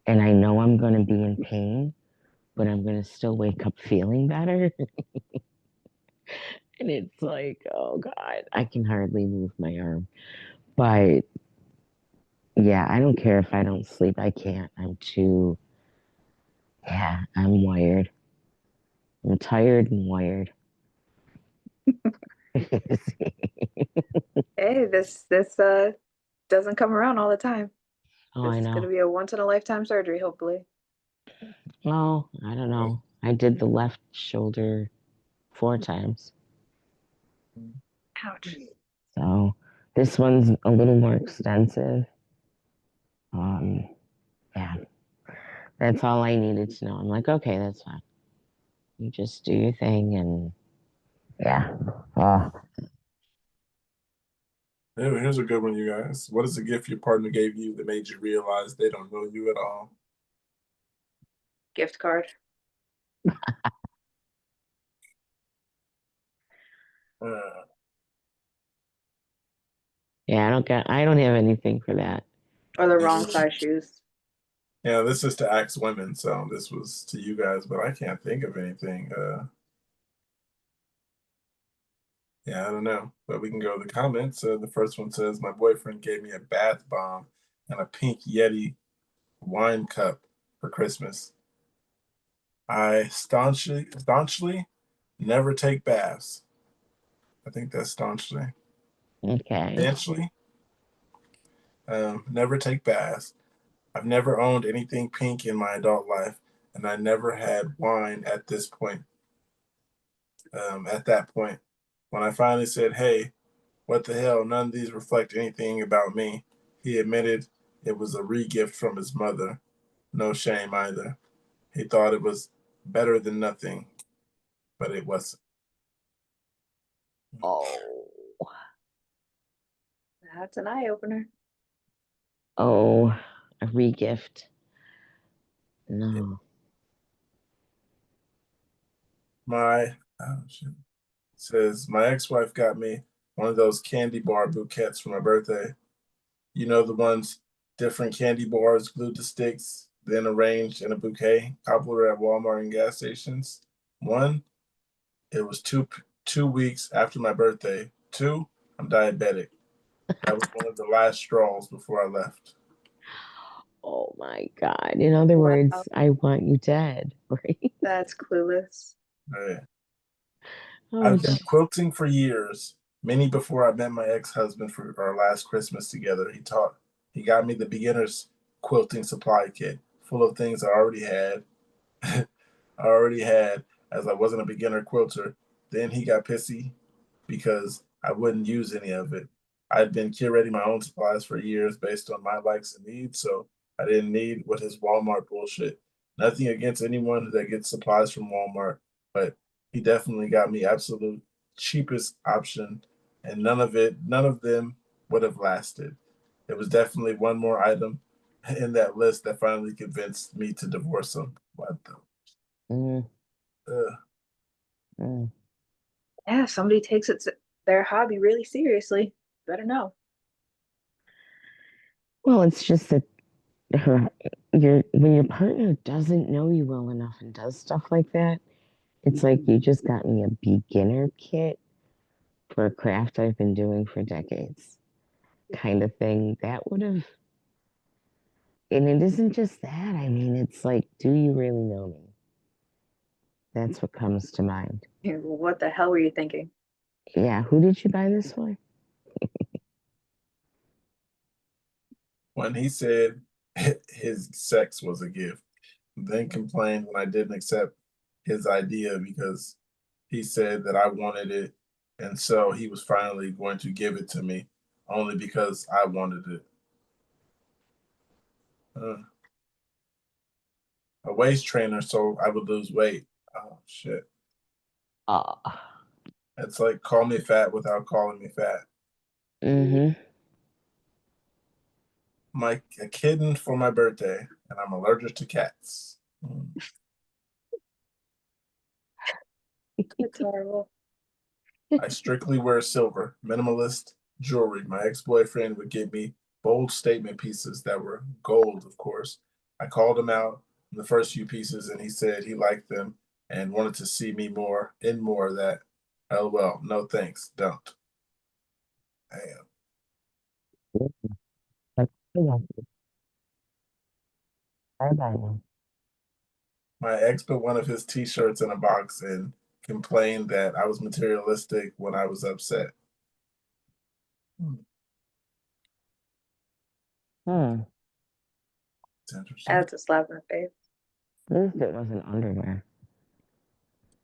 C: and I know I'm going to be in pain, but I'm going to still wake up feeling better. And it's like, oh God, I can hardly move my arm. But yeah, I don't care if I don't sleep. I can't. I'm wired. I'm tired and wired.
L: Hey, this doesn't come around all the time.
C: Oh, I
L: This is
C: know.
L: gonna be a once in a lifetime surgery, hopefully.
C: Oh, I don't know. I did the left shoulder 4 times.
L: Ouch.
C: So this one's a little more extensive. Yeah, that's all I needed to know. I'm like, okay, that's fine. You just do your thing, and yeah.
B: Here's a good one, you guys. What is a gift your partner gave you that made you realize they don't know you at all?
L: Gift card.
C: Yeah, I don't have anything for that.
L: Or the wrong size shoes.
B: Yeah, this is to ask women, so this was to you guys, but I can't think of anything. Yeah, I don't know, but we can go to the comments. The first one says, my boyfriend gave me a bath bomb and a pink Yeti wine cup for Christmas. I staunchly never take baths. I think that's staunchly.
C: Okay.
B: Staunchly, never take baths. I've never owned anything pink in my adult life, and I never had wine at this point. At that point, when I finally said, hey, what the hell, none of these reflect anything about me, he admitted it was a re-gift from his mother. No shame either. He thought it was better than nothing, but it wasn't.
C: Oh.
J: That's an eye opener.
C: Oh, a regift. No.
B: Says my ex-wife got me one of those candy bar bouquets for my birthday. You know, the ones, different candy bars glued to sticks, then arranged in a bouquet, popular at Walmart and gas stations. One, it was 2 weeks after my birthday. Two, I'm diabetic. That was one of the last straws before I left.
C: Oh my God. In other words, I want you dead, right?
L: That's clueless.
B: Right.
C: Oh,
B: I've been quilting for years, many before I met my ex-husband for our last Christmas together. He got me the beginner's quilting supply kit, full of things I already had. As I wasn't a beginner quilter. Then he got pissy because I wouldn't use any of it. I'd been curating my own supplies for years based on my likes and needs, so I didn't need what his Walmart bullshit. Nothing against anyone that gets supplies from Walmart, but he definitely got me absolute cheapest option, and none of them would have lasted. It was definitely one more item in that list that finally convinced me to divorce him. What the?
L: Yeah, somebody takes their hobby really seriously. Better know.
C: Well, it's just that when your partner doesn't know you well enough and does stuff like that, it's like you just got me a beginner kit for a craft I've been doing for decades, kind of thing. That would have, and it isn't just that. I mean, it's like, do you really know me? That's what comes to mind.
L: Yeah, well, what the hell were you thinking?
C: Yeah, who did you buy this for?
B: When he said his sex was a gift, then complained when I didn't accept his idea because he said that I wanted it, and so he was finally going to give it to me only because I wanted it. A waist trainer so I would lose weight. Oh shit. It's like call me fat without calling me fat. A kitten for my birthday, and I'm allergic to cats.
L: It's horrible.
B: I strictly wear silver, minimalist jewelry. My ex-boyfriend would give me bold statement pieces that were gold, of course. I called him out in the first few pieces, and he said he liked them and wanted to see me more of that. LOL, no thanks, don't. Damn. My ex put one of his t-shirts in a box and complained that I was materialistic when I was upset.
L: That's a slap in the face.
C: At least it wasn't underwear.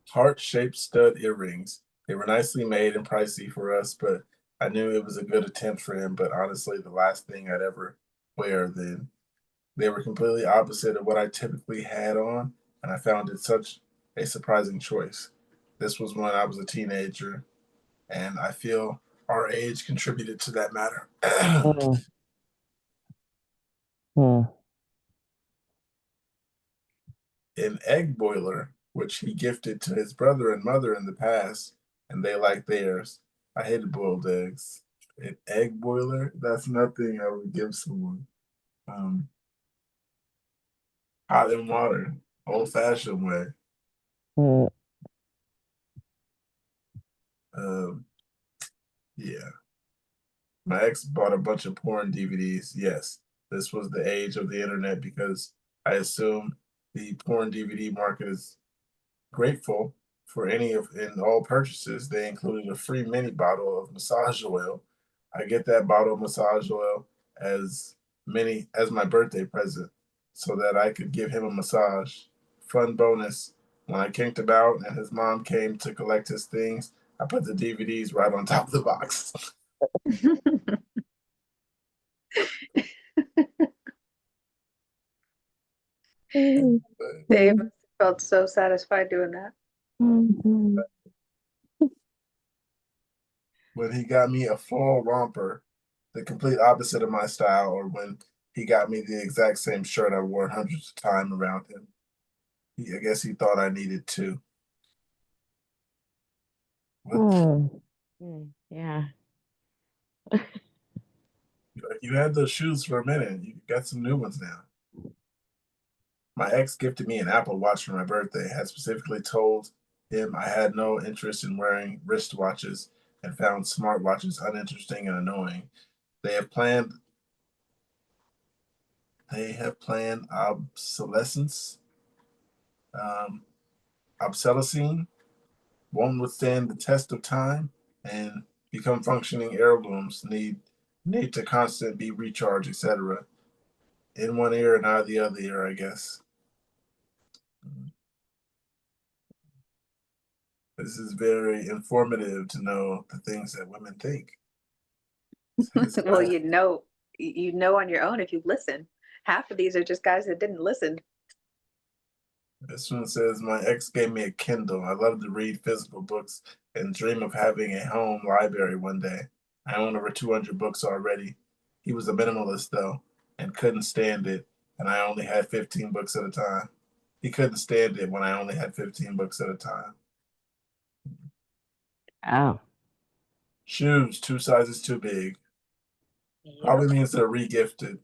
B: Heart-shaped stud earrings. They were nicely made and pricey for us, but I knew it was a good attempt for him, but honestly, the last thing I'd ever wear then. They were completely opposite of what I typically had on, and I found it such a surprising choice. This was when I was a teenager, and I feel our age contributed to that matter. An egg boiler, which he gifted to his brother and mother in the past, and they liked theirs. I hated boiled eggs. An egg boiler? That's nothing I would give someone. Hot and water, old fashioned way. Yeah. My ex bought a bunch of porn DVDs. Yes, this was the age of the internet because I assume the porn DVD market is grateful for any of in all purchases. They included a free mini bottle of massage oil. I get that bottle of massage oil as many as my birthday present so that I could give him a massage. Fun bonus. When I kinked about and his mom came to collect his things, I put the DVDs right on top of the box.
L: Dave felt so satisfied doing that.
B: when he got me a floral romper, the complete opposite of my style, or when he got me the exact same shirt I wore hundreds of times around him. I guess he thought I needed two.
C: Yeah.
B: You had those shoes for a minute. You got some new ones now. My ex gifted me an Apple Watch for my birthday. Had specifically told him I had no interest in wearing wristwatches and found smartwatches uninteresting and annoying. They have planned obsolescence, obsolescence, won't withstand the test of time, and become functioning heirlooms. Need to constant be recharged, etc. In one ear and out of the other ear, I guess. This is very informative to know the things that women think.
L: Well, you know on your own if you listen. Half of these are just guys that didn't listen.
B: This one says, my ex gave me a Kindle. I love to read physical books and dream of having a home library one day. I own over 200 books already. He was a minimalist, though, and couldn't stand it, and I only had 15 books at a time. He couldn't stand it when I only had 15 books at a time.
C: Oh.
B: Shoes, 2 sizes too big. Yep. Probably means they're re-gifted.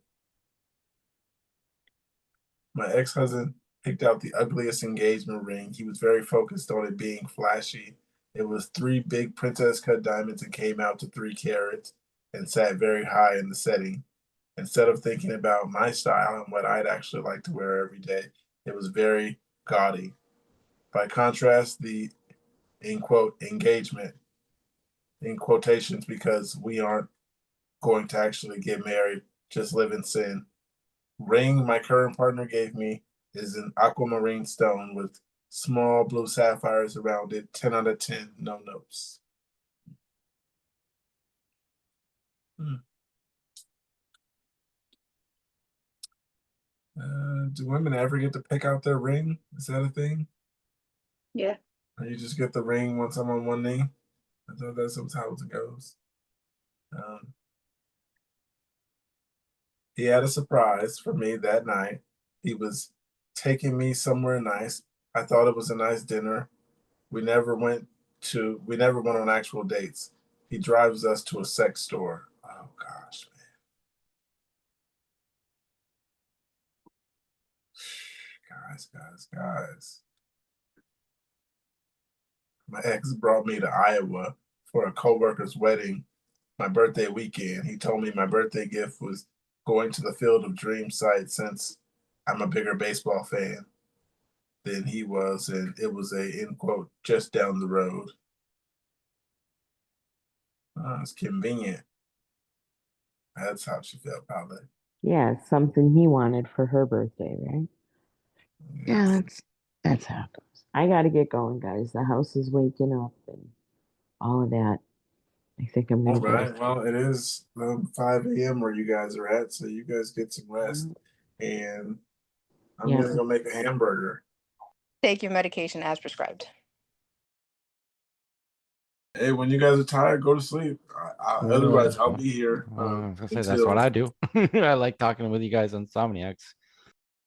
B: My ex-husband picked out the ugliest engagement ring. He was very focused on it being flashy. It was 3 big princess cut diamonds and came out to 3 carats and sat very high in the setting. Instead of thinking about my style and what I'd actually like to wear every day, it was very gaudy. By contrast, the, in quote, engagement, in quotations, because we aren't going to actually get married, just live in sin. Ring my current partner gave me is an aquamarine stone with small blue sapphires around it. 10 out of 10, no notes. Do women ever get to pick out their ring? Is that a thing?
L: Yeah.
B: Or you just get the ring once I'm on one knee? I thought that's sometimes it goes. He had a surprise for me that night. He was taking me somewhere nice. I thought it was a nice dinner. We never went on actual dates. He drives us to a sex store. Oh gosh, man. Guys. My ex brought me to Iowa for a coworker's wedding, my birthday weekend. He told me my birthday gift was going to the Field of Dreams site since I'm a bigger baseball fan than he was, and it was a, end quote, just down the road. It's convenient. That's how she felt about it.
C: Yeah, it's something he wanted for her birthday, right? Yeah, that's how it goes. I gotta get going, guys. The house is waking up and all of that. I think I'm gonna
B: All right. Well, it is 5 a.m. where you guys are at, so you guys get some rest. And I'm gonna go make a hamburger.
J: Take your medication as prescribed.
B: Hey, when you guys are tired, go to sleep. Otherwise, I'll be here.
D: That's what I do. I like talking with you guys on Insomniacs.